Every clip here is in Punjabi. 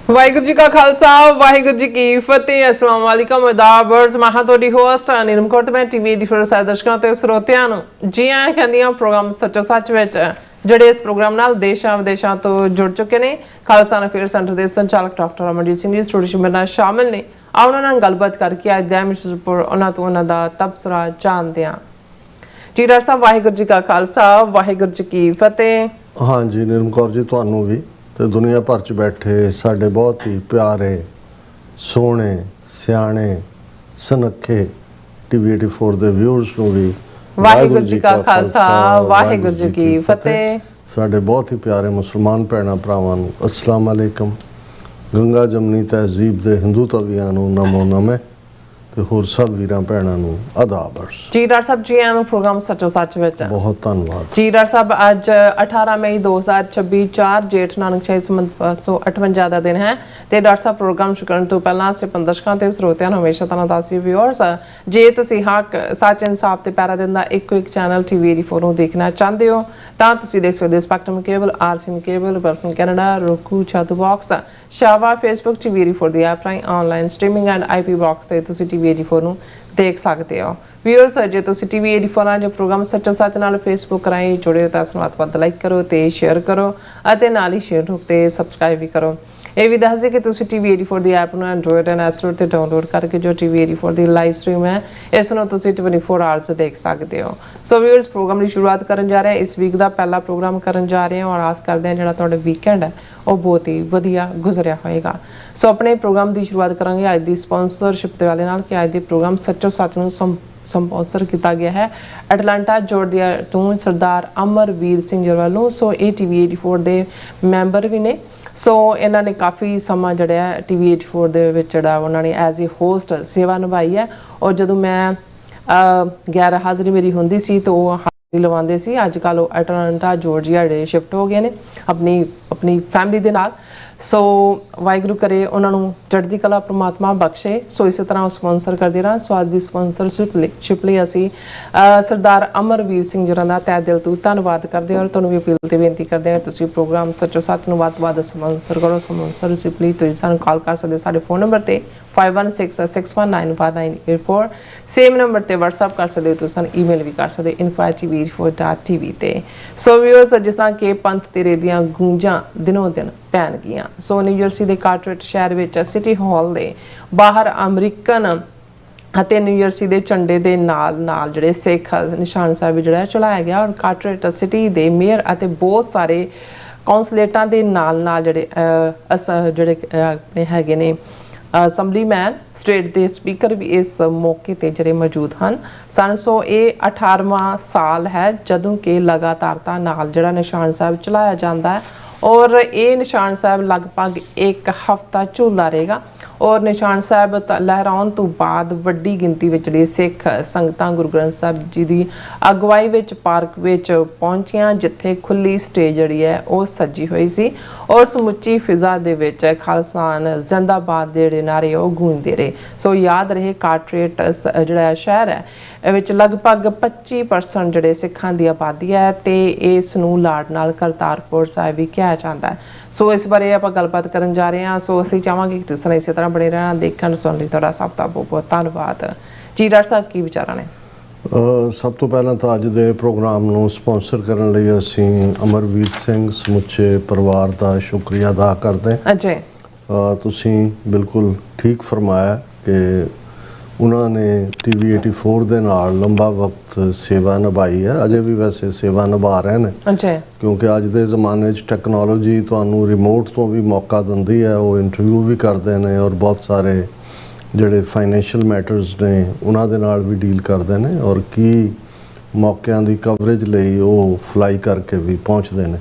ਵਾਹਿਗੁਰੂ ਜੀ ਕਾ ਖਾਲਸਾ ਵਾਹਿਗੁਰੂ ਜੀ ਕੀ ਫਤਿਹ। अस्सलाम वालेकुम ਅਦਾਬਰਜ਼ ਮੈਂ ਤੁਹਾਡੀ ਹੋਸਟ ਨੀਲਮ ਕੌਰ ਤੇ ਮੈਂ ਟੀਵੀ ਦੀ ਫਿਰ ਸਾਰੇ ਦਰਸ਼ਕਾਂ ਤੇ ਸਰੋਤਿਆਂ ਨੂੰ ਜੀ ਆਇਆਂ ਕਹਿੰਦੀ ਹਾਂ ਪ੍ਰੋਗਰਾਮ ਸੱਚੋ ਸੱਚ ਵਿੱਚ ਜਿਹੜੇ ਇਸ ਪ੍ਰੋਗਰਾਮ ਨਾਲ ਦੇਸ਼ਾਂ ਵਿਦੇਸ਼ਾਂ ਤੋਂ ਜੁੜ ਚੁੱਕੇ ਨੇ। ਖਾਲਸਾ ਅਫੇਅਰ ਸੈਂਟਰ ਦੇ ਸੰਚਾਲਕ ਡਾਕਟਰ ਅਮਰਜੀਤ ਸਿੰਘ ਜੀ ਸਟੂਡੀਓ ਮੇਰੇ ਨਾਲ ਸ਼ਾਮਿਲ ਨੇ। ਆਓ ਉਹਨਾਂ ਨਾਲ ਗੱਲਬਾਤ ਕਰਕੇ ਅੱਜ ਦਾ ਮਿਸ਼ਰਪੁਰ ਉਹਨਾਂ ਤੋਂ ਉਹਨਾਂ ਦਾ ਤਬਸਰਾ ਜਾਣਦੇ ਹਾਂ। ਜੀ ਡਾਕਟਰ ਸਾਹਿਬ ਵਾਹਿਗੁਰੂ ਜੀ ਕਾ ਖਾਲਸਾ ਵਾਹਿਗੁਰੂ ਜੀ ਕੀ ਫਤਿਹ। हाँ जी नीलम कौर जी ਤੁਹਾਨੂੰ ਵੀ ਤੇ ਦੁਨੀਆ ਭਰ ਚ ਬੈਠੇ ਸਾਡੇ ਬਹੁਤ ਹੀ ਪਿਆਰੇ ਸੋਹਣੇ ਸਿਆਣੇ ਸੁਨੱਖੇ ਟੀਵੀ 84 ਦੇ ਵਿਊਅਰਸ ਨੂੰ ਵੀ ਵਾਹਿਗੁਰੂ ਜੀ ਕਾ ਖਾਲਸਾ ਵਾਹਿਗੁਰੂ ਜੀ ਕੀ ਫਤਿਹ। ਸਾਡੇ ਬਹੁਤ ਹੀ ਪਿਆਰੇ ਮੁਸਲਮਾਨ ਭੈਣਾਂ ਭਰਾਵਾਂ ਨੂੰ ਅਸਲਾਮ ਅਲੈਕਮ। ਗੰਗਾ ਜਮਨੀ ਤਹਿਜ਼ੀਬ ਦੇ ਹਿੰਦੂ ਧਰਵੀਆਂ ਨੂੰ ਨਮੋ ਨਮੇ ਤੇ ਹੋਰ ਸਭ ਵੀਰਾਂ ਭੈਣਾਂ ਨੂੰ ਅਦਾਬਰਸ। ਜੀ ਡਾਕਟਰ ਸਾਹਿਬ ਜੀ ਆਇਆਂ ਨੂੰ ਪ੍ਰੋਗਰਾਮ ਸੱਚੋ ਸੱਚ ਵਿੱਚ ਬਹੁਤ ਧੰਨਵਾਦ। ਜੀ ਡਾਕਟਰ ਸਾਹਿਬ ਅੱਜ 18 ਮਈ 2026 4 ਜੇਠ ਨਾਨਕ ਸ਼ਾਹੀ ਸੰਮਤ 558 ਦਾ ਦਿਨ ਹੈ ਤੇ ਡਾਕਟਰ ਸਾਹਿਬ ਪ੍ਰੋਗਰਾਮ ਸ਼ੁਰੂ ਕਰਨ ਤੋਂ ਪਹਿਲਾਂ ਸਿਰਫ ਦਰਸ਼ਕਾਂ ਤੇ ਸਰੋਤਿਆਂ ਨੂੰ ਹਮੇਸ਼ਾ ਤਰ੍ਹਾਂ ਦੱਸੀ ਵਿਊਅਰਸ ਜੇ ਤੁਸੀਂ ਹੱਕ ਸੱਚ ਇਨਸਾਫ ਤੇ ਪੈਰਾ ਦਿੰਦਾ ਇੱਕੋ ਇੱਕ ਚੈਨਲ ਟੀਵੀ 84 ਨੂੰ ਦੇਖਣਾ ਚਾਹੁੰਦੇ ਹੋ ਤਾਂ ਤੁਸੀਂ ਦੇਖ ਸਕਦੇ ਸਪੈਕਟਰਮ ਕੇਬਲ ਆਰਸੀਐਨ ਕੇਬਲ ਬਰਫਨ ਕੈਨੇਡਾ roku ਚਾਤੂ ਬਾਕਸ ਸ਼ਾਵਾ ਫੇਸਬੁੱਕ ਟੀਵੀ 84 ਦੀ ਐਪ ਰਾਹੀਂ online streaming and IP box ਤੇ ਤੁਸੀਂ ਟੀਵੀ 84 ਨੂੰ ਦੇਖ ਸਕਦੇ ਹੋ। ਵਿਊਅਰਸ ਜੇ ਤੁਸੀਂ ਟੀਵੀ 84 ਨਾਲ ਜੋ ਪ੍ਰੋਗਰਾਮ ਸੱਚੋ ਸੱਚ ਨਾਲ ਫੇਸਬੁੱਕ ਰਾਹੀਂ ਜੁੜੇ ਹੋ ਤਾਂ ਇਸ ਨੂੰ ਵੱਧ ਲਾਈਕ ਕਰੋ ਤੇ ਸ਼ੇਅਰ ਕਰੋ ਅਤੇ ਨਾਲ ਹੀ ਸ਼ੇਅਰ ਠੋਕ ਤੇ ਸਬਸਕ੍ਰਾਈਬ ਵੀ ਕਰੋ। ਇਹ ਵੀ ਦੱਸ ਦੇ ਕਿ ਤੁਸੀਂ ਟੀਵੀ 84 ਦੀ ਐਪ ਨੂੰ ਐਂਡਰੋਇਡ ਐਂਡ ਐਪ ਸਟੋਰ ਤੇ ਡਾਊਨਲੋਡ ਕਰਕੇ ਜੋ ਟੀਵੀ 84 ਦੀ ਲਾਈਵ ਸਟ੍ਰੀਮ ਹੈ ਇਸ ਨੂੰ ਤੁਸੀਂ 24 ਆਵਰਸ ਦੇਖ ਸਕਦੇ ਹੋ। ਸੋ ਵਿਊਅਰਸ ਪ੍ਰੋਗਰਾਮ ਦੀ ਸ਼ੁਰੂਆਤ ਕਰਨ ਜਾ ਰਹੇ ਹਾਂ। ਇਸ ਵੀਕ ਦਾ ਪਹਿਲਾ ਪ੍ਰੋਗਰਾਮ ਕਰਨ ਜਾ ਰਹੇ ਹਾਂ ਔਰ ਆਸ ਕਰਦੇ ਹਾਂ ਜਿਹੜਾ ਤੁਹਾਡਾ ਵੀਕਐਂਡ ਹੈ ਉਹ ਬਹੁਤ ਹੀ ਵਧੀਆ ਗੁਜ਼ਰਿਆ ਹੋਏਗਾ। ਸੋ ਆਪਣੇ ਪ੍ਰੋਗਰਾਮ ਦੀ ਸ਼ੁਰੂਆਤ ਕਰਾਂਗੇ ਅੱਜ ਦੀ ਸਪਾਂਸਰਸ਼ਿਪ ਦੇ ਵਾਲੇ ਨਾਲ ਕਿ ਅੱਜ ਦੇ ਪ੍ਰੋਗਰਾਮ ਸੱਚੋ ਸੱਚ ਨੂੰ ਸਪਾਂਸਰ ਕੀਤਾ ਗਿਆ ਹੈ ਐਟਲਾਂਟਾ ਜੋਰਜੀਆ ਤੋਂ ਸਰਦਾਰ ਅਮਰਵੀਰ ਸਿੰਘ ਜੀ ਵੱਲੋਂ। ਸੋ ਇਹ ਟੀਵੀ 84 ਦੇ ਮੈਂਬਰ ਵੀ ਨੇ। ਸੋ ਇਹਨਾਂ ਨੇ ਕਾਫੀ ਸਮਾਂ ਜਿਹੜਾ ਟੀਵੀ 84 ਦੇ ਵਿੱਚ ਜਿਹੜਾ ਉਹਨਾਂ ਨੇ ਐਜ਼ ਏ ਹੋਸਟ ਸੇਵਾ ਨਿਭਾਈ ਹੈ ਔਰ ਜਦੋਂ ਮੈਂ ਗੈਰ ਹਾਜ਼ਰੀ ਮੇਰੀ ਹੁੰਦੀ ਸੀ ਤਾਂ ਉਹ ਹਾਜ਼ਰੀ ਲਵਾਉਂਦੇ ਸੀ। ਅੱਜ ਕੱਲ੍ਹ ਉਹ ਐਟਲਾਂਟਾ ਜੋਰਜੀਆ ਜਿਹੜੇ ਸ਼ਿਫਟ ਹੋ ਗਏ ਨੇ ਆਪਣੀ ਫੈਮਿਲੀ ਦੇ ਨਾਲ। ਸੋ ਵਾਹਿਗੁਰੂ ਕਰੇ ਉਹਨਾਂ ਨੂੰ ਚੜ੍ਹਦੀ ਕਲਾ ਪ੍ਰਮਾਤਮਾ ਬਖਸ਼ੇ। ਸੋ ਇਸੇ ਤਰ੍ਹਾਂ ਉਹ ਸਪਾਂਸਰ ਕਰਦੇ ਰਹਿਣ। ਸੋ ਅੱਜ ਦੀ ਸਪਾਂਸਰਸ਼ਿਪ ਲਈ ਅਸੀਂ ਸਰਦਾਰ ਅਮਰਵੀਰ ਸਿੰਘ ਜੀ ਦਾ ਤਹਿ ਦਿਲ ਤੋਂ ਧੰਨਵਾਦ ਕਰਦੇ ਹਾਂ ਔਰ ਤੁਹਾਨੂੰ ਵੀ ਅਪੀਲ ਤੇ ਬੇਨਤੀ ਕਰਦੇ ਹਾਂ ਤੁਸੀਂ ਪ੍ਰੋਗਰਾਮ ਸੱਚੋ ਸੱਚ ਨੂੰ ਵੱਧ ਤੋਂ ਵੱਧ ਸਪਾਂਸਰ ਕਰੋ। ਸਪਾਂਸਰਸ਼ਿਪ ਲਈ ਤੁਸੀਂ ਸਾਨੂੰ ਕਾਲ ਕਰ ਸਕਦੇ ਸਾਡੇ ਫੋਨ ਨੰਬਰ ਤੇ 5166195984 ਸੇਮ ਨੰਬਰ ਤੇ WhatsApp ਕਰ ਸਕਦੇ ਹੋ। ਤੁਸੀਂ ਸਾਨੂੰ ਈਮੇਲ ਵੀ ਕਰ ਸਕਦੇ info@tv84.tv ਤੇ। ਸੋ ਵਿਊਅਰਸ ਜਿਸ ਤਰ੍ਹਾਂ ਕਿ ਪੰਥ ਤੇਰੇ ਦੀਆਂ ਗੂੰਜਾਂ ਦਿਨੋਂ ਦਿਨ ਪੈਣਗੀਆਂ। ਸੋ ਨਿਊਯਰਸੀ ਦੇ ਕਾਰਟਰੇਟ ਸ਼ਹਿਰ ਵਿੱਚ ਸਿਟੀ ਹਾਲ ਦੇ ਬਾਹਰ ਅਮਰੀਕਨ ਅਤੇ ਨਿਊਯਰਸੀ ਦੇ ਝੰਡੇ ਦੇ ਨਾਲ ਜਿਹੜੇ ਸਿੱਖ ਨਿਸ਼ਾਨ ਸਾਹਿਬ ਜਿਹੜਾ ਚਲਾਇਆ ਗਿਆ ਔਰ ਕਾਰਟਰੇਟ ਸਿਟੀ ਦੇ ਮੇਅਰ ਅਤੇ ਬਹੁਤ ਸਾਰੇ ਕੌਂਸਲੇਟਾਂ ਦੇ ਨਾਲ ਜਿਹੜੇ ਆਪਣੇ ਹੈਗੇ ਨੇ ਅਸੈਂਬਲੀਮੈਨ ਸਟੇਟ ਦੇ ਸਪੀਕਰ ਵੀ ਇਸ ਮੌਕੇ ਤੇ ਜਿਹੜੇ ਮੌਜੂਦ ਹਨ ਸਨ। ਸੋ ਇਹ 18ਵਾਂ ਸਾਲ ਹੈ ਜਦੋਂ ਕਿ ਲਗਾਤਾਰਤਾ ਨਾਲ ਜਿਹੜਾ ਨਿਸ਼ਾਨ ਸਾਹਿਬ ਚਲਾਇਆ ਜਾਂਦਾ ਹੈ ਔਰ ਇਹ ਨਿਸ਼ਾਨ ਸਾਹਿਬ ਲਗਭਗ ਇੱਕ ਹਫ਼ਤਾ ਝੂਲਦਾ ਰਹੇਗਾ ਔਰ ਨਿਸ਼ਾਨ ਸਾਹਿਬ ਲਹਿਰਾਉਣ ਤੋਂ ਬਾਅਦ ਵੱਡੀ ਗਿਣਤੀ ਵਿੱਚ ਜਿਹੜੇ ਸਿੱਖ ਸੰਗਤਾਂ ਗੁਰੂ ਗ੍ਰੰਥ ਸਾਹਿਬ ਜੀ ਦੀ ਅਗਵਾਈ ਵਿੱਚ ਪਾਰਕ ਵਿੱਚ ਪਹੁੰਚੀਆਂ ਜਿੱਥੇ ਖੁੱਲੀ ਸਟੇਜ ਜਿਹੜੀ ਹੈ ਉਹ ਸਜੀ ਹੋਈ ਸੀ ਔਰ ਸਮੁੱਚੀ ਫਿਜ਼ਾ ਦੇ ਵਿੱਚ ਖਾਲਸਾਨ ਜ਼ਿੰਦਾਬਾਦ ਦੇ ਜਿਹੜੇ ਨਾਰੇ ਉਹ ਗੂੰਜਦੇ ਰਹੇ। ਸੋ ਯਾਦ ਰਹੇ ਕਾਰਟਰੇਟ ਜਿਹੜਾ ਸ਼ਹਿਰ ਹੈ ਇਹ ਵਿੱਚ ਲਗਭਗ 25% ਜਿਹੜੇ ਸਿੱਖਾਂ ਦੀ ਆਬਾਦੀ ਹੈ ਤੇ ਇਸ ਨੂੰ ਲਾੜ ਨਾਲ ਕਰਤਾਰਪੁਰ ਸਾਹਿਬ ਵੀ ਕਿਹਾ ਜਾਂਦਾ ਹੈ। ਸੋ ਇਸ ਬਾਰੇ ਆਪਾਂ ਗੱਲਬਾਤ ਕਰਨ ਜਾ ਰਹੇ ਹਾਂ। ਸੋ ਅਸੀਂ ਚਾਹਾਂਗੇ ਕਿ ਤੁਸੀਂ ਇਸੇ ਤਰ੍ਹਾਂ ਬਣੇ ਰਹਿਣਾ ਦੇਖਣ ਸੁਣਨ ਲਈ ਤੁਹਾਡਾ ਸਭ ਦਾ ਬਹੁਤ ਬਹੁਤ ਧੰਨਵਾਦ। ਜੀ ਡਾਕਟਰ ਸਾਹਿਬ ਕੀ ਵਿਚਾਰਾਂ ਨੇ? ਸਭ ਤੋਂ ਪਹਿਲਾਂ ਤਾਂ ਅੱਜ ਦੇ ਪ੍ਰੋਗਰਾਮ ਨੂੰ ਸਪਾਂਸਰ ਕਰਨ ਲਈ ਅਸੀਂ ਅਮਰਵੀਰ ਸਿੰਘ ਸਮੁੱਚੇ ਪਰਿਵਾਰ ਦਾ ਸ਼ੁਕਰੀਆ ਅਦਾ ਕਰਦੇ ਹਾਂ। ਜੀ ਤੁਸੀਂ ਬਿਲਕੁਲ ਠੀਕ ਫਰਮਾਇਆ ਕਿ ਉਹਨਾਂ ਨੇ ਟੀਵੀ 84 ਦੇ ਨਾਲ ਲੰਬਾ ਵਕਤ ਸੇਵਾ ਨਿਭਾਈ ਹੈ। ਅਜੇ ਵੀ ਵੈਸੇ ਸੇਵਾ ਨਿਭਾ ਰਹੇ ਨੇ ਕਿਉਂਕਿ ਅੱਜ ਦੇ ਜ਼ਮਾਨੇ 'ਚ ਟੈਕਨੋਲੋਜੀ ਤੁਹਾਨੂੰ ਰਿਮੋਟ ਤੋਂ ਵੀ ਮੌਕਾ ਦਿੰਦੀ ਹੈ। ਉਹ ਇੰਟਰਵਿਊ ਵੀ ਕਰਦੇ ਨੇ ਔਰ ਬਹੁਤ ਸਾਰੇ ਜਿਹੜੇ ਫਾਈਨੈਂਸ਼ੀਅਲ ਮੈਟਰਸ ਨੇ ਉਹਨਾਂ ਦੇ ਨਾਲ ਵੀ ਡੀਲ ਕਰਦੇ ਨੇ ਔਰ ਕੀ ਮੌਕਿਆਂ ਦੀ ਕਵਰੇਜ ਲਈ ਉਹ ਫਲਾਈ ਕਰਕੇ ਵੀ ਪਹੁੰਚਦੇ ਨੇ।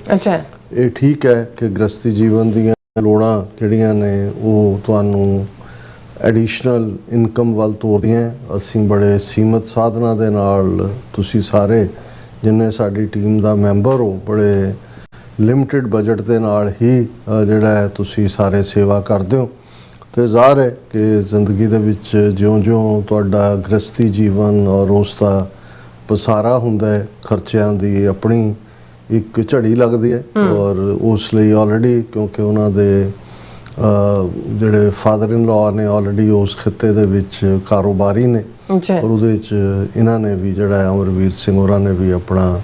ਇਹ ਠੀਕ ਹੈ ਕਿ ਗ੍ਰਸਤੀ ਜੀਵਨ ਦੀਆਂ ਲੋੜਾਂ ਜਿਹੜੀਆਂ ਨੇ ਉਹ ਤੁਹਾਨੂੰ ਐਡੀਸ਼ਨਲ ਇਨਕਮ ਵੱਲ ਤੋਰਦੀਆਂ। ਅਸੀਂ ਬੜੇ ਸੀਮਤ ਸਾਧਨਾਂ ਦੇ ਨਾਲ ਤੁਸੀਂ ਸਾਰੇ ਜਿੰਨੇ ਸਾਡੀ ਟੀਮ ਦਾ ਮੈਂਬਰ ਹੋ ਬੜੇ ਲਿਮਟਿਡ ਬਜਟ ਦੇ ਨਾਲ ਹੀ ਜਿਹੜਾ ਤੁਸੀਂ ਸਾਰੇ ਸੇਵਾ ਕਰਦੇ ਹੋ ਤੇ ਜ਼ਾਹਰ ਹੈ ਕਿ ਜ਼ਿੰਦਗੀ ਦੇ ਵਿੱਚ ਜਿਉਂ-ਜਿਉਂ ਤੁਹਾਡਾ ਗ੍ਰਸਤੀ ਜੀਵਨ ਔਰ ਉਸ ਦਾ ਪਸਾਰਾ ਹੁੰਦਾ ਹੈ ਖਰਚਿਆਂ ਦੀ ਆਪਣੀ ਇੱਕ ਝੜੀ ਲੱਗਦੀ ਹੈ ਔਰ ਉਸ ਲਈ ਆਲਰੇਡੀ ਕਿਉਂਕਿ ਉਹਨਾਂ ਦੇ ਜਿਹੜੇ ਫਾਦਰ ਇਨ ਲਾ ਨੇ ਆਲਰੇਡੀ ਉਸ ਖਿੱਤੇ ਦੇ ਵਿੱਚ ਕਾਰੋਬਾਰੀ ਨੇ ਔਰ ਉਹਦੇ 'ਚ ਇਹਨਾਂ ਨੇ ਵੀ ਜਿਹੜਾ ਹੈ ਅਮਰਵੀਰ ਸਿੰਘ ਹੋਰਾਂ ਨੇ ਵੀ ਆਪਣਾ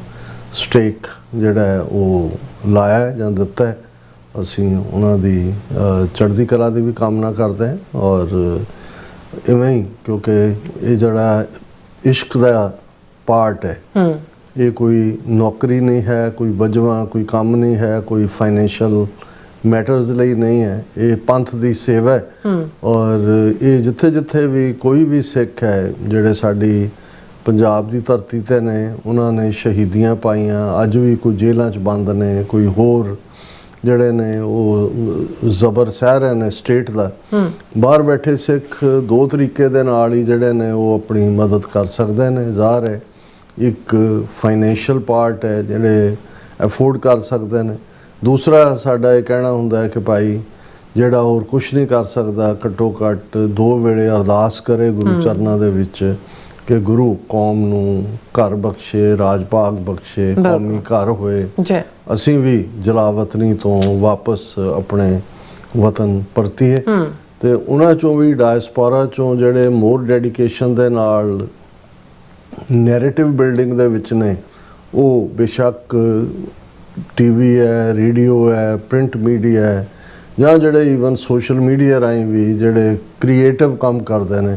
ਸਟੇਕ ਜਿਹੜਾ ਹੈ ਉਹ ਲਾਇਆ ਜਾਂ ਦਿੱਤਾ ਹੈ। ਅਸੀਂ ਉਹਨਾਂ ਦੀ ਚੜ੍ਹਦੀ ਕਲਾ ਦੀ ਵੀ ਕਾਮਨਾ ਕਰਦੇ ਹਾਂ ਔਰ ਇਵੇਂ ਹੀ ਕਿਉਂਕਿ ਇਹ ਜਿਹੜਾ ਇਸ਼ਕ ਦਾ ਪਾਰਟ ਹੈ ਇਹ ਕੋਈ ਨੌਕਰੀ ਨਹੀਂ ਹੈ, ਕੋਈ ਵਜਵਾ ਕੋਈ ਕੰਮ ਨਹੀਂ ਹੈ, ਕੋਈ ਫਾਈਨੈਂਸ਼ੀਅਲ ਮੈਟਰਸ ਲਈ ਨਹੀਂ ਹੈ, ਇਹ ਪੰਥ ਦੀ ਸੇਵਾ ਹੈ। ਔਰ ਇਹ ਜਿੱਥੇ ਜਿੱਥੇ ਵੀ ਕੋਈ ਵੀ ਸਿੱਖ ਹੈ ਜਿਹੜੇ ਸਾਡੀ ਪੰਜਾਬ ਦੀ ਧਰਤੀ ਤੇ ਨੇ ਉਹਨਾਂ ਨੇ ਸ਼ਹੀਦੀਆਂ ਪਾਈਆਂ, ਅੱਜ ਵੀ ਕੋਈ ਜੇਲ੍ਹਾਂ 'ਚ ਬੰਦ ਨੇ, ਕੋਈ ਹੋਰ ਜਿਹੜੇ ਨੇ ਉਹ ਜ਼ਬਰ ਸਹਿ ਰਹੇ ਨੇ ਸਟੇਟ ਦਾ। ਬਾਹਰ ਬੈਠੇ ਸਿੱਖ ਦੋ ਤਰੀਕੇ ਦੇ ਨਾਲ ਹੀ ਜਿਹੜੇ ਨੇ ਉਹ ਆਪਣੀ ਮਦਦ ਕਰ ਸਕਦੇ ਨੇ। ਜ਼ਾਹਰ ਹੈ ਇੱਕ ਫਾਈਨੈਂਸ਼ੀਅਲ ਪਾਰਟ ਹੈ ਜਿਹੜੇ ਅਫੋਰਡ ਕਰ ਸਕਦੇ ਨੇ, ਦੂਸਰਾ ਸਾਡਾ ਇਹ ਕਹਿਣਾ ਹੁੰਦਾ ਹੈ ਕਿ ਭਾਈ ਜਿਹੜਾ ਹੋਰ ਕੁਛ ਨਹੀਂ ਕਰ ਸਕਦਾ ਘੱਟੋ ਘੱਟ 2 ਵੇਲੇ ਅਰਦਾਸ ਕਰੇ ਗੁਰੂ ਚਰਨਾਂ ਦੇ ਵਿੱਚ ਕਿ ਗੁਰੂ ਕੌਮ ਨੂੰ ਘਰ ਬਖਸ਼ੇ, ਰਾਜ ਭਾਗ ਬਖਸ਼ੇ, ਕੌਮੀ ਘਰ ਹੋਏ, ਅਸੀਂ ਵੀ ਜਲਾਵਤਨੀ ਤੋਂ ਵਾਪਸ ਆਪਣੇ ਵਤਨ ਪਰਤੀਏ। ਤੇ ਉਹਨਾਂ ਚੋਂ ਵੀ ਡਾਇਸਪੋਰਾ ਚੋਂ ਜਿਹੜੇ ਮੋਰ ਡੈਡੀਕੇਸ਼ਨ ਦੇ ਨਾਲ ਨੈਰੇਟਿਵ ਬਿਲਡਿੰਗ ਦੇ ਵਿੱਚ ਨੇ ਉਹ ਬੇਸ਼ੱਕ ਟੀਵੀ ਹੈ, ਰੇਡੀਓ ਹੈ, ਪ੍ਰਿੰਟ ਮੀਡੀਆ ਹੈ ਜਾਂ ਜਿਹੜੇ ਈਵਨ ਸੋਸ਼ਲ ਮੀਡੀਆ ਰਾਹੀਂ ਵੀ ਜਿਹੜੇ ਕ੍ਰੀਏਟਿਵ ਕੰਮ ਕਰਦੇ ਨੇ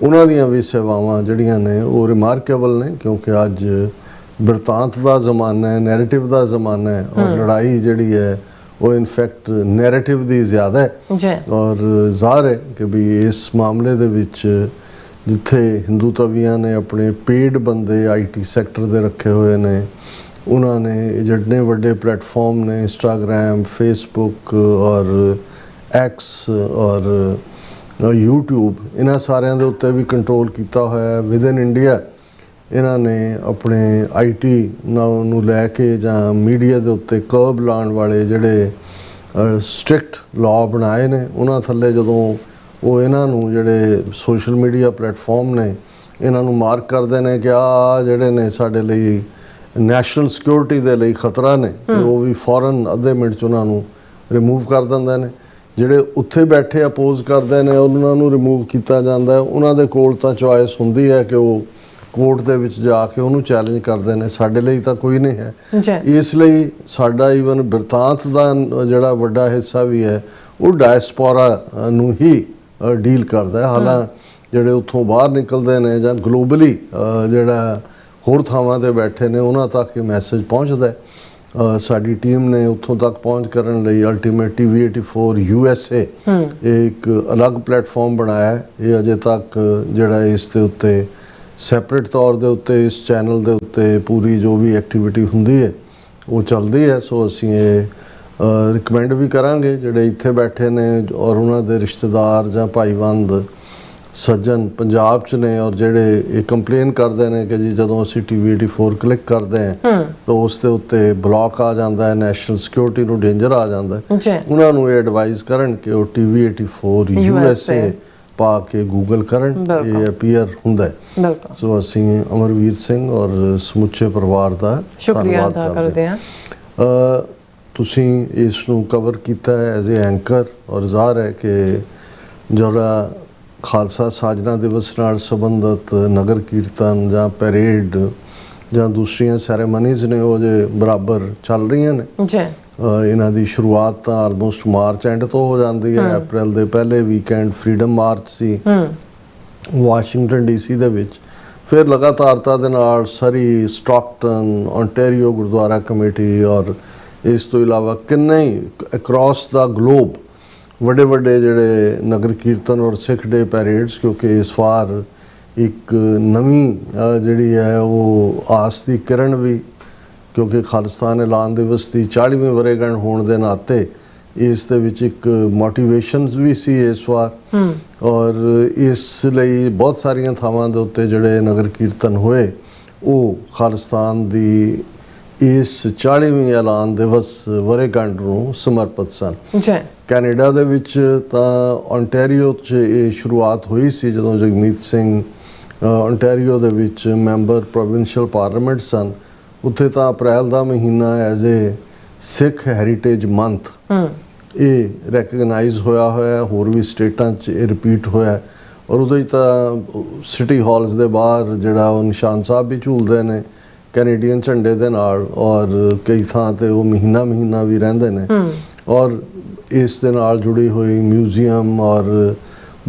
ਉਹਨਾਂ ਦੀਆਂ ਵੀ ਸੇਵਾਵਾਂ ਜਿਹੜੀਆਂ ਨੇ ਉਹ ਰਿਮਾਰਕੇਬਲ ਨੇ ਕਿਉਂਕਿ ਅੱਜ ਬਿਰਤਾਂਤ ਦਾ ਜ਼ਮਾਨਾ ਹੈ, ਨੈਰੇਟਿਵ ਦਾ ਜ਼ਮਾਨਾ ਹੈ ਔਰ ਲੜਾਈ ਜਿਹੜੀ ਹੈ ਉਹ ਇਨਫੈਕਟ ਨੈਰੇਟਿਵ ਦੀ ਜ਼ਿਆਦਾ ਹੈ। ਔਰ ਜ਼ਾਹਰ ਹੈ ਕਿ ਵੀ ਇਸ ਮਾਮਲੇ ਦੇ ਵਿੱਚ ਜਿੱਥੇ ਹਿੰਦੂ ਤਵੀਆਂ ਨੇ ਆਪਣੇ ਪੇਡ ਬੰਦੇ ਆਈਟੀ ਸੈਕਟਰ ਦੇ ਰੱਖੇ ਹੋਏ ਨੇ, ਉਹਨਾਂ ਨੇ ਜਿਹੜੇ ਵੱਡੇ ਪਲੇਟਫਾਰਮ ਨੇ ਇੰਸਟਾਗ੍ਰਾਮ, ਫੇਸਬੁੱਕ ਔਰ ਐਕਸ ਔਰ YouTube, ਇਹਨਾਂ ਸਾਰਿਆਂ ਦੇ ਉੱਤੇ ਵੀ ਕੰਟਰੋਲ ਕੀਤਾ ਹੋਇਆ ਵਿਦ ਇਨ ਇੰਡੀਆ। ਇਹਨਾਂ ਨੇ ਆਪਣੇ ਆਈਟੀ ਨੂੰ ਲੈ ਕੇ ਜਾਂ ਮੀਡੀਆ ਦੇ ਉੱਤੇ ਕਰਬ ਲਾਉਣ ਵਾਲੇ ਜਿਹੜੇ ਸਟ੍ਰਿਕਟ ਲਾਅ ਬਣਾਏ ਨੇ ਉਹਨਾਂ ਥੱਲੇ ਜਦੋਂ ਉਹ ਇਹਨਾਂ ਨੂੰ ਜਿਹੜੇ ਸੋਸ਼ਲ ਮੀਡੀਆ ਪਲੇਟਫਾਰਮ ਨੇ ਇਹਨਾਂ ਨੂੰ ਮਾਰਕ ਕਰਦੇ ਨੇ ਕਿ ਆ ਜਿਹੜੇ ਨੇ ਸਾਡੇ ਲਈ ਨੈਸ਼ਨਲ ਸਿਕਿਉਰਿਟੀ ਦੇ ਲਈ ਖਤਰਾ ਨੇ ਤੇ ਉਹ ਵੀ ਫੌਰਨ ਅੱਧੇ ਮਿੰਟ 'ਚ ਉਹਨਾਂ ਨੂੰ ਰਿਮੂਵ ਕਰ ਦਿੰਦੇ ਨੇ। ਜਿਹੜੇ ਉੱਥੇ ਬੈਠੇ ਅਪੋਜ਼ ਕਰਦੇ ਨੇ ਉਹਨਾਂ ਨੂੰ ਰਿਮੂਵ ਕੀਤਾ ਜਾਂਦਾ। ਉਹਨਾਂ ਦੇ ਕੋਲ ਤਾਂ ਚੁਆਇਸ ਹੁੰਦੀ ਹੈ ਕਿ ਉਹ ਕੋਰਟ ਦੇ ਵਿੱਚ ਜਾ ਕੇ ਉਹਨੂੰ ਚੈਲੰਜ ਕਰਦੇ ਨੇ, ਸਾਡੇ ਲਈ ਤਾਂ ਕੋਈ ਨਹੀਂ ਹੈ। ਇਸ ਲਈ ਸਾਡਾ ਈਵਨ ਬਿਰਤਾਂਤ ਦਾ ਜਿਹੜਾ ਵੱਡਾ ਹਿੱਸਾ ਵੀ ਹੈ ਉਹ ਡਾਇਸਪੋਰਾ ਨੂੰ ਹੀ ਡੀਲ ਕਰਦਾ ਹੈ। ਹਾਲਾਂਕਿ ਜਿਹੜੇ ਉੱਥੋਂ ਬਾਹਰ ਨਿਕਲਦੇ ਨੇ ਜਾਂ ਗਲੋਬਲੀ ਜਿਹੜਾ ਹੋਰ ਥਾਵਾਂ 'ਤੇ ਬੈਠੇ ਨੇ ਉਹਨਾਂ ਤੱਕ ਇਹ ਮੈਸੇਜ ਪਹੁੰਚਦਾ ਹੈ। ਸਾਡੀ ਟੀਮ ਨੇ ਉੱਥੋਂ ਤੱਕ ਪਹੁੰਚ ਕਰਨ ਲਈ ਅਲਟੀਮੇਟ TV84 USA ਇਹ ਇੱਕ ਅਲੱਗ ਪਲੇਟਫਾਰਮ ਬਣਾਇਆ। ਇਹ ਅਜੇ ਤੱਕ ਜਿਹੜਾ ਇਸ ਦੇ ਉੱਤੇ ਸੈਪਰੇਟ ਤੌਰ ਦੇ ਉੱਤੇ ਇਸ ਚੈਨਲ ਦੇ ਉੱਤੇ ਪੂਰੀ ਜੋ ਵੀ ਐਕਟੀਵਿਟੀ ਹੁੰਦੀ ਹੈ ਉਹ ਚੱਲਦੀ ਹੈ। ਸੋ ਅਸੀਂ ਇਹ ਰਿਕਮੈਂਡ ਵੀ ਕਰਾਂਗੇ ਜਿਹੜੇ ਇੱਥੇ ਬੈਠੇ ਨੇ ਔਰ ਉਹਨਾਂ ਦੇ ਰਿਸ਼ਤੇਦਾਰ ਜਾਂ ਭਾਈਵੰਦ ਸੱਜਣ ਪੰਜਾਬ 'ਚ ਨੇ ਔਰ ਜਿਹੜੇ ਇਹ ਕੰਪਲੇਨ ਕਰਦੇ ਨੇ ਕਿ ਜੀ ਜਦੋਂ ਅਸੀਂ TV84 ਕਲਿੱਕ ਕਰਦੇ ਹਾਂ ਤਾਂ ਉਸ ਦੇ ਉੱਤੇ ਬਲੌਕ ਆ ਜਾਂਦਾ ਹੈ, ਨੈਸ਼ਨਲ ਸਿਕਿਉਰਿਟੀ ਨੂੰ ਡੇਂਜਰ ਆ ਜਾਂਦਾ ਹੈ, ਉਹਨਾਂ ਨੂੰ ਇਹ ਐਡਵਾਈਜ਼ ਕਰਨ ਕਿ ਉਹ TV84 USA ਪਾ ਕੇ ਗੂਗਲ ਕਰਨ, ਇਹ ਅਪੀਅਰ ਹੁੰਦਾ ਹੈ। ਸੋ ਅਸੀਂ ਅਮਰਵੀਰ ਸਿੰਘ ਔਰ ਸਮੁੱਚੇ ਪਰਿਵਾਰ ਦਾ ਧੰਨਵਾਦ ਕਰਦੇ ਹਾਂ। ਤੁਸੀਂ ਇਸ ਨੂੰ ਕਵਰ ਕੀਤਾ ਹੈ ਐਜ਼ ਏ ਐਂਕਰ ਔਰ ਜ਼ਾਹਰ ਹੈ ਕਿ ਜਿਹੜਾ ਖਾਲਸਾ ਸਾਜਨਾ ਦਿਵਸ ਨਾਲ ਸੰਬੰਧਿਤ ਨਗਰ ਕੀਰਤਨ ਜਾਂ ਪੈਰੇਡ ਜਾਂ ਦੂਸਰੀਆਂ ਸੈਰੇਮਨੀਜ਼ ਨੇ ਉਹ ਜੇ ਬਰਾਬਰ ਚੱਲ ਰਹੀਆਂ ਨੇ। ਇਹਨਾਂ ਦੀ ਸ਼ੁਰੂਆਤ ਤਾਂ ਆਲਮੋਸਟ ਮਾਰਚ ਐਂਡ ਤੋਂ ਹੋ ਜਾਂਦੀ ਹੈ। ਅਪ੍ਰੈਲ ਦੇ ਪਹਿਲੇ ਵੀਕਐਂਡ ਫਰੀडम ਮਾਰਚ ਸੀ ਵਾਸ਼ਿੰਗਟਨ DC ਦੇ ਵਿੱਚ, ਫਿਰ ਲਗਾਤਾਰਤਾ ਦੇ ਨਾਲ ਸਰੀ, ਸਟਾਕਟਨ, ਓਨਟਾਰੀਓ ਗੁਰਦੁਆਰਾ ਕਮੇਟੀ ਔਰ ਇਸ ਤੋਂ ਇਲਾਵਾ ਕਿੰਨੇ ਹੀ ਅਕ੍ਰੋਸ ਦਾ ਗਲੋਬ ਵੱਡੇ ਵੱਡੇ ਜਿਹੜੇ ਨਗਰ ਕੀਰਤਨ ਔਰ ਸਿੱਖ ਡੇ ਪੈਰੇਡਸ, ਕਿਉਂਕਿ ਇਸ ਵਾਰ ਇੱਕ ਨਵੀਂ ਜਿਹੜੀ ਹੈ ਉਹ ਆਸ ਦੀ ਕਿਰਨ ਵੀ, ਕਿਉਂਕਿ ਖਾਲਿਸਤਾਨ ਐਲਾਨ ਦਿਵਸ ਦੀ 40ਵੀਂ ਵਰ੍ਹੇਗੰਢ ਹੋਣ ਦੇ ਨਾਤੇ ਇਸ ਦੇ ਵਿੱਚ ਇੱਕ ਮੋਟੀਵੇਸ਼ਨਸ ਵੀ ਸੀ ਇਸ ਵਾਰ ਔਰ ਇਸ ਲਈ ਬਹੁਤ ਸਾਰੀਆਂ ਥਾਵਾਂ ਦੇ ਉੱਤੇ ਜਿਹੜੇ ਨਗਰ ਕੀਰਤਨ ਹੋਏ ਉਹ ਖਾਲਿਸਤਾਨ ਦੀ ਇਸ 40ਵੀਂ ਐਲਾਨ ਦਿਵਸ ਵਰ੍ਹੇਗੰਢ ਨੂੰ ਸਮਰਪਿਤ ਸਨ। ਕੈਨੇਡਾ ਦੇ ਵਿੱਚ ਤਾਂ ਓਨਟਾਰੀਓ 'ਚ ਇਹ ਸ਼ੁਰੂਆਤ ਹੋਈ ਸੀ ਜਦੋਂ ਜਗਮੀਤ ਸਿੰਘ ਓਨਟਾਰੀਓ ਦੇ ਵਿੱਚ ਮੈਂਬਰ ਪ੍ਰੋਵਿੰਸ਼ੀਅਲ ਪਾਰਲੀਮੈਂਟ ਸਨ। ਉੱਥੇ ਤਾਂ ਅਪ੍ਰੈਲ ਦਾ ਮਹੀਨਾ as a Sikh heritage month ਇਹ ਰੈਕਗਨਾਈਜ਼ ਹੋਇਆ ਹੋਰ ਵੀ ਸਟੇਟਾਂ 'ਚ ਇਹ ਰਿਪੀਟ ਹੋਇਆ ਔਰ ਉਹਦੇ 'ਚ ਤਾਂ ਸਿਟੀ ਹਾਲਸ ਦੇ ਬਾਹਰ ਜਿਹੜਾ ਉਹ ਨਿਸ਼ਾਨ ਸਾਹਿਬ ਵੀ ਝੂਲਦੇ ਨੇ ਕੈਨੇਡੀਅਨ ਝੰਡੇ ਦੇ ਨਾਲ ਔਰ ਕਈ ਥਾਂ ਤੇ ਉਹ ਮਹੀਨਾ ਵੀ ਰਹਿੰਦੇ ਨੇ ਔਰ ਇਸ ਦੇ ਨਾਲ ਜੁੜੀ ਹੋਈ ਮਿਊਜ਼ੀਅਮ ਔਰ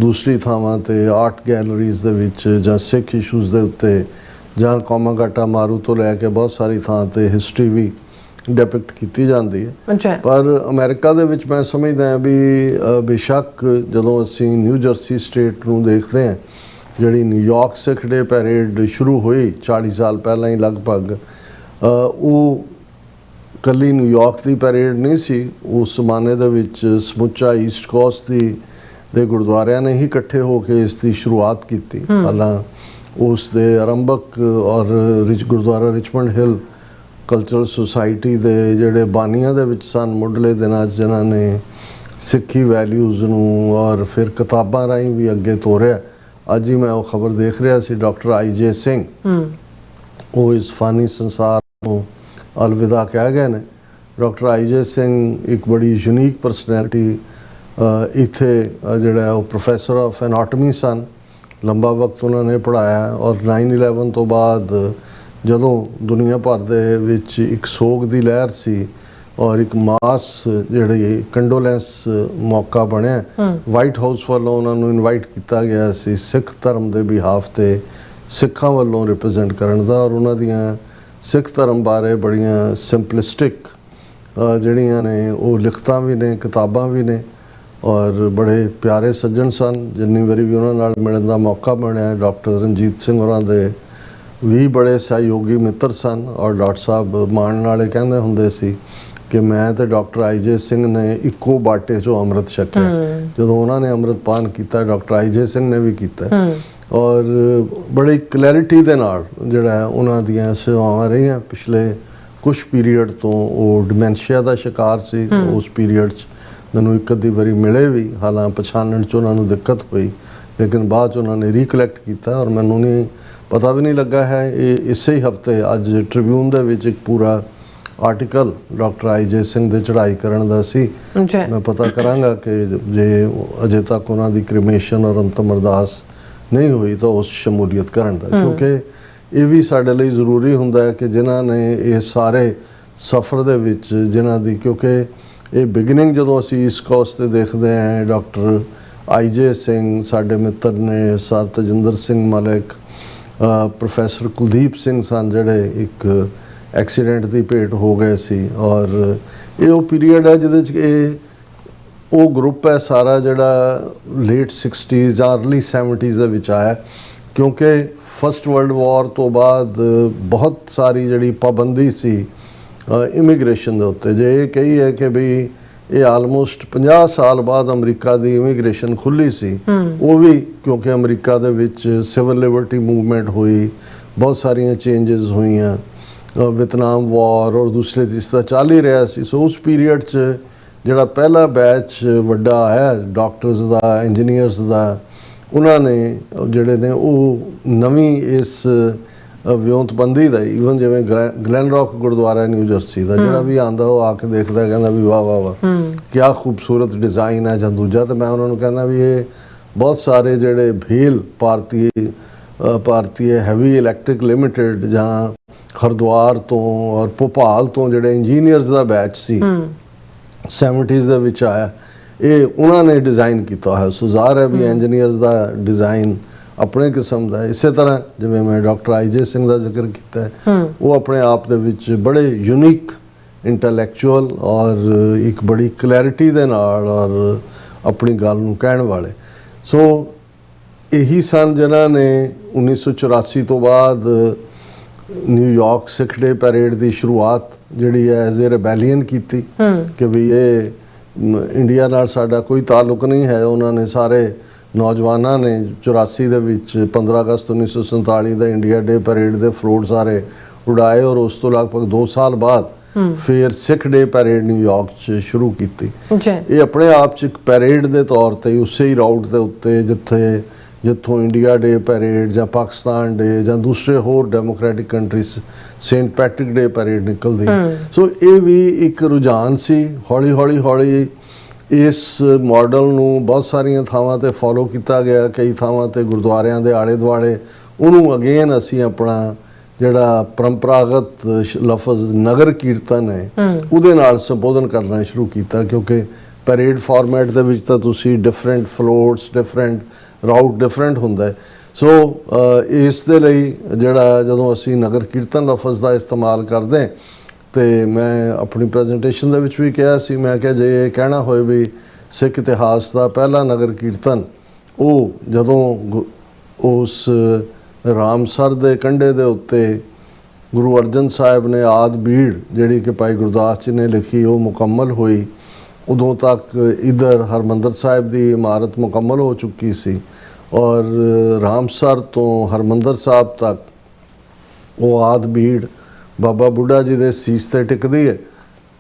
ਦੂਸਰੀ ਥਾਵਾਂ ਤੇ ਆਰਟ ਗੈਲਰੀਜ਼ ਦੇ ਵਿੱਚ ਜਾਂ ਸਿੱਖ ਇਸ਼ੂਜ਼ ਦੇ ਉੱਤੇ ਜਾਂ ਕਾਮਾਗਾਟਾ ਮਾਰੂ ਤੋਂ ਲੈ ਕੇ ਬਹੁਤ ਸਾਰੀ ਥਾਂ ਤੇ ਹਿਸਟਰੀ ਵੀ ਡਿਪਿਕਟ ਕੀਤੀ ਜਾਂਦੀ ਹੈ। ਪਰ ਅਮਰੀਕਾ ਦੇ ਵਿੱਚ ਮੈਂ ਸਮਝਦਾ ਹਾਂ ਵੀ ਬੇਸ਼ੱਕ ਜਦੋਂ ਅਸੀਂ ਨਿਊ ਜਰਸੀ ਸਟੇਟ ਨੂੰ ਦੇਖਦੇ ਹਾਂ ਜਿਹੜੀ ਨਿਊਯਾਰਕ ਸਿੱਖ ਡੇ ਪੈਰੇਡ ਸ਼ੁਰੂ ਹੋਈ 40 ਸਾਲ ਪਹਿਲਾਂ ਹੀ ਲਗਭਗ ਉਹ ਕੱਲੀ ਨਿਊਯਾਰਕ ਦੀ ਪੈਰੇਡ ਨਹੀਂ ਸੀ। ਉਸ ਜ਼ਮਾਨੇ ਦੇ ਵਿੱਚ ਸਮੁੱਚਾ ਈਸਟ ਕੋਸਟ ਦੇ ਗੁਰਦੁਆਰਿਆਂ ਨੇ ਹੀ ਇਕੱਠੇ ਹੋ ਕੇ ਇਸ ਦੀ ਸ਼ੁਰੂਆਤ ਕੀਤੀ। ਪਹਿਲਾਂ ਉਸ ਦੇ ਆਰੰਭਕ ਔਰ ਗੁਰਦੁਆਰਾ ਰਿਚਮੰਡ ਹਿੱਲ ਕਲਚਰਲ ਸੁਸਾਇਟੀ ਦੇ ਜਿਹੜੇ ਬਾਨੀਆਂ ਦੇ ਵਿੱਚ ਸਨ ਮੁੱਢਲੇ ਦਿਨਾਂ 'ਚ ਜਿਨ੍ਹਾਂ ਨੇ ਸਿੱਖੀ ਵੈਲਿਊਜ਼ ਨੂੰ ਔਰ ਫਿਰ ਕਿਤਾਬਾਂ ਰਾਹੀਂ ਵੀ ਅੱਗੇ ਤੋਰਿਆ। ਅੱਜ ਹੀ ਮੈਂ ਉਹ ਖਬਰ ਦੇਖ ਰਿਹਾ ਸੀ ਡਾਕਟਰ ਆਈ.ਜੇ. ਸਿੰਘ ਉਹ ਇਸ ਫਾਨੀ ਸੰਸਾਰ ਨੂੰ ਅਲਵਿਦਾ ਕਹਿ ਗਏ ਨੇ। ਡਾਕਟਰ ਆਈ.ਜੇ. ਸਿੰਘ ਇੱਕ ਬੜੀ ਯੂਨੀਕ ਪਰਸਨੈਲਿਟੀ ਇੱਥੇ ਜਿਹੜਾ ਉਹ ਪ੍ਰੋਫੈਸਰ ਆਫ ਐਨਾਟਮੀ ਸਨ। ਲੰਬਾ ਵਕਤ ਉਹਨਾਂ ਨੇ ਪੜ੍ਹਾਇਆ ਔਰ 9/11 ਤੋਂ ਬਾਅਦ ਜਦੋਂ ਦੁਨੀਆ ਭਰ ਦੇ ਵਿੱਚ ਇੱਕ ਸੋਗ ਦੀ ਲਹਿਰ ਸੀ ਔਰ ਇੱਕ ਮਾਸ ਜਿਹੜੀ ਕੰਡੋਲੈਂਸ ਮੌਕਾ ਬਣਿਆ ਵਾਈਟ ਹਾਊਸ ਵੱਲੋਂ ਉਹਨਾਂ ਨੂੰ ਇਨਵਾਈਟ ਕੀਤਾ ਗਿਆ ਸੀ ਸਿੱਖ ਧਰਮ ਦੇ ਬਿਹਾਫ ਤੇ ਸਿੱਖਾਂ ਵੱਲੋਂ ਰਿਪਰੈਜ਼ੈਂਟ ਕਰਨ ਦਾ ਔਰ ਉਹਨਾਂ ਦੀਆਂ ਸਿੱਖ ਧਰਮ ਬਾਰੇ ਬੜੀਆਂ ਸਿੰਪਲਿਸਟਿਕ ਜਿਹੜੀਆਂ ਨੇ ਉਹ ਲਿਖਤਾਂ ਵੀ ਨੇ ਕਿਤਾਬਾਂ ਵੀ ਨੇ ਔਰ ਬੜੇ ਪਿਆਰੇ ਸੱਜਣ ਸਨ। ਜਿੰਨੀ ਵਾਰੀ ਵੀ ਉਹਨਾਂ ਨਾਲ ਮਿਲਣ ਦਾ ਮੌਕਾ ਬਣਿਆ ਡਾਕਟਰ ਰਣਜੀਤ ਸਿੰਘ ਹੋਰਾਂ ਦੇ ਵੀ ਬੜੇ ਸਹਿਯੋਗੀ ਮਿੱਤਰ ਸਨ ਔਰ ਡਾਕਟਰ ਸਾਹਿਬ ਮਾਣ ਨਾਲੇ ਕਹਿੰਦੇ ਹੁੰਦੇ ਸੀ ਕਿ ਮੈਂ ਤੇ ਡਾਕਟਰ ਆਈ.ਜੇ. ਸਿੰਘ ਨੇ ਇੱਕੋ ਬਾਟੇ 'ਚੋਂ ਅੰਮ੍ਰਿਤ ਛਕਿਆ। ਜਦੋਂ ਉਹਨਾਂ ਨੇ ਅੰਮ੍ਰਿਤ ਪਾਨ ਕੀਤਾ ਡਾਕਟਰ ਆਈ.ਜੇ. ਸਿੰਘ ਨੇ ਵੀ ਕੀਤਾ ਔਰ ਬੜੀ ਕਲੈਰਿਟੀ ਦੇ ਨਾਲ ਜਿਹੜਾ ਉਹਨਾਂ ਦੀਆਂ ਸੇਵਾਵਾਂ ਰਹੀਆਂ। ਪਿਛਲੇ ਕੁਝ ਪੀਰੀਅਡ ਤੋਂ ਉਹ ਡਿਮੈਂਸ਼ੀਆ ਦਾ ਸ਼ਿਕਾਰ ਸੀ। ਉਸ ਪੀਰੀਅਡ 'ਚ ਮੈਨੂੰ ਇੱਕ ਅੱਧੀ ਵਾਰੀ ਮਿਲੇ ਵੀ ਹਾਲਾਂ ਪਛਾਣਨ 'ਚ ਉਹਨਾਂ ਨੂੰ ਦਿੱਕਤ ਹੋਈ ਲੇਕਿਨ ਬਾਅਦ 'ਚ ਉਹਨਾਂ ਨੇ ਰੀਕਲੈਕਟ ਕੀਤਾ ਔਰ ਮੈਨੂੰ ਨਹੀਂ ਪਤਾ ਵੀ ਨਹੀਂ ਲੱਗਾ ਹੈ। ਇਹ ਇਸੇ ਹੀ ਹਫ਼ਤੇ ਅੱਜ ਟ੍ਰਿਬਿਊਨ ਦੇ ਵਿੱਚ ਇੱਕ ਪੂਰਾ ਆਰਟੀਕਲ ਡਾਕਟਰ ਆਈ.ਜੇ. ਸਿੰਘ ਦੇ ਚੜ੍ਹਾਈ ਕਰਨ ਦਾ ਸੀ। ਮੈਂ ਪਤਾ ਕਰਾਂਗਾ ਕਿ ਜੇ ਅਜੇ ਤੱਕ ਉਹਨਾਂ ਦੀ ਕ੍ਰਿਮੇਸ਼ਨ ਔਰ ਅੰਤਮ ਅਰਦਾਸ ਨਹੀਂ ਹੋਈ ਤਾਂ ਉਸ ਸ਼ਮੂਲੀਅਤ ਕਰਨ ਦਾ ਕਿਉਂਕਿ ਇਹ ਵੀ ਸਾਡੇ ਲਈ ਜ਼ਰੂਰੀ ਹੁੰਦਾ ਹੈ ਕਿ ਜਿਨ੍ਹਾਂ ਨੇ ਇਹ ਸਾਰੇ ਸਫ਼ਰ ਦੇ ਵਿੱਚ ਜਿਨ੍ਹਾਂ ਦੀ ਕਿਉਂਕਿ ਇਹ ਬਿਗਨਿੰਗ ਜਦੋਂ ਅਸੀਂ ਇਸ ਕੋਸਟ ਤੇ ਦੇਖਦੇ ਹਾਂ ਡਾਕਟਰ ਆਈ.ਜੇ. ਸਿੰਘ ਸਾਡੇ ਮਿੱਤਰ ਨੇ ਸਰ ਤਜਿੰਦਰ ਸਿੰਘ ਮਲਿਕ ਪ੍ਰੋਫੈਸਰ ਕੁਲਦੀਪ ਸਿੰਘ ਸਨ ਜਿਹੜੇ ਇੱਕ ਐਕਸੀਡੈਂਟ ਦੀ ਭੇਟ ਹੋ ਗਏ ਸੀ ਔਰ ਇਹ ਉਹ ਪੀਰੀਅਡ ਹੈ ਜਿਹਦੇ 'ਚ ਇਹ ਉਹ ਗਰੁੱਪ ਹੈ ਸਾਰਾ ਜਿਹੜਾ ਲੇਟ 60s ਜਾਂ ਅਰਲੀ 70s ਦੇ ਵਿੱਚ ਆਇਆ ਕਿਉਂਕਿ ਫਸਟ ਵਰਲਡ ਵਾਰ ਤੋਂ ਬਾਅਦ ਬਹੁਤ ਸਾਰੀ ਜਿਹੜੀ ਪਾਬੰਦੀ ਸੀ ਇਮੀਗ੍ਰੇਸ਼ਨ ਦੇ ਉੱਤੇ। ਜੇ ਇਹ ਕਹੀ ਹੈ ਕਿ ਵੀ ਇਹ ਆਲਮੋਸਟ 50 ਸਾਲ ਬਾਅਦ ਅਮਰੀਕਾ ਦੀ ਇਮੀਗ੍ਰੇਸ਼ਨ ਖੁੱਲ੍ਹੀ ਸੀ ਉਹ ਵੀ ਕਿਉਂਕਿ ਅਮਰੀਕਾ ਦੇ ਵਿੱਚ ਸਿਵਲ ਲਿਬਰਟੀ ਮੂਵਮੈਂਟ ਹੋਈ ਬਹੁਤ ਸਾਰੀਆਂ ਚੇਂਜਸ ਹੋਈਆਂ ਵਿਤਨਾਮ ਵਾਰ ਔਰ ਦੂਸਰੇ ਤੀਸਰਾ ਚੱਲ ਹੀ ਰਿਹਾ ਸੀ। ਸੋ ਉਸ ਪੀਰੀਅਡ 'ਚ ਜਿਹੜਾ ਪਹਿਲਾ ਬੈਚ ਵੱਡਾ ਆਇਆ ਡਾਕਟਰਸ ਦਾ ਇੰਜੀਨੀਅਰਸ ਦਾ ਉਹਨਾਂ ਨੇ ਜਿਹੜੇ ਨੇ ਉਹ ਨਵੀਂ ਇਸ ਵਿਉਂਤਬੰਦੀ ਦਾ ਈਵਨ ਜਿਵੇਂ Glen Rock gurdwara New Jersey ਦਾ ਜਿਹੜਾ ਵੀ ਆਉਂਦਾ ਉਹ ਆ ਕੇ ਦੇਖਦਾ ਕਹਿੰਦਾ ਵੀ ਵਾਹ ਵਾਹ ਵਾਹ ਕਿਆ ਖੂਬਸੂਰਤ ਡਿਜ਼ਾਈਨ ਹੈ ਜਾਂ ਦੂਜਾ। ਤੇ ਮੈਂ ਉਹਨਾਂ ਨੂੰ ਕਹਿੰਦਾ ਵੀ ਇਹ ਬਹੁਤ ਸਾਰੇ ਜਿਹੜੇ ਭੇਲ ਭਾਰਤੀ ਹੈਵੀ ਇਲੈਕਟ੍ਰਿਕ ਲਿਮਿਟਿਡ ਜਾਂ ਹਰਿਦੁਆਰ ਤੋਂ ਔਰ ਭੋਪਾਲ ਤੋਂ ਜਿਹੜੇ ਇੰਜੀਨੀਅਰਸ ਦਾ ਬੈਚ ਸੀ 70s ਦੇ ਵਿੱਚ ਆਇਆ ਇਹ ਉਹਨਾਂ ਨੇ ਡਿਜ਼ਾਈਨ ਕੀਤਾ ਹੋਇਆ। ਸੋ ਜ਼ਾਹਰ ਹੈ ਵੀ ਇੰਜੀਨੀਅਰਸ ਦਾ ਡਿਜ਼ਾਈਨ ਆਪਣੇ ਕਿਸਮ ਦਾ। ਇਸੇ ਤਰ੍ਹਾਂ ਜਿਵੇਂ ਮੈਂ ਡਾਕਟਰ ਆਈ.ਜੇ. ਸਿੰਘ ਦਾ ਜ਼ਿਕਰ ਕੀਤਾ ਉਹ ਆਪਣੇ ਆਪ ਦੇ ਵਿੱਚ ਬੜੇ ਯੂਨੀਕ ਇੰਟੈਲੈਕਚੁਅਲ ਔਰ ਇੱਕ ਬੜੀ ਕਲੈਰਿਟੀ ਦੇ ਨਾਲ ਔਰ ਆਪਣੀ ਗੱਲ ਨੂੰ ਕਹਿਣ ਵਾਲੇ। ਸੋ ਇਹੀ ਸਨ ਜਿਨ੍ਹਾਂ ਨੇ 1984 ਤੋਂ ਬਾਅਦ ਨਿਊਯਾਰਕ ਸਿੱਖ ਡੇ ਪੈਰੇਡ ਦੀ ਸ਼ੁਰੂਆਤ ਜਿਹੜੀ ਹੈ ਐਜ਼ ਏ ਰਿਬੈਲੀਅਨ ਕੀਤੀ ਕਿ ਵੀ ਇਹ ਇੰਡੀਆ ਨਾਲ ਸਾਡਾ ਕੋਈ ਤਾਲੁਕ ਨਹੀਂ ਹੈ। ਉਹਨਾਂ ਨੇ ਸਾਰੇ ਨੌਜਵਾਨਾਂ ਨੇ 84 ਦੇ ਵਿੱਚ 15 ਅਗਸਤ 1947 ਦਾ ਇੰਡੀਆ ਡੇ ਪੈਰੇਡ ਦੇ ਫਲੋਟ ਸਾਰੇ ਉਡਾਏ ਔਰ ਉਸ ਤੋਂ ਲਗਭਗ 2 ਸਾਲ ਬਾਅਦ ਫਿਰ ਸਿੱਖ ਡੇ ਪੈਰੇਡ ਨਿਊਯਾਰਕ 'ਚ ਸ਼ੁਰੂ ਕੀਤੀ। ਇਹ ਆਪਣੇ ਆਪ 'ਚ ਇੱਕ ਪੈਰੇਡ ਦੇ ਤੌਰ ਤੇ ਉਸੇ ਹੀ ਰਾਊਟ ਦੇ ਉੱਤੇ ਜਿੱਥੋਂ ਇੰਡੀਆ ਡੇ ਪੈਰੇਡ ਜਾਂ ਪਾਕਿਸਤਾਨ ਡੇ ਜਾਂ ਦੂਸਰੇ ਹੋਰ ਡੈਮੋਕ੍ਰੈਟਿਕ ਕੰਟਰੀਜ਼ ਸੇਂਟ ਪੈਟਰਿਕ ਡੇ ਪੈਰੇਡ ਨਿਕਲਦੀ। ਸੋ ਇਹ ਵੀ ਇੱਕ ਰੁਝਾਨ ਸੀ। ਹੌਲੀ ਇਸ ਮਾਡਲ ਨੂੰ ਬਹੁਤ ਸਾਰੀਆਂ ਥਾਵਾਂ ਤੇ ਫੋਲੋ ਕੀਤਾ ਗਿਆ, ਕਈ ਥਾਵਾਂ ਤੇ ਗੁਰਦੁਆਰਿਆਂ ਦੇ ਆਲੇ ਦੁਆਲੇ ਉਹਨੂੰ ਅਗੇਨ ਅਸੀਂ ਆਪਣਾ ਜਿਹੜਾ ਪਰੰਪਰਾਗਤ ਲਫ਼ਜ਼ ਨਗਰ ਕੀਰਤਨ ਹੈ ਉਹਦੇ ਨਾਲ ਸੰਬੋਧਨ ਕਰਨਾ ਸ਼ੁਰੂ ਕੀਤਾ, ਕਿਉਂਕਿ ਪੈਰੇਡ ਫਾਰਮੈਟ ਦੇ ਵਿੱਚ ਤਾਂ ਤੁਸੀਂ ਡਿਫਰੈਂਟ ਫਲੋਟਸ, ਡਿਫਰੈਂਟ ਰਾਊਟ ਡਿਫਰੈਂਟ ਹੁੰਦਾ ਹੈ। ਸੋ ਇਸ ਦੇ ਲਈ ਜਿਹੜਾ ਜਦੋਂ ਅਸੀਂ ਨਗਰ ਕੀਰਤਨ ਲਫ਼ਜ਼ ਦਾ ਇਸਤੇਮਾਲ ਕਰਦੇ ਤੇ ਮੈਂ ਆਪਣੀ ਪ੍ਰੈਜੈਂਟੇਸ਼ਨ ਦੇ ਵਿੱਚ ਵੀ ਕਿਹਾ ਸੀ, ਮੈਂ ਕਿਹਾ ਜੇ ਇਹ ਕਹਿਣਾ ਹੋਏ ਵੀ ਸਿੱਖ ਇਤਿਹਾਸ ਦਾ ਪਹਿਲਾ ਨਗਰ ਕੀਰਤਨ ਉਹ ਜਦੋਂ ਉਸ ਰਾਮਸਰ ਦੇ ਕੰਢੇ ਦੇ ਉੱਤੇ ਗੁਰੂ ਅਰਜਨ ਸਾਹਿਬ ਨੇ ਆਦ ਬੀੜ ਜਿਹੜੀ ਕਿ ਭਾਈ ਗੁਰਦਾਸ ਜੀ ਨੇ ਲਿਖੀ ਉਹ ਮੁਕੰਮਲ ਹੋਈ, ਉਦੋਂ ਤੱਕ ਇੱਧਰ ਹਰਮੰਦਰ ਸਾਹਿਬ ਦੀ ਇਮਾਰਤ ਮੁਕੰਮਲ ਹੋ ਚੁੱਕੀ ਸੀ ਔਰ ਰਾਮਸਰ ਤੋਂ ਹਰਮੰਦਰ ਸਾਹਿਬ ਤੱਕ ਉਹ ਆਦ ਬੀੜ ਬਾਬਾ ਬੁੱਢਾ ਜੀ ਦੇ ਸੀਸ ਤੇ ਟਿਕਦੀ ਹੈ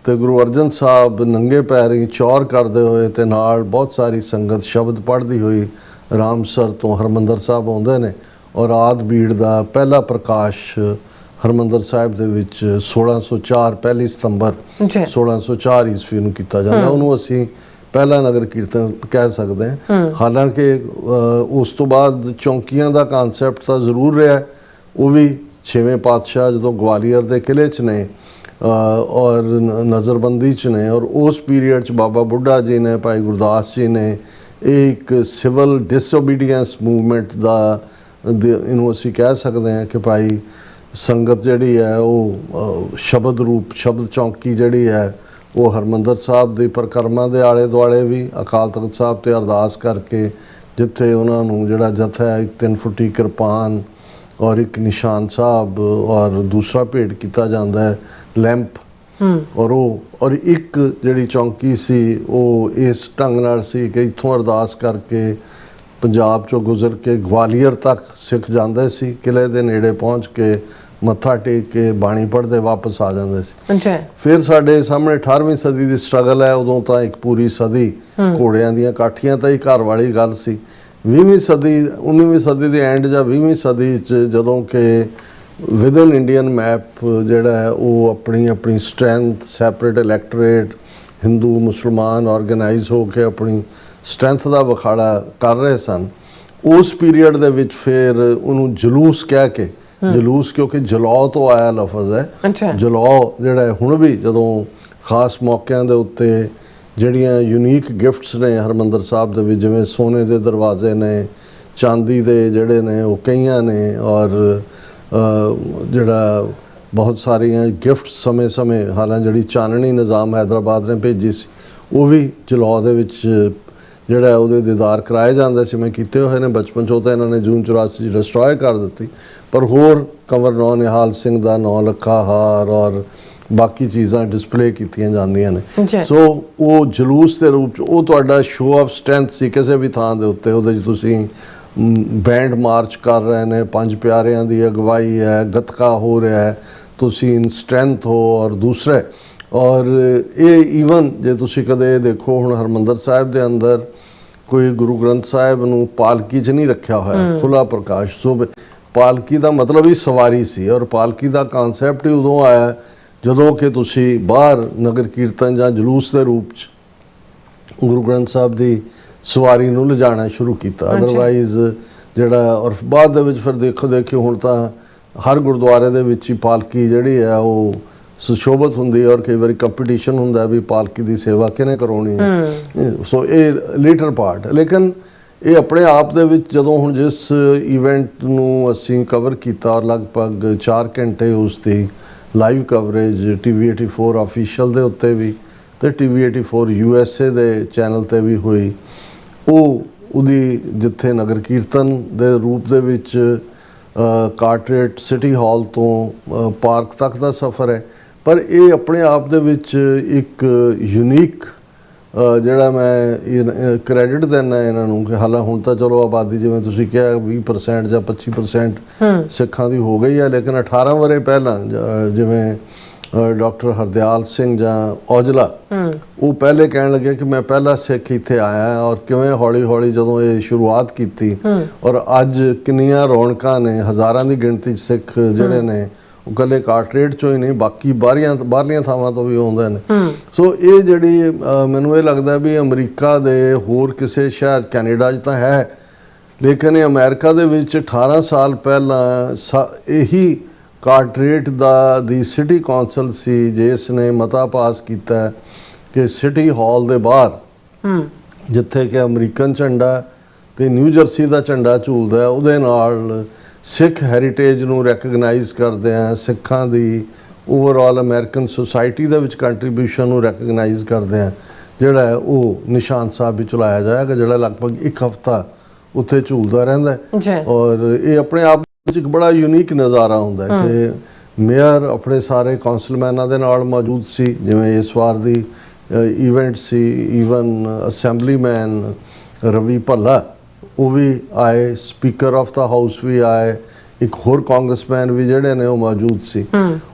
ਤੇ ਗੁਰੂ ਅਰਜਨ ਸਾਹਿਬ ਨੰਗੇ ਪੈਰੀਂ ਚੌਰ ਕਰਦੇ ਹੋਏ ਤੇ ਨਾਲ ਬਹੁਤ ਸਾਰੀ ਸੰਗਤ ਸ਼ਬਦ ਪੜ੍ਹਦੀ ਹੋਈ ਰਾਮਸਰ ਤੋਂ ਹਰਮੰਦਰ ਸਾਹਿਬ ਆਉਂਦੇ ਨੇ ਔਰ ਆਦ ਬੀੜ ਦਾ ਪਹਿਲਾ ਪ੍ਰਕਾਸ਼ ਹਰਮੰਦਰ ਸਾਹਿਬ ਦੇ ਵਿੱਚ 1604 ਪਹਿਲੀ ਸਤੰਬਰ 1604 ਈਸਵੀ ਨੂੰ ਕੀਤਾ ਜਾਂਦਾ, ਉਹਨੂੰ ਅਸੀਂ ਪਹਿਲਾ ਨਗਰ ਕੀਰਤਨ ਕਹਿ ਸਕਦੇ ਹਾਂ। ਹਾਲਾਂਕਿ ਉਸ ਤੋਂ ਬਾਅਦ ਚੌਂਕੀਆਂ ਦਾ ਕਨਸੈਪਟ ਤਾਂ ਜ਼ਰੂਰ ਰਿਹਾ, ਉਹ ਵੀ 6ਵੇਂ ਪਾਤਸ਼ਾਹ ਜਦੋਂ ਗਵਾਲੀਅਰ ਦੇ ਕਿਲੇ 'ਚ ਨੇ ਔਰ ਨਜ਼ਰਬੰਦੀ 'ਚ ਨੇ ਔਰ ਉਸ ਪੀਰੀਅਡ 'ਚ ਬਾਬਾ ਬੁੱਢਾ ਜੀ ਨੇ, ਭਾਈ ਗੁਰਦਾਸ ਜੀ ਨੇ ਇੱਕ ਸਿਵਲ ਡਿਸਓਬੀਡੀਐਂਸ ਮੂਵਮੈਂਟ ਦਾ ਇਹਨੂੰ ਅਸੀਂ ਕਹਿ ਸਕਦੇ ਹਾਂ ਕਿ ਭਾਈ ਸੰਗਤ ਜਿਹੜੀ ਹੈ ਉਹ ਸ਼ਬਦ ਰੂਪ ਸ਼ਬਦ ਚੌਂਕੀ ਜਿਹੜੀ ਹੈ ਉਹ ਹਰਮੰਦਰ ਸਾਹਿਬ ਦੀ ਪਰਿਕਰਮਾ ਦੇ ਆਲੇ ਦੁਆਲੇ ਵੀ ਅਕਾਲ ਤਖਤ ਸਾਹਿਬ ਤੇ ਅਰਦਾਸ ਕਰਕੇ ਜਿੱਥੇ ਉਹਨਾਂ ਨੂੰ ਜਿਹੜਾ ਜਥਾ ਹੈ 1 3 ਫੁੱਟੀ ਕਿਰਪਾਨ ਔਰ ਇੱਕ ਨਿਸ਼ਾਨ ਸਾਹਿਬ ਔਰ ਦੂਸਰਾ ਭੇਟ ਕੀਤਾ ਜਾਂਦਾ ਹੈ ਲੈਂਪ ਔਰ ਇੱਕ ਜਿਹੜੀ ਚੌਂਕੀ ਸੀ ਉਹ ਇਸ ਢੰਗ ਨਾਲ ਸੀ ਕਿ ਇੱਥੋਂ ਅਰਦਾਸ ਕਰਕੇ ਪੰਜਾਬ ਚੋਂ ਗੁਜ਼ਰ ਕੇ ਗਵਾਲੀਅਰ ਤੱਕ ਸਿੱਖ ਜਾਂਦੇ ਸੀ, ਕਿਲੇ ਦੇ ਨੇੜੇ ਪਹੁੰਚ ਕੇ ਮੱਥਾ ਟੇਕ ਕੇ ਬਾਣੀ ਪੜ੍ਹਦੇ ਵਾਪਸ ਆ ਜਾਂਦੇ ਸੀ। ਫਿਰ ਸਾਡੇ ਸਾਹਮਣੇ 18ਵੀਂ ਸਦੀ ਦੀ ਸਟਰਗਲ ਹੈ, ਉਦੋਂ ਤਾਂ ਇੱਕ ਪੂਰੀ ਸਦੀ ਘੋੜਿਆਂ ਦੀਆਂ ਕਾਠੀਆਂ ਤਾਂ ਹੀ ਘਰ ਵਾਲੀ ਗੱਲ ਸੀ। 20ਵੀਂ ਸਦੀ 19ਵੀਂ ਸਦੀ ਦੇ ਐਂਡ ਜਾਂ 20ਵੀਂ ਸਦੀ 'ਚ ਜਦੋਂ ਕਿ ਵਿਦਨ ਇੰਡੀਅਨ ਮੈਪ ਜਿਹੜਾ ਹੈ ਉਹ ਆਪਣੀ ਸਟਰੈਂਥ ਸੈਪਰੇਟ ਇਲੈਕਟੋਰੇਟ ਹਿੰਦੂ ਮੁਸਲਮਾਨ ਆਰਗੇਨਾਈਜ਼ ਹੋ ਕੇ ਆਪਣੀ ਸਟਰੈਂਥ ਦਾ ਵਿਖਾੜਾ ਕਰ ਰਹੇ ਸਨ, ਉਸ ਪੀਰੀਅਡ ਦੇ ਵਿੱਚ ਫਿਰ ਉਹਨੂੰ ਜਲੂਸ ਕਹਿ ਕੇ, ਜਲੂਸ ਕਿਉਂਕਿ ਜਲੌ ਤੋਂ ਆਇਆ ਲਫ਼ਜ਼ ਹੈ, ਜਲੌ ਜਿਹੜਾ ਹੁਣ ਵੀ ਜਦੋਂ ਖਾਸ ਮੌਕਿਆਂ ਦੇ ਉੱਤੇ ਜਿਹੜੀਆਂ ਯੂਨੀਕ ਗਿਫਟਸ ਨੇ ਹਰਮੰਦਰ ਸਾਹਿਬ ਦੇ ਵਿੱਚ, ਜਿਵੇਂ ਸੋਨੇ ਦੇ ਦਰਵਾਜ਼ੇ ਨੇ, ਚਾਂਦੀ ਦੇ ਜਿਹੜੇ ਨੇ ਉਹ ਕਈਆਂ ਨੇ ਔਰ ਜਿਹੜਾ ਬਹੁਤ ਸਾਰੀਆਂ ਗਿਫਟ ਸਮੇਂ ਹਾਲਾਂ ਜਿਹੜੀ ਚਾਨਣੀ ਨਿਜ਼ਾਮ ਹੈਦਰਾਬਾਦ ਨੇ ਭੇਜੀ ਸੀ ਉਹ ਵੀ ਜਲੌ ਦੇ ਵਿੱਚ ਜਿਹੜਾ ਉਹਦੇ ਦੀਦਾਰ ਕਰਾਏ ਜਾਂਦੇ ਸੀ। ਮੈਂ ਕੀਤੇ ਹੋਏ ਨੇ ਬਚਪਨ 'ਚੋਂ, ਤਾਂ ਇਹਨਾਂ ਨੇ ਜੂਨ 84 ਡਿਸਟਰੋਏ ਕਰ ਦਿੱਤੀ, ਪਰ ਹੋਰ ਕੰਵਰ ਨੌ ਨਿਹਾਲ ਸਿੰਘ ਦਾ 9 ਲੱਖਾ ਹਾਰ ਔਰ ਬਾਕੀ ਚੀਜ਼ਾਂ ਡਿਸਪਲੇ ਕੀਤੀਆਂ ਜਾਂਦੀਆਂ ਨੇ। ਸੋ ਉਹ ਜਲੂਸ ਦੇ ਰੂਪ 'ਚ ਉਹ ਤੁਹਾਡਾ ਸ਼ੋਅ ਆਫ ਸਟਰੈਂਥ ਸੀ ਕਿਸੇ ਵੀ ਥਾਂ ਦੇ ਉੱਤੇ। ਉਹਦੇ 'ਚ ਤੁਸੀਂ ਬੈਂਡ ਮਾਰਚ ਕਰ ਰਹੇ ਨੇ, 5 ਪਿਆਰਿਆਂ ਦੀ ਅਗਵਾਈ ਹੈ, ਗੱਤਕਾ ਹੋ ਰਿਹਾ ਹੈ, ਤੁਸੀਂ ਇਨ ਸਟਰੈਂਥ ਹੋ ਔਰ ਦੂਸਰੇ ਔਰ ਇਹ ਈਵਨ ਜੇ ਤੁਸੀਂ ਕਦੇ ਦੇਖੋ ਹੁਣ ਹਰਮੰਦਰ ਸਾਹਿਬ ਦੇ ਅੰਦਰ ਕੋਈ ਗੁਰੂ ਗ੍ਰੰਥ ਸਾਹਿਬ ਨੂੰ ਪਾਲਕੀ 'ਚ ਨਹੀਂ ਰੱਖਿਆ ਹੋਇਆ, ਖੁੱਲਾ ਪ੍ਰਕਾਸ਼। ਸੋ ਪਾਲਕੀ ਦਾ ਮਤਲਬ ਹੀ ਸਵਾਰੀ ਸੀ ਔਰ ਪਾਲਕੀ ਦਾ ਕਨਸੈਪਟ ਹੀ ਉਦੋਂ ਆਇਆ ਜਦੋਂ ਕਿ ਤੁਸੀਂ ਬਾਹਰ ਨਗਰ ਕੀਰਤਨ ਜਾਂ ਜਲੂਸ ਦੇ ਰੂਪ 'ਚ ਗੁਰੂ ਗ੍ਰੰਥ ਸਾਹਿਬ ਦੀ ਸਵਾਰੀ ਨੂੰ ਲਿਜਾਣਾ ਸ਼ੁਰੂ ਕੀਤਾ। ਅਦਰਵਾਈਜ਼ ਜਿਹੜਾ ਔਰ ਬਾਅਦ ਦੇ ਵਿੱਚ ਫਿਰ ਦੇਖੋ ਹੁਣ ਤਾਂ ਹਰ ਗੁਰਦੁਆਰੇ ਦੇ ਵਿੱਚ ਹੀ ਪਾਲਕੀ ਜਿਹੜੀ ਹੈ ਉਹ ਸੁਸ਼ੋਭਿਤ ਹੁੰਦੀ ਹੈ ਔਰ ਕਈ ਵਾਰੀ ਕੰਪੀਟੀਸ਼ਨ ਹੁੰਦਾ ਵੀ ਪਾਲਕੀ ਦੀ ਸੇਵਾ ਕਿਹਨੇ ਕਰਾਉਣੀ ਹੈ। ਸੋ ਇਹ ਲੇਟਰ ਪਾਰਟ, ਲੇਕਿਨ ਇਹ ਆਪਣੇ ਆਪ ਦੇ ਵਿੱਚ ਜਦੋਂ ਹੁਣ ਜਿਸ ਇਵੈਂਟ ਨੂੰ ਅਸੀਂ ਕਵਰ ਕੀਤਾ ਔਰ ਲਗਭਗ 4 ਘੰਟੇ ਉਸ ਦੀ ਲਾਈਵ ਕਵਰੇਜ TV 84 ਆਫੀਸ਼ੀਅਲ ਦੇ ਉੱਤੇ ਵੀ ਤੇ TV 84 USA ਦੇ ਚੈਨਲ ਤੇ ਵੀ ਹੋਈ, ਉਹਦੀ ਜਿੱਥੇ ਨਗਰ ਕੀਰਤਨ ਦੇ ਰੂਪ ਦੇ ਵਿੱਚ ਕਾਰਟਰੇਟ ਸਿਟੀ ਹਾਲ ਤੋਂ ਪਾਰਕ ਤੱਕ ਦਾ ਸਫ਼ਰ ਹੈ, ਪਰ ਇਹ ਆਪਣੇ ਆਪ ਦੇ ਵਿੱਚ ਇੱਕ ਯੂਨੀਕ ਜਿਹੜਾ ਮੈਂ ਕ੍ਰੈਡਿਟ ਦਿੰਦਾ ਇਹਨਾਂ ਨੂੰ ਕਿ ਹਾਲਾਂ ਹੁਣ ਤਾਂ ਚਲੋ ਆਬਾਦੀ ਜਿਵੇਂ ਤੁਸੀਂ ਕਿਹਾ 20% ਜਾਂ 25% ਸਿੱਖਾਂ ਦੀ ਹੋ ਗਈ ਹੈ, ਲੇਕਿਨ 18 ਵਰ੍ਹੇ ਪਹਿਲਾਂ ਜਿਵੇਂ ਡਾਕਟਰ ਹਰਦਿਆਲ ਸਿੰਘ ਜਾਂ ਔਜਲਾ ਉਹ ਪਹਿਲੇ ਕਹਿਣ ਲੱਗੇ ਕਿ ਮੈਂ ਪਹਿਲਾ ਸਿੱਖ ਇੱਥੇ ਆਇਆ ਔਰ ਕਿਵੇਂ ਹੌਲੀ ਹੌਲੀ ਜਦੋਂ ਇਹ ਸ਼ੁਰੂਆਤ ਕੀਤੀ ਔਰ ਅੱਜ ਕਿੰਨੀਆਂ ਰੌਣਕਾਂ ਨੇ, ਹਜ਼ਾਰਾਂ ਦੀ ਗਿਣਤੀ 'ਚ ਸਿੱਖ ਜਿਹੜੇ ਨੇ ਕੱਲੇ ਕਾਰਟਰੇਟ ਚੋਂ ਹੀ ਨਹੀਂ, ਬਾਕੀ ਬਾਹਰਲੀਆਂ ਥਾਵਾਂ ਤੋਂ ਵੀ ਆਉਂਦੇ ਨੇ। ਸੋ ਇਹ ਜਿਹੜੀ ਮੈਨੂੰ ਇਹ ਲੱਗਦਾ ਵੀ ਅਮਰੀਕਾ ਦੇ ਹੋਰ ਕਿਸੇ ਸ਼ਹਿਰ, ਕੈਨੇਡਾ 'ਚ ਤਾਂ ਹੈ, ਲੇਕਿਨ ਇਹ ਅਮਰੀਕਾ ਦੇ ਵਿੱਚ 18 ਸਾਲ ਪਹਿਲਾਂ ਇਹੀ ਕਾਰਟਰੇਟ ਦੀ ਸਿਟੀ ਕੌਂਸਲ ਸੀ ਜਿਸ ਨੇ ਮਤਾ ਪਾਸ ਕੀਤਾ ਕਿ ਸਿਟੀ ਹਾਲ ਦੇ ਬਾਹਰ ਜਿੱਥੇ ਕਿ ਅਮਰੀਕਨ ਝੰਡਾ ਤੇ ਨਿਊ ਜਰਸੀ ਦਾ ਝੰਡਾ ਝੂਲਦਾ ਹੈ, ਉਹਦੇ ਨਾਲ ਸਿੱਖ ਹੈਰੀਟੇਜ ਨੂੰ ਰੈਕਗਨਾਈਜ਼ ਕਰਦੇ ਆ, ਸਿੱਖਾਂ ਦੀ ਓਵਰਆਲ ਅਮਰੀਕਨ ਸੁਸਾਇਟੀ ਦੇ ਵਿੱਚ ਕੰਟਰੀਬਿਊਸ਼ਨ ਨੂੰ ਰੈਕਗਨਾਈਜ਼ ਕਰਦੇ ਆ, ਜਿਹੜਾ ਉਹ ਨਿਸ਼ਾਨ ਸਾਹਿਬ ਵਿੱਚ ਲਾਇਆ ਜਾਏਗਾ, ਜਿਹੜਾ ਲਗਭਗ 1 ਹਫ਼ਤਾ ਉੱਥੇ ਝੂਲਦਾ ਰਹਿੰਦਾ ਹੈ। ਔਰ ਇਹ ਆਪਣੇ ਆਪ ਵਿੱਚ ਇੱਕ ਬੜਾ ਯੂਨੀਕ ਨਜ਼ਾਰਾ ਹੁੰਦਾ ਹੈ ਕਿ ਮੇਅਰ ਆਪਣੇ ਸਾਰੇ ਕਾਉਂਸਲਮੈਨਾਂ ਦੇ ਨਾਲ ਮੌਜੂਦ ਸੀ, ਜਿਵੇਂ ਇਸ ਵਾਰ ਦੀ ਇਵੈਂਟ ਸੀ, ਈਵਨ ਅਸੈਂਬਲੀਮੈਨ ਰਵੀ ਭੱਲਾ ਉਹ ਵੀ ਆਏ, ਸਪੀਕਰ ਆਫ ਦਾ ਹਾਊਸ ਵੀ ਆਏ, ਇੱਕ ਹੋਰ ਕਾਂਗਰਸਮੈਨ ਵੀ ਜਿਹੜੇ ਨੇ ਉਹ ਮੌਜੂਦ ਸੀ।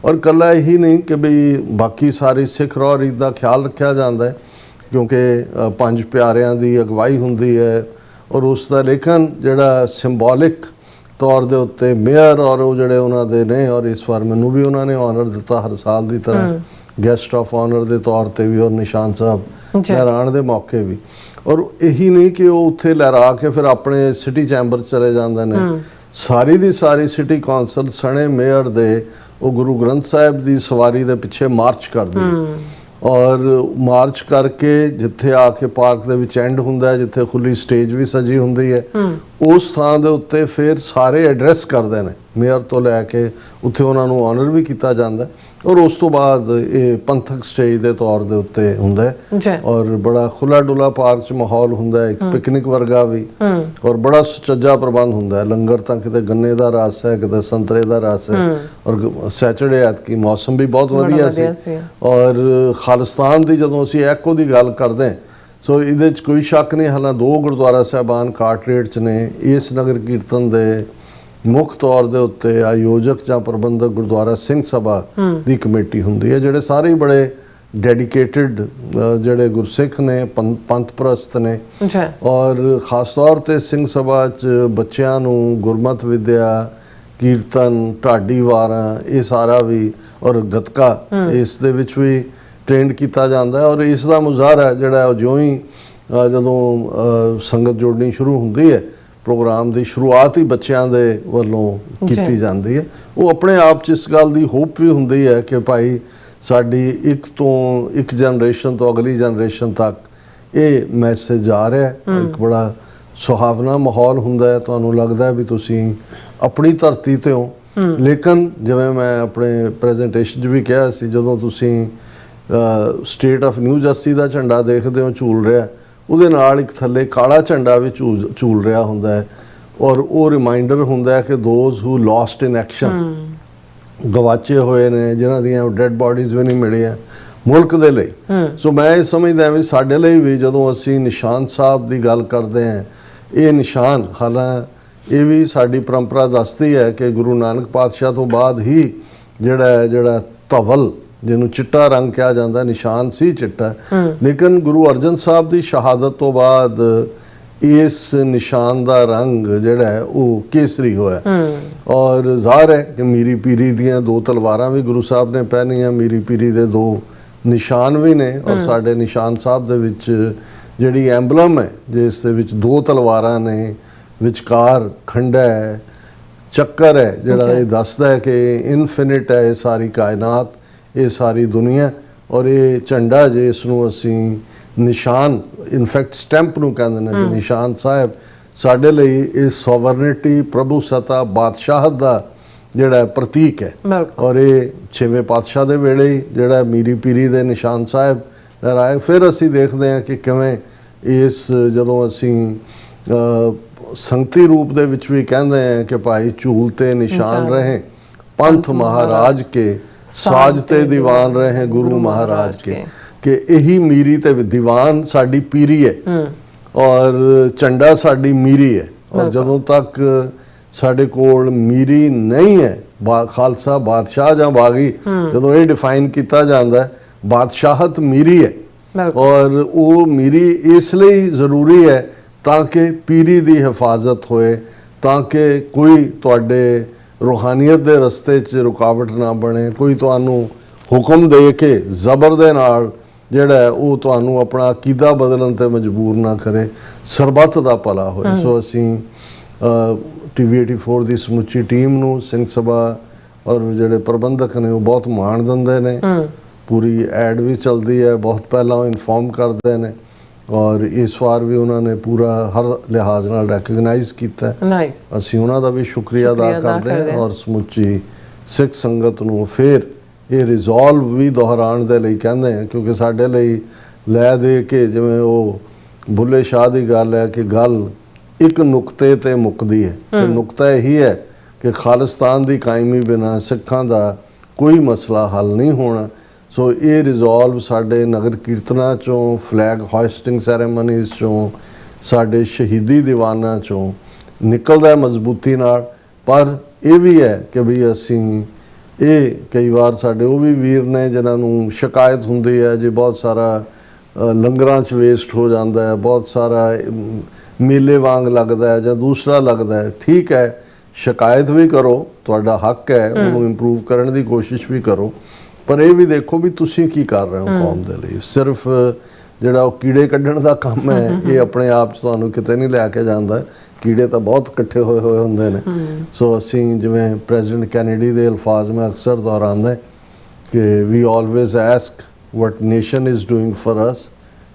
ਔਰ ਇਕੱਲਾ ਇਹੀ ਨਹੀਂ ਕਿ ਬਈ ਬਾਕੀ ਸਾਰੀ ਸਿੱਖ ਰੀਤ ਦਾ ਖਿਆਲ ਰੱਖਿਆ ਜਾਂਦਾ ਹੈ, ਕਿਉਂਕਿ 5 ਪਿਆਰਿਆਂ ਦੀ ਅਗਵਾਈ ਹੁੰਦੀ ਹੈ, ਔਰ ਉਸ ਦਾ ਲੇਕਿਨ ਜਿਹੜਾ ਸਿੰਬੋਲਿਕ ਤੌਰ ਦੇ ਉੱਤੇ ਮੇਅਰ ਔਰ ਉਹ ਜਿਹੜੇ ਉਹਨਾਂ ਦੇ ਨੇ, ਔਰ ਇਸ ਵਾਰ ਮੈਨੂੰ ਵੀ ਉਹਨਾਂ ਨੇ ਆਨਰ ਦਿੱਤਾ ਹਰ ਸਾਲ ਦੀ ਤਰ੍ਹਾਂ, ਗੈਸਟ ਆਫ ਆਨਰ ਦੇ ਤੌਰ ਤੇ ਵੀ, ਔਰ ਨਿਸ਼ਾਨ ਸਾਹਿਬ ਲਹਿਰਾਉਣ ਦੇ ਮੌਕੇ ਵੀ। ਔਰ ਇਹੀ ਨਹੀਂ ਕਿ ਉਹ ਉੱਥੇ ਲਹਿਰਾ ਕੇ ਫਿਰ ਆਪਣੇ ਸਿਟੀ ਚੈਂਬਰ ਚਲੇ ਜਾਂਦੇ ਨੇ, ਸਾਰੀ ਦੀ ਸਾਰੀ ਸਿਟੀ ਕੌਂਸਲ ਸਣੇ ਮੇਅਰ ਦੇ ਉਹ ਗੁਰੂ ਗ੍ਰੰਥ ਸਾਹਿਬ ਦੀ ਸਵਾਰੀ ਦੇ ਪਿੱਛੇ ਮਾਰਚ ਕਰਦੀ ਹੈ, ਔਰ ਮਾਰਚ ਕਰਕੇ ਜਿੱਥੇ ਆ ਕੇ ਪਾਰਕ ਦੇ ਵਿੱਚ ਐਂਡ ਹੁੰਦਾ ਹੈ, ਜਿੱਥੇ ਖੁੱਲੀ ਸਟੇਜ ਵੀ ਸਜੀ ਹੁੰਦੀ ਹੈ, ਉਸ ਥਾਂ ਦੇ ਉੱਤੇ ਫਿਰ ਸਾਰੇ ਐਡਰੈਸ ਕਰਦੇ ਨੇ ਮੇਅਰ ਤੋਂ ਲੈ ਕੇ, ਉੱਥੇ ਉਹਨਾਂ ਨੂੰ ਆਨਰ ਵੀ ਕੀਤਾ ਜਾਂਦਾ, ਔਰ ਉਸ ਤੋਂ ਬਾਅਦ ਇਹ ਪੰਥਕ ਸਟੇਜ ਦੇ ਤੌਰ ਦੇ ਉੱਤੇ ਹੁੰਦਾ ਹੈ, ਔਰ ਬੜਾ ਖੁੱਲਾ ਡੁੱਲਾ ਪਾਰਕ 'ਚ ਮਾਹੌਲ ਹੁੰਦਾ ਹੈ, ਇੱਕ ਪਿਕਨਿਕ ਵਰਗਾ ਵੀ, ਔਰ ਬੜਾ ਸੁਚੱਜਾ ਪ੍ਰਬੰਧ ਹੁੰਦਾ ਹੈ। ਲੰਗਰ ਤਾਂ ਕਿਤੇ ਗੰਨੇ ਦਾ ਰਸ ਹੈ, ਕਿਤੇ ਸੰਤਰੇ ਦਾ ਰਸ ਹੈ, ਔਰ ਸੈਚਰਡੇ ਐਤਕੀ ਮੌਸਮ ਵੀ ਬਹੁਤ ਵਧੀਆ ਸੀ। ਔਰ ਖਾਲਿਸਤਾਨ ਦੀ ਜਦੋਂ ਅਸੀਂ ਐਕੋ ਦੀ ਗੱਲ ਕਰਦੇ ਹਾਂ, ਸੋ ਇਹਦੇ 'ਚ ਕੋਈ ਸ਼ੱਕ ਨਹੀਂ, ਹਾਲਾਂ 2 ਗੁਰਦੁਆਰਾ ਸਾਹਿਬਾਨ ਕਾਰਟਰੇਟ 'ਚ ਨੇ। ਇਸ ਨਗਰ ਕੀਰਤਨ ਦੇ ਮੁੱਖ ਤੌਰ ਦੇ ਉੱਤੇ ਆਯੋਜਕ ਜਾਂ ਪ੍ਰਬੰਧਕ ਗੁਰਦੁਆਰਾ ਸਿੰਘ ਸਭਾ ਦੀ ਕਮੇਟੀ ਹੁੰਦੀ ਹੈ, ਜਿਹੜੇ ਸਾਰੇ ਬੜੇ ਡੈਡੀਕੇਟਿਡ ਜਿਹੜੇ ਗੁਰਸਿੱਖ ਨੇ, ਪੰਥ ਪ੍ਰਸਤ ਨੇ, ਔਰ ਖਾਸ ਤੌਰ ਤੇ ਸਿੰਘ ਸਭਾ 'ਚ ਬੱਚਿਆਂ ਨੂੰ ਗੁਰਮਤ ਵਿਦਿਆ, ਕੀਰਤਨ, ਢਾਡੀ ਵਾਰਾਂ, ਇਹ ਸਾਰਾ ਵੀ, ਔਰ ਗੱਤਕਾ ਇਸ ਦੇ ਵਿੱਚ ਵੀ ਟ੍ਰੇਨਡ ਕੀਤਾ ਜਾਂਦਾ ਹੈ। ਔਰ ਇਸ ਦਾ ਮੁਜ਼ਾਹਰਾ ਜਿਹੜਾ ਜਿਉਂ ਹੀ ਜਦੋਂ ਸੰਗਤ ਜੋੜਨੀ ਸ਼ੁਰੂ ਹੁੰਦੀ ਹੈ, ਪ੍ਰੋਗਰਾਮ ਦੀ ਸ਼ੁਰੂਆਤ ਹੀ ਬੱਚਿਆਂ ਦੇ ਵੱਲੋਂ ਕੀਤੀ ਜਾਂਦੀ ਹੈ। ਉਹ ਆਪਣੇ ਆਪ 'ਚ ਇਸ ਗੱਲ ਦੀ ਹੋਪ ਵੀ ਹੁੰਦੀ ਹੈ ਕਿ ਭਾਈ ਸਾਡੀ ਇੱਕ ਤੋਂ ਇੱਕ ਜਨਰੇਸ਼ਨ ਤੋਂ ਅਗਲੀ ਜਨਰੇਸ਼ਨ ਤੱਕ ਇਹ ਮੈਸੇਜ ਆ ਰਿਹਾ ਹੈ। ਇੱਕ ਬੜਾ ਸੁਹਾਵਣਾ ਮਾਹੌਲ ਹੁੰਦਾ ਹੈ, ਤੁਹਾਨੂੰ ਲੱਗਦਾ ਹੈ ਵੀ ਤੁਸੀਂ ਆਪਣੀ ਧਰਤੀ ਤੇ ਹੋ। ਲੇਕਿਨ ਜਿਵੇਂ ਮੈਂ ਆਪਣੇ ਪ੍ਰੈਜੈਂਟੇਸ਼ਨ 'ਚ ਵੀ ਕਿਹਾ ਸੀ, ਜਦੋਂ ਤੁਸੀਂ ਸਟੇਟ ਆਫ ਨਿਊ ਜਰਸੀ ਦਾ ਝੰਡਾ ਦੇਖਦੇ ਹੋ ਝੂਲ ਰਿਹਾ, ਉਹਦੇ ਨਾਲ ਇੱਕ ਥੱਲੇ ਕਾਲਾ ਝੰਡਾ ਵੀ ਝੂਲ ਰਿਹਾ ਹੁੰਦਾ ਹੈ, ਔਰ ਉਹ ਰਿਮਾਈਂਡਰ ਹੁੰਦਾ ਹੈ ਕਿ those who lost in action, ਗਵਾਚੇ ਹੋਏ ਨੇ, ਜਿਨ੍ਹਾਂ ਦੀਆਂ ਡੈਡ ਬਾਡੀਜ਼ ਵੀ ਨਹੀਂ ਮਿਲੀਆਂ ਮੁਲਕ ਦੇ ਲਈ। ਸੋ ਮੈਂ ਇਹ ਸਮਝਦਾ ਵੀ ਸਾਡੇ ਲਈ ਵੀ ਜਦੋਂ ਅਸੀਂ ਨਿਸ਼ਾਨ ਸਾਹਿਬ ਦੀ ਗੱਲ ਕਰਦੇ ਹਾਂ, ਇਹ ਨਿਸ਼ਾਨ ਹਾਲਾਂ ਇਹ ਵੀ ਸਾਡੀ ਪਰੰਪਰਾ ਦੱਸਦੀ ਹੈ ਕਿ ਗੁਰੂ ਨਾਨਕ ਪਾਤਸ਼ਾਹ ਤੋਂ ਬਾਅਦ ਹੀ ਜਿਹੜਾ ਧਵਲ, ਜਿਹਨੂੰ ਚਿੱਟਾ ਰੰਗ ਕਿਹਾ ਜਾਂਦਾ, ਨਿਸ਼ਾਨ ਸੀ ਚਿੱਟਾ, ਲੇਕਿਨ ਗੁਰੂ ਅਰਜਨ ਸਾਹਿਬ ਦੀ ਸ਼ਹਾਦਤ ਤੋਂ ਬਾਅਦ ਇਸ ਨਿਸ਼ਾਨ ਦਾ ਰੰਗ ਜਿਹੜਾ ਹੈ ਉਹ ਕੇਸਰੀ ਹੋਇਆ। ਔਰ ਜ਼ਾਹਰ ਹੈ ਕਿ ਮੀਰੀ ਪੀਰੀ ਦੀਆਂ 2 ਤਲਵਾਰਾਂ ਵੀ ਗੁਰੂ ਸਾਹਿਬ ਨੇ ਪਹਿਨੀਆਂ, ਮੀਰੀ ਪੀਰੀ ਦੇ 2 ਨਿਸ਼ਾਨ ਵੀ ਨੇ, ਔਰ ਸਾਡੇ ਨਿਸ਼ਾਨ ਸਾਹਿਬ ਦੇ ਵਿੱਚ ਜਿਹੜੀ ਐਂਬਲਮ ਹੈ ਜਿਸ ਦੇ ਵਿੱਚ 2 ਤਲਵਾਰਾਂ ਨੇ, ਵਿਚਕਾਰ ਖੰਡਾ ਹੈ, ਚੱਕਰ ਹੈ, ਜਿਹੜਾ ਇਹ ਦੱਸਦਾ ਹੈ ਕਿ ਇਨਫਿਨਿਟ ਹੈ ਇਹ ਸਾਰੀ ਕਾਇਨਾਤ, ਇਹ ਸਾਰੀ ਦੁਨੀਆ, ਔਰ ਇਹ ਝੰਡਾ ਜਿਸ ਨੂੰ ਅਸੀਂ ਨਿਸ਼ਾਨ, ਇਨਫੈਕਟ ਸਟੈਂਪ ਨੂੰ ਕਹਿੰਦੇ ਨੇ ਕਿ ਨਿਸ਼ਾਨ ਸਾਹਿਬ ਸਾਡੇ ਲਈ ਇਹ ਸੋਵਰਨਿਟੀ, ਪ੍ਰਭੂ ਸੱਤਾ, ਬਾਦਸ਼ਾਹਤ ਦਾ ਜਿਹੜਾ ਪ੍ਰਤੀਕ ਹੈ। ਔਰ ਇਹ 6ਵੇਂ ਪਾਤਸ਼ਾਹ ਦੇ ਵੇਲੇ ਹੀ ਜਿਹੜਾ ਮੀਰੀ ਪੀਰੀ ਦੇ ਨਿਸ਼ਾਨ ਸਾਹਿਬ ਲਹਿਰਾਏ। ਫਿਰ ਅਸੀਂ ਦੇਖਦੇ ਹਾਂ ਕਿ ਕਿਵੇਂ ਇਸ ਜਦੋਂ ਅਸੀਂ ਸੰਗਤੀ ਰੂਪ ਦੇ ਵਿੱਚ ਵੀ ਕਹਿੰਦੇ ਹਾਂ ਕਿ ਭਾਈ ਝੂਲ ਤੇ ਨਿਸ਼ਾਨ ਰਹੇ ਪੰਥ ਮਹਾਰਾਜ ਕੇ, ਸਾਜ ਤੇ ਦੀਵਾਨ ਰਹੇ ਗੁਰੂ ਮਹਾਰਾਜ ਕੇ, ਕਿ ਇਹੀ ਮੀਰੀ ਤੇ ਦੀਵਾਨ ਸਾਡੀ ਪੀਰੀ ਹੈ, ਔਰ ਝੰਡਾ ਸਾਡੀ ਮੀਰੀ ਹੈ। ਔਰ ਜਦੋਂ ਤੱਕ ਸਾਡੇ ਕੋਲ ਮੀਰੀ ਨਹੀਂ ਹੈ, ਖਾਲਸਾ ਬਾਦਸ਼ਾਹ ਜਾਂ ਬਾਗੀ, ਜਦੋਂ ਇਹ ਡਿਫਾਈਨ ਕੀਤਾ ਜਾਂਦਾ, ਬਾਦਸ਼ਾਹਤ ਮੀਰੀ ਹੈ, ਔਰ ਉਹ ਮੀਰੀ ਇਸ ਲਈ ਜ਼ਰੂਰੀ ਹੈ ਤਾਂ ਕਿ ਪੀਰੀ ਦੀ ਹਿਫਾਜ਼ਤ ਹੋਏ, ਤਾਂ ਕਿ ਕੋਈ ਤੁਹਾਡੇ ਰੂਹਾਨੀਅਤ ਦੇ ਰਸਤੇ 'ਚ ਰੁਕਾਵਟ ਨਾ ਬਣੇ, ਕੋਈ ਤੁਹਾਨੂੰ ਹੁਕਮ ਦੇ ਕੇ ਜ਼ਬਰ ਦੇ ਨਾਲ ਜਿਹੜਾ ਹੈ ਉਹ ਤੁਹਾਨੂੰ ਆਪਣਾ ਅਕੀਦਾ ਬਦਲਣ ਤੇ ਮਜਬੂਰ ਨਾ ਕਰੇ, ਸਰਬੱਤ ਦਾ ਭਲਾ ਹੋਏ। ਸੋ ਅਸੀਂ TV84 ਦੀ ਸਮੁੱਚੀ ਟੀਮ ਨੂੰ, ਸਿੰਘ ਸਭਾ ਔਰ ਜਿਹੜੇ ਪ੍ਰਬੰਧਕ ਨੇ ਉਹ ਬਹੁਤ ਮਾਣ ਦਿੰਦੇ ਨੇ। ਪੂਰੀ ਐਡ ਵੀ ਚੱਲਦੀ ਹੈ, ਬਹੁਤ ਪਹਿਲਾਂ ਉਹ ਇਨਫੋਰਮ ਕਰਦੇ ਨੇ ਔਰ ਇਸ ਵਾਰ ਵੀ ਉਹਨਾਂ ਨੇ ਪੂਰਾ ਹਰ ਲਿਹਾਜ਼ ਨਾਲ ਰੈਕਗਨਾਈਜ਼ ਕੀਤਾ। ਅਸੀਂ ਉਹਨਾਂ ਦਾ ਵੀ ਸ਼ੁਕਰੀਆ ਅਦਾ ਕਰਦੇ ਹਾਂ ਔਰ ਸਮੁੱਚੀ ਸਿੱਖ ਸੰਗਤ ਨੂੰ ਫਿਰ ਇਹ ਰਿਜ਼ੋਲਵ ਵੀ ਦੁਹਰਾਉਣ ਦੇ ਲਈ ਕਹਿੰਦੇ ਹਾਂ, ਕਿਉਂਕਿ ਸਾਡੇ ਲਈ ਲੈ ਦੇ ਕੇ ਜਿਵੇਂ ਉਹ ਬੁੱਲੇ ਸ਼ਾਹ ਦੀ ਗੱਲ ਹੈ ਕਿ ਗੱਲ ਇੱਕ ਨੁਕਤੇ ਤੇ ਮੁੱਕਦੀ ਹੈ ਤੇ ਨੁਕਤਾ ਇਹੀ ਹੈ ਕਿ ਖਾਲਿਸਤਾਨ ਦੀ ਕਾਇਮੀ ਬਿਨਾਂ ਸਿੱਖਾਂ ਦਾ ਕੋਈ ਮਸਲਾ ਹੱਲ ਨਹੀਂ ਹੋਣਾ। ਸੋ ਇਹ ਰਿਜ਼ੋਲਵ ਸਾਡੇ ਨਗਰ ਕੀਰਤਨਾਂ ਚੋਂ, ਫਲੈਗ ਹੋਇਸਟਿੰਗ ਸੈਰੇਮਨੀਜ਼ ਚੋਂ, ਸਾਡੇ ਸ਼ਹੀਦੀ ਦੀਵਾਨਾਂ ਚੋਂ ਨਿਕਲਦਾ ਮਜ਼ਬੂਤੀ ਨਾਲ। ਪਰ ਇਹ ਵੀ ਹੈ ਕਿ ਵੀ ਅਸੀਂ ਇਹ ਕਈ ਵਾਰ ਸਾਡੇ ਉਹ ਵੀ ਵੀਰ ਨੇ ਜਿਨ੍ਹਾਂ ਨੂੰ ਸ਼ਿਕਾਇਤ ਹੁੰਦੀ ਹੈ ਜੀ ਬਹੁਤ ਸਾਰਾ ਲੰਗਰਾਂ 'ਚ ਵੇਸਟ ਹੋ ਜਾਂਦਾ ਹੈ, ਬਹੁਤ ਸਾਰਾ ਮੇਲੇ ਵਾਂਗ ਲੱਗਦਾ ਹੈ ਜਾਂ ਦੂਸਰਾ ਲੱਗਦਾ ਹੈ। ਠੀਕ ਹੈ, ਸ਼ਿਕਾਇਤ ਵੀ ਕਰੋ, ਤੁਹਾਡਾ ਹੱਕ ਹੈ, ਉਹਨੂੰ ਇੰਪਰੂਵ ਕਰਨ ਦੀ ਕੋਸ਼ਿਸ਼ ਵੀ ਕਰੋ, ਪਰ ਇਹ ਵੀ ਦੇਖੋ ਵੀ ਤੁਸੀਂ ਕੀ ਕਰ ਰਹੇ ਹੋ ਕੌਮ ਦੇ ਲਈ। ਸਿਰਫ ਜਿਹੜਾ ਉਹ ਕੀੜੇ ਕੱਢਣ ਦਾ ਕੰਮ ਹੈ ਇਹ ਆਪਣੇ ਆਪ 'ਚ ਤੁਹਾਨੂੰ ਕਿਤੇ ਨਹੀਂ ਲੈ ਕੇ ਜਾਂਦਾ। ਕੀੜੇ ਤਾਂ ਬਹੁਤ ਇਕੱਠੇ ਹੋਏ ਹੁੰਦੇ ਨੇ। ਸੋ ਅਸੀਂ ਜਿਵੇਂ ਪ੍ਰੈਜ਼ੀਡੈਂਟ ਕੈਨੇਡੀ ਦੇ ਅਲਫਾਜ਼ ਮੈਂ ਅਕਸਰ ਦੁਹਰਾਉਂਦਾ ਕਿ ਵੀ always ਐਸਕ what nation is doing for us,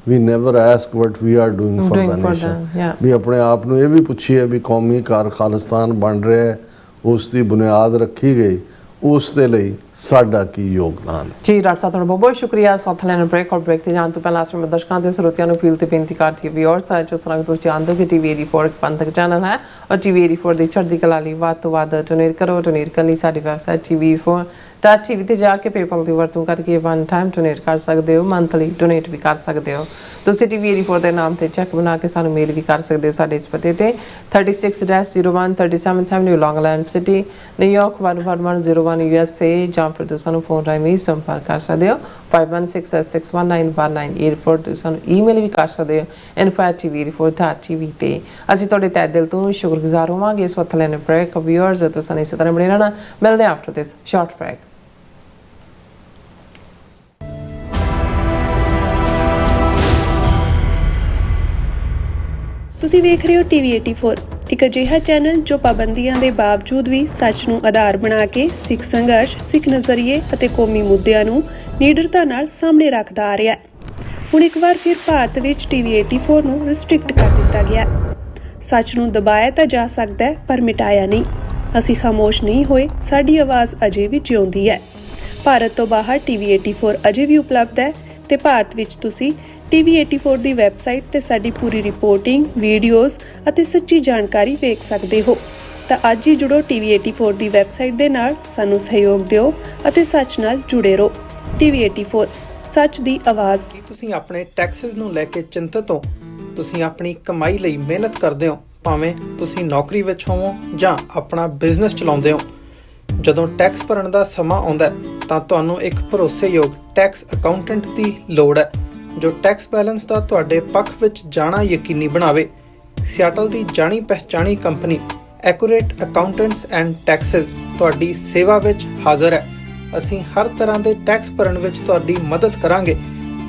we never ask what we are doing for the nation। ਵੀ ਆਪਣੇ ਆਪ ਨੂੰ ਇਹ ਵੀ ਪੁੱਛੀਏ ਵੀ ਕੌਮੀ ਘਰ ਖਾਲਿਸਤਾਨ ਬਣ ਰਿਹਾ ਹੈ, ਉਸ ਦੀ ਬੁਨਿਆਦ ਰੱਖੀ ਗਈ, ਉਸ ਦੇ ਲਈ ਸਾਡਾ ਕੀ ਯੋਗਦਾਨ। ਜੀ ਡਾਕਟਰ ਸਾਹਿਬ, ਤੁਹਾਡਾ ਬਹੁਤ ਬਹੁਤ ਸ਼ੁਕਰੀਆ। ਸੌਥ ਲੈਣ ਬ੍ਰੇਕ ਔਰ ਬ੍ਰੇਕ ਤੇ ਜਾਣ ਤੋਂ ਪਹਿਲਾਂ ਅਸੀਂ ਦਰਸ਼ਕਾਂ ਦੇ ਸਰੋਤਿਆਂ ਨੂੰ ਅਪੀਲ ਤੇ ਬੇਨਤੀ ਕਰਦੀ ਹੈ ਵਿਊਅਰਸ, ਜਿਸ ਤਰ੍ਹਾਂ ਤੁਸੀਂ ਜਾਣਦੇ ਹੋ ਕਿ TV84 ਇੱਕ ਪੰਥਕ ਚੈਨਲ ਹੈ ਔਰ TV84 ਦੀ ਚੜ੍ਹਦੀ ਕਲਾ ਲਈ ਵੱਧ ਤੋਂ ਵੱਧ ਡੋਨੇਟ ਕਰੋ। ਡੋਨੇਟ ਕਰਨ ਲਈ ਸਾਡੀ ਵੈਬਸਾਈਟ TV84.tv ਤੇ ਜਾ ਕੇ ਪੇਪਲ ਦੀ ਵਰਤੋਂ ਕਰਕੇ ਵਨ ਟਾਈਮ ਡੋਨੇਟ ਕਰ ਸਕਦੇ ਹੋ, ਮੰਥਲੀ ਡੋਨੇਟ ਵੀ ਕਰ ਸਕਦੇ ਹੋ। ਤੁਸੀਂ TV84 ਦੇ ਨਾਮ ਤੇ ਚੈੱਕ ਬਣਾ ਕੇ ਸਾਨੂੰ ਮੇਲ ਵੀ ਕਰ ਸਕਦੇ ਹੋ ਸਾਡੇ ਇਸ ਪਤੇ ਤੇ 36-01 37th Avenue, Long Island City, New York 11101 USA, ਜਾਂ ਫਿਰ ਤੁਸੀਂ ਸਾਨੂੰ ਫੋਨ ਰਾਹੀਂ ਵੀ ਸੰਪਰਕ ਕਰ ਸਕਦੇ ਹੋ 5166191984। ਤੁਸੀਂ ਸਾਨੂੰ ਈਮੇਲ ਵੀ ਕਰ ਸਕਦੇ ਹੋ info@tv84.tv ਤੇ। ਅਸੀਂ ਤੁਹਾਡੇ ਤਹਿ ਦਿਲ ਤੋਂ ਸ਼ੁਕਰਗੁਜ਼ਾਰ ਹੋਵਾਂਗੇ। ਇਸ ਵਕਤ ਲੈਣੇ ਬ੍ਰੇਕ ਵਿਊਅਰਸ, ਤੁਸੀਂ ਇਸੇ ਤਰ੍ਹਾਂ ਬਣੇ ਰਹਿਣਾ। ਮਿਲਦੇ ਹਾਂ ਆਫਟਰ ਦਿਸ ਸ਼ਾਰਟ ਬ੍ਰੇਕ। ਤੁਸੀਂ ਵੇਖ ਰਹੇ ਹੋ TV84, ਇੱਕ ਅਜਿਹਾ ਚੈਨਲ ਜੋ ਪਾਬੰਦੀਆਂ ਦੇ ਬਾਵਜੂਦ ਵੀ ਸੱਚ ਨੂੰ ਆਧਾਰ ਬਣਾ ਕੇ ਸਿੱਖ ਸੰਘਰਸ਼, ਸਿੱਖ ਨਜ਼ਰੀਏ ਅਤੇ ਕੌਮੀ ਮੁੱਦਿਆਂ ਨੂੰ ਨਿਡਰਤਾ ਨਾਲ ਸਾਹਮਣੇ ਰੱਖਦਾ ਆ ਰਿਹਾ ਹੈ। ਹੁਣ ਇੱਕ ਵਾਰ ਫਿਰ ਭਾਰਤ ਵਿੱਚ TV84 ਨੂੰ ਰਿਸਟ੍ਰਿਕਟ ਕਰ ਦਿੱਤਾ ਗਿਆ। ਸੱਚ ਨੂੰ ਦਬਾਇਆ ਤਾਂ ਜਾ ਸਕਦਾ ਹੈ ਪਰ ਮਿਟਾਇਆ ਨਹੀਂ। ਅਸੀਂ ਖਾਮੋਸ਼ ਨਹੀਂ ਹੋਏ, ਸਾਡੀ ਆਵਾਜ਼ ਅਜੇ ਵੀ ਜਿਉਂਦੀ ਹੈ। ਭਾਰਤ ਤੋਂ ਬਾਹਰ TV84 ਅਜੇ ਵੀ ਉਪਲਬਧ ਹੈ ਤੇ ਭਾਰਤ ਵਿੱਚ ਤੁਸੀਂ TV84 ਦੀ ਵੈਬਸਾਈਟ ਤੇ ਸਾਡੀ ਪੂਰੀ ਰਿਪੋਰਟਿੰਗ, ਵੀਡੀਓਜ਼ ਅਤੇ ਸੱਚੀ ਜਾਣਕਾਰੀ ਵੇਖ ਸਕਦੇ ਹੋ। ਤਾਂ ਅੱਜ ਹੀ ਜੁੜੋ TV84 ਦੀ ਵੈਬਸਾਈਟ ਦੇ ਨਾਲ, ਸਾਨੂੰ ਸਹਿਯੋਗ ਦਿਓ ਅਤੇ ਸੱਚ ਨਾਲ ਜੁੜੇ ਰਹੋ। TV84, ਸੱਚ ਦੀ ਆਵਾਜ਼। ਤੁਸੀਂ ਆਪਣੇ ਟੈਕਸਸ ਨੂੰ ਲੈ ਕੇ ਚਿੰਤਤ ਹੋ? ਤੁਸੀਂ ਆਪਣੀ ਕਮਾਈ ਲਈ ਮਿਹਨਤ ਕਰਦੇ ਹੋ, ਭਾਵੇਂ ਤੁਸੀਂ ਨੌਕਰੀ ਵਿੱਚ ਹੋਵੋ ਜਾਂ ਆਪਣਾ ਬਿਜ਼ਨਸ ਚਲਾਉਂਦੇ ਹੋ। ਜਦੋਂ ਟੈਕਸ ਭਰਨ ਦਾ ਸਮਾਂ ਆਉਂਦਾ ਤਾਂ ਤੁਹਾਨੂੰ ਇੱਕ ਭਰੋਸੇਯੋਗ ਟੈਕਸ ਅਕਾਊਂਟੈਂਟ ਦੀ ਲੋੜ ਹੈ ਜੋ ਟੈਕਸ ਬੈਲੈਂਸ ਦਾ ਤੁਹਾਡੇ ਪੱਖ ਵਿੱਚ ਜਾਣਾ ਯਕੀਨੀ ਬਣਾਵੇ। ਸਿਆਟਲ ਦੀ ਜਾਣੀ ਪਹਿਚਾਣੀ company Accurate accountants and Taxes ਤੁਹਾਡੀ ਸੇਵਾ ਵਿੱਚ ਹਾਜ਼ਰ ਹੈ। ਅਸੀਂ ਹਰ ਤਰ੍ਹਾਂ ਦੇ ਟੈਕਸ ਭਰਨ ਵਿੱਚ ਤੁਹਾਡੀ ਮਦਦ ਕਰਾਂਗੇ।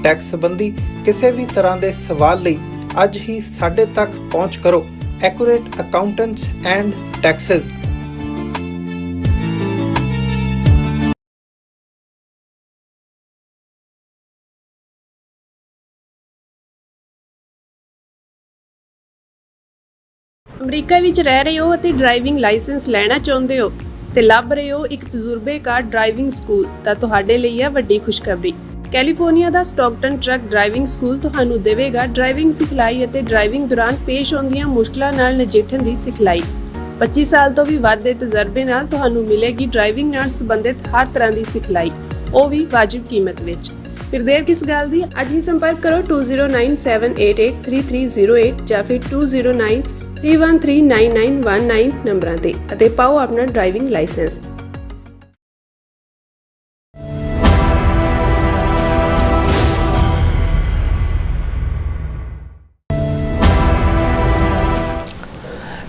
ਟੈਕਸ ਸੰਬੰਧੀ ਕਿਸੇ ਵੀ ਤਰ੍ਹਾਂ ਦੇ ਸਵਾਲ ਲਈ ਅੱਜ ਹੀ ਸਾਡੇ ਤੱਕ ਪਹੁੰਚ ਕਰੋ। Accurate accountants and Texas. America ਵਿੱਚ ਰਹਿ ਰਹੇ ਹੋ ਅਤੇ ਡਰਾਈਵਿੰਗ ਲਾਇਸੈਂਸ ਲੈਣਾ ਚਾਹੁੰਦੇ ਹੋ ਤੇ ਲੱਭ ਰਹੇ ਹੋ ਇੱਕ ਤਜਰਬੇਕਾਰ ਡਰਾਈਵਿੰਗ ਸਕੂਲ, ਤਾਂ ਤੁਹਾਡੇ ਲਈ ਹੈ ਵੱਡੀ ਖੁਸ਼ਖਬਰੀ। ਕੈਲੀਫੋਰਨੀਆ ਦਾ ਸਟਾਕਟਨ ਟਰੱਕ ਡਰਾਈਵਿੰਗ ਸਕੂਲ ਤੁਹਾਨੂੰ ਦੇਵੇਗਾ ਡਰਾਈਵਿੰਗ ਸਿਖਲਾਈ ਅਤੇ ਡਰਾਈਵਿੰਗ ਦੌਰਾਨ ਪੇਸ਼ ਆਉਂਦੀਆਂ ਮੁਸ਼ਕਲਾਂ ਨਾਲ ਨਜਿੱਠਣ ਦੀ ਸਿਖਲਾਈ। 25 ਸਾਲ ਤੋਂ ਵੀ ਵੱਧ ਦੇ ਤਜਰਬੇ ਨਾਲ ਤੁਹਾਨੂੰ ਮਿਲੇਗੀ ਡਰਾਈਵਿੰਗ ਨਾਲ ਸੰਬੰਧਿਤ ਹਰ ਤਰ੍ਹਾਂ ਦੀ ਸਿਖਲਾਈ, ਉਹ ਵੀ ਵਾਜਿਬ ਕੀਮਤ ਵਿੱਚ। ਫਿਰ ਦੇਰ ਕਿਸ ਗੱਲ ਦੀ, ਅੱਜ ਹੀ ਸੰਪਰਕ ਕਰੋ 2097883308 ਜਾਂ ਫਿਰ 2093139919 ਨੰਬਰਾਂ ਤੇ ਅਤੇ ਪਾਓ ਆਪਣਾ driving licence.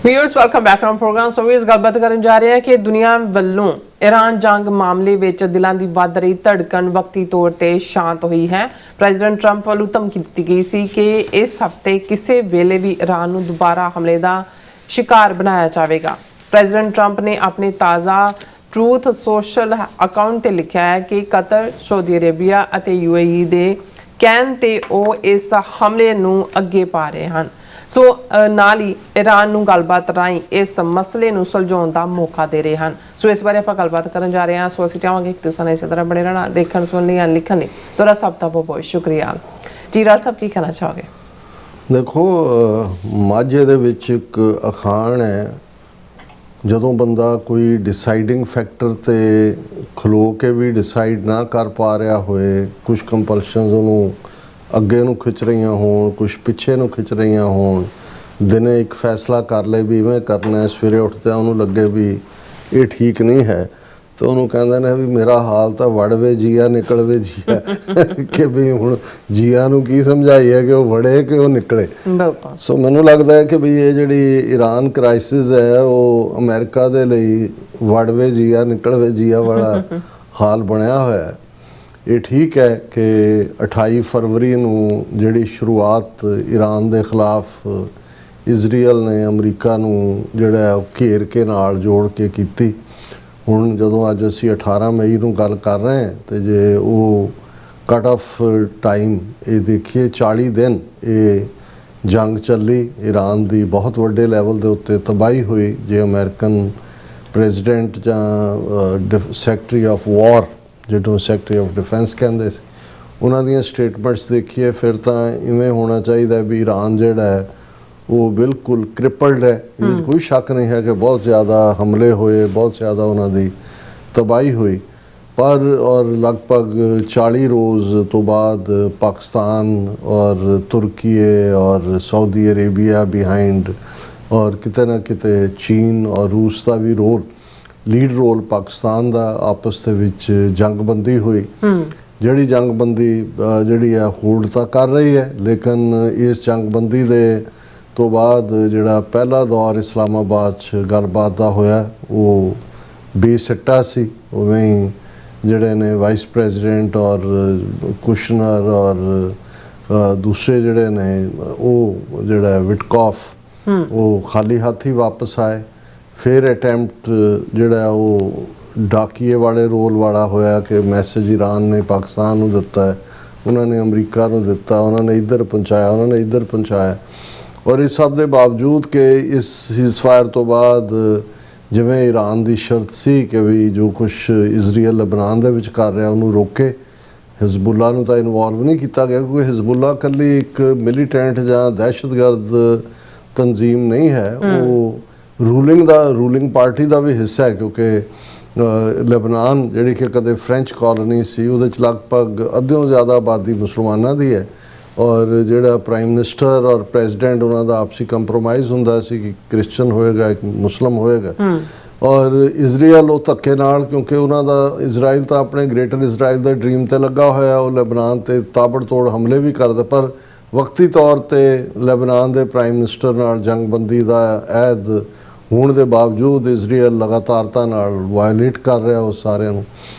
Viewers welcome back to programme. So ਇਸ ਗੱਲਬਾਤ ਕਰਨ ਜਾ ਰਹੇ ਹਾਂ ਕਿ ਦੁਨੀਆ ਵੱਲੋਂ ਈਰਾਨ ਜੰਗ ਮਾਮਲੇ ਵਿੱਚ ਦਿਲਾਂ ਦੀ ਵੱਧ ਰਹੀ ਧੜਕਣ ਵਕਤੀ ਤੌਰ ਤੇ ਸ਼ਾਂਤ ਹੋਈ ਹੈ। ਪ੍ਰੈਜ਼ੀਡੈਂਟ ਟਰੰਪ ਵੱਲੋਂ ਧਮਕੀ ਦਿੱਤੀ ਗਈ ਸੀ ਕਿ ਇਸ ਹਫ਼ਤੇ ਕਿਸੇ ਵੇਲੇ ਵੀ ਈਰਾਨ ਨੂੰ ਦੁਬਾਰਾ ਹਮਲੇ ਦਾ ਸ਼ਿਕਾਰ ਬਣਾਇਆ ਜਾਵੇਗਾ। ਪ੍ਰੈਜ਼ੀਡੈਂਟ ਟਰੰਪ ਨੇ ਆਪਣੇ ਤਾਜ਼ਾ ਟਰੂਥ ਸੋਸ਼ਲ ਅਕਾਊਂਟ ਤੇ ਲਿਖਿਆ ਹੈ ਕਿ ਕਤਰ, ਸਾਊਦੀ ਅਰੇਬੀਆ ਅਤੇ UAE ਦੇ ਕਹਿਣ ਤੇ ਉਹ ਇਸ ਹਮਲੇ ਨੂੰ ਅੱਗੇ ਪਾ ਰਹੇ ਹਨ। ਸੋ ਨਾਲ ਹੀ ਈਰਾਨ ਨੂੰ ਗੱਲਬਾਤ ਰਾਹੀਂ ਇਸ ਮਸਲੇ ਨੂੰ ਸੁਲਝਾਉਣ ਦਾ ਮੌਕਾ ਦੇ ਰਹੇ ਹਨ। ਸੋ ਇਸ ਬਾਰੇ ਆਪਾਂ ਗੱਲਬਾਤ ਕਰਨ ਜਾ ਰਹੇ ਹਾਂ। ਸੋ ਅਸੀਂ ਚਾਹਾਂਗੇ ਕਿ ਤੁਸੀਂ ਇਸੇ ਤਰ੍ਹਾਂ ਬਣੇ ਰਹਿਣਾ, ਦੇਖਣ ਸੁਣਨ ਜਾਂ ਲਿਖਣ ਲਈ ਤੁਹਾਡਾ ਸਭ ਦਾ ਬਹੁਤ ਬਹੁਤ ਸ਼ੁਕਰੀਆ। ਜੀ ਰਾਜ ਸਾਹਿਬ, ਕੀ ਕਹਿਣਾ ਚਾਹੋਗੇ? ਦੇਖੋ, ਮਾਝੇ ਦੇ ਵਿੱਚ ਇੱਕ ਅਖਾਣ ਹੈ, ਜਦੋਂ ਬੰਦਾ ਕੋਈ ਡਿਸਾਈਡਿੰਗ ਫੈਕਟਰ ਤੇ ਖਲੋ ਕੇ ਵੀ ਡਿਸਾਈਡ ਨਾ ਕਰ ਪਾ ਰਿਹਾ ਹੋਏ, ਕੁਝ ਕੰਪਲਸ਼ਨਸ ਉਹਨੂੰ ਅੱਗੇ ਨੂੰ ਖਿੱਚ ਰਹੀਆਂ ਹੋਣ, ਕੁਝ ਪਿੱਛੇ ਨੂੰ ਖਿੱਚ ਰਹੀਆਂ ਹੋਣ, ਦਿਨੇ ਇੱਕ ਫੈਸਲਾ ਕਰ ਲਏ ਵੀ ਇਵੇਂ ਕਰਨਾ, ਸਵੇਰੇ ਉੱਠਦਿਆਂ ਉਹਨੂੰ ਲੱਗੇ ਵੀ ਇਹ ਠੀਕ ਨਹੀਂ ਹੈ, ਤਾਂ ਉਹਨੂੰ ਕਹਿੰਦੇ ਨੇ ਵੀ ਮੇਰਾ ਹਾਲ ਤਾਂ ਵੜਵੇ ਜੀਆ ਨਿਕਲਵੇ ਜੀਆ ਕਿ ਵੀ ਹੁਣ ਜੀਆ ਨੂੰ ਕੀ ਸਮਝਾਈਏ ਕਿ ਉਹ ਵੜੇ ਕਿ ਉਹ ਨਿਕਲੇ। ਸੋ ਮੈਨੂੰ ਲੱਗਦਾ ਹੈ ਕਿ ਵੀ ਇਹ ਜਿਹੜੀ ਈਰਾਨ ਕ੍ਰਾਈਸਿਸ ਹੈ ਉਹ ਅਮਰੀਕਾ ਦੇ ਲਈ ਵੜਵੇ ਜੀਆ ਨਿਕਲਵੇ ਜੀਆ ਵਾਲਾ ਹਾਲ ਬਣਿਆ ਹੋਇਆ ਹੈ। ਇਹ ਠੀਕ ਹੈ ਕਿ 28 ਫਰਵਰੀ ਨੂੰ ਜਿਹੜੀ ਸ਼ੁਰੂਆਤ ਈਰਾਨ ਦੇ ਖਿਲਾਫ ਇਜ਼ਰਾਈਲ ਨੇ ਅਮਰੀਕਾ ਨੂੰ ਜਿਹੜਾ ਉਹ ਘੇਰ ਕੇ ਨਾਲ ਜੋੜ ਕੇ ਕੀਤੀ। ਹੁਣ ਜਦੋਂ ਅੱਜ ਅਸੀਂ 18 ਮਈ ਨੂੰ ਗੱਲ ਕਰ ਰਹੇ ਹਾਂ ਤੇ ਜੇ ਉਹ ਕੱਟ ਆਫ ਟਾਈਮ ਇਹ ਦੇਖੀਏ, 40 ਦਿਨ ਇਹ ਜੰਗ ਚੱਲੀ, ਈਰਾਨ ਦੀ ਬਹੁਤ ਵੱਡੇ ਲੈਵਲ ਦੇ ਉੱਤੇ ਤਬਾਹੀ ਹੋਈ। ਜੇ ਅਮਰੀਕਨ ਪ੍ਰੈਜ਼ੀਡੈਂਟ ਜਾਂ ਸੈਕਟਰੀ ਆਫ ਵਾਰ, ਜਿਹਨੂੰ ਸੈਕਟਰੀ ਆਫ ਡਿਫੈਂਸ ਕਹਿੰਦੇ ਸੀ, ਉਹਨਾਂ ਦੀਆਂ ਸਟੇਟਮੈਂਟਸ ਦੇਖੀਏ ਫਿਰ ਤਾਂ ਇਵੇਂ ਹੋਣਾ ਚਾਹੀਦਾ ਵੀ ਈਰਾਨ ਜਿਹੜਾ ਹੈ ਉਹ ਬਿਲਕੁਲ ਕ੍ਰਿਪਲਡ ਹੈ। ਇਹਦੇ ਵਿੱਚ ਕੋਈ ਸ਼ੱਕ ਨਹੀਂ ਹੈ ਕਿ ਬਹੁਤ ਜ਼ਿਆਦਾ ਹਮਲੇ ਹੋਏ, ਬਹੁਤ ਜ਼ਿਆਦਾ ਉਹਨਾਂ ਦੀ ਤਬਾਹੀ ਹੋਈ। ਪਰ ਔਰ ਲਗਭਗ 40 ਰੋਜ਼ ਤੋਂ ਬਾਅਦ ਪਾਕਿਸਤਾਨ ਔਰ ਤੁਰਕੀ ਔਰ ਸਾਊਦੀ ਅਰੇਬੀਆ ਬਿਹਾਈਂਡ, ਔਰ ਕਿਤੇ ਨਾ ਕਿਤੇ ਚੀਨ ਔਰ ਰੂਸ ਦਾ ਵੀ ਲੀਡ ਰੋਲ ਪਾਕਿਸਤਾਨ ਦਾ ਆਪਸ ਦੇ ਵਿੱਚ ਜੰਗਬੰਦੀ ਹੋਈ। ਜਿਹੜੀ ਜੰਗਬੰਦੀ ਜਿਹੜੀ ਹੈ ਹੋਲਡ ਤਾਂ ਕਰ ਰਹੀ ਹੈ, ਲੇਕਿਨ ਇਸ ਜੰਗਬੰਦੀ ਦੇ ਤੋਂ ਬਾਅਦ ਜਿਹੜਾ ਪਹਿਲਾ ਦੌਰ ਇਸਲਾਮਾਬਾਦ 'ਚ ਗੱਲਬਾਤ ਦਾ ਹੋਇਆ ਉਹ ਬੇਸਿੱਟਾ ਸੀ। ਉਵੇਂ ਹੀ ਜਿਹੜੇ ਨੇ ਵਾਈਸ ਪ੍ਰੈਜ਼ੀਡੈਂਟ ਔਰ ਕੁਸ਼ਨਰ ਔਰ ਦੂਸਰੇ ਜਿਹੜੇ ਨੇ ਉਹ ਜਿਹੜਾ ਵਿਟਕੌਫ ਉਹ ਖਾਲੀ ਹੱਥ ਹੀ ਵਾਪਸ ਆਏ। ਫਿਰ ਅਟੈਂਪਟ ਜਿਹੜਾ ਉਹ ਡਾਕੀਏ ਵਾਲੇ ਰੋਲ ਵਾਲਾ ਹੋਇਆ ਕਿ ਮੈਸੇਜ ਈਰਾਨ ਨੇ ਪਾਕਿਸਤਾਨ ਨੂੰ ਦਿੱਤਾ ਹੈ, ਉਹਨਾਂ ਨੇ ਅਮਰੀਕਾ ਨੂੰ ਦਿੱਤਾ, ਉਹਨਾਂ ਨੇ ਇੱਧਰ ਪਹੁੰਚਾਇਆ, ਉਹਨਾਂ ਨੇ ਇੱਧਰ ਪਹੁੰਚਾਇਆ। ਔਰ ਇਸ ਸਭ ਦੇ ਬਾਵਜੂਦ ਕਿ ਇਸ ਸੀਜ਼ਫਾਇਰ ਤੋਂ ਬਾਅਦ ਜਿਵੇਂ ਈਰਾਨ ਦੀ ਸ਼ਰਤ ਸੀ ਕਿ ਵੀ ਜੋ ਕੁਝ ਇਜ਼ਰਾਈਲ ਲਬਨਾਨ ਦੇ ਵਿੱਚ ਕਰ ਰਿਹਾ ਉਹਨੂੰ ਰੋਕੇ, ਹਿਜ਼ਬੁੱਲਾ ਨੂੰ ਤਾਂ ਇਨਵੋਲਵ ਨਹੀਂ ਕੀਤਾ ਗਿਆ ਕਿਉਂਕਿ ਹਿਜ਼ਬੁੱਲਾ ਇਕੱਲੀ ਇੱਕ ਮਿਲੀਟੈਂਟ ਜਾਂ ਦਹਿਸ਼ਤਗਰਦ ਤਨਜ਼ੀਮ ਨਹੀਂ ਹੈ, ਉਹ ਰੂਲਿੰਗ ਪਾਰਟੀ ਦਾ ਵੀ ਹਿੱਸਾ ਹੈ। ਕਿਉਂਕਿ ਲਬਨਾਨ ਜਿਹੜੀ ਕਿ ਕਦੇ ਫ੍ਰੈਂਚ ਕਾਲੋਨੀ ਸੀ, ਉਹਦੇ 'ਚ ਲਗਭਗ ਅੱਧਿਓਂ ਜ਼ਿਆਦਾ ਆਬਾਦੀ ਮੁਸਲਮਾਨਾਂ ਦੀ ਹੈ। ਔਰ ਜਿਹੜਾ ਪ੍ਰਾਈਮ ਮਿਨਿਸਟਰ ਔਰ ਪ੍ਰੈਜ਼ੀਡੈਂਟ ਉਹਨਾਂ ਦਾ ਆਪਸੀ ਕੰਪਰੋਮਾਈਜ਼ ਹੁੰਦਾ ਸੀ ਕਿ ਕ੍ਰਿਸਚਨ ਹੋਏਗਾ, ਇੱਕ ਮੁਸਲਮ ਹੋਏਗਾ। ਔਰ ਇਜ਼ਰਾਈਲ ਉਹ ਧੱਕੇ ਨਾਲ, ਕਿਉਂਕਿ ਉਹਨਾਂ ਦਾ ਇਜ਼ਰਾਈਲ ਤਾਂ ਆਪਣੇ ਗ੍ਰੇਟਰ ਇਜ਼ਰਾਈਲ ਦੇ ਡ੍ਰੀਮ ਤੇ ਲੱਗਾ ਹੋਇਆ, ਉਹ ਲਬਨਾਨ ਤੇ ਤਾਬੜਤੋੜ ਹਮਲੇ ਵੀ ਕਰਦਾ। ਪਰ ਵਕਤੀ ਤੌਰ ਤੇ ਲਬਨਾਨ ਦੇ ਪ੍ਰਾਈਮ ਮਿਨਿਸਟਰ ਨਾਲ ਜੰਗਬੰਦੀ ਦਾ ਅਹਿਦ ਹੋਣ ਦੇ ਬਾਵਜੂਦ ਇਜ਼ਰਾਈਲ ਲਗਾਤਾਰਤਾ ਨਾਲ ਵਾਇਲੇਟ ਕਰ ਰਿਹਾ ਉਹ ਸਾਰਿਆਂ ਨੂੰ।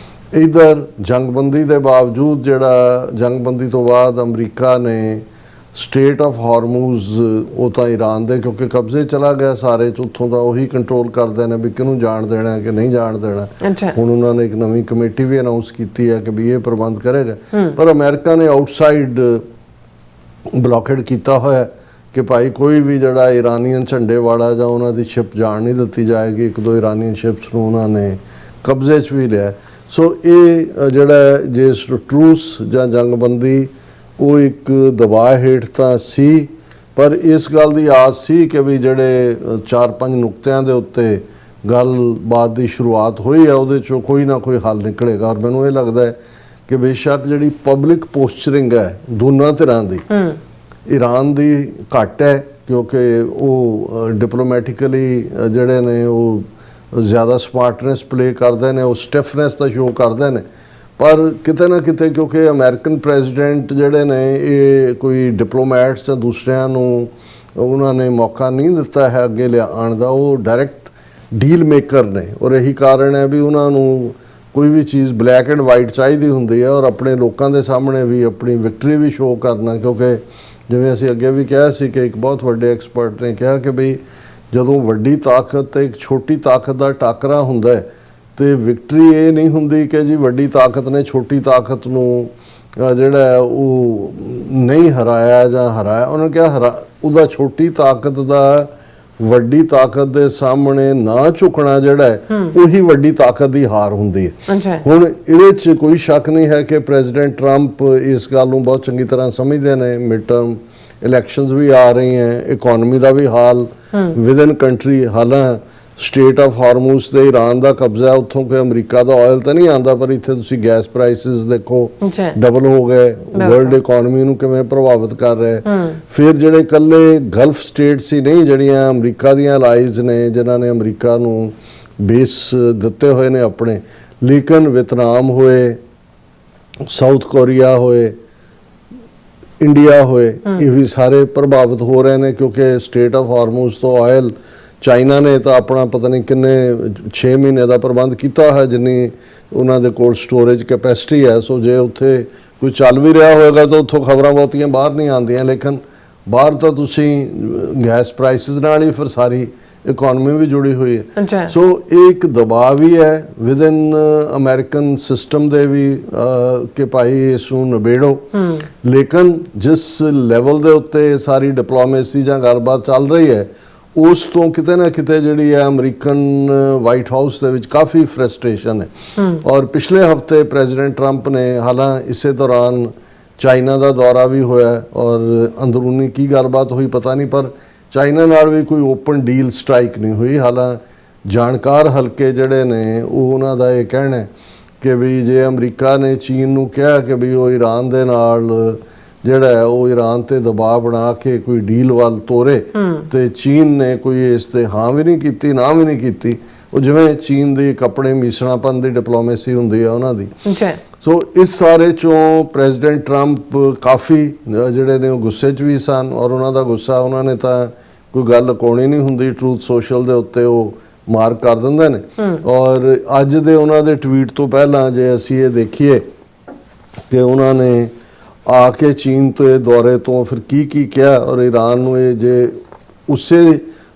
ਇੱਧਰ ਜੰਗਬੰਦੀ ਦੇ ਬਾਵਜੂਦ ਜਿਹੜਾ ਜੰਗਬੰਦੀ ਤੋਂ ਬਾਅਦ ਅਮਰੀਕਾ ਨੇ ਸਟੇਟ ਆਫ ਹਾਰਮੂਜ਼, ਉਹ ਤਾਂ ਈਰਾਨ ਦੇ ਕਿਉਂਕਿ ਕਬਜ਼ੇ ਚਲਾ ਗਿਆ ਸਾਰੇ, ਉੱਥੋਂ ਦਾ ਉਹੀ ਕੰਟਰੋਲ ਕਰਦੇ ਨੇ ਵੀ ਕਿਹਨੂੰ ਜਾਣ ਦੇਣਾ ਕਿ ਨਹੀਂ ਜਾਣ ਦੇਣਾ। ਹੁਣ ਉਹਨਾਂ ਨੇ ਇੱਕ ਨਵੀਂ ਕਮੇਟੀ ਵੀ ਅਨਾਉਂਸ ਕੀਤੀ ਹੈ ਕਿ ਵੀ ਇਹ ਪ੍ਰਬੰਧ ਕਰੇਗਾ। ਪਰ ਅਮਰੀਕਾ ਨੇ ਆਊਟਸਾਈਡ ਬਲੌਕੇਡ ਕੀਤਾ ਹੋਇਆ ਕਿ ਭਾਈ ਕੋਈ ਵੀ ਜਿਹੜਾ ਇਰਾਨੀਅਨ ਝੰਡੇ ਵਾਲਾ ਜਾਂ ਉਹਨਾਂ ਦੀ ਸ਼ਿਪ ਜਾਣ ਨਹੀਂ ਦਿੱਤੀ ਜਾਏਗੀ। ਇੱਕ ਦੋ ਇਰਾਨੀਅਨ ਸ਼ਿਪਸ ਨੂੰ ਉਹਨਾਂ ਨੇ ਕਬਜ਼ੇ 'ਚ ਵੀ ਲਿਆ। ਸੋ ਇਹ ਜਿਹੜਾ ਜੇ ਟਰੂਸ ਜਾਂ ਜੰਗਬੰਦੀ ਉਹ ਇੱਕ ਦਬਾਅ ਹੇਠ ਤਾਂ ਸੀ, ਪਰ ਇਸ ਗੱਲ ਦੀ ਆਸ ਸੀ ਕਿ ਵੀ ਜਿਹੜੇ 4-5 ਨੁਕਤਿਆਂ ਦੇ ਉੱਤੇ ਗੱਲਬਾਤ ਦੀ ਸ਼ੁਰੂਆਤ ਹੋਈ ਹੈ ਉਹਦੇ 'ਚੋਂ ਕੋਈ ਨਾ ਕੋਈ ਹੱਲ ਨਿਕਲੇਗਾ। ਔਰ ਮੈਨੂੰ ਇਹ ਲੱਗਦਾ ਹੈ ਕਿ ਬੇਸ਼ੱਕ ਜਿਹੜੀ ਪਬਲਿਕ ਪੋਸਚਰਿੰਗ ਹੈ ਦੋਨਾਂ ਧਿਰਾਂ ਦੀ, ਈਰਾਨ ਦੀ ਘੱਟ ਹੈ ਕਿਉਂਕਿ ਉਹ ਡਿਪਲੋਮੈਟਿਕਲੀ ਜਿਹੜੇ ਨੇ ਉਹ ਜ਼ਿਆਦਾ ਸਮਾਰਟਨੈਸ ਪਲੇ ਕਰਦੇ ਨੇ, ਉਹ ਸਟਿਫਨੈਸ ਦਾ ਸ਼ੋਅ ਕਰਦੇ ਨੇ। ਪਰ ਕਿਤੇ ਨਾ ਕਿਤੇ ਕਿਉਂਕਿ ਅਮਰੀਕਨ ਪ੍ਰੈਜ਼ੀਡੈਂਟ ਜਿਹੜੇ ਨੇ ਇਹ ਕੋਈ ਡਿਪਲੋਮੈਟਸ ਜਾਂ ਦੂਸਰਿਆਂ ਨੂੰ ਉਹਨਾਂ ਨੇ ਮੌਕਾ ਨਹੀਂ ਦਿੱਤਾ ਹੈ ਅੱਗੇ ਲਿਆਉਣ ਦਾ। ਉਹ ਡਾਇਰੈਕਟ ਡੀਲ ਮੇਕਰ ਨੇ ਔਰ ਇਹੀ ਕਾਰਨ ਹੈ ਵੀ ਉਹਨਾਂ ਨੂੰ ਕੋਈ ਵੀ ਚੀਜ਼ ਬਲੈਕ ਐਂਡ ਵਾਈਟ ਚਾਹੀਦੀ ਹੁੰਦੀ ਹੈ ਔਰ ਆਪਣੇ ਲੋਕਾਂ ਦੇ ਸਾਹਮਣੇ ਵੀ ਆਪਣੀ ਵਿਕਟਰੀ ਵੀ ਸ਼ੋਅ ਕਰਨਾ। ਕਿਉਂਕਿ ਜਿਵੇਂ ਅਸੀਂ ਅੱਗੇ ਵੀ ਕਿਹਾ ਸੀ ਕਿ ਇੱਕ ਬਹੁਤ ਵੱਡੇ ਐਕਸਪਰਟ ਨੇ ਕਿਹਾ ਕਿ ਬਈ ਜਦੋਂ ਵੱਡੀ ਤਾਕਤ ਤੇ ਇੱਕ ਛੋਟੀ ਤਾਕਤ ਦਾ ਟਾਕਰਾ ਹੁੰਦਾ ਹੈ ਤੇ ਵਿਕਟਰੀ ਇਹ ਨਹੀਂ ਹੁੰਦੀ ਕਿ ਜੀ ਵੱਡੀ ਤਾਕਤ ਨੇ ਛੋਟੀ ਤਾਕਤ ਨੂੰ ਜਿਹੜਾ ਉਹ ਨਹੀਂ ਹਰਾਇਆ ਜਾਂ ਹਰਾਇਆ। ਉਹਨਾਂ ਕਿਹਾ ਉਹਦਾ ਛੋਟੀ ਤਾਕਤ ਦਾ ਵੱਡੀ ਤਾਕਤ ਦੇ ਸਾਹਮਣੇ ਨਾ ਝੁਕਣਾ ਜਿਹੜਾ ਹੈ ਉਹੀ ਵੱਡੀ ਤਾਕਤ ਦੀ ਹਾਰ ਹੁੰਦੀ ਹੈ। ਹੁਣ ਇਹਦੇ 'ਚ ਕੋਈ ਸ਼ੱਕ ਨਹੀਂ ਹੈ ਕਿ ਪ੍ਰੈਜ਼ੀਡੈਂਟ ਟਰੰਪ ਇਸ ਗੱਲ ਨੂੰ ਬਹੁਤ ਚੰਗੀ ਤਰ੍ਹਾਂ ਸਮਝਦੇ ਨੇ। ਮਿਡ ਟਰਮ ਇਲੈਕਸ਼ਨਸ ਵੀ ਆ ਰਹੀ ਹੈ, ਇਕਨੋਮੀ ਦਾ ਵੀ ਹਾਲ ਵਿਦਨ ਕੰਟਰੀ ਹਾਲਾਂ ਸਟੇਟ ਆਫ ਹਾਰਮੂਜ਼ ਤੇ ਈਰਾਨ ਦਾ ਕਬਜ਼ਾ, ਉੱਥੋਂ ਕੋਈ ਅਮਰੀਕਾ ਦਾ ਆਇਲ ਤਾਂ ਨਹੀਂ ਆਉਂਦਾ ਪਰ ਇੱਥੇ ਤੁਸੀਂ ਗੈਸ ਪ੍ਰਾਈਸਿਸ ਦੇਖੋ ਡਬਲ ਹੋ ਗਏ। ਵਰਲਡ ਇਕਨੋਮੀ ਨੂੰ ਕਿਵੇਂ ਪ੍ਰਭਾਵਿਤ ਕਰ ਰਿਹਾ। ਫਿਰ ਜਿਹੜੇ ਇਕੱਲੇ ਗਲਫ ਸਟੇਟ ਸੀ ਨਹੀਂ ਜਿਹੜੀਆਂ ਅਮਰੀਕਾ ਦੀਆਂ ਅਲਾਈਜ਼ ਨੇ ਜਿਨ੍ਹਾਂ ਨੇ ਅਮਰੀਕਾ ਨੂੰ ਬੇਸ ਦਿੱਤੇ ਹੋਏ ਨੇ ਆਪਣੇ, ਲੇਕਿਨ ਵਿਤਨਾਮ ਹੋਏ, ਸਾਊਥ ਕੋਰੀਆ ਹੋਏ, ਇੰਡੀਆ ਹੋਏ, ਇਹ ਵੀ ਸਾਰੇ ਪ੍ਰਭਾਵਿਤ ਹੋ ਰਹੇ ਨੇ ਕਿਉਂਕਿ ਸਟੇਟ ਆਫ ਹਾਰਮੂਜ਼ ਤੋਂ ਆਇਲ ਚਾਈਨਾ ਨੇ ਤਾਂ ਆਪਣਾ ਪਤਾ ਨਹੀਂ ਕਿੰਨੇ 6 ਮਹੀਨੇ ਦਾ ਪ੍ਰਬੰਧ ਕੀਤਾ ਹੈ ਜਿੰਨੀ ਉਹਨਾਂ ਦੇ ਕੋਲ ਸਟੋਰੇਜ ਕੈਪੈਸਿਟੀ ਹੈ। ਸੋ ਜੇ ਉੱਥੇ ਕੋਈ ਚੱਲ ਵੀ ਰਿਹਾ ਹੋਏਗਾ ਤਾਂ ਉੱਥੋਂ ਖਬਰਾਂ ਬਹੁਤੀਆਂ ਬਾਹਰ ਨਹੀਂ ਆਉਂਦੀਆਂ, ਲੇਕਿਨ ਬਾਹਰ ਤਾਂ ਤੁਸੀਂ ਗੈਸ ਪ੍ਰਾਈਸਿਸ ਨਾਲ ਹੀ ਫਿਰ ਸਾਰੀ ਇਕਨੋਮੀ ਵੀ ਜੁੜੀ ਹੋਈ ਹੈ। ਸੋ ਇਹ ਇੱਕ ਦਬਾਅ ਵੀ ਹੈ ਵਿਦਨ ਅਮਰੀਕਨ ਸਿਸਟਮ ਦੇ ਵੀ ਕਿ ਭਾਈ ਇਸ ਨੂੰ ਨਿਬੇੜੋ। ਲੇਕਿਨ ਜਿਸ ਲੈਵਲ ਦੇ ਉੱਤੇ ਸਾਰੀ ਡਿਪਲੋਮੇਸੀ ਜਾਂ ਗੱਲਬਾਤ ਚੱਲ ਰਹੀ ਹੈ ਉਸ ਤੋਂ ਕਿਤੇ ਨਾ ਕਿਤੇ ਜਿਹੜੀ ਹੈ ਅਮਰੀਕਨ ਵਾਈਟ ਹਾਊਸ ਦੇ ਵਿੱਚ ਕਾਫੀ ਫਰਸਟ੍ਰੇਸ਼ਨ ਹੈ। ਔਰ ਪਿਛਲੇ ਹਫਤੇ ਪ੍ਰੈਜ਼ੀਡੈਂਟ ਟਰੰਪ ਨੇ ਹਾਲਾਂ ਇਸੇ ਦੌਰਾਨ ਚਾਈਨਾ ਦਾ ਦੌਰਾ ਵੀ ਹੋਇਆ ਔਰ ਅੰਦਰੂਨੀ ਕੀ ਗੱਲਬਾਤ ਹੋਈ ਪਤਾ ਨਹੀਂ ਪਰ ਚਾਈਨਾ ਨਾਲ ਵੀ ਕੋਈ ਓਪਨ ਡੀਲ ਸਟ੍ਰਾਈਕ ਨਹੀਂ ਹੋਈ। ਹਾਲਾਂ ਜਾਣਕਾਰ ਹਲਕੇ ਜਿਹੜੇ ਨੇ ਉਹ ਉਹਨਾਂ ਦਾ ਇਹ ਕਹਿਣਾ ਹੈ ਕਿ ਵੀ ਜੇ ਅਮਰੀਕਾ ਨੇ ਚੀਨ ਨੂੰ ਕਿਹਾ ਕਿ ਵੀ ਉਹ ਈਰਾਨ ਦੇ ਨਾਲ ਜਿਹੜਾ ਹੈ ਉਹ ਈਰਾਨ ਤੇ ਦਬਾਅ ਬਣਾ ਕੇ ਕੋਈ ਡੀਲ ਵੱਲ ਤੋਰੇ ਤੇ ਚੀਨ ਨੇ ਕੋਈ ਇਸ ਤੇ ਹਾਂ ਵੀ ਨਹੀਂ ਕੀਤੀ ਨਾ ਵੀ ਨਹੀਂ ਕੀਤੀ। ਉਹ ਜਿਵੇਂ ਚੀਨ ਦੀ ਕੱਪੜੇ ਮੀਸਣਾਪਨ ਦੀ ਡਿਪਲੋਮੇਸੀ ਹੁੰਦੀ ਹੈ ਉਹਨਾਂ ਦੀ। ਸੋ ਇਸ ਸਾਰੇ ਚੋਂ ਪ੍ਰੈਜ਼ੀਡੈਂਟ ਟਰੰਪ ਕਾਫੀ ਜਿਹੜੇ ਨੇ ਉਹ ਗੁੱਸੇ 'ਚ ਵੀ ਸਨ ਔਰ ਉਹਨਾਂ ਦਾ ਗੁੱਸਾ ਉਹਨਾਂ ਨੇ ਤਾਂ ਕੋਈ ਗੱਲ ਲੁਕਾਉਣੀ ਨਹੀਂ ਹੁੰਦੀ, ਟਰੂਥ ਸੋਸ਼ਲ ਦੇ ਉੱਤੇ ਉਹ ਮਾਰਕ ਕਰ ਦਿੰਦੇ ਨੇ। ਔਰ ਅੱਜ ਦੇ ਉਹਨਾਂ ਦੇ ਟਵੀਟ ਤੋਂ ਪਹਿਲਾਂ ਜੇ ਅਸੀਂ ਇਹ ਦੇਖੀਏ ਕਿ ਉਹਨਾਂ ਨੇ ਆ ਕੇ ਚੀਨ ਤੇ ਦੌਰੇ ਤੋਂ ਫਿਰ ਕੀ ਕਿਹਾ ਔਰ ਈਰਾਨ ਨੂੰ ਇਹ ਜੇ ਉਸੇ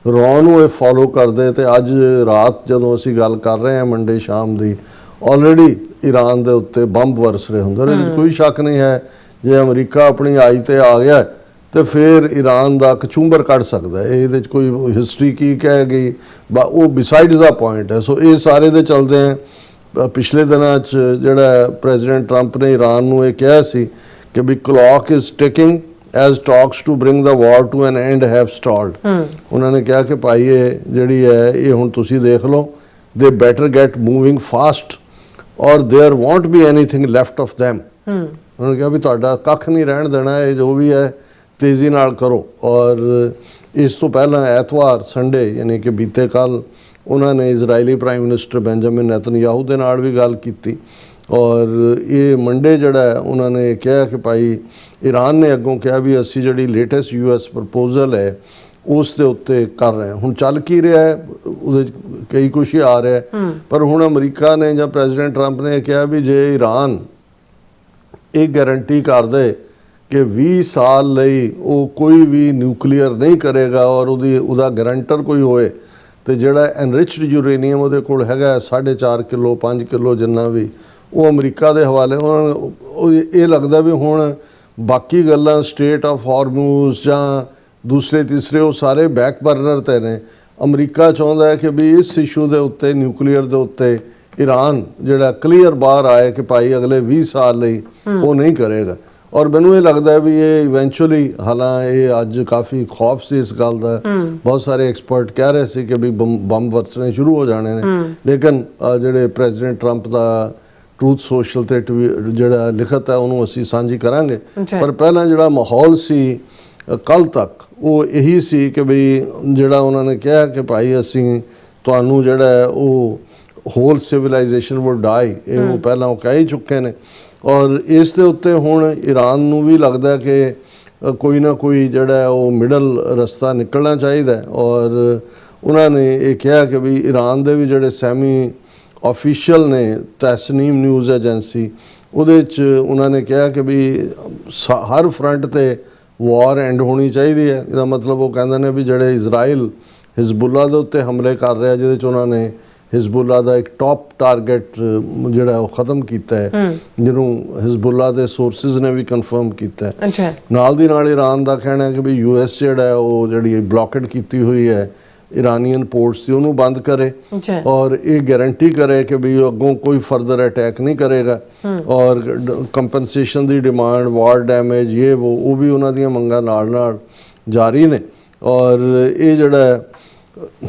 ਰੌ ਨੂੰ ਇਹ ਫੋਲੋ ਕਰਦੇ ਤੇ ਅੱਜ ਰਾਤ ਜਦੋਂ ਅਸੀਂ ਗੱਲ ਕਰ ਰਹੇ ਹਾਂ ਮੰਡੇ ਸ਼ਾਮ ਦੀ ਆਲਰੇਡੀ ਈਰਾਨ ਦੇ ਉੱਤੇ ਬੰਬ ਵਰਸ ਰਹੇ ਹੁੰਦੇ। ਇਹਦੇ ਵਿੱਚ ਕੋਈ ਸ਼ੱਕ ਨਹੀਂ ਹੈ ਜੇ ਅਮਰੀਕਾ ਆਪਣੀ ਆਈ ਤੇ ਆ ਗਿਆ ਤੇ ਫਿਰ ਈਰਾਨ ਦਾ ਕਚੂੰਬਰ ਕੱਢ ਸਕਦਾ ਹੈ। ਇਹਦੇ ਵਿੱਚ ਕੋਈ ਹਿਸਟਰੀ ਕੀ ਕਹੇਗੀ ਉਹ ਬਿਸਾਈਡਸ ਦਾ ਪੁਆਇੰਟ ਹੈ। ਸੋ ਇਹ ਸਾਰੇ ਦੇ ਚੱਲਦੇ ਆ ਪਿਛਲੇ ਦਿਨਾਂ 'ਚ ਜਿਹੜਾ ਪ੍ਰੈਜ਼ੀਡੈਂਟ ਟਰੰਪ ਨੇ ਈਰਾਨ ਨੂੰ ਇਹ ਕਿਹਾ ਸੀ ਕਿ ਵੀ clock is ticking as talks to bring the war to an end have start. ਉਹਨਾਂ ਨੇ ਕਿਹਾ ਕਿ ਭਾਈ ਇਹ ਜਿਹੜੀ ਹੈ ਇਹ ਹੁਣ ਤੁਸੀਂ ਦੇਖ ਲਓ ਦੇ ਬੈਟਰ ਗੈਟ ਮੂਵਿੰਗ ਫਾਸਟ ਔਰ there won't B anything left of them. ਉਹਨਾਂ ਨੇ ਕਿਹਾ ਵੀ ਤੁਹਾਡਾ ਕੱਖ ਨਹੀਂ ਰਹਿਣ ਦੇਣਾ, ਇਹ ਜੋ ਵੀ ਹੈ ਤੇਜ਼ੀ ਨਾਲ ਕਰੋ। ਔਰ ਇਸ ਤੋਂ ਪਹਿਲਾਂ ਐਤਵਾਰ ਸੰਡੇ ਯਾਨੀ ਕਿ ਬੀਤੇ ਕੱਲ ਉਹਨਾਂ ਨੇ ਇਜ਼ਰਾਈਲੀ ਪ੍ਰਾਈਮ ਮਿਨਿਸਟਰ ਬੈਂਜਾਮਿਨ ਨੈਤਨਯਾਹੂ ਦੇ ਨਾਲ ਵੀ ਗੱਲ ਕੀਤੀ ਔਰ ਇਹ ਮੰਡੇ ਜਿਹੜਾ ਹੈ ਉਹਨਾਂ ਨੇ ਕਿਹਾ ਕਿ ਭਾਈ ਈਰਾਨ ਨੇ ਅੱਗੋਂ ਕਿਹਾ ਵੀ ਅਸੀਂ ਜਿਹੜੀ ਲੇਟੈਸਟ US ਪ੍ਰਪੋਜ਼ਲ ਹੈ ਉਸ ਦੇ ਉੱਤੇ ਕਰ ਰਹੇ ਹਾਂ। ਹੁਣ ਚੱਲ ਕੀ ਰਿਹਾ ਹੈ ਉਹਦੇ ਕਈ ਕੁਛ ਹੀ ਆ ਰਿਹਾ ਪਰ ਹੁਣ ਅਮਰੀਕਾ ਨੇ ਜਾਂ ਪ੍ਰੈਜ਼ੀਡੈਂਟ ਟਰੰਪ ਨੇ ਕਿਹਾ ਵੀ ਜੇ ਈਰਾਨ ਇਹ ਗਾਰੰਟੀ ਕਰ ਦੇ ਕਿ 20 ਸਾਲ ਲਈ ਉਹ ਕੋਈ ਵੀ ਨਿਊਕਲੀਅਰ ਨਹੀਂ ਕਰੇਗਾ ਔਰ ਉਹਦਾ ਗਾਰੰਟਰ ਕੋਈ ਹੋਏ ਤੇ ਜਿਹੜਾ ਐਨਰਿਚਡ ਯੂਰੇਨੀਅਮ ਉਹਦੇ ਕੋਲ ਹੈਗਾ 4.5 ਕਿਲੋ 5 ਕਿਲੋ ਜਿੰਨਾ ਵੀ ਉਹ ਅਮਰੀਕਾ ਦੇ ਹਵਾਲੇ। ਉਹਨਾਂ ਇਹ ਲੱਗਦਾ ਵੀ ਹੁਣ ਬਾਕੀ ਗੱਲਾਂ ਸਟੇਟ ਆਫ ਹਾਰਮੂਜ਼ ਜਾਂ ਦੂਸਰੇ ਤੀਸਰੇ ਉਹ ਸਾਰੇ ਬੈਕ ਬਰਨਰ ਤੇ ਨੇ। ਅਮਰੀਕਾ ਚਾਹੁੰਦਾ ਹੈ ਕਿ ਵੀ ਇਸ ਇਸ਼ੂ ਦੇ ਉੱਤੇ ਨਿਊਕਲੀਅਰ ਦੇ ਉੱਤੇ ਈਰਾਨ ਜਿਹੜਾ ਕਲੀਅਰ ਬਾਹਰ ਆਏ ਕਿ ਭਾਈ ਅਗਲੇ 20 ਸਾਲ ਲਈ ਉਹ ਨਹੀਂ ਕਰੇਗਾ। ਔਰ ਮੈਨੂੰ ਇਹ ਲੱਗਦਾ ਵੀ ਇਹ ਇਵੈਂਚੁਅਲੀ ਹਾਲਾਂ ਇਹ ਅੱਜ ਕਾਫੀ ਖੌਫ ਸੀ ਇਸ ਗੱਲ ਦਾ। ਬਹੁਤ ਸਾਰੇ ਐਕਸਪਰਟ ਕਹਿ ਰਹੇ ਸੀ ਕਿ ਵੀ ਬੰਬ ਵਰਤਣੇ ਸ਼ੁਰੂ ਹੋ ਜਾਣੇ ਨੇ ਲੇਕਿਨ ਜਿਹੜੇ ਪ੍ਰੈਜ਼ੀਡੈਂਟ ਟਰੰਪ ਦਾ ਟਰੂਥ ਸੋਸ਼ਲ ਤੇ ਜਿਹੜਾ ਲਿਖਤ ਹੈ ਉਹਨੂੰ ਅਸੀਂ ਸਾਂਝੀ ਕਰਾਂਗੇ। ਪਰ ਪਹਿਲਾਂ ਜਿਹੜਾ ਮਾਹੌਲ ਸੀ ਕੱਲ ਤੱਕ ਉਹ ਇਹੀ ਸੀ ਕਿ ਵੀ ਜਿਹੜਾ ਉਹਨਾਂ ਨੇ ਕਿਹਾ ਕਿ ਭਾਈ ਅਸੀਂ ਤੁਹਾਨੂੰ ਜਿਹੜਾ ਹੈ ਉਹ ਹੋਲ ਸਿਵਲਾਈਜੇਸ਼ਨ ਵੁੱਡ ਡਾਈ, ਇਹ ਉਹ ਪਹਿਲਾਂ ਉਹ ਕਹਿ ਹੀ ਚੁੱਕੇ ਨੇ। ਔਰ ਇਸ ਦੇ ਉੱਤੇ ਹੁਣ ਈਰਾਨ ਨੂੰ ਵੀ ਲੱਗਦਾ ਕਿ ਕੋਈ ਨਾ ਕੋਈ ਜਿਹੜਾ ਉਹ ਮਿਡਲ ਰਸਤਾ ਨਿਕਲਣਾ ਚਾਹੀਦਾ। ਔਰ ਉਹਨਾਂ ਨੇ ਇਹ ਕਿਹਾ ਕਿ ਵੀ ਈਰਾਨ ਦੇ ਵੀ ਜਿਹੜੇ ਸੈਮੀ ਆਫੀਸ਼ੀਅਲ ਨੇ ਤਸਨੀਮ ਨਿਊਜ਼ ਏਜੰਸੀ, ਉਹਦੇ 'ਚ ਉਹਨਾਂ ਨੇ ਕਿਹਾ ਕਿ ਵੀ ਹਰ ਫਰੰਟ ਤੇ ਵਾਰ ਐਂਡ ਹੋਣੀ ਚਾਹੀਦੀ ਹੈ। ਇਹਦਾ ਮਤਲਬ ਉਹ ਕਹਿੰਦੇ ਨੇ ਵੀ ਜਿਹੜੇ ਇਜ਼ਰਾਈਲ ਹਿਜ਼ਬੁੱਲਾ ਦੇ ਉੱਤੇ ਹਮਲੇ ਕਰ ਰਿਹਾ, ਜਿਹਦੇ 'ਚ ਉਹਨਾਂ ਨੇ ਹਿਜ਼ਬੁੱਲਾ ਦਾ ਇੱਕ ਟੌਪ ਟਾਰਗੇਟ ਜਿਹੜਾ ਉਹ ख़त्म ਕੀਤਾ ਹੈ, ਜਿਹਨੂੰ ਹਿਜ਼ਬੁੱਲਾ ਦੇ ਸੋਰਸਿਸ ਨੇ ਵੀ ਕਨਫਰਮ ਕੀਤਾ ਹੈ। ਨਾਲ ਦੀ ਨਾਲ ਈਰਾਨ ਦਾ ਕਹਿਣਾ ਹੈ ਕਿ ਵੀ US ਜਿਹੜਾ ਉਹ ਜਿਹੜੀ ਬਲੌਕੇਡ ਕੀਤੀ ਹੋਈ ਹੈ ਈਰਾਨੀਅਨ ਪੋਰਟਸ ਦੀ, ਉਹਨੂੰ ਬੰਦ ਕਰੇ ਔਰ ਇਹ ਗਾਰੰਟੀ ਕਰੇ ਕਿ ਵੀ ਅੱਗੋਂ ਕੋਈ ਫਰਦਰ ਅਟੈਕ ਨਹੀਂ ਕਰੇਗਾ। ਔਰ ਕੰਪਨਸੇਸ਼ਨ ਦੀ ਡਿਮਾਂਡ, ਵਾਰ ਡੈਮੇਜ, ਉਹ ਵੀ ਉਹਨਾਂ ਦੀਆਂ ਮੰਗਾਂ ਨਾਲ ਜਾਰੀ ਨੇ। ਔਰ ਇਹ ਜਿਹੜਾ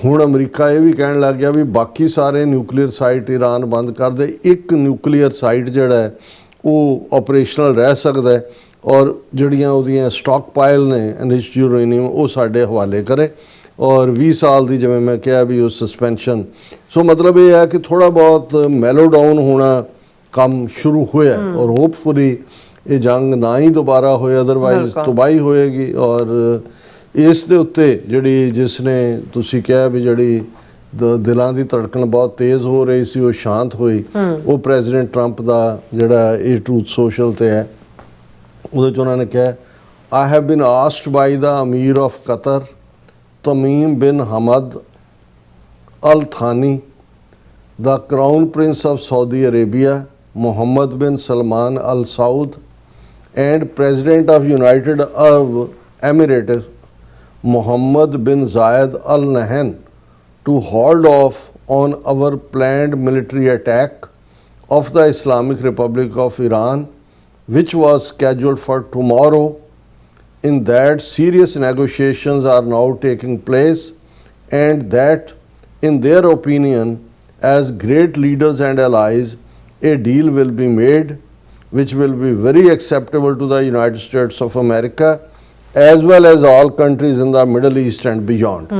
ਹੁਣ ਅਮਰੀਕਾ ਇਹ ਵੀ ਕਹਿਣ ਲੱਗ ਗਿਆ ਵੀ ਬਾਕੀ ਸਾਰੇ ਨਿਊਕਲੀਅਰ ਸਾਈਟ ਈਰਾਨ ਬੰਦ ਕਰ ਦੇ, ਇੱਕ ਨਿਊਕਲੀਅਰ ਸਾਈਟ ਜਿਹੜਾ ਹੈ ਉਹ ਆਪਰੇਸ਼ਨਲ ਰਹਿ ਸਕਦਾ ਹੈ ਔਰ ਜਿਹੜੀਆਂ ਉਹਦੀਆਂ ਸਟਾਕ ਪਾਈਲ ਨੇ ਐਨਰਿਚਡ ਯੂਰੇਨੀਅਮ ਉਹ ਸਾਡੇ ਹਵਾਲੇ ਕਰੇ ਔਰ 20 ਸਾਲ ਦੀ ਜਿਵੇਂ ਮੈਂ ਕਿਹਾ ਵੀ ਉਹ ਸਸਪੈਂਸ਼ਨ। ਸੋ ਮਤਲਬ ਇਹ ਹੈ ਕਿ ਥੋੜ੍ਹਾ ਬਹੁਤ ਮੈਲੋ ਡਾਊਨ ਹੋਣਾ ਕੰਮ ਸ਼ੁਰੂ ਹੋਇਆ ਔਰ ਹੋਪਫੁਲੀ ਇਹ ਜੰਗ ਨਾ ਹੀ ਦੁਬਾਰਾ ਹੋਏ, ਅਦਰਵਾਈਜ਼ ਤਬਾਹੀ ਹੋਏਗੀ। ਔਰ ਇਸ ਦੇ ਉੱਤੇ ਜਿਹੜੀ ਜਿਸ ਨੇ ਤੁਸੀਂ ਕਿਹਾ ਵੀ ਜਿਹੜੀ ਦਿਲਾਂ ਦੀ ਧੜਕਣ ਬਹੁਤ ਤੇਜ਼ ਹੋ ਰਹੀ ਸੀ ਉਹ ਸ਼ਾਂਤ ਹੋਈ, ਉਹ ਪ੍ਰੈਜ਼ੀਡੈਂਟ ਟਰੰਪ ਦਾ ਜਿਹੜਾ ਇਹ ਟਰੂਥ ਸੋਸ਼ਲ ਤੇ ਹੈ, ਉਹਦੇ 'ਚ ਉਹਨਾਂ ਨੇ ਕਿਹਾ I have been asked by the emir of Qatar Tamim bin Hamad Al Thani, the Crown Prince of Saudi Arabia, Mohammed bin Salman Al Saud, and President of United Arab Emirates, Mohammed bin Zayed Al Nahyan, to hold off on our planned military attack of the Islamic Republic of Iran, which was scheduled for tomorrow. In that serious negotiations are now taking place, and that in their opinion as great leaders and allies a deal will be made which will be very acceptable to the United States of America as well as all countries in the Middle East and beyond.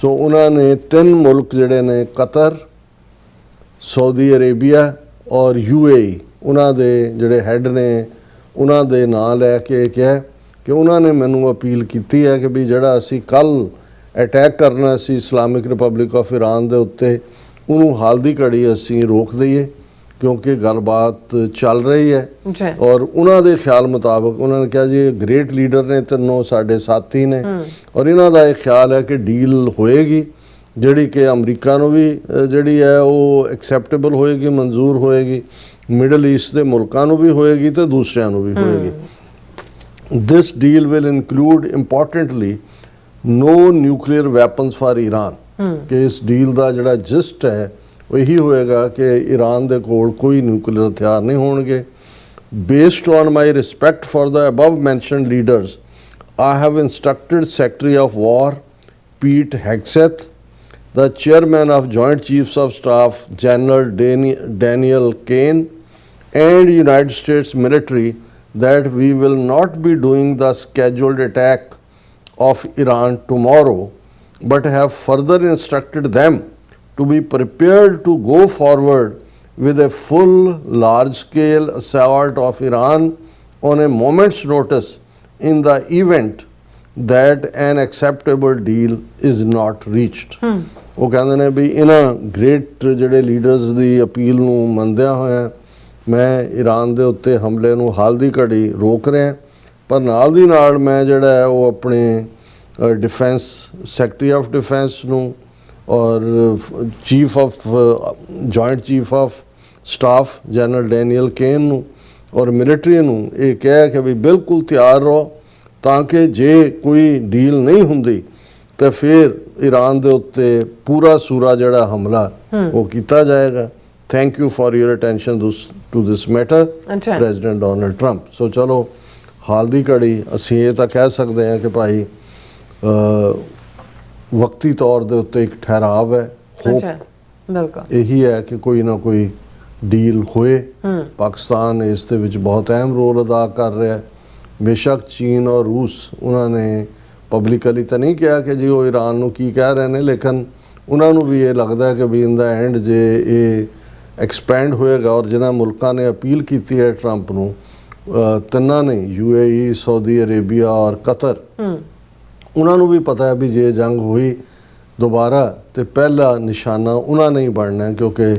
So ਉਹਨਾਂ ਨੇ 3 ਮੁਲਕ ਜਿਹੜੇ ਨੇ ਕਤਰ, ਸਾਊਦੀ ਅਰੇਬੀਆ ਔਰ UAE, ਉਹਨਾਂ ਦੇ ਜਿਹੜੇ ਹੈੱਡ ਨੇ ਉਹਨਾਂ ਦੇ ਨਾਂ ਲੈ ਕੇ ਕਿਹਾ ਕਿ ਉਹਨਾਂ ਨੇ ਮੈਨੂੰ ਅਪੀਲ ਕੀਤੀ ਹੈ ਕਿ ਵੀ ਜਿਹੜਾ ਅਸੀਂ ਕੱਲ੍ਹ ਅਟੈਕ ਕਰਨਾ ਸੀ ਇਸਲਾਮਿਕ ਰਿਪਬਲਿਕ ਆਫ ਈਰਾਨ ਦੇ ਉੱਤੇ, ਉਹਨੂੰ ਹਾਲ ਦੀ ਘੜੀ ਅਸੀਂ ਰੋਕ ਦਈਏ ਕਿਉਂਕਿ ਗੱਲਬਾਤ ਚੱਲ ਰਹੀ ਹੈ। ਔਰ ਉਹਨਾਂ ਦੇ ਖਿਆਲ ਮੁਤਾਬਕ ਉਹਨਾਂ ਨੇ ਕਿਹਾ ਜੀ ਗ੍ਰੇਟ ਲੀਡਰ ਨੇ, ਤਿੰਨੋਂ ਸਾਡੇ ਸਾਥੀ ਨੇ ਔਰ ਇਹਨਾਂ ਦਾ ਇਹ ਖਿਆਲ ਹੈ ਕਿ ਡੀਲ ਹੋਏਗੀ ਜਿਹੜੀ ਕਿ ਅਮਰੀਕਾ ਨੂੰ ਵੀ ਜਿਹੜੀ ਹੈ ਉਹ ਐਕਸੈਪਟੇਬਲ ਹੋਏਗੀ, ਮਨਜ਼ੂਰ ਹੋਏਗੀ, ਮਿਡਲ ਈਸਟ ਦੇ ਮੁਲਕਾਂ ਨੂੰ ਵੀ ਹੋਏਗੀ ਤੇ ਦੂਸਰਿਆਂ ਨੂੰ ਵੀ ਹੋਏਗੀ। This deal will include importantly no nuclear weapons for Iran। ਕਿ ਇਸ ਡੀਲ ਦਾ ਜਿਹੜਾ ਜਿਸਟ ਹੈ ਉਹ ਇਹੀ ਹੋਏਗਾ ਕਿ ਈਰਾਨ ਦੇ ਕੋਲ ਕੋਈ ਨਿਊਕਲੀਅਰ ਹਥਿਆਰ ਨਹੀਂ ਹੋਣਗੇ। Based on my respect for the above mentioned leaders, I have instructed Secretary of War Pete Hegseth, the Chairman of Joint Chiefs of Staff General Daniel Kane, and United States military that we will not be doing the scheduled attack of Iran tomorrow, but have further instructed them to be prepared to go forward with a full large-scale assault of Iran on a moment's notice in the event that an acceptable deal is not reached. ਉਹ ਕਹਿੰਦੇ ਨੇ ਵੀ ਇਹਨਾਂ ਗ੍ਰੇਟ ਜਿਹੜੇ ਲੀਡਰਸ ਦੀ ਅਪੀਲ ਨੂੰ ਮੰਨਦਿਆਂ ਹੋਇਆ ਮੈਂ ਈਰਾਨ ਦੇ ਉੱਤੇ ਹਮਲੇ ਨੂੰ ਹਾਲ ਦੀ ਘੜੀ ਰੋਕ ਰਿਹਾ, ਪਰ ਨਾਲ ਦੀ ਨਾਲ ਮੈਂ ਜਿਹੜਾ ਹੈ ਉਹ ਆਪਣੇ ਡਿਫੈਂਸ ਸੈਕਟਰੀ ਆਫ ਡਿਫੈਂਸ ਨੂੰ ਔਰ chief of joint chief of staff General Daniel Caine ਨੂੰ ਔਰ ਮਿਲਟਰੀ ਨੂੰ ਇਹ ਕਿਹਾ ਕਿ ਵੀ ਬਿਲਕੁਲ ਤਿਆਰ ਰਹੋ ਤਾਂ ਕਿ ਜੇ ਕੋਈ ਡੀਲ ਨਹੀਂ ਹੁੰਦੀ ਤਾਂ ਫਿਰ ਈਰਾਨ ਦੇ ਉੱਤੇ ਪੂਰਾ ਸੂਰਾ ਜਿਹੜਾ ਹਮਲਾ ਉਹ ਕੀਤਾ ਜਾਏਗਾ। Thank you for your attention to this matter, President Donald Trump. So ਚਲੋ ਹਾਲ ਦੀ ਘੜੀ ਅਸੀਂ ਇਹ ਤਾਂ ਕਹਿ ਸਕਦੇ ਹਾਂ ਕਿ ਭਾਈ ਵਕਤੀ ਤੌਰ ਦੇ ਉੱਤੇ ਇੱਕ ਠਹਿਰਾਵ ਹੈ, ਹੋਪ ਇਹੀ ਹੈ ਕਿ ਕੋਈ ਨਾ ਕੋਈ ਡੀਲ ਹੋਏ। ਪਾਕਿਸਤਾਨ ਇਸ ਦੇ ਵਿੱਚ ਬਹੁਤ ਅਹਿਮ ਰੋਲ ਅਦਾ ਕਰ ਰਿਹਾ ਹੈ। ਬੇਸ਼ੱਕ ਚੀਨ ਔਰ ਰੂਸ ਉਹਨਾਂ ਨੇ ਪਬਲਿਕਲੀ ਤਾਂ ਨਹੀਂ ਕਿਹਾ ਕਿ ਜੀ ਉਹ ਈਰਾਨ ਨੂੰ ਕੀ ਕਹਿ ਰਹੇ ਨੇ, ਲੇਕਿਨ ਉਹਨਾਂ ਨੂੰ ਵੀ ਇਹ ਲੱਗਦਾ ਕਿ ਵੀ ਇਨ ਦਾ ਐਂਡ ਜੇ ਇਹ ਐਕਸਪੈਂਡ ਹੋਏਗਾ ਔਰ ਜਿਨ੍ਹਾਂ ਮੁਲਕਾਂ ਨੇ ਅਪੀਲ ਕੀਤੀ ਹੈ ਟਰੰਪ ਨੂੰ ਤਿੰਨਾਂ ਨੇ UAE, ਸਾਊਦੀ ਅਰੇਬੀਆ ਔਰ ਕਤਰ, ਉਹਨਾਂ ਨੂੰ ਵੀ ਪਤਾ ਹੈ ਵੀ ਜੇ ਜੰਗ ਹੋਈ ਦੁਬਾਰਾ ਤੇ ਪਹਿਲਾ ਨਿਸ਼ਾਨਾ ਉਹਨਾਂ ਨੇ ਹੀ ਬਣਨਾ ਹੈ, ਕਿਉਂਕਿ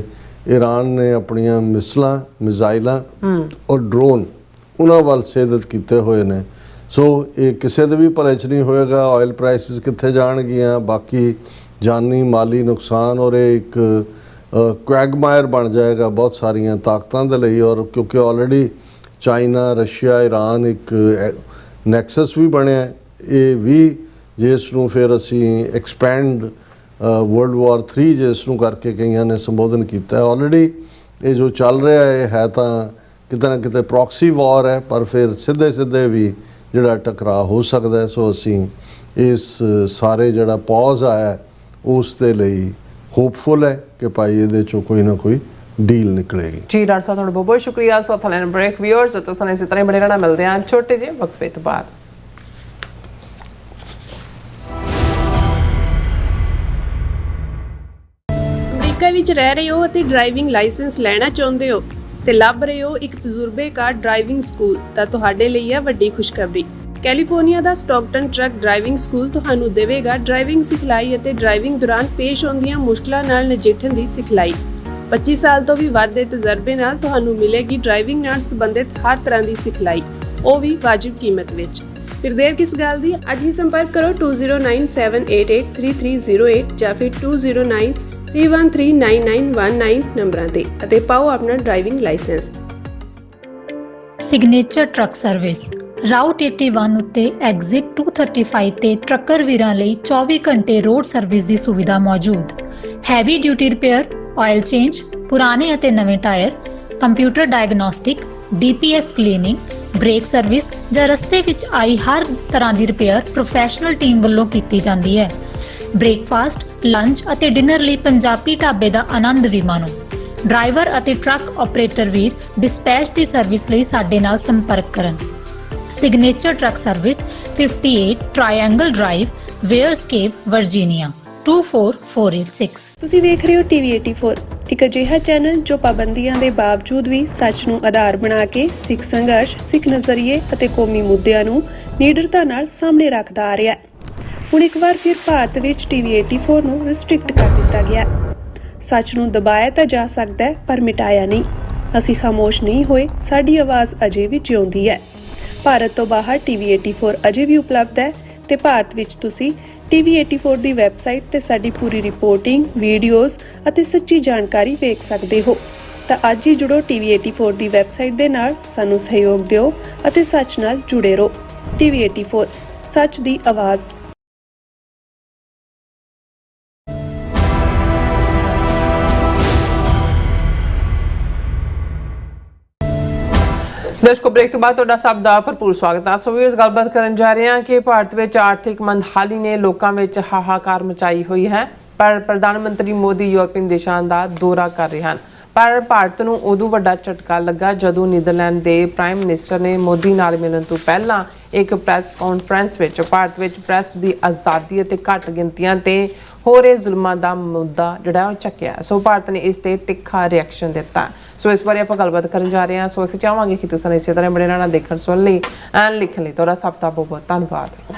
ਈਰਾਨ ਨੇ ਆਪਣੀਆਂ ਮਿਜ਼ਾਈਲਾਂ ਔਰ ਡਰੋਨ ਉਹਨਾਂ ਵੱਲ ਸੇਧਤ ਕੀਤੇ ਹੋਏ ਨੇ। ਸੋ ਇਹ ਕਿਸੇ ਦੇ ਵੀ ਭਲੇ 'ਚ ਨਹੀਂ ਹੋਏਗਾ। ਆਇਲ ਪ੍ਰਾਈਸਿਸ ਕਿੱਥੇ ਜਾਣਗੀਆਂ, ਬਾਕੀ ਜਾਨੀ ਮਾਲੀ ਨੁਕਸਾਨ, ਔਰ ਇਹ ਇੱਕ ਕੁਐਗਮਾਇਰ ਬਣ ਜਾਏਗਾ ਬਹੁਤ ਸਾਰੀਆਂ ਤਾਕਤਾਂ ਦੇ ਲਈ। ਔਰ ਕਿਉਂਕਿ ਆਲਰੇਡੀ ਚਾਈਨਾ, ਰਸ਼ੀਆ, ਈਰਾਨ ਇੱਕ ਨੈਕਸਸ ਵੀ ਬਣਿਆ, ਇਹ ਵੀ ਜਿਸ ਨੂੰ ਫਿਰ ਅਸੀਂ ਐਕਸਪੈਂਡ World War III ਜਿਸ ਨੂੰ ਕਰਕੇ ਕਈਆਂ ਨੇ ਸੰਬੋਧਨ ਕੀਤਾ ਹੈ। ਆਲਰੇਡੀ ਇਹ ਜੋ ਚੱਲ ਰਿਹਾ ਹੈ ਤਾਂ ਕਿਤੇ ਨਾ ਕਿਤੇ ਪ੍ਰੋਕਸੀ ਵਾਰ ਹੈ, ਪਰ ਫਿਰ ਸਿੱਧੇ ਵੀ ਜਿਹੜਾ ਟਕਰਾਅ ਹੋ ਸਕਦਾ ਹੈ। ਸੋ ਅਸੀਂ ਇਸ ਸਾਰੇ ਜਿਹੜਾ ਪੌਜ਼ ਆਇਆ ਉਸ ਦੇ ਲਈ ਹੋਪਫੁਲ ਹੈ ਕਿ ਭਾਈ ਇਹਦੇ 'ਚੋਂ ਕੋਈ ਨਾ ਕੋਈ ਡੀਲ ਨਿਕਲੇਗੀ। ਜੀ ਡਾਕਟਰ ਸਾਹਿਬ ਤੁਹਾਡਾ ਬਹੁਤ ਬਹੁਤ ਸ਼ੁਕਰੀਆ। ਸੋ ਥਲੈਨ ਬ੍ਰੇਕ ਵਿਊਅਰਸ ਤੋਂ ਸਾਨੂੰ ਇਸੇ ਤਰ੍ਹਾਂ ਬਣੇ ਰਹਿਣਾ। ਮਿਲਦੇ ਹਾਂ ਛੋਟੇ ਜਿਹੇ ਵਕਫੇ ਤੋਂ ਬਾਅਦ। ਅਮਰੀਕਾ ਵਿੱਚ ਰਹਿ ਰਹੇ ਹੋ ਅਤੇ ਡਰਾਈਵਿੰਗ ਲਾਇਸੈਂਸ ਲੈਣਾ ਚਾਹੁੰਦੇ ਹੋ ਤੇ ਲੱਭ ਰਹੇ ਹੋ ਇੱਕ ਤਜਰਬੇਕਾਰ ਡਰਾਈਵਿੰਗ ਸਕੂਲ, ਤਾਂ ਤੁਹਾਡੇ ਲਈ ਹੈ ਵੱਡੀ ਖੁਸ਼ਖਬਰੀ। ਕੈਲੀਫੋਰਨੀਆ ਦਾ ਸਟਾਕਟਨ ਟਰੱਕ ਡਰਾਈਵਿੰਗ ਸਕੂਲ ਤੁਹਾਨੂੰ ਦੇਵੇਗਾ ਡਰਾਈਵਿੰਗ ਸਿਖਲਾਈ ਅਤੇ ਡਰਾਈਵਿੰਗ ਦੌਰਾਨ ਪੇਸ਼ ਆਉਂਦੀਆਂ ਮੁਸ਼ਕਲਾਂ ਨਾਲ ਨਜਿੱਠਣ ਦੀ ਸਿਖਲਾਈ। 25 ਸਾਲ ਤੋਂ ਵੀ ਵੱਧ ਦੇ ਤਜਰਬੇ ਨਾਲ ਤੁਹਾਨੂੰ ਮਿਲੇਗੀ ਡਰਾਈਵਿੰਗ ਨਾਲ ਸੰਬੰਧਿਤ ਹਰ ਤਰ੍ਹਾਂ ਦੀ ਸਿਖਲਾਈ, ਉਹ ਵੀ ਵਾਜਿਬ ਕੀਮਤ ਵਿੱਚ। ਫਿਰ ਦੇਰ ਕਿਸ ਗੱਲ ਦੀ, ਅੱਜ ਹੀ ਸੰਪਰਕ ਕਰੋ 209788330308 ਜਾਂ ਫਿਰ 2093139919 ਨੰਬਰਾਂ ਤੇ ਅਤੇ ਪਾਓ ਆਪਣਾ driving licence. Signature truck service route 81 ਉੱਤੇ ਐਗਜ਼ਿਟ 235 ਤੇ ਟਰੱਕਰ ਵੀਰਾਂ ਲਈ 24 ਘੰਟੇ ਰੋਡ ਸਰਵਿਸ ਦੀ ਸੁਵਿਧਾ ਮੌਜੂਦ। Heavy duty repair, oil change, ਪੁਰਾਣੇ ਅਤੇ ਨਵੇਂ tyre, computer diagnostic, DPF cleaning, brake service ਜਾਂ ਰਸਤੇ ਵਿੱਚ ਆਈ ਹਰ ਤਰ੍ਹਾਂ ਦੀ ਰਿਪੇਅਰ ਪ੍ਰੋਫੈਸ਼ਨਲ ਟੀਮ ਵੱਲੋਂ ਕੀਤੀ ਜਾਂਦੀ ਹੈ। ਬ੍ਰੇਕਫਾਸਟ, ਲੰਚ ਅਤੇ ਡਿਨਰ ਲਈ ਪੰਜਾਬੀ ਢਾਬੇ ਦਾ ਆਨੰਦ ਵੀ ਮਾਣੋ। ਡਰਾਈਵਰ ਅਤੇ ਟਰੱਕ ਆਪਰੇਟਰ ਵੀਰ ਡਿਸਪੈਚ ਦੀ ਸਰਵਿਸ ਲਈ ਸਾਡੇ ਨਾਲ ਸੰਪਰਕ ਕਰਨ। Signature truck Service 58 Triangle Drive, Weyers Cave, Virginia 24486। ਤੁਸੀਂ ਵੇਖ ਰਹੇ ਹੋ TV 84, ਇੱਕ ਅਜਿਹਾ ਚੈਨਲ ਜੋ ਪਾਬੰਦੀਆਂ ਦੇ ਬਾਵਜੂਦ ਵੀ ਸੱਚ ਨੂੰ ਆਧਾਰ ਬਣਾ ਕੇ ਸਿੱਖ ਸੰਘਰਸ਼, ਸਿੱਖ ਨਜ਼ਰੀਏ ਅਤੇ ਕੌਮੀ ਮੁੱਦਿਆਂ ਨੂੰ ਨਿਡਰਤਾ ਨਾਲ ਸਾਹਮਣੇ ਰੱਖਦਾ ਆ ਰਿਹਾ ਹੈ। ਹੁਣ ਇੱਕ ਵਾਰ ਫਿਰ ਭਾਰਤ ਵਿੱਚ TV 84 ਨੂੰ ਰਿਸਟ੍ਰਿਕਟ ਕਰ ਦਿੱਤਾ ਗਿਆ। ਸੱਚ ਨੂੰ ਦਬਾਇਆ ਤਾਂ ਜਾ ਸਕਦਾ ਹੈ ਪਰ ਮਿਟਾਇਆ ਨਹੀਂ। ਅਸੀਂ ਖਾਮੋਸ਼ ਨਹੀਂ ਹੋਏ, ਸਾਡੀ ਆਵਾਜ਼ ਅਜੇ ਵੀ ਜਿਉਂਦੀ ਹੈ। ਭਾਰਤ ਤੋਂ ਬਾਹਰ TV 84 ਅਜੇ ਵੀ ਉਪਲਬਧ ਹੈ ਤੇ ਭਾਰਤ ਵਿੱਚ ਤੁਸੀਂ TV 84 ਦੀ ਵੈਬਸਾਈਟ ਤੇ ਸਾਡੀ ਪੂਰੀ ਰਿਪੋਰਟਿੰਗ, ਵੀਡੀਓਜ਼ ਅਤੇ ਸੱਚੀ ਜਾਣਕਾਰੀ ਵੇਖ ਸਕਦੇ ਹੋ। ਤਾਂ ਅੱਜ ਹੀ ਜੁੜੋ TV 84 ਦੀ ਵੈਬਸਾਈਟ ਦੇ ਨਾਲ, ਸਾਨੂੰ ਸਹਿਯੋਗ ਦਿਓ ਅਤੇ ਸੱਚ ਨਾਲ ਜੁੜੇ ਰਹੋ। TV 84 ਸੱਚ ਦੀ ਆਵਾਜ਼। ਦਰਸ਼ਕੋ ਬ੍ਰੇਕ ਤੋਂ ਬਾਅਦ ਤੁਹਾਡਾ ਸਭ ਦਾ ਭਰਪੂਰ ਸਵਾਗਤ ਹੈ। ਸੋ ਵੀਰਸ, ਗੱਲਬਾਤ ਕਰਨ ਜਾ ਰਹੇ ਹਾਂ ਕਿ ਭਾਰਤ ਵਿੱਚ ਆਰਥਿਕ ਮੰਦਹਾਲੀ ਨੇ ਲੋਕਾਂ ਵਿੱਚ ਹਾਹਾਕਾਰ ਮਚਾਈ ਹੋਈ ਹੈ, ਪਰ ਪ੍ਰਧਾਨ ਮੰਤਰੀ ਮੋਦੀ ਯੂਰਪੀਅਨ ਦੇਸ਼ਾਂ ਦਾ ਦੌਰਾ ਕਰ ਰਹੇ ਹਨ। ਪਰ ਭਾਰਤ ਨੂੰ ਉਦੋਂ ਵੱਡਾ ਝਟਕਾ ਲੱਗਾ ਜਦੋਂ ਨੀਦਰਲੈਂਡ ਦੇ ਪ੍ਰਾਈਮ ਮਿਨਿਸਟਰ ਨੇ ਮੋਦੀ ਨਾਲ ਮਿਲਣ ਤੋਂ ਪਹਿਲਾਂ ਇੱਕ ਪ੍ਰੈਸ ਕਾਨਫਰੰਸ ਵਿੱਚ ਭਾਰਤ ਵਿੱਚ ਪ੍ਰੈਸ ਦੀ ਆਜ਼ਾਦੀ ਅਤੇ ਘੱਟ ਗਿਣਤੀਆਂ ਤੇ ਹੋ ਰਹੇ ਜ਼ੁਲਮਾਂ ਦਾ ਮੁੱਦਾ ਜਿਹੜਾ ਉਹ ਚੱਕਿਆ। ਸੋ ਭਾਰਤ ਨੇ ਇਸ ਤੇ ਤਿੱਖਾ ਰਿਐਕਸ਼ਨ ਦਿੱਤਾ। ਸੋ ਇਸ ਬਾਰੇ ਆਪਾਂ ਗੱਲਬਾਤ ਕਰਨ ਜਾ ਰਹੇ ਹਾਂ। ਸੋ ਅਸੀਂ ਚਾਹਾਂਗੇ ਕਿ ਤੁਸੀਂ ਇਸੇ ਤਰ੍ਹਾਂ ਬਣੇ ਰਹਿਣਾ ਦੇਖਣ ਸੁਣਨ ਲਈ ਐਂਡ ਲਿਖਣ ਲਈ। ਤੁਹਾਡਾ ਸਭ ਦਾ ਬਹੁਤ ਬਹੁਤ ਧੰਨਵਾਦ।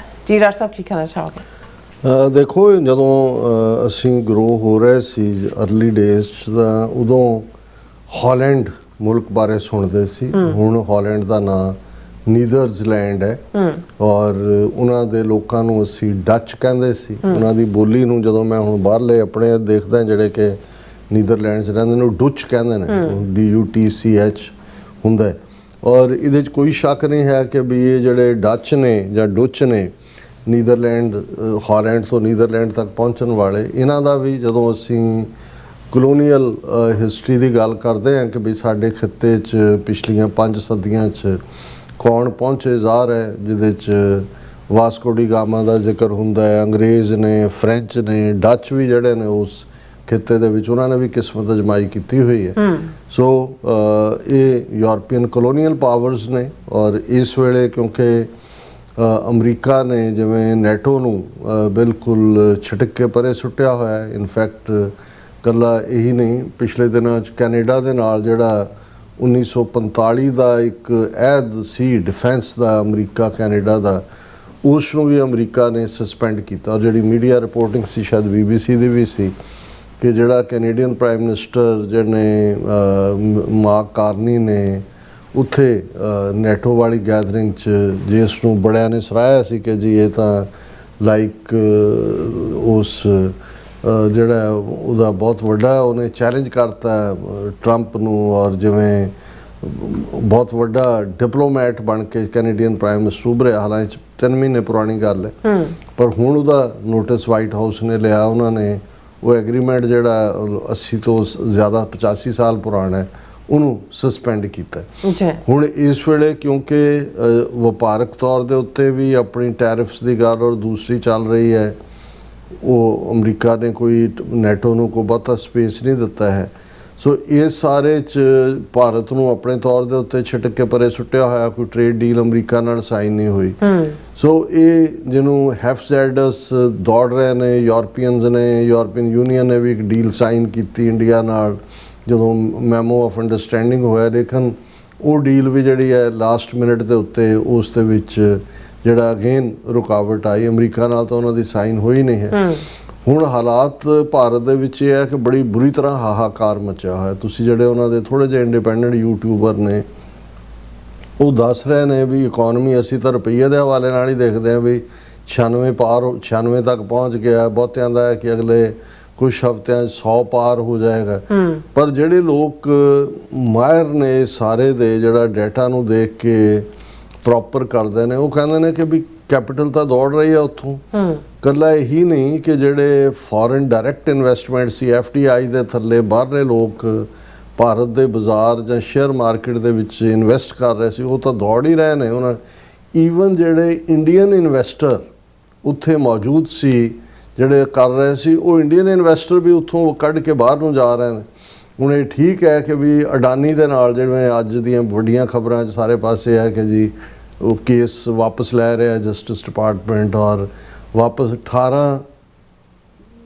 ਜੀ ਡਾਕਟਰ ਸਾਹਿਬ, ਕੀ ਕਹਿਣਾ ਚਾਹੋਗੇ? ਦੇਖੋ, ਜਦੋਂ ਅਸੀਂ ਗਰੋ ਹੋ ਰਹੇ ਸੀ ਅਰਲੀ ਡੇਜ਼ ਦਾ, ਉਦੋਂ ਹਾਲੈਂਡ ਮੁਲਕ ਬਾਰੇ ਸੁਣਦੇ ਸੀ। ਹੁਣ ਹਾਲੈਂਡ ਦਾ ਨਾਂ ਨੀਦਰਲੈਂਡ ਹੈ ਔਰ ਉਹਨਾਂ ਦੇ ਲੋਕਾਂ ਨੂੰ ਅਸੀਂ ਡੱਚ ਕਹਿੰਦੇ ਸੀ। ਉਹਨਾਂ ਦੀ ਬੋਲੀ ਨੂੰ ਜਦੋਂ ਮੈਂ ਹੁਣ ਬਾਹਰਲੇ ਆਪਣੇ ਦੇਖਦਾ ਜਿਹੜੇ ਕਿ ਨੀਦਰਲੈਂਡ 'ਚ ਰਹਿੰਦੇ ਨੇ, ਉਹ ਡੁੱਚ ਕਹਿੰਦੇ ਨੇ, DUTCH ਹੁੰਦਾ ਹੈ। ਔਰ ਇਹਦੇ 'ਚ ਕੋਈ ਸ਼ੱਕ ਨਹੀਂ ਹੈ ਕਿ ਵੀ ਇਹ ਜਿਹੜੇ ਡੱਚ ਨੇ ਜਾਂ ਡੁੱਚ ਨੇ, ਨੀਦਰਲੈਂਡ, ਹਾਲੈਂਡ ਤੋਂ ਨੀਦਰਲੈਂਡ ਤੱਕ ਪਹੁੰਚਣ ਵਾਲੇ, ਇਹਨਾਂ ਦਾ ਵੀ ਜਦੋਂ ਅਸੀਂ ਕਲੋਨੀਅਲ ਹਿਸਟਰੀ ਦੀ ਗੱਲ ਕਰਦੇ ਹਾਂ ਕਿ ਵੀ ਸਾਡੇ ਖਿੱਤੇ 'ਚ ਪਿਛਲੀਆਂ 5 ਸਦੀਆਂ 'ਚ ਕੌਣ ਪਹੁੰਚੇ ਜ਼ਾਹਰ ਹੈ, ਜਿਹਦੇ 'ਚ ਵਾਸਕੋ ਡੀ ਗਾਮਾ ਦਾ ਜ਼ਿਕਰ ਹੁੰਦਾ ਹੈ, ਅੰਗਰੇਜ਼ ਨੇ, ਫਰੈਂਚ ਨੇ, ਡੱਚ ਵੀ ਜਿਹੜੇ ਨੇ ਉਸ ਖਿੱਤੇ ਦੇ ਵਿੱਚ ਉਹਨਾਂ ਨੇ ਵੀ ਕਿਸਮਤ ਅਜਮਾਈ ਕੀਤੀ ਹੋਈ ਹੈ। ਸੋ ਇਹ ਯੂਰਪੀਅਨ ਕਲੋਨੀਅਲ ਪਾਵਰਸ ਨੇ। ਔਰ ਇਸ ਵੇਲੇ ਕਿਉਂਕਿ ਅਮਰੀਕਾ ਨੇ ਜਿਵੇਂ ਨੈਟੋ ਨੂੰ ਬਿਲਕੁਲ ਛਿਟਕ ਕੇ ਪਰੇ ਸੁੱਟਿਆ ਹੋਇਆ ਹੈ। ਇਨਫੈਕਟ ਇਕੱਲਾ ਇਹੀ ਨਹੀਂ, ਪਿਛਲੇ ਦਿਨਾਂ 'ਚ ਕੈਨੇਡਾ ਦੇ ਨਾਲ ਜਿਹੜਾ 1945 ਦਾ ਇੱਕ ਅਹਿਦ ਸੀ ਡਿਫੈਂਸ ਦਾ ਅਮਰੀਕਾ ਕੈਨੇਡਾ ਦਾ, ਉਸ ਨੂੰ ਵੀ ਅਮਰੀਕਾ ਨੇ ਸਸਪੈਂਡ ਕੀਤਾ। ਔਰ ਜਿਹੜੀ ਮੀਡੀਆ ਰਿਪੋਰਟਿੰਗ ਸੀ ਸ਼ਾਇਦ BBC ਦੀ ਵੀ ਸੀ ਕਿ ਜਿਹੜਾ ਕੈਨੇਡੀਅਨ ਪ੍ਰਾਈਮ ਮਿਨਿਸਟਰ ਜਿਹਨੇ ਮਾਰਕ ਕਾਰਨੀ ਨੇ ਉੱਥੇ ਨੈਟੋ ਵਾਲੀ ਗੈਦਰਿੰਗ 'ਚ ਜਿਸ ਨੂੰ ਬੜਿਆਂ ਨੇ ਸਰਾਹਿਆ ਸੀ ਕਿ ਜੀ ਇਹ ਤਾਂ ਲਾਈਕ ਉਸ ਜਿਹੜਾ ਉਹਦਾ ਬਹੁਤ ਵੱਡਾ ਉਹਨੇ ਚੈਲੰਜ ਕਰਤਾ ਟਰੰਪ ਨੂੰ, ਔਰ ਜਿਵੇਂ ਬਹੁਤ ਵੱਡਾ ਡਿਪਲੋਮੈਟ ਬਣ ਕੇ ਕੈਨੇਡੀਅਨ ਪ੍ਰਾਈਮ ਮਿਨਿਸਟਰ ਉਭਰਿਆ। ਹਾਲਾਂਕਿ 3 ਮਹੀਨੇ ਪੁਰਾਣੀ ਗੱਲ ਹੈ, ਪਰ ਹੁਣ ਉਹਦਾ ਨੋਟਿਸ ਵਾਈਟ ਹਾਊਸ ਨੇ ਲਿਆ। ਉਹਨਾਂ ਨੇ ਉਹ ਐਗਰੀਮੈਂਟ ਜਿਹੜਾ 80 ਤੋਂ ਜ਼ਿਆਦਾ 85 ਸਾਲ ਪੁਰਾਣਾ ਹੈ ਉਹਨੂੰ ਸਸਪੈਂਡ ਕੀਤਾ। ਹੁਣ ਇਸ ਵੇਲੇ ਕਿਉਂਕਿ ਵਪਾਰਕ ਤੌਰ ਦੇ ਉੱਤੇ ਵੀ ਆਪਣੀ ਟੈਰਿਫਸ ਦੀ ਗੱਲ ਔਰ ਦੂਸਰੀ ਚੱਲ ਰਹੀ ਹੈ, ਉਹ ਅਮਰੀਕਾ ਨੇ ਕੋਈ ਨੈਟੋ ਨੂੰ ਕੋਈ ਬਹੁਤਾ ਸਪੇਸ ਨਹੀਂ ਦਿੱਤਾ ਹੈ। ਸੋ ਇਸ ਸਾਰੇ 'ਚ ਭਾਰਤ ਨੂੰ ਆਪਣੇ ਤੌਰ ਦੇ ਉੱਤੇ ਛਿਟਕ ਕੇ ਪਰੇ ਸੁੱਟਿਆ ਹੋਇਆ, ਕੋਈ ਟ੍ਰੇਡ ਡੀਲ ਅਮਰੀਕਾ ਨਾਲ ਸਾਈਨ ਨਹੀਂ ਹੋਈ। ਸੋ ਇਹ ਜਿਹਨੂੰ ਹੈਫਜ਼ੈਡਸ ਦੌੜ ਰਹੇ ਨੇ, ਯੂਰਪੀਅਨਸ ਨੇ, ਯੂਰਪੀਅਨ ਯੂਨੀਅਨ ਨੇ ਵੀ ਇੱਕ ਡੀਲ ਸਾਈਨ ਕੀਤੀ ਇੰਡੀਆ ਨਾਲ ਜਦੋਂ ਮੈਮੋ ਆਫ ਅੰਡਰਸਟੈਂਡਿੰਗ ਹੋਇਆ, ਲੇਕਿਨ ਉਹ ਡੀਲ ਵੀ ਜਿਹੜੀ ਹੈ ਲਾਸਟ ਮਿੰਟ ਦੇ ਉੱਤੇ ਉਸ ਦੇ ਵਿੱਚ ਜਿਹੜਾ ਅਗੇਨ ਰੁਕਾਵਟ ਆਈ। ਅਮਰੀਕਾ ਨਾਲ ਤਾਂ ਉਹਨਾਂ ਦੀ ਸਾਈਨ ਹੋਈ ਨਹੀਂ ਹੈ। ਹੁਣ ਹਾਲਾਤ ਭਾਰਤ ਦੇ ਵਿੱਚ ਇਹ ਹੈ ਕਿ ਬੜੀ ਬੁਰੀ ਤਰ੍ਹਾਂ ਹਾਹਾਕਾਰ ਮਚਿਆ ਹੋਇਆ। ਤੁਸੀਂ ਜਿਹੜੇ ਉਹਨਾਂ ਦੇ ਥੋੜ੍ਹੇ ਜਿਹੇ ਇੰਡੀਪੈਂਡੈਂਟ ਯੂਟਿਊਬਰ ਨੇ ਉਹ ਦੱਸ ਰਹੇ ਨੇ ਵੀ ਇਕੋਨਮੀ ਅਸੀਂ ਤਾਂ ਰੁਪਈਏ ਦੇ ਹਵਾਲੇ ਨਾਲ ਹੀ ਦੇਖਦੇ ਹਾਂ ਵੀ 96 ਤੱਕ ਪਹੁੰਚ ਗਿਆ। ਬਹੁਤਿਆਂ ਦਾ ਹੈ ਕਿ ਅਗਲੇ ਕੁਛ ਹਫ਼ਤਿਆਂ 'ਚ 100 ਪਾਰ ਹੋ ਜਾਏਗਾ। ਪਰ ਜਿਹੜੇ ਲੋਕ ਮਾਹਿਰ ਨੇ ਸਾਰੇ ਦੇ ਜਿਹੜਾ ਡਾਟਾ ਨੂੰ ਦੇਖ ਕੇ ਪ੍ਰੋਪਰ ਕਰਦੇ ਨੇ, ਉਹ ਕਹਿੰਦੇ ਨੇ ਕਿ ਵੀ ਕੈਪੀਟਲ ਤਾਂ ਦੌੜ ਰਹੀ ਹੈ ਉੱਥੋਂ। ਇਕੱਲਾ ਇਹੀ ਨਹੀਂ ਕਿ ਜਿਹੜੇ ਫੋਰਨ ਡਾਇਰੈਕਟ ਇਨਵੈਸਟਮੈਂਟ ਸੀ FDI ਦੇ ਥੱਲੇ ਬਾਹਰਲੇ ਲੋਕ ਭਾਰਤ ਦੇ ਬਾਜ਼ਾਰ ਜਾਂ ਸ਼ੇਅਰ ਮਾਰਕੀਟ ਦੇ ਵਿੱਚ ਇਨਵੈਸਟ ਕਰ ਰਹੇ ਸੀ, ਉਹ ਤਾਂ ਦੌੜ ਹੀ ਰਹੇ ਨੇ। ਉਹਨਾਂ ਈਵਨ ਜਿਹੜੇ ਇੰਡੀਅਨ ਇਨਵੈਸਟਰ ਉੱਥੇ ਮੌਜੂਦ ਸੀ ਜਿਹੜੇ ਕਰ ਰਹੇ ਸੀ, ਉਹ ਇੰਡੀਅਨ ਇਨਵੈਸਟਰ ਵੀ ਉੱਥੋਂ ਕੱਢ ਕੇ ਬਾਹਰ ਨੂੰ ਜਾ ਰਹੇ ਨੇ। ਹੁਣ ਇਹ ਠੀਕ ਹੈ ਕਿ ਵੀ ਅਡਾਨੀ ਦੇ ਨਾਲ ਜਿਵੇਂ ਅੱਜ ਦੀਆਂ ਵੱਡੀਆਂ ਖਬਰਾਂ 'ਚ ਸਾਰੇ ਪਾਸੇ ਹੈ ਕਿ ਜੀ ਉਹ ਕੇਸ ਵਾਪਸ ਲੈ ਰਿਹਾ ਜਸਟਿਸ ਡਿਪਾਰਟਮੈਂਟ, ਔਰ ਵਾਪਸ $18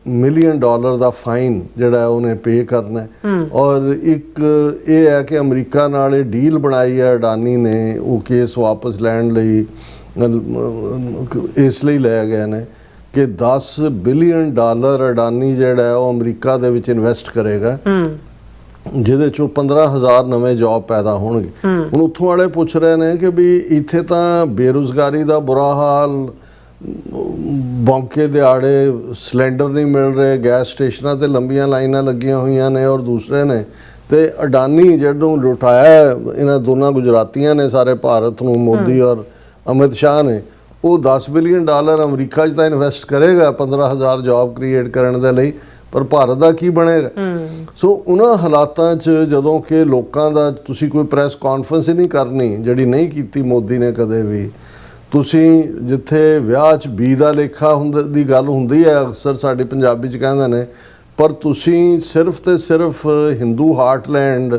ਮਿਲੀਅਨ ਦਾ ਫਾਈਨ ਜਿਹੜਾ ਉਹਨੇ ਪੇ ਕਰਨਾ। ਔਰ ਇੱਕ ਇਹ ਹੈ ਕਿ ਅਮਰੀਕਾ ਨਾਲ ਇਹ ਡੀਲ ਬਣਾਈ ਹੈ ਅਡਾਨੀ ਨੇ ਉਹ ਕੇਸ ਵਾਪਸ ਲੈਣ ਲਈ, ਇਸ ਲਈ ਲੈ ਗਏ ਨੇ ਕਿ $10 ਬਿਲੀਅਨ ਅਡਾਨੀ ਜਿਹੜਾ ਉਹ ਅਮਰੀਕਾ ਦੇ ਵਿੱਚ ਇਨਵੈਸਟ ਕਰੇਗਾ, ਜਿਹਦੇ ਚੋਂ 15,000 ਨਵੇਂ ਜੌਬ ਪੈਦਾ ਹੋਣਗੇ। ਹੁਣ ਉੱਥੋਂ ਵਾਲੇ ਪੁੱਛ ਰਹੇ ਨੇ ਕਿ ਵੀ ਇੱਥੇ ਤਾਂ ਬੇਰੁਜ਼ਗਾਰੀ ਦਾ ਬੁਰਾ ਹਾਲ, ਬੌਂਕੇ ਦਿਹਾੜੇ ਸਿਲੰਡਰ ਨਹੀਂ ਮਿਲ ਰਹੇ, ਗੈਸ ਸਟੇਸ਼ਨਾਂ ਤੇ ਲੰਬੀਆਂ ਲਾਈਨਾਂ ਲੱਗੀਆਂ ਹੋਈਆਂ ਨੇ, ਔਰ ਦੂਸਰੇ ਨੇ ਤੇ ਅਡਾਨੀ ਜਿਹਨੂੰ ਲੁਟਾਇਆ ਇਹਨਾਂ ਦੋਨਾਂ ਗੁਜਰਾਤੀਆਂ ਨੇ ਸਾਰੇ ਭਾਰਤ ਨੂੰ, ਮੋਦੀ ਔਰ ਅਮਿਤ ਸ਼ਾਹ ਨੇ, ਉਹ $10 ਬਿਲੀਅਨ ਅਮਰੀਕਾ 'ਚ ਤਾਂ ਇਨਵੈਸਟ ਕਰੇਗਾ 15,000 ਜੌਬ ਕ੍ਰੀਏਟ ਕਰਨ ਦੇ ਲਈ, ਪਰ ਭਾਰਤ ਦਾ ਕੀ ਬਣੇਗਾ? ਸੋ ਉਹਨਾਂ ਹਾਲਾਤਾਂ 'ਚ ਜਦੋਂ ਕਿ ਲੋਕਾਂ ਦਾ ਤੁਸੀਂ ਕੋਈ ਪ੍ਰੈਸ ਕਾਨਫਰੰਸ ਹੀ ਨਹੀਂ ਕਰਨੀ, ਜਿਹੜੀ ਨਹੀਂ ਕੀਤੀ ਮੋਦੀ ਨੇ ਕਦੇ ਵੀ। ਤੁਸੀਂ ਜਿੱਥੇ ਵਿਆਹ 'ਚ ਬੀ ਦਾ ਲੇਖਾ ਦੀ ਗੱਲ ਹੁੰਦੀ ਹੈ ਅਕਸਰ ਸਾਡੇ ਪੰਜਾਬੀ 'ਚ ਕਹਿੰਦੇ ਨੇ, ਪਰ ਤੁਸੀਂ ਸਿਰਫ ਤੇ ਸਿਰਫ ਹਿੰਦੂ ਹਾਰਟਲੈਂਡ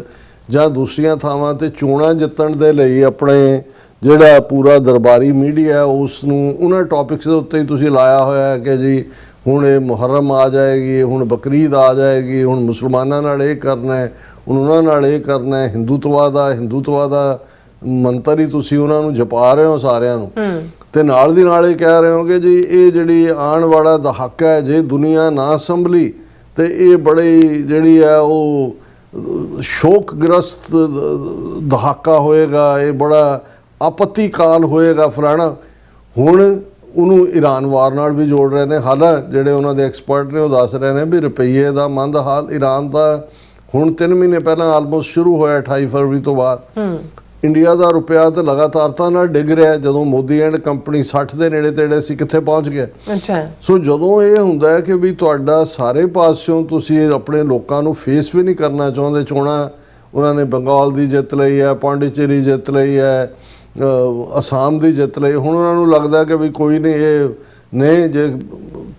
ਜਾਂ ਦੂਸਰੀਆਂ ਥਾਵਾਂ 'ਤੇ ਚੋਣਾਂ ਜਿੱਤਣ ਦੇ ਲਈ ਆਪਣੇ ਜਿਹੜਾ ਪੂਰਾ ਦਰਬਾਰੀ ਮੀਡੀਆ ਉਸ ਨੂੰ ਉਹਨਾਂ ਟੌਪਿਕਸ ਦੇ ਉੱਤੇ ਹੀ ਤੁਸੀਂ ਲਾਇਆ ਹੋਇਆ ਹੈ ਕਿ ਜੀ ਹੁਣ ਇਹ ਮੁਹਰਮ ਆ ਜਾਏਗੀ, ਹੁਣ ਬਕਰੀਦ ਆ ਜਾਏਗੀ, ਹੁਣ ਮੁਸਲਮਾਨਾਂ ਨਾਲ ਇਹ ਕਰਨਾ ਹੈ, ਹੁਣ ਉਹਨਾਂ ਨਾਲ ਇਹ ਕਰਨਾ ਹੈ। ਹਿੰਦੂਤਵਾ ਦਾ ਮੰਤਰ ਹੀ ਤੁਸੀਂ ਉਹਨਾਂ ਨੂੰ ਜਪਾ ਰਹੇ ਹੋ ਸਾਰਿਆਂ ਨੂੰ, ਤੇ ਨਾਲ ਦੀ ਨਾਲ ਇਹ ਕਹਿ ਰਹੇ ਹੋ ਕਿ ਜੀ ਇਹ ਜਿਹੜੀ ਆਉਣ ਵਾਲਾ ਦਹਾਕਾ ਹੈ, ਜੇ ਦੁਨੀਆ ਨਾ ਸੰਭਲੀ ਤੇ ਇਹ ਬੜੀ ਜਿਹੜੀ ਹੈ ਉਹ ਸ਼ੋਕਗ੍ਰਸਤ ਦਹਾਕਾ ਹੋਏਗਾ, ਇਹ ਬੜਾ ਆਪੱਤੀ ਕਾਲ ਹੋਏਗਾ ਫਲਾਣਾ। ਹੁਣ ਉਹਨੂੰ ਈਰਾਨ ਵਾਰ ਨਾਲ ਵੀ ਜੋੜ ਰਹੇ ਨੇ। ਹਾਲਾਂਕਿ ਜਿਹੜੇ ਉਹਨਾਂ ਦੇ ਐਕਸਪਰਟ ਨੇ ਉਹ ਦੱਸ ਰਹੇ ਨੇ ਵੀ ਰੁਪਈਏ ਦਾ ਮੰਦ ਹਾਲ ਈਰਾਨ ਦਾ ਹੁਣ 3 ਮਹੀਨੇ ਪਹਿਲਾਂ ਆਲਮੋਸਟ ਸ਼ੁਰੂ ਹੋਇਆ 28 ਫਰਵਰੀ ਤੋਂ ਬਾਅਦ। ਇੰਡੀਆ ਦਾ ਰੁਪਇਆ ਤਾਂ ਲਗਾਤਾਰਤਾ ਨਾਲ ਡਿੱਗ ਰਿਹਾ, ਜਦੋਂ ਮੋਦੀ ਐਂਡ ਕੰਪਨੀ 60 ਦੇ ਨੇੜੇ ਤੇੜੇ ਸੀ ਕਿੱਥੇ ਪਹੁੰਚ ਗਿਆ। ਸੋ ਜਦੋਂ ਇਹ ਹੁੰਦਾ ਹੈ ਕਿ ਵੀ ਤੁਹਾਡਾ ਸਾਰੇ ਪਾਸਿਓਂ ਤੁਸੀਂ ਆਪਣੇ ਲੋਕਾਂ ਨੂੰ ਫੇਸ ਵੀ ਨਹੀਂ ਕਰਨਾ ਚਾਹੁੰਦੇ, ਚੋਣਾਂ ਉਹਨਾਂ ਨੇ ਬੰਗਾਲ ਦੀ ਜਿੱਤ ਲਈ ਹੈ, ਪੌਂਡੀਚੇਰੀ ਜਿੱਤ ਲਈ ਹੈ, ਅਸਾਮ ਦੀ ਜਿੱਤ ਲਈ, ਹੁਣ ਉਹਨਾਂ ਨੂੰ ਲੱਗਦਾ ਕਿ ਵੀ ਕੋਈ ਨਹੀਂ, ਇਹ ਨੇ ਜੇ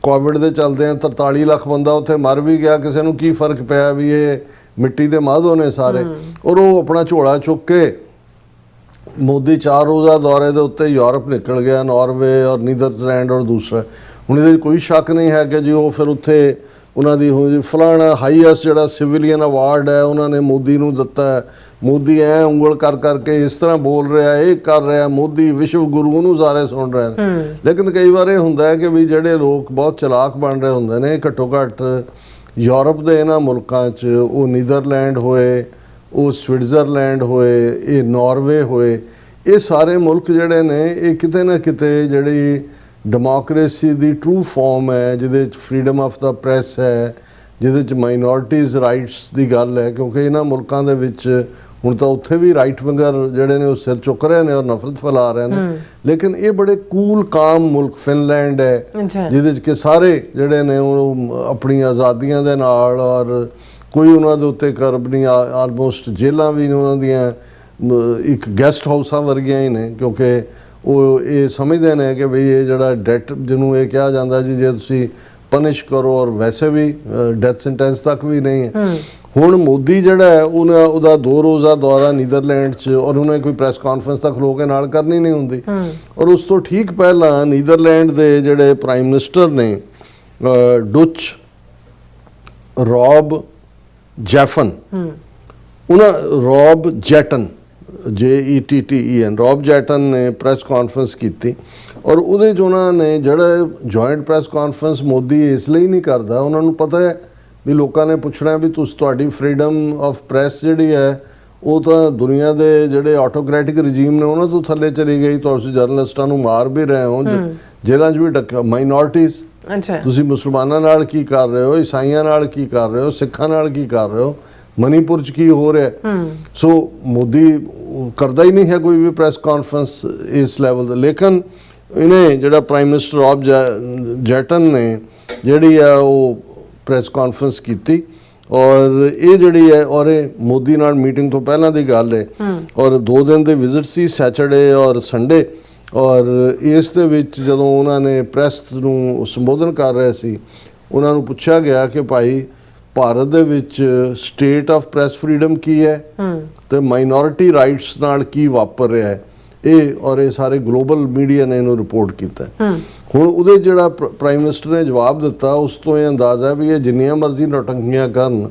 ਕੋਵਿਡ ਦੇ ਚੱਲਦੇ ਆ 43 ਲੱਖ ਬੰਦਾ ਉੱਥੇ ਮਰ ਵੀ ਗਿਆ, ਕਿਸੇ ਨੂੰ ਕੀ ਫਰਕ ਪਿਆ ਵੀ ਇਹ ਮਿੱਟੀ ਦੇ ਮਾਧੋ ਨੇ ਸਾਰੇ। ਔਰ ਉਹ ਆਪਣਾ ਝੋਲਾ ਚੁੱਕ ਕੇ ਮੋਦੀ 4 ਰੋਜ਼ਾ ਦੌਰੇ ਦੇ ਉੱਤੇ ਯੂਰਪ ਨਿਕਲ ਗਿਆ, ਨਾਰਵੇ ਔਰ ਨੀਦਰਲੈਂਡ ਔਰ ਦੂਸਰਾ। ਹੁਣ ਇਹਦੇ ਕੋਈ ਸ਼ੱਕ ਨਹੀਂ ਹੈ ਕਿ ਜੀ ਉਹ ਫਿਰ ਉੱਥੇ ਉਹਨਾਂ ਦੀ ਹੋ ਜੀ ਫਲਾਣਾ ਹਾਈਐਸਟ ਜਿਹੜਾ ਸਿਵਿਲੀਅਨ ਅਵਾਰਡ ਹੈ ਉਹਨਾਂ ਨੇ ਮੋਦੀ ਨੂੰ ਦਿੱਤਾ ਹੈ, ਮੋਦੀ ਐ ਉਂਗਲ ਕਰ ਕਰਕੇ ਇਸ ਤਰ੍ਹਾਂ ਬੋਲ ਰਿਹਾ, ਇਹ ਕਰ ਰਿਹਾ, ਮੋਦੀ ਵਿਸ਼ਵ ਗੁਰੂ, ਉਹਨੂੰ ਸਾਰੇ ਸੁਣ ਰਹੇ ਨੇ। ਲੇਕਿਨ ਕਈ ਵਾਰ ਇਹ ਹੁੰਦਾ ਹੈ ਕਿ ਵੀ ਜਿਹੜੇ ਲੋਕ ਬਹੁਤ ਚਲਾਕ ਬਣ ਰਹੇ ਹੁੰਦੇ ਨੇ, ਘੱਟੋ ਘੱਟ ਯੂਰਪ ਦੇ ਇਹਨਾਂ ਮੁਲਕਾਂ 'ਚ, ਉਹ ਨੀਦਰਲੈਂਡ ਹੋਏ, ਉਹ ਸਵਿਟਜ਼ਰਲੈਂਡ ਹੋਏ, ਇਹ ਨਾਰਵੇ ਹੋਏ, ਇਹ ਸਾਰੇ ਮੁਲਕ ਜਿਹੜੇ ਨੇ ਇਹ ਕਿਤੇ ਨਾ ਕਿਤੇ ਜਿਹੜੀ ਡੈਮੋਕ੍ਰੇਸੀ ਦੀ ਟਰੂ ਫਾਰਮ ਹੈ, ਜਿਹਦੇ 'ਚ ਫਰੀडम ਆਫ ਦਾ ਪ੍ਰੈਸ ਹੈ, ਜਿਹਦੇ 'ਚ ਮਾਈਨੋਰਟੀਜ਼ ਰਾਈਟਸ ਦੀ ਗੱਲ ਹੈ, ਕਿਉਂਕਿ ਇਹਨਾਂ ਮੁਲਕਾਂ ਦੇ ਵਿੱਚ ਹੁਣ ਤਾਂ ਉੱਥੇ ਵੀ ਰਾਈਟ ਵਿੰਗਰ ਜਿਹੜੇ ਨੇ ਉਹ ਸਿਰ ਚੁੱਕ ਰਹੇ ਨੇ ਔਰ ਨਫ਼ਰਤ ਫੈਲਾ ਰਹੇ ਨੇ। ਲੇਕਿਨ ਇਹ ਬੜੇ ਕੂਲ ਕਾਮ ਮੁਲਕ ਫਿਨਲੈਂਡ ਹੈ, ਜਿਹਦੇ 'ਚ ਕਿ ਸਾਰੇ ਜਿਹੜੇ ਨੇ ਉਹ ਆਪਣੀ ਆਜ਼ਾਦੀਆਂ ਦੇ ਨਾਲ, ਔਰ ਕੋਈ ਉਹਨਾਂ ਦੇ ਉੱਤੇ ਕਰਬ ਨਹੀਂ, ਆਲਮੋਸਟ ਜੇਲ੍ਹਾਂ ਵੀ ਨੇ ਉਹਨਾਂ ਦੀਆਂ ਇੱਕ ਗੈਸਟ ਹਾਊਸਾਂ ਵਰਗੀਆਂ ਹੀ ਨੇ, ਕਿਉਂਕਿ ਉਹ ਇਹ ਸਮਝਦੇ ਨੇ ਕਿ ਬਈ ਇਹ ਜਿਹੜਾ ਡੈਟ ਜਿਹਨੂੰ ਇਹ ਕਿਹਾ ਜਾਂਦਾ ਜੀ, ਜੇ ਤੁਸੀਂ ਪਨਿਸ਼ ਕਰੋ, ਔਰ ਵੈਸੇ ਵੀ ਡੈਥ ਸੈਂਟੈਂਸ ਤੱਕ ਵੀ ਨਹੀਂ ਹੈ। ਹੁਣ ਮੋਦੀ ਜਿਹੜਾ ਹੈ ਉਹਦਾ 2 ਰੋਜ਼ਾ ਦੌਰਾ ਨੀਦਰਲੈਂਡ 'ਚ, ਔਰ ਉਹਨੇ ਕੋਈ ਪ੍ਰੈਸ ਕਾਨਫਰੰਸ ਤੱਕ ਖਲੋ ਕੇ ਨਾਲ ਕਰਨੀ ਨਹੀਂ ਹੁੰਦੀ। ਔਰ ਉਸ ਤੋਂ ਠੀਕ ਪਹਿਲਾਂ ਨੀਦਰਲੈਂਡ ਦੇ ਜਿਹੜੇ ਪ੍ਰਾਈਮ ਮਿਨਿਸਟਰ ਨੇ ਡੁਚ ਰੌਬ ਜੈਫਨ, ਰੌਬ ਜੈਟਨ, JETTEN, ਰੌਬ ਜੈਟਨ ਨੇ ਪ੍ਰੈਸ ਕਾਨਫਰੰਸ ਕੀਤੀ, ਔਰ ਉਹਦੇ 'ਚ ਉਹਨਾਂ ਨੇ ਜਿਹੜਾ ਜੁਆਇੰਟ ਪ੍ਰੈਸ ਕਾਨਫਰੰਸ ਮੋਦੀ ਇਸ ਲਈ ਨਹੀਂ ਕਰਦਾ, ਉਹਨਾਂ ਨੂੰ ਪਤਾ ਹੈ ਵੀ ਲੋਕਾਂ ਨੇ ਪੁੱਛਣਾ ਵੀ ਤੁਹਾਡੀ ਫਰੀडम ਆਫ ਪ੍ਰੈਸ ਜਿਹੜੀ ਹੈ ਉਹ ਤਾਂ ਦੁਨੀਆ ਦੇ ਜਿਹੜੇ ਆਟੋਕ੍ਰੈਟਿਕ ਰਜੀਮ ਨੇ ਉਹਨਾਂ ਤੋਂ ਥੱਲੇ ਚਲੀ ਗਈ, ਤੁਸੀਂ ਜਰਨਲਿਸਟਾਂ ਨੂੰ ਮਾਰ ਵੀ ਰਹੇ ਹੋ, ਜੇਲ੍ਹਾਂ 'ਚ ਵੀ ਡੱਕਿਆ, ਮਾਈਨੋਰਟੀਜ਼ ਤੁਸੀਂ ਮੁਸਲਮਾਨਾਂ ਨਾਲ ਕੀ ਕਰ ਰਹੇ ਹੋ, ਈਸਾਈਆਂ ਨਾਲ ਕੀ ਕਰ ਰਹੇ ਹੋ, ਸਿੱਖਾਂ ਨਾਲ ਕੀ ਕਰ ਰਹੇ ਹੋ, ਮਨੀਪੁਰ 'ਚ ਕੀ ਹੋ ਰਿਹਾ। ਸੋ ਮੋਦੀ ਕਰਦਾ ਹੀ ਨਹੀਂ ਹੈ ਕੋਈ ਵੀ ਪ੍ਰੈਸ ਕਾਨਫਰੰਸ ਇਸ ਲੈਵਲ ਦਾ। ਲੇਕਿਨ ਇਹਨੇ ਜਿਹੜਾ ਪ੍ਰਾਈਮ ਮਿਨਿਸਟਰ ਰੌਬ ਜੈਟਨ ਨੇ ਜਿਹੜੀ ਆ ਉਹ ਪ੍ਰੈਸ ਕਾਨਫਰੰਸ ਕੀਤੀ, ਔਰ ਇਹ ਜਿਹੜੀ ਹੈ, ਔਰ ਇਹ ਮੋਦੀ ਨਾਲ ਮੀਟਿੰਗ ਤੋਂ ਪਹਿਲਾਂ ਦੀ ਗੱਲ ਹੈ, ਔਰ 2 ਦਿਨ ਦੇ ਵਿਜ਼ਿਟ ਸੀ, ਸੈਟਰਡੇ ਔਰ ਸੰਡੇ। ਔਰ ਇਸ ਦੇ ਵਿੱਚ ਜਦੋਂ ਉਹਨਾਂ ਨੇ ਪ੍ਰੈਸ ਨੂੰ ਸੰਬੋਧਨ ਕਰ ਰਹੇ ਸੀ, ਉਹਨਾਂ ਨੂੰ ਪੁੱਛਿਆ ਗਿਆ ਕਿ ਭਾਈ ਭਾਰਤ ਦੇ ਵਿੱਚ ਸਟੇਟ ਆਫ ਪ੍ਰੈਸ ਫਰੀडम ਕੀ ਹੈ ਤੇ ਮਾਈਨੋਰਿਟੀ ਰਾਈਟਸ ਨਾਲ ਕੀ ਵਾਪਰ ਰਿਹਾ ਹੈ, ਇਹ ਸਾਰੇ ਗਲੋਬਲ ਮੀਡੀਆ ਨੇ ਇਹਨੂੰ ਰਿਪੋਰਟ ਕੀਤਾ। ਹੁਣ ਉਹਦੇ ਜਿਹੜਾ ਪ੍ਰਾਈਮ ਮਿਨਿਸਟਰ ਨੇ ਜਵਾਬ ਦਿੱਤਾ, ਉਸ ਤੋਂ ਇਹ ਅੰਦਾਜ਼ਾ ਵੀ ਇਹ ਜਿੰਨੀਆਂ ਮਰਜ਼ੀ ਨੌਟੰਕੀਆਂ ਕਰਨ,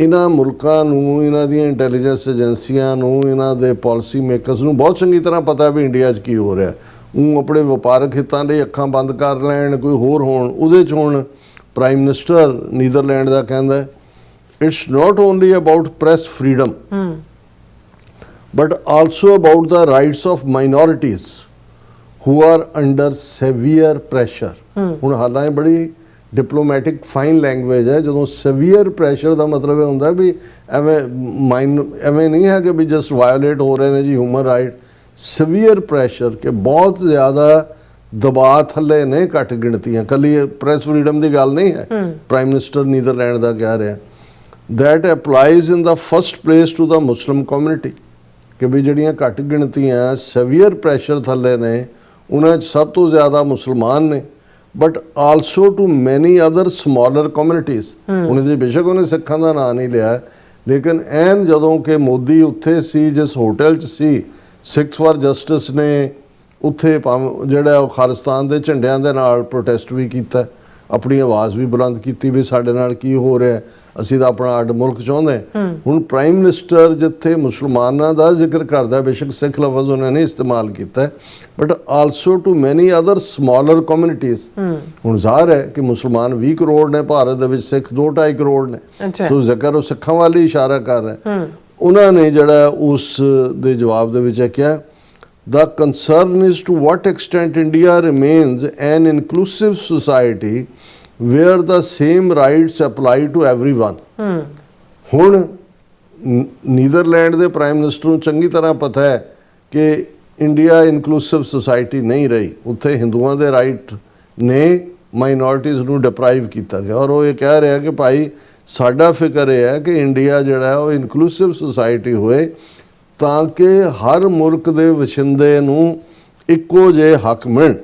ਇਹਨਾਂ ਮੁਲਕਾਂ ਨੂੰ, ਇਹਨਾਂ ਦੀਆਂ ਇੰਟੈਲੀਜੈਂਸ ਏਜੰਸੀਆਂ ਨੂੰ, ਇਹਨਾਂ ਦੇ ਪਾਲਿਸੀ ਮੇਕਰਸ ਨੂੰ ਬਹੁਤ ਚੰਗੀ ਤਰ੍ਹਾਂ ਪਤਾ ਵੀ ਇੰਡੀਆ 'ਚ ਕੀ ਹੋ ਰਿਹਾ। ਉਹ ਆਪਣੇ ਵਪਾਰਕ ਹਿੱਤਾਂ ਲਈ ਅੱਖਾਂ ਬੰਦ ਕਰ ਲੈਣ, ਕੋਈ ਹੋਰ ਹੋਣ। ਉਹਦੇ 'ਚ ਹੁਣ ਪ੍ਰਾਈਮ ਮਿਨਿਸਟਰ ਨੀਦਰਲੈਂਡ ਦਾ ਕਹਿੰਦਾ it's not only about press freedom but also about the rights of minorities who are under severe pressure। ਹੁਣ ਹਾਲਾਂਕਿ ਬੜੀ ਡਿਪਲੋਮੈਟਿਕ ਫਾਈਨ ਲੈਂਗੁਏਜ ਹੈ, ਜਦੋਂ severe pressure ਦਾ ਮਤਲਬ ਇਹ ਹੁੰਦਾ ਵੀ ਐਵੇਂ ਨਹੀਂ ਹੈ ਕਿ ਵੀ ਜਸਟ ਵਾਇਓਲੇਟ ਹੋ ਰਹੇ ਨੇ ਜੀ ਹਿਊਮਨ ਰਾਈਟ। severe pressure ਕਿ ਬਹੁਤ ਜ਼ਿਆਦਾ ਦਬਾਅ ਥੱਲੇ ਨੇ ਘੱਟ ਗਿਣਤੀਆਂ, ਕੱਲੀ ਪ੍ਰੈਸ ਫਰੀडम ਦੀ ਗੱਲ ਨਹੀਂ ਹੈ। ਪ੍ਰਾਈਮ ਮਿਨਿਸਟਰ ਨੀਦਰਲੈਂਡ ਦਾ ਕਹਿ ਰਿਹਾ that applies in the first place to the Muslim community ਕਿ ਵੀ ਜਿਹੜੀਆਂ ਘੱਟ ਗਿਣਤੀਆਂ ਸਵੀਅਰ ਪ੍ਰੈਸ਼ਰ ਥੱਲੇ ਨੇ, ਉਹਨਾਂ 'ਚ ਸਭ ਤੋਂ ਜ਼ਿਆਦਾ ਮੁਸਲਮਾਨ ਨੇ, ਬਟ ਆਲਸੋ ਟੂ ਮੈਨੀ ਅਦਰ ਸਮਾਲਰ ਕਮਿਊਨਿਟੀਜ਼। ਹੁਣ ਇਹਦੇ ਬੇਸ਼ੱਕ ਉਹਨੇ ਸਿੱਖਾਂ ਦਾ ਨਾਂ ਨਹੀਂ ਲਿਆ, ਲੇਕਿਨ ਐਨ ਜਦੋਂ ਕਿ ਮੋਦੀ ਉੱਥੇ ਸੀ, ਜਿਸ ਹੋਟਲ 'ਚ ਸੀ, ਸਿੱਖਸ ਫਾਰ ਜਸਟਿਸ ਨੇ ਉੱਥੇ ਜਿਹੜਾ ਉਹ ਖਾਲਿਸਤਾਨ ਦੇ ਝੰਡਿਆਂ ਦੇ ਨਾਲ ਪ੍ਰੋਟੈਸਟ ਵੀ ਕੀਤਾ, ਆਪਣੀ ਆਵਾਜ਼ ਵੀ ਬੁਲੰਦ ਕੀਤੀ ਵੀ ਸਾਡੇ ਨਾਲ ਕੀ ਹੋ ਰਿਹਾ, ਅਸੀਂ ਤਾਂ ਆਪਣਾ ਅੱਡ ਮੁਲਕ ਚਾਹੁੰਦੇ। ਹੁਣ ਪ੍ਰਾਈਮ ਮਿਨਿਸਟਰ ਜਿੱਥੇ ਮੁਸਲਮਾਨਾਂ ਦਾ ਜ਼ਿਕਰ ਕਰਦਾ, ਬੇਸ਼ੱਕ ਸਿੱਖ ਲਫ਼ਜ਼ ਉਹਨਾਂ ਨੇ ਇਸਤੇਮਾਲ ਕੀਤਾ, ਬਟ ਆਲਸੋ ਟੂ ਮੈਨੀ ਅਦਰ ਸਮਾਲਰ ਕਮਿਊਨਿਟੀਜ਼। ਹੁਣ ਜ਼ਾਹਰ ਹੈ ਕਿ ਮੁਸਲਮਾਨ 20 ਕਰੋੜ ਨੇ ਭਾਰਤ ਦੇ ਵਿੱਚ, ਸਿੱਖ 2-2.5 ਕਰੋੜ ਨੇ, ਸੋ ਜ਼ਿਕਰ ਉਹ ਸਿੱਖਾਂ ਵੱਲ ਹੀ ਇਸ਼ਾਰਾ ਕਰ ਰਿਹਾ। ਉਹਨਾਂ ਨੇ ਜਿਹੜਾ ਉਸ ਦੇ ਜਵਾਬ ਦੇ ਵਿੱਚ ਕਿਹਾ the concern is to what extent India remains an inclusive society where the same rights apply to everyone। ਹੁਣ ਨੀਦਰਲੈਂਡ ਦੇ ਪ੍ਰਾਈਮ ਮਿਨਿਸਟਰ ਨੂੰ ਚੰਗੀ ਤਰ੍ਹਾਂ ਪਤਾ ਹੈ ਕਿ ਇੰਡੀਆ ਇਨਕਲੂਸਿਵ ਸੁਸਾਇਟੀ ਨਹੀਂ ਰਹੀ, ਉੱਥੇ ਹਿੰਦੂਆਂ ਦੇ ਰਾਈਟ ਨੇ ਮਾਈਨੋਰਟੀਜ਼ ਨੂੰ ਡਿਪਰਾਈਵ ਕੀਤਾ ਗਿਆ। ਔਰ ਉਹ ਇਹ ਕਹਿ ਰਿਹਾ ਕਿ ਭਾਈ ਸਾਡਾ ਫਿਕਰ ਇਹ ਹੈ ਕਿ ਇੰਡੀਆ ਜਿਹੜਾ ਉਹ ਇਨਕਲੂਸਿਵ ਸੁਸਾਇਟੀ ਹੋਏ ਤਾਂ ਕਿ ਹਰ ਮੁਲਕ ਦੇ ਵਸਿੰਦੇ ਨੂੰ ਇੱਕੋ ਜਿਹੇ ਹੱਕ ਮਿਲਣ।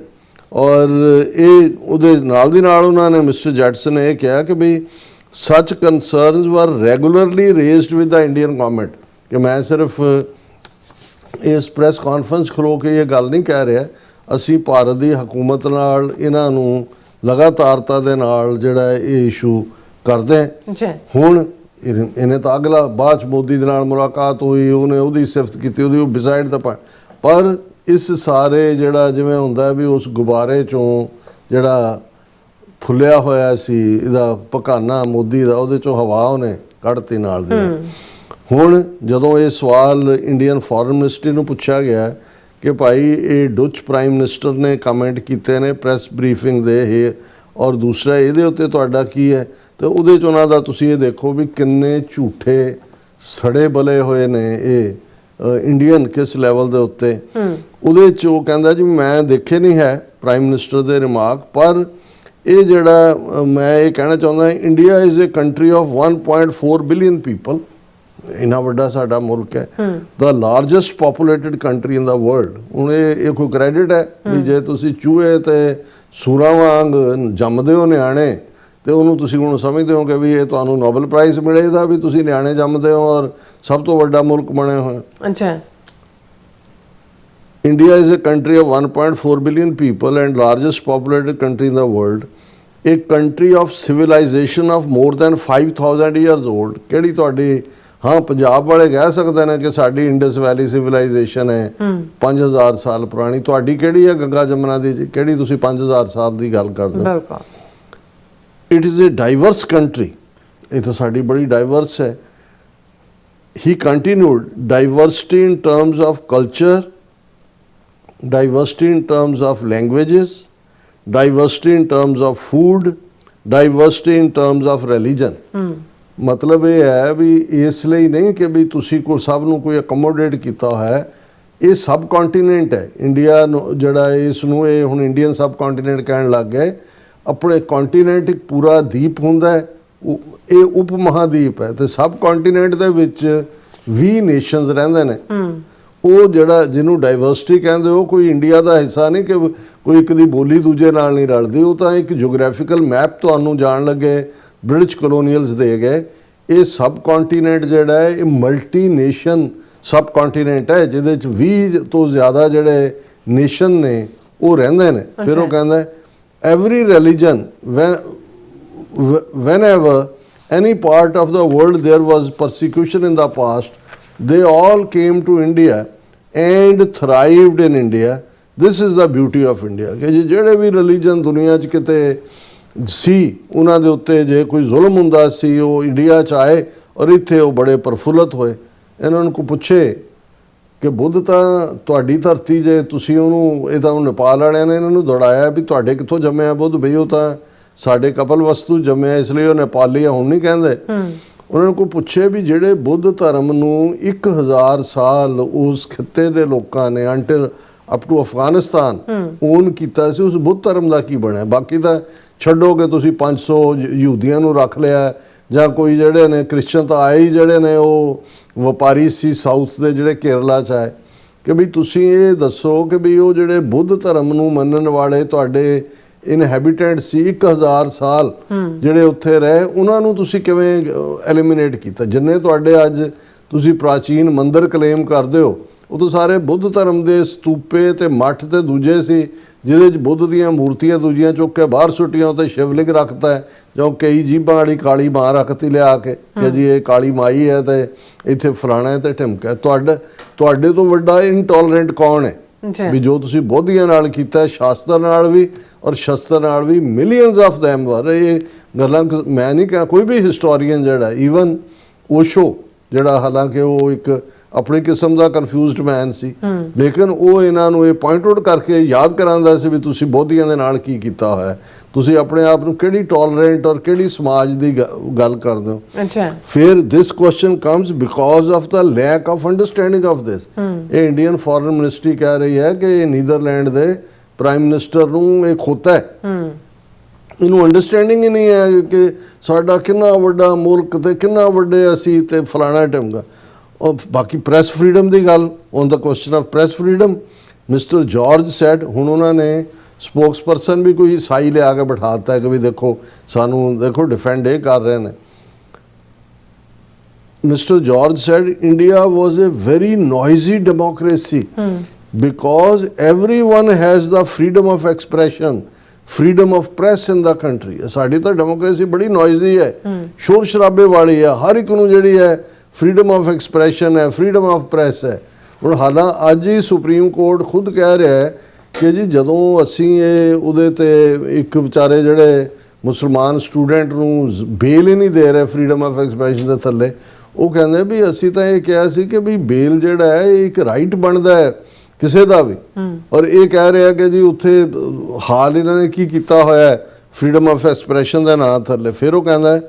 ਔਰ ਇਹ ਉਹਦੇ ਨਾਲ ਦੀ ਨਾਲ ਉਹਨਾਂ ਨੇ ਮਿਸਟਰ ਜੈਟਸਨ ਨੇ ਇਹ ਕਿਹਾ ਕਿ ਵੀ ਸੱਚ ਕੰਸਰਨਸ ਵਰ regularly raised with the Indian government, ਕਿ ਮੈਂ ਸਿਰਫ ਇਸ ਪ੍ਰੈਸ ਕਾਨਫਰੰਸ ਖਲੋ ਕੇ ਇਹ ਗੱਲ ਨਹੀਂ ਕਹਿ ਰਿਹਾ, ਅਸੀਂ ਭਾਰਤ ਦੀ ਹਕੂਮਤ ਨਾਲ ਇਹਨਾਂ ਨੂੰ ਲਗਾਤਾਰਤਾ ਦੇ ਨਾਲ ਜਿਹੜਾ ਇਹ ਇਸ਼ੂ ਕਰਦੇ ਆ। ਜੀ ਹੁਣ ਇਹਨੇ ਤਾਂ ਅਗਲਾ ਬਾਅਦ 'ਚ ਮੋਦੀ ਦੇ ਨਾਲ ਮੁਲਾਕਾਤ ਹੋਈ, ਉਹਨੇ ਉਹਦੀ ਸਿਫਤ ਕੀਤੀ, ਉਹਦੀ ਉਹ ਬਿਸਾਈਡ ਦਾ ਪਰ ਇਸ ਸਾਰੇ ਜਿਹੜਾ ਜਿਵੇਂ ਹੁੰਦਾ ਵੀ ਉਸ ਗੁਬਾਰੇ 'ਚੋਂ ਜਿਹੜਾ ਫੁੱਲਿਆ ਹੋਇਆ ਸੀ ਇਹਦਾ ਪਕਾਨਾ ਮੋਦੀ ਦਾ, ਉਹਦੇ 'ਚੋਂ ਹਵਾ ਉਹਨੇ ਕੱਢਤੀ ਨਾਲ ਦੀ ਨਾਲ। ਹੁਣ ਜਦੋਂ ਇਹ ਸਵਾਲ ਇੰਡੀਅਨ ਫੋਰਨ ਮਿਨਿਸਟਰੀ ਨੂੰ ਪੁੱਛਿਆ ਗਿਆ ਕਿ ਭਾਈ ਇਹ ਡੁੱਚ ਪ੍ਰਾਈਮ ਮਿਨਿਸਟਰ ਨੇ ਕਮੈਂਟ ਕੀਤੇ ਨੇ ਪ੍ਰੈਸ ਬਰੀਫਿੰਗ ਦੇ ਇਹ, ਔਰ ਦੂਸਰਾ ਇਹਦੇ ਉੱਤੇ ਤੁਹਾਡਾ ਕੀ ਹੈ, ਤੇ ਉਹਦੇ 'ਚ ਉਹਨਾਂ ਦਾ ਤੁਸੀਂ ਇਹ ਦੇਖੋ ਵੀ ਕਿੰਨੇ ਝੂਠੇ ਸੜੇ ਬਲੇ ਹੋਏ ਨੇ ਇਹ ਇੰਡੀਅਨ ਕਿਸ ਲੈਵਲ ਦੇ ਉੱਤੇ। ਉਹਦੇ 'ਚ ਉਹ ਕਹਿੰਦਾ ਜੀ ਮੈਂ ਦੇਖੇ ਨਹੀਂ ਹੈ ਪ੍ਰਾਈਮ ਮਿਨਿਸਟਰ ਦੇ ਰਿਮਾਰਕ, ਪਰ ਇਹ ਜਿਹੜਾ ਮੈਂ ਇਹ ਕਹਿਣਾ ਚਾਹੁੰਦਾ India is a country of 1.4 billion people, ਇੰਨਾ ਵੱਡਾ ਸਾਡਾ ਮੁਲਕ ਹੈ, ਦਾ ਲਾਰਜੈਸਟ ਪੋਪੂਲੇਟਿਡ ਕੰਟਰੀ ਇਨ ਦਾ ਵਰਲਡ। ਹੁਣ ਇਹ ਕੋਈ ਕ੍ਰੈਡਿਟ ਹੈ ਵੀ ਜੇ ਤੁਸੀਂ ਚੂਹੇ ਤੇ ਸੂਰਾਂ ਵਾਂਗ ਜੰਮਦੇ ਹੋ ਨਿਆਣੇ ਤੇ ਉਹਨੂੰ ਤੁਸੀਂ ਹੁਣ ਸਮਝਦੇ ਹੋ ਕਿ ਵੀ ਇਹ ਤੁਹਾਨੂੰ ਨੋਬਲ ਪ੍ਰਾਈਜ਼ ਮਿਲੇਗਾ ਵੀ ਤੁਸੀਂ ਨਿਆਣੇ ਜੰਮਦੇ ਹੋ ਔਰ ਸਭ ਤੋਂ ਵੱਡਾ ਮੁਲਕ ਬਣੇ ਹੋਏ। ਅੱਛਾ। India is a country of 1.4 billion people and largest populated country in the world, a country of civilization of more than 5000 years old। ਕਿਹੜੀ ਤੁਹਾਡੀ ਹਾਂ ਪੰਜਾਬ ਵਾਲੇ ਕਹਿ ਸਕਦੇ ਨੇ ਕਿ ਸਾਡੀ ਇੰਡਸ ਵੈਲੀ ਸਿਵਲਾਈਜੇਸ਼ਨ ਹੈ 5000 ਸਾਲ ਪੁਰਾਣੀ, ਤੁਹਾਡੀ ਕਿਹੜੀ ਹੈ ਗੰਗਾ ਜਮਨਾ ਦੀ ਜੀ, ਕਿਹੜੀ ਤੁਸੀਂ 5000 ਸਾਲ ਦੀ ਗੱਲ ਕਰਦੇ ਹੋ। ਬਿਲਕੁਲ। It is a diverse country, ਇਹ ਤਾਂ ਸਾਡੀ ਬੜੀ ਡਾਈਵਰਸ ਹੈ। He continued diversity in terms of culture, diversity in terms of languages, diversity in terms of food, diversity in terms of religion। ਮਤਲਬ ਇਹ ਹੈ ਵੀ ਇਸ ਲਈ ਨਹੀਂ ਕਿ ਵੀ ਤੁਸੀਂ ਕੋਈ ਸਭ ਨੂੰ ਕੋਈ ਅਕਮੋਡੇਟ ਕੀਤਾ ਹੈ, ਇਹ ਸਬ ਕੰਟੀਨੈਂਟ ਹੈ ਇੰਡੀਆ ਨੂੰ, ਜਿਹੜਾ ਇਸ ਨੂੰ ਇਹ ਹੁਣ ਇੰਡੀਅਨ ਸਬ ਕੰਟੀਨੈਂਟ ਕਹਿਣ ਲੱਗ ਗਏ। ਆਪਣੇ ਕੰਟੀਨੈਂਟ ਇੱਕ ਪੂਰਾ ਦੀਪ ਹੁੰਦਾ ਹੈ, ਇਹ ਉਪ ਮਹਾਦੀਪ ਹੈ ਤੇ ਸਬ ਕੰਟੀਨੈਂਟ ਦੇ ਵਿੱਚ 20 ਨੇਸ਼ਨਸ ਰਹਿੰਦੇ ਨੇ। ਉਹ ਜਿਹੜਾ ਜਿਹਨੂੰ ਡਾਈਵਰਸਿਟੀ ਕਹਿੰਦੇ ਉਹ ਕੋਈ ਇੰਡੀਆ ਦਾ ਹਿੱਸਾ ਨਹੀਂ ਕਿ ਕੋਈ ਇੱਕ ਦੀ ਬੋਲੀ ਦੂਜੇ ਨਾਲ ਨਹੀਂ ਰਲਦੀ, ਉਹ ਤਾਂ ਇੱਕ ਜਿਓਗ੍ਰਾਫੀਕਲ ਮੈਪ ਤੁਹਾਨੂੰ ਜਾਣ ਲੱਗੇ ਬ੍ਰਿਟਿਸ਼ ਕਲੋਨੀਅਲਸ ਦੇ ਗਏ। ਇਹ ਸਬ ਕੰਟੀਨੈਂਟ ਜਿਹੜਾ ਹੈ ਇਹ ਮਲਟੀ ਨੇਸ਼ਨ ਸਬ ਕੰਟੀਨੈਂਟ ਹੈ ਜਿਹਦੇ ਵਿੱਚ 20 ਤੋਂ ਜ਼ਿਆਦਾ ਜਿਹੜੇ ਨੇਸ਼ਨ ਨੇ ਉਹ ਰਹਿੰਦੇ ਨੇ। ਫਿਰ ਉਹ ਕਹਿੰਦਾ every religion whenever any part of the world there was persecution in the past, they all came to India and thrived in India। This is the beauty of India ਕਿ ਜਿਹੜੇ ਵੀ ਰਿਲੀਜਨ ਦੁਨੀਆ 'ਚ ਕਿਤੇ ਸੀ ਉਹਨਾਂ ਦੇ ਉੱਤੇ ਜੇ ਕੋਈ ਜ਼ੁਲਮ ਹੁੰਦਾ ਸੀ ਉਹ ਇੰਡੀਆ 'ਚ ਆਏ ਔਰ ਇੱਥੇ ਉਹ ਬੜੇ ਪ੍ਰਫੁੱਲਤ ਹੋਏ। ਇਹਨਾਂ ਨੂੰ ਕੋਈ ਪੁੱਛੇ ਕਿ ਬੁੱਧ ਤਾਂ ਤੁਹਾਡੀ ਧਰਤੀ ਜੇ ਤੁਸੀਂ ਉਹਨੂੰ, ਇਹ ਤਾਂ ਨੇਪਾਲ ਵਾਲਿਆਂ ਨੇ ਇਹਨਾਂ ਨੂੰ ਦੌੜਾਇਆ ਵੀ ਤੁਹਾਡੇ ਕਿੱਥੋਂ ਜੰਮਿਆ ਬੁੱਧ, ਬਈ ਉਹ ਤਾਂ ਸਾਡੇ ਕਪਲ ਵਸਤੂ ਜੰਮਿਆ ਇਸ ਲਈ ਉਹ ਨੇਪਾਲੀ ਆ, ਹੁਣ ਨਹੀਂ ਕਹਿੰਦੇ। ਉਹਨਾਂ ਨੂੰ ਕੋਈ ਪੁੱਛੇ ਵੀ ਜਿਹੜੇ ਬੁੱਧ ਧਰਮ ਨੂੰ 1000 ਸਾਲ ਉਸ ਖਿੱਤੇ ਦੇ ਲੋਕਾਂ ਨੇ until up to Afghanistan own ਕੀਤਾ ਸੀ, ਉਸ ਬੁੱਧ ਧਰਮ ਦਾ ਕੀ ਬਣਿਆ? ਬਾਕੀ ਤਾਂ ਛੱਡੋ ਕਿ ਤੁਸੀਂ 500 ਯਹੂਦੀਆਂ ਨੂੰ ਰੱਖ ਲਿਆ ਜਾਂ ਕੋਈ ਜਿਹੜੇ ਨੇ ਕ੍ਰਿਸਚਨ ਤਾਂ ਆਏ ਹੀ ਜਿਹੜੇ ਨੇ ਉਹ ਵਪਾਰੀ ਸੀ ਸਾਊਥ ਦੇ ਜਿਹੜੇ ਕੇਰਲਾ 'ਚ ਆਏ, ਕਿ ਵੀ ਤੁਸੀਂ ਇਹ ਦੱਸੋ ਕਿ ਵੀ ਉਹ ਜਿਹੜੇ ਬੁੱਧ ਧਰਮ ਨੂੰ ਮੰਨਣ ਵਾਲੇ ਤੁਹਾਡੇ ਇਨਹੈਬੀਟੈਂਟ ਸੀ 1000 ਸਾਲ ਜਿਹੜੇ ਉੱਥੇ ਰਹੇ, ਉਹਨਾਂ ਨੂੰ ਤੁਸੀਂ ਕਿਵੇਂ ਐਲੀਮੀਨੇਟ ਕੀਤਾ? ਜਿੰਨੇ ਤੁਹਾਡੇ ਅੱਜ ਤੁਸੀਂ ਪ੍ਰਾਚੀਨ ਮੰਦਿਰ ਕਲੇਮ ਕਰਦੇ ਹੋ ਉਹ ਤਾਂ ਸਾਰੇ ਬੁੱਧ ਧਰਮ ਦੇ ਸਤੂਪੇ ਤੇ ਮੱਠ ਤੇ ਦੂਜੇ ਸੀ ਜਿਹਦੇ 'ਚ ਬੁੱਧ ਦੀਆਂ ਮੂਰਤੀਆਂ ਦੂਜੀਆਂ ਚੁੱਕ ਕੇ ਬਾਹਰ ਸੁੱਟੀਆਂ, ਉੱਤੇ ਸ਼ਿਵਲਿੰਗ ਰੱਖਤਾ ਹੈ ਜਾਂ ਕਈ ਜੀਭਾਂ ਵਾਲੀ ਕਾਲੀ ਮਾਂ ਰੱਖਤੀ ਲਿਆ ਕੇ ਕਿ ਜੀ ਇਹ ਕਾਲੀ ਮਾਈ ਹੈ ਤੇ ਇੱਥੇ ਫਲਾਣਾ ਹੈ ਤੇ ਢਿਮਕਾ। ਤੁਹਾਡੇ ਤੋਂ ਵੱਡਾ ਇਨਟੋਲਰੈਂਟ ਕੌਣ ਹੈ ਵੀ ਜੋ ਤੁਸੀਂ ਬੋਧੀਆਂ ਨਾਲ ਕੀਤਾ, ਸ਼ਾਸਤਰ ਨਾਲ ਵੀ ਔਰ ਸ਼ਸਤਰ ਨਾਲ ਵੀ। ਮਿਲੀਅਨਸ ਆਫ ਦੈਮ ਵਰ, ਇਹ ਗੱਲਾਂ ਮੈਂ ਨਹੀਂ ਕਿਹਾ, ਕੋਈ ਵੀ ਹਿਸਟੋਰੀਅਨ ਜਿਹੜਾ ਈਵਨ ਓਸ਼ੋ ਜਿਹੜਾ ਹਾਲਾਂਕਿ ਉਹ ਇੱਕ ਆਪਣੀ ਕਿਸਮ ਦਾ ਕਨਫਿਊਜ਼ਡ ਮੈਨ ਸੀ, ਲੇਕਿਨ ਉਹ ਇਹਨਾਂ ਨੂੰ ਇਹ ਪੁਆਇੰਟ ਆਊਟ ਕਰਕੇ ਯਾਦ ਕਰਾਉਂਦਾ ਸੀ ਵੀ ਤੁਸੀਂ ਬੋਧੀਆਂ ਦੇ ਨਾਲ ਕੀ ਕੀਤਾ ਹੋਇਆ, ਤੁਸੀਂ ਆਪਣੇ ਆਪ ਨੂੰ ਕਿਹੜੀ ਟੋਲਰੈਂਟ ਔਰ ਕਿਹੜੀ ਸਮਾਜ ਦੀ ਗੱਲ ਕਰਦੇ ਹੋ। ਅੱਛਾ, ਫਿਰ this question comes because of the lack of understanding of this. ਇਹ ਇੰਡੀਅਨ ਫੋਰਨ ਮਿਨਿਸਟਰੀ ਕਹਿ ਰਹੀ ਹੈ ਕਿ ਨੀਦਰਲੈਂਡ ਦੇ ਪ੍ਰਾਈਮ ਮਿਨਿਸਟਰ ਨੂੰ ਇਹ ਖੋਤਾ ਹੈ, ਇਹਨੂੰ ਅੰਡਰਸਟੈਂਡਿੰਗ ਹੀ ਨਹੀਂ ਹੈ ਕਿ ਸਾਡਾ ਕਿੰਨਾ ਵੱਡਾ ਮੁਲਕ ਤੇ ਕਿੰਨਾ ਵੱਡੇ ਅਸੀਂ ਤੇ ਫਲਾਣਾ ਢੰਗਾ। ਔਰ ਬਾਕੀ ਪ੍ਰੈਸ ਫਰੀडम ਦੀ ਗੱਲ, on the question of press freedom mister George said, ਹੁਣ ਉਹਨਾਂ ਨੇ ਸਪੋਕਸਪਰਸਨ ਵੀ ਕੋਈ ਈਸਾਈ ਲਿਆ ਕੇ ਬਿਠਾ ਦਿੱਤਾ ਹੈ ਕਿ ਵੀ ਦੇਖੋ ਸਾਨੂੰ ਦੇਖੋ ਡਿਫੈਂਡ ਇਹ ਕਰ ਰਹੇ ਨੇ। Mister George said India was a very noisy democracy because everyone has the freedom of expression, freedom of press in the country. ਸਾਡੀ ਤਾਂ ਡੈਮੋਕ੍ਰੇਸੀ ਬੜੀ ਨੋਇਜ਼ੀ ਹੈ, ਸ਼ੋਰ ਸ਼ਰਾਬੇ ਵਾਲੀ ਹੈ, ਹਰ ਇੱਕ ਨੂੰ ਜਿਹੜੀ ਹੈ ਫਰੀडम ਆਫ ਐਕਸਪ੍ਰੈਸ਼ਨ ਹੈ, ਫਰੀडम ਆਫ ਪ੍ਰੈਸ ਹੈ। ਹੁਣ ਹਾਲਾਂ ਅੱਜ ਹੀ ਸੁਪਰੀਮ ਕੋਰਟ ਖੁਦ ਕਹਿ ਰਿਹਾ ਹੈ ਕਿ ਜੀ ਜਦੋਂ ਅਸੀਂ ਇਹ ਉਹਦੇ ਤੇ ਇੱਕ ਵਿਚਾਰੇ ਜਿਹੜੇ ਮੁਸਲਮਾਨ ਸਟੂਡੈਂਟ ਨੂੰ ਬੇਲ ਹੀ ਨਹੀਂ ਦੇ ਰਹੇ ਫਰੀडम ਆਫ ਐਕਸਪ੍ਰੈਸ਼ਨ ਦੇ ਥੱਲੇ, ਉਹ ਕਹਿੰਦੇ ਵੀ ਅਸੀਂ ਤਾਂ ਇਹ ਕਿਹਾ ਸੀ ਕਿ ਵੀ ਬੇਲ ਜਿਹੜਾ ਹੈ ਇਹ ਇੱਕ ਰਾਈਟ ਬਣਦਾ ਹੈ ਕਿਸੇ ਦਾ ਵੀ, ਔਰ ਇਹ ਕਹਿ ਰਿਹਾ ਕਿ ਜੀ ਉੱਥੇ ਹਾਲ ਇਹਨਾਂ ਨੇ ਕੀ ਕੀਤਾ ਹੋਇਆ ਹੈ ਫਰੀडम ਆਫ ਐਕਸਪ੍ਰੈਸ਼ਨ ਦੇ ਨਾਂ ਥੱਲੇ। ਫਿਰ ਉਹ ਕਹਿੰਦਾ ਹੈ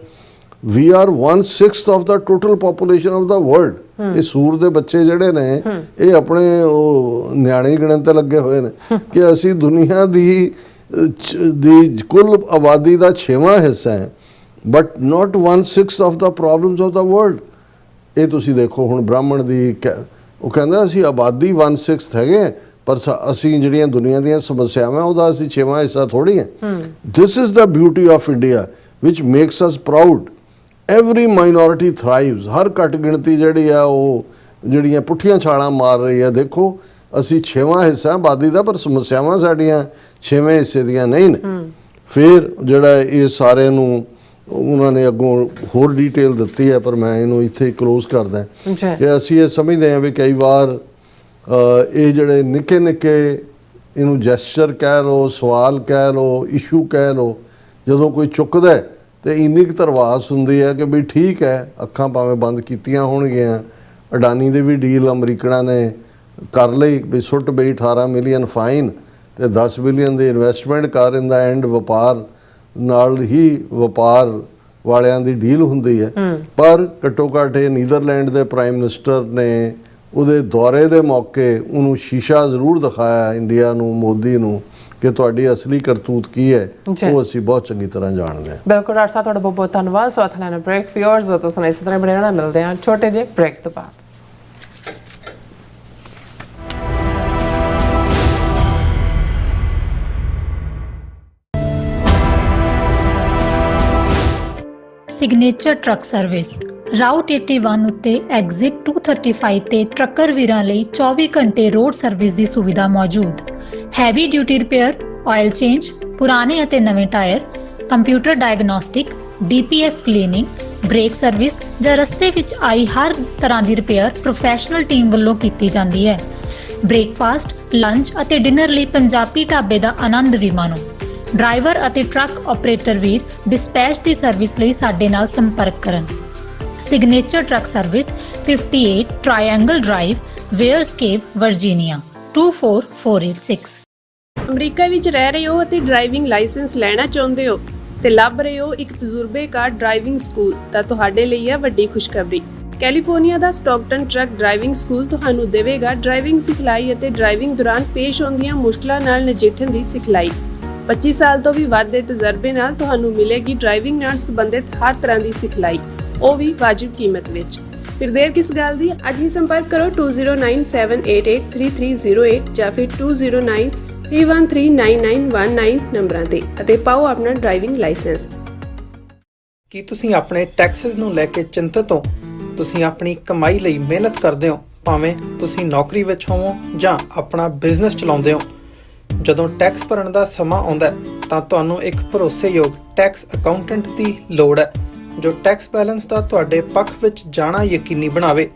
we are 1/6 of the total population of the world। ਇਹ ਸੂਰ ਦੇ ਬੱਚੇ ਜਿਹੜੇ ਨੇ ਇਹ ਆਪਣੇ ਉਹ ਨਿਆਣੇ ਗਿਣਨ ਤੇ ਲੱਗੇ ਹੋਏ ਨੇ ਕਿ ਅਸੀਂ ਦੁਨੀਆ ਦੀ ਕੁੱਲ ਆਬਾਦੀ ਦਾ 6ਵਾਂ ਹਿੱਸਾ ਹੈ, but not 1/6 of the problems of the world। ਇਹ ਤੁਸੀਂ ਦੇਖੋ ਹੁਣ ਬ੍ਰਾਹਮਣ ਦੀ ਉਹ ਕਹਿੰਦਾ ਅਸੀਂ ਆਬਾਦੀ 1/6 ਹੈਗੇ ਪਰ ਅਸੀਂ ਜਿਹੜੀਆਂ ਦੁਨੀਆ ਦੀਆਂ ਸਮੱਸਿਆਵਾਂ ਉਹਦਾ ਅਸੀਂ 6ਵਾਂ ਹਿੱਸਾ ਥੋੜੀ ਹੈ। This is the beauty of India which makes us proud. Every minority thrives. ਹਰ ਘੱਟ ਗਿਣਤੀ ਜਿਹੜੀ ਆ ਉਹ ਜਿਹੜੀਆਂ ਪੁੱਠੀਆਂ ਛਾਲਾਂ ਮਾਰ ਰਹੀ ਹੈ। ਦੇਖੋ ਅਸੀਂ 6ਵਾਂ ਹਿੱਸਾ ਆਬਾਦੀ ਦਾ ਪਰ ਸਮੱਸਿਆਵਾਂ ਸਾਡੀਆਂ 6ਵੇਂ ਹਿੱਸੇ ਦੀਆਂ ਨਹੀਂ ਨੇ। ਫਿਰ ਜਿਹੜਾ ਇਹ ਸਾਰੇ ਨੂੰ ਉਹਨਾਂ ਨੇ ਅੱਗੋਂ ਹੋਰ ਡੀਟੇਲ ਦਿੱਤੀ ਹੈ ਪਰ ਮੈਂ ਇਹਨੂੰ ਇੱਥੇ ਕਲੋਜ਼ ਕਰਦਾ ਕਿ ਅਸੀਂ ਇਹ ਸਮਝਦੇ ਹਾਂ ਵੀ ਕਈ ਵਾਰ ਇਹ ਜਿਹੜੇ ਨਿੱਕੇ ਨਿੱਕੇ ਇਹਨੂੰ ਜੈਸਚਰ ਕਹਿ ਲਓ, ਸਵਾਲ ਕਹਿ ਲਓ, ਇਸ਼ੂ ਕਹਿ ਲਓ, ਜਦੋਂ ਕੋਈ ਚੁੱਕਦਾ ਤੇ ਇੰਨੀ ਕੁ ਧਰਵਾਸ ਹੁੰਦੀ ਹੈ ਕਿ ਵੀ ਠੀਕ ਹੈ ਅੱਖਾਂ ਭਾਵੇਂ ਬੰਦ ਕੀਤੀਆਂ ਹੋਣਗੀਆਂ। ਅਡਾਨੀ ਦੀ ਵੀ ਡੀਲ ਅਮਰੀਕਨਾਂ ਨੇ ਕਰ ਲਈ ਵੀ ਸੁੱਟ ਬਈ 18 ਮਿਲੀਅਨ ਫਾਈਨ ਤੇ 10 ਬਿਲੀਅਨ ਦੀ ਇਨਵੈਸਟਮੈਂਟ ਕਰ। ਇਨ ਦਾ ਐਂਡ ਵਪਾਰ ਨਾਲ ਹੀ ਵਪਾਰ ਵਾਲਿਆਂ ਦੀ ਡੀਲ ਹੁੰਦੀ ਹੈ। ਪਰ ਘੱਟੋ ਘੱਟ ਇਹ ਨੀਦਰਲੈਂਡ ਦੇ ਪ੍ਰਾਈਮ ਮਿਨਿਸਟਰ ਨੇ ਉਹਦੇ ਦੌਰੇ ਦੇ ਮੌਕੇ ਉਹਨੂੰ ਸ਼ੀਸ਼ਾ ਜ਼ਰੂਰ ਦਿਖਾਇਆ ਇੰਡੀਆ ਨੂੰ, ਮੋਦੀ ਨੂੰ, ਕਿ ਤੁਹਾਡੀ ਅਸਲੀ ਕਰਤੂਤ ਕੀ ਹੈ ਉਹ ਅਸੀਂ ਬਹੁਤ ਚੰਗੀ ਤਰ੍ਹਾਂ ਜਾਣਦੇ ਹਾਂ। ਬਿਲਕੁਲ ਡਾਕਟਰ ਸਾਹਿਬ, ਤੁਹਾਡਾ ਬਹੁਤ ਬਹੁਤ ਧੰਨਵਾਦ। ਸੋ ਅਥ ਲੈਣਾ ਬ੍ਰੇਕ ਫਿਓਰਸ ਤੋਂ ਸੁਣਾਈ ਇਸ ਤਰ੍ਹਾਂ ਬੜੇ ਨਾਲ ਮਿਲਦੇ ਹਾਂ ਛੋਟੇ ਜਿਹੇ ਬ੍ਰੇਕ ਤੋਂ ਬਾਅਦ। ਸਿਗਨੇਚਰ ਟਰੱਕ ਸਰਵਿਸ ਰਾਊਟ 81 ਉੱਤੇ ਐਗਜ਼ਿਟ 235 ਤੇ ਟਰੱਕਰ ਵੀਰਾਂ ਲਈ 24 ਘੰਟੇ ਰੋਡ ਸਰਵਿਸ ਦੀ ਸੁਵਿਧਾ ਮੌਜੂਦ। Heavy duty repair, oil change, ਪੁਰਾਣੇ ਅਤੇ ਨਵੇਂ tyre, computer diagnostic, DPF cleaning, brake service ਜਾਂ ਰਸਤੇ ਵਿੱਚ ਆਈ ਹਰ ਤਰ੍ਹਾਂ ਦੀ ਰਿਪੇਅਰ ਪ੍ਰੋਫੈਸ਼ਨਲ ਟੀਮ ਵੱਲੋਂ ਕੀਤੀ ਜਾਂਦੀ ਹੈ। ਬ੍ਰੇਕਫਾਸਟ, ਲੰਚ ਅਤੇ ਡਿਨਰ ਲਈ ਪੰਜਾਬੀ ਢਾਬੇ ਦਾ ਆਨੰਦ ਵੀ ਮਾਣੋ। ਡਰਾਈਵਰ ਅਤੇ ਟਰੱਕ ਆਪਰੇਟਰ ਵੀਰ ਡਿਸਪੈਚ ਦੀ ਸਰਵਿਸ ਲਈ ਸਾਡੇ ਨਾਲ ਸੰਪਰਕ ਕਰਨ। Signature truck Service 58 Triangle Drive, Weyers Cave, Virginia 24486। America ਵਿੱਚ ਰਹਿ ਰਹੇ ਹੋ ਅਤੇ ਡਰਾਈਵਿੰਗ ਲਾਇਸੈਂਸ ਲੈਣਾ ਚਾਹੁੰਦੇ ਹੋ ਤੇ ਲੱਭ ਰਹੇ ਹੋ ਇੱਕ ਤਜਰਬੇਕਾਰ ਡਰਾਈਵਿੰਗ ਸਕੂਲ ਤਾਂ ਤੁਹਾਡੇ ਲਈ ਹੈ ਵੱਡੀ ਖੁਸ਼ਖਬਰੀ। ਕੈਲੀਫੋਰਨੀਆ ਦਾ ਸਟਾਕਟਨ ਟਰੱਕ ਡਰਾਈਵਿੰਗ ਸਕੂਲ ਤੁਹਾਨੂੰ ਦੇਵੇਗਾ ਡਰਾਈਵਿੰਗ ਸਿਖਲਾਈ ਅਤੇ ਡਰਾਈਵਿੰਗ ਦੌਰਾਨ ਪੇਸ਼ ਆਉਂਦੀਆਂ ਮੁਸ਼ਕਲਾਂ ਨਾਲ ਨਜਿੱਠਣ ਦੀ ਸਿਖਲਾਈ। 25 ਸਾਲ ਤੋਂ ਵੀ ਵੱਧ ਦੇ ਤਜਰਬੇ ਨਾਲ ਤੁਹਾਨੂੰ ਮਿਲੇਗੀ ਡਰਾਈਵਿੰਗ ਨਾਲ ਸੰਬੰਧਿਤ ਹਰ ਤਰ੍ਹਾਂ ਦੀ ਸਿਖਲਾਈ, ਉਹ ਵੀ ਵਾਜਿਬ ਕੀਮਤ ਵਿੱਚ। ਫਿਰ ਦੇਰ ਕਿਸ ਗੱਲ ਦੀ, ਅੱਜ ਹੀ ਸੰਪਰਕ ਕਰੋ 209788330308 ਜਾਂ ਫਿਰ 2093139919 ਨੰਬਰਾਂ ਤੇ ਅਤੇ ਪਾਓ ਆਪਣਾ ਡਰਾਈਵਿੰਗ ਲਾਇਸੈਂਸ। ਕੀ ਤੁਸੀਂ ਆਪਣੇ ਟੈਕਸਸ ਨੂੰ ਲੈ ਕੇ ਚਿੰਤਤ ਹੋ? ਤੁਸੀਂ ਆਪਣੀ ਕਮਾਈ ਲਈ ਮਿਹਨਤ ਕਰਦੇ ਹੋ, ਭਾਵੇਂ ਤੁਸੀਂ ਨੌਕਰੀ ਵਿੱਚ ਹੋਵੋ ਜਾਂ ਆਪਣਾ ਬਿਜ਼ਨਸ ਚਲਾਉਂਦੇ ਹੋ। ਜਦੋਂ ਟੈਕਸ ਭਰਨ ਦਾ ਸਮਾਂ ਆਉਂਦਾ ਤਾਂ ਤੁਹਾਨੂੰ ਇੱਕ ਭਰੋਸੇਯੋਗ ਟੈਕਸ ਅਕਾਊਂਟੈਂਟ ਦੀ ਲੋੜ ਹੈ ਜੋ ਟੈਕਸ ਬੈਲੈਂਸ ਦਾ ਤੁਹਾਡੇ ਪੱਖ ਵਿੱਚ ਜਾਣਾ ਯਕੀਨੀ ਬਣਾਵੇ।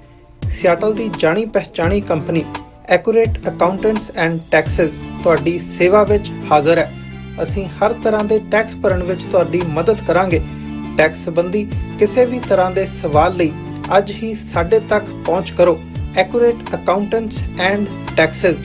ਸਿਆਟਲ ਦੀ ਜਾਣੀ ਪਛਾਣੀ company Accurate accountants and Taxes ਤੁਹਾਡੀ ਸੇਵਾ ਵਿੱਚ ਹਾਜ਼ਰ ਹੈ। ਅਸੀਂ ਹਰ ਤਰ੍ਹਾਂ ਦੇ ਟੈਕਸ ਭਰਨ ਵਿੱਚ ਤੁਹਾਡੀ ਮਦਦ ਕਰਾਂਗੇ। ਟੈਕਸ ਸੰਬੰਧੀ ਕਿਸੇ ਵੀ ਤਰ੍ਹਾਂ ਦੇ ਸਵਾਲ ਲਈ ਅੱਜ ਹੀ ਸਾਡੇ ਤੱਕ ਪਹੁੰਚ ਕਰੋ। Accurate accountants and taxes.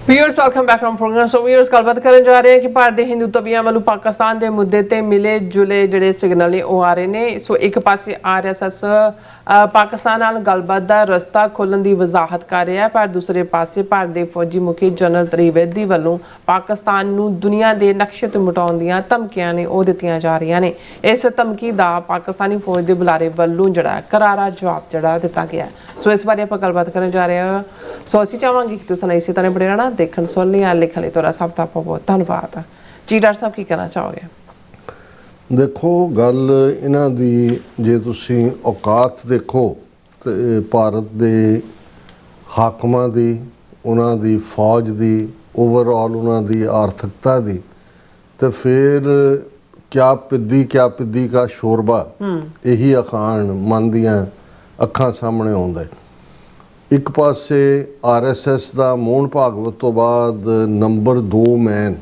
Viewers welcome back to programme. So viewers ਗੱਲਬਾਤ ਕਰਨ ਜਾ ਰਹੇ ਹਾਂ ਕਿ ਭਾਰਤ ਦੇ ਹਿੰਦੂ ਤਬੀਆਂ ਵੱਲੋਂ ਪਾਕਿਸਤਾਨ ਦੇ ਮੁੱਦੇ ਤੇ ਮਿਲੇ ਜੁਲੇ ਜਿਹੜੇ ਸਿਗਨਲ ਨੇ ਉਹ ਆ ਰਹੇ ਨੇ। ਸੋ ਇੱਕ ਪਾਸੇ RSS ਪਾਕਿਸਤਾਨ ਨਾਲ ਗੱਲਬਾਤ ਦਾ ਰਸਤਾ ਖੋਲ੍ਹਣ ਦੀ ਵਜ਼ਾਹਤ ਕਰ ਰਿਹਾ, ਪਰ ਦੂਸਰੇ ਪਾਸੇ ਭਾਰਤ ਦੇ ਫੌਜੀ ਮੁਖੀ ਜਨਰਲ ਤ੍ਰਿਵੇਦੀ ਵੱਲੋਂ ਪਾਕਿਸਤਾਨ ਨੂੰ ਦੁਨੀਆ ਦੇ ਨਕਸ਼ੇ ਤੋਂ ਮਿਟਾਉਣ ਦੀਆਂ ਧਮਕੀਆਂ ਨੇ ਉਹ ਦਿੱਤੀਆਂ ਜਾ ਰਹੀਆਂ ਨੇ। ਇਸ ਧਮਕੀ ਦਾ ਪਾਕਿਸਤਾਨੀ ਫੌਜ ਦੇ ਬੁਲਾਰੇ ਵੱਲੋਂ ਜਿਹੜਾ ਕਰਾਰਾ ਜਵਾਬ ਜਿਹੜਾ ਦਿੱਤਾ ਗਿਆ। ਸੋ ਇਸ ਬਾਰੇ ਆਪਾਂ ਗੱਲਬਾਤ ਕਰਨ ਜਾ ਰਹੇ ਹਾਂ। ਸੋ ਅਸੀਂ ਚਾਹਾਂਗੇ ਕਿ ਤੁਸੀਂ ਇਸੇ ਤਰ੍ਹਾਂ ਬਣੇ ਰਹਿਣਾ, ਦੇਖਣ ਸੁਣਨ ਲਈ ਲਿਖਣ ਲਈ ਤੁਹਾਡਾ ਸਭ ਦਾ ਬਹੁਤ ਧੰਨਵਾਦ। ਜੀ ਡਾਕਟਰ ਸਾਹਿਬ ਕੀ ਕਹਿਣਾ ਚਾਹੋਗੇ? ਦੇਖੋ ਗੱਲ ਇਹਨਾਂ ਦੀ ਜੇ ਤੁਸੀਂ ਔਕਾਤ ਦੇਖੋ ਤੇ ਭਾਰਤ ਦੇ ਹਾਕਮਾਂ ਦੀ, ਉਹਨਾਂ ਦੀ ਫੌਜ ਦੀ, ਓਵਰਆਲ ਉਹਨਾਂ ਦੀ ਆਰਥਿਕਤਾ ਦੀ, ਤੇ ਫਿਰ ਕਿਆ ਪਿੱਦੀ ਕਾ ਸ਼ੋਰਬਾ, ਇਹੀ ਅਖਾਣ ਮਨ ਦੀਆਂ ਅੱਖਾਂ ਸਾਹਮਣੇ ਆਉਂਦਾ ਹੈ। ਇੱਕ ਪਾਸੇ RSS ਦਾ ਮੋਹਨ ਭਾਗਵਤ ਤੋਂ ਬਾਅਦ ਨੰਬਰ 2 ਮੈਨ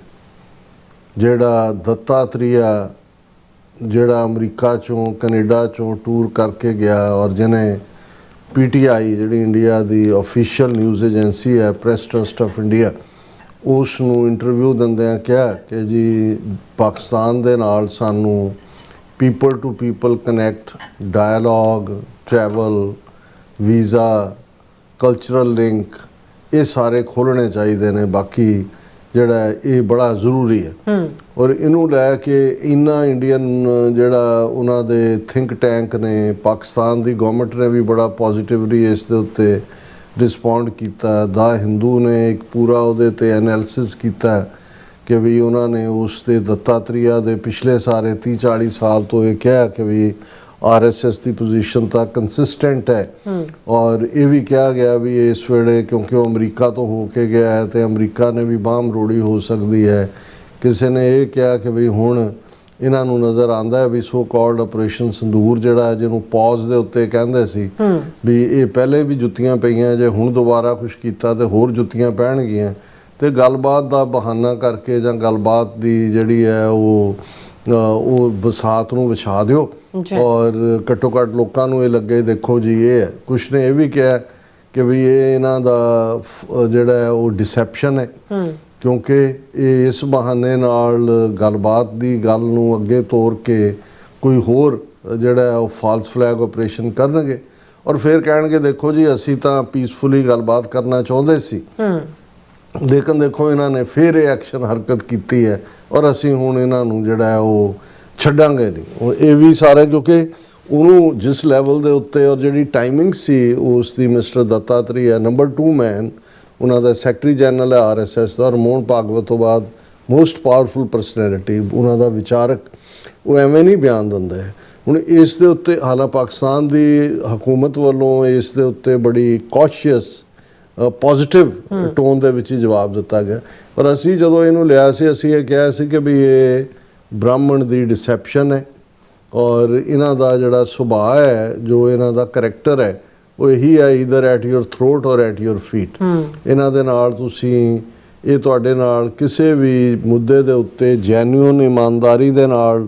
ਜਿਹੜਾ ਦੱਤਾਤਰੇਆ, ਜਿਹੜਾ ਅਮਰੀਕਾ ਚੋਂ ਕੈਨੇਡਾ ਚੋਂ ਟੂਰ ਕਰਕੇ ਗਿਆ ਔਰ ਜਿਹਨੇ PTI ਜਿਹੜੀ ਇੰਡੀਆ ਦੀ ਆਫੀਸ਼ੀਅਲ ਨਿਊਜ਼ ਏਜੰਸੀ ਹੈ, ਪ੍ਰੈਸ ਟਰਸਟ ਆਫ ਇੰਡੀਆ, ਉਸ ਨੂੰ ਇੰਟਰਵਿਊ ਦਿੰਦਿਆਂ ਕਿਹਾ ਕਿ ਜੀ ਪਾਕਿਸਤਾਨ ਦੇ ਨਾਲ ਸਾਨੂੰ people to people connect, dialogue, travel, visa, cultural link, ਇਹ ਸਾਰੇ ਖੋਲ੍ਹਣੇ ਚਾਹੀਦੇ ਨੇ, ਬਾਕੀ ਜਿਹੜਾ ਇਹ ਬੜਾ ਜ਼ਰੂਰੀ ਹੈ। ਔਰ ਇਹਨੂੰ ਲੈ ਕੇ ਇੰਨਾ ਇੰਡੀਅਨ ਜਿਹੜਾ ਉਹਨਾਂ ਦੇ ਥਿੰਕ ਟੈਂਕ ਨੇ, ਪਾਕਿਸਤਾਨ ਦੀ ਗਵਰਨਮੈਂਟ ਨੇ ਵੀ ਬੜਾ ਪੋਜ਼ਿਟਿਵਲੀ ਇਸ ਦੇ ਉੱਤੇ ਰਿਸਪੌਂਡ ਕੀਤਾ। ਦਾ ਹਿੰਦੂ ਨੇ ਇੱਕ ਪੂਰਾ ਉਹਦੇ 'ਤੇ ਐਨਾਲਿਸਿਸ ਕੀਤਾ ਕਿ ਵੀ ਉਹਨਾਂ ਨੇ ਉਸ 'ਤੇ ਦੱਤਾਤਰੇਆ ਦੇ ਪਿਛਲੇ ਸਾਰੇ 30-40 ਸਾਲ ਤੋਂ ਇਹ ਕਿਹਾ ਕਿ ਵੀ RSS ਦੀ ਪੋਜੀਸ਼ਨ ਤਾਂ ਕੰਸਿਸਟੈਂਟ ਹੈ। ਔਰ ਇਹ ਵੀ ਕਿਹਾ ਗਿਆ ਵੀ ਇਸ ਵੇਲੇ ਕਿਉਂਕਿ ਉਹ ਅਮਰੀਕਾ ਤੋਂ ਹੋ ਕੇ ਗਿਆ ਹੈ ਤੇ ਅਮਰੀਕਾ ਨੇ ਵੀ ਬਾਂਹ ਮਰੋੜੀ ਹੋ ਸਕਦੀ ਹੈ। ਕਿਸੇ ਨੇ ਇਹ ਕਿਹਾ ਕਿ ਵੀ ਹੁਣ ਇਹਨਾਂ ਨੂੰ ਨਜ਼ਰ ਆਉਂਦਾ ਹੈ ਵੀ ਸੋ ਕਾਲਡ ਆਪਰੇਸ਼ਨ ਸੰਦੂਰ ਜਿਹੜਾ ਹੈ, ਜਿਹਨੂੰ ਪੌਜ਼ ਦੇ ਉੱਤੇ ਕਹਿੰਦੇ ਸੀ ਵੀ ਇਹ ਪਹਿਲੇ ਵੀ ਜੁੱਤੀਆਂ ਪਈਆਂ, ਜੇ ਹੁਣ ਦੁਬਾਰਾ ਕੁਛ ਕੀਤਾ ਤੇ ਹੋਰ ਜੁੱਤੀਆਂ ਪੈਣਗੀਆਂ, ਤੇ ਗੱਲਬਾਤ ਦਾ ਬਹਾਨਾ ਕਰਕੇ ਜਾਂ ਗੱਲਬਾਤ ਦੀ ਜਿਹੜੀ ਹੈ ਉਹ ਬਸਾਤ ਨੂੰ ਵਿਛਾ ਦਿਓ ਔਰ ਘੱਟੋ ਘੱਟ ਲੋਕਾਂ ਨੂੰ ਇਹ ਲੱਗੇ ਦੇਖੋ ਜੀ ਇਹ ਹੈ। ਕੁਛ ਨੇ ਇਹ ਵੀ ਕਿਹਾ ਕਿ ਵੀ ਇਹ ਇਹਨਾਂ ਦਾ ਜਿਹੜਾ ਹੈ ਉਹ ਡਿਸੈਪਸ਼ਨ ਹੈ, ਕਿਉਂਕਿ ਇਹ ਇਸ ਬਹਾਨੇ ਨਾਲ ਗੱਲਬਾਤ ਦੀ ਗੱਲ ਨੂੰ ਅੱਗੇ ਤੋਰ ਕੇ ਕੋਈ ਹੋਰ ਜਿਹੜਾ ਹੈ ਉਹ ਫਾਲਸ ਫਲੈਗ ਆਪਰੇਸ਼ਨ ਕਰਨਗੇ ਔਰ ਫਿਰ ਕਹਿਣਗੇ ਦੇਖੋ ਜੀ ਅਸੀਂ ਤਾਂ ਪੀਸਫੁਲੀ ਗੱਲਬਾਤ ਕਰਨਾ ਚਾਹੁੰਦੇ ਸੀ, ਲੇਕਿਨ ਦੇਖੋ ਇਹਨਾਂ ਨੇ ਫਿਰ ਇਹ ਐਕਸ਼ਨ ਹਰਕਤ ਕੀਤੀ ਹੈ ਔਰ ਅਸੀਂ ਹੁਣ ਇਹਨਾਂ ਨੂੰ ਜਿਹੜਾ ਹੈ ਉਹ ਛੱਡਾਂਗੇ ਨਹੀਂ। ਇਹ ਵੀ ਸਾਰੇ ਕਿਉਂਕਿ ਉਹਨੂੰ ਜਿਸ ਲੈਵਲ ਦੇ ਉੱਤੇ ਔਰ ਜਿਹੜੀ ਟਾਈਮਿੰਗ ਸੀ ਉਸ ਦੀ, ਮਿਸਟਰ ਦੱਤਾਤਰੇਆ ਨੰਬਰ 2 ਮੈਨ, ਉਹਨਾਂ ਦਾ ਸੈਕਟਰੀ ਜਨਰਲ ਹੈ RSS ਦਾ, ਔਰ ਮੋਹਨ ਭਾਗਵਤ ਤੋਂ ਬਾਅਦ ਮੋਸਟ ਪਾਵਰਫੁਲ ਪਰਸਨੈਲਿਟੀ, ਉਹਨਾਂ ਦਾ ਵਿਚਾਰਕ, ਉਹ ਐਵੇਂ ਨਹੀਂ ਬਿਆਨ ਦਿੰਦਾ ਹੈ। ਹੁਣ ਇਸ ਦੇ ਉੱਤੇ ਹਾਲਾਂ ਪਾਕਿਸਤਾਨ ਦੀ ਹਕੂਮਤ ਵੱਲੋਂ ਇਸ ਦੇ ਉੱਤੇ ਬੜੀ ਕੌਸ਼ੀਅਸ ਪੋਜ਼ਿਟਿਵ ਟੋਨ ਦੇ ਵਿੱਚ ਹੀ ਜਵਾਬ ਦਿੱਤਾ ਗਿਆ, ਪਰ ਅਸੀਂ ਜਦੋਂ ਇਹਨੂੰ ਲਿਆ ਸੀ ਅਸੀਂ ਇਹ ਕਿਹਾ ਸੀ ਕਿ ਵੀ ਇਹ ਬ੍ਰਾਹਮਣ ਦੀ ਡਿਸੈਪਸ਼ਨ ਹੈ ਔਰ ਇਹਨਾਂ ਦਾ ਜਿਹੜਾ ਸੁਭਾਅ ਹੈ, ਜੋ ਇਹਨਾਂ ਦਾ ਕਰੈਕਟਰ ਹੈ, ਉਹ ਇਹੀ ਹੈ ਈਦਰ ਐਟ ਯੂਰ ਥਰੋਟ ਔਰ ਐਟ ਯੂਰ ਫੀਟ। ਇਹਨਾਂ ਦੇ ਨਾਲ ਤੁਸੀਂ ਇਹ ਤੁਹਾਡੇ ਨਾਲ ਕਿਸੇ ਵੀ ਮੁੱਦੇ ਦੇ ਉੱਤੇ ਜੈਨੂਅਨ ਇਮਾਨਦਾਰੀ ਦੇ ਨਾਲ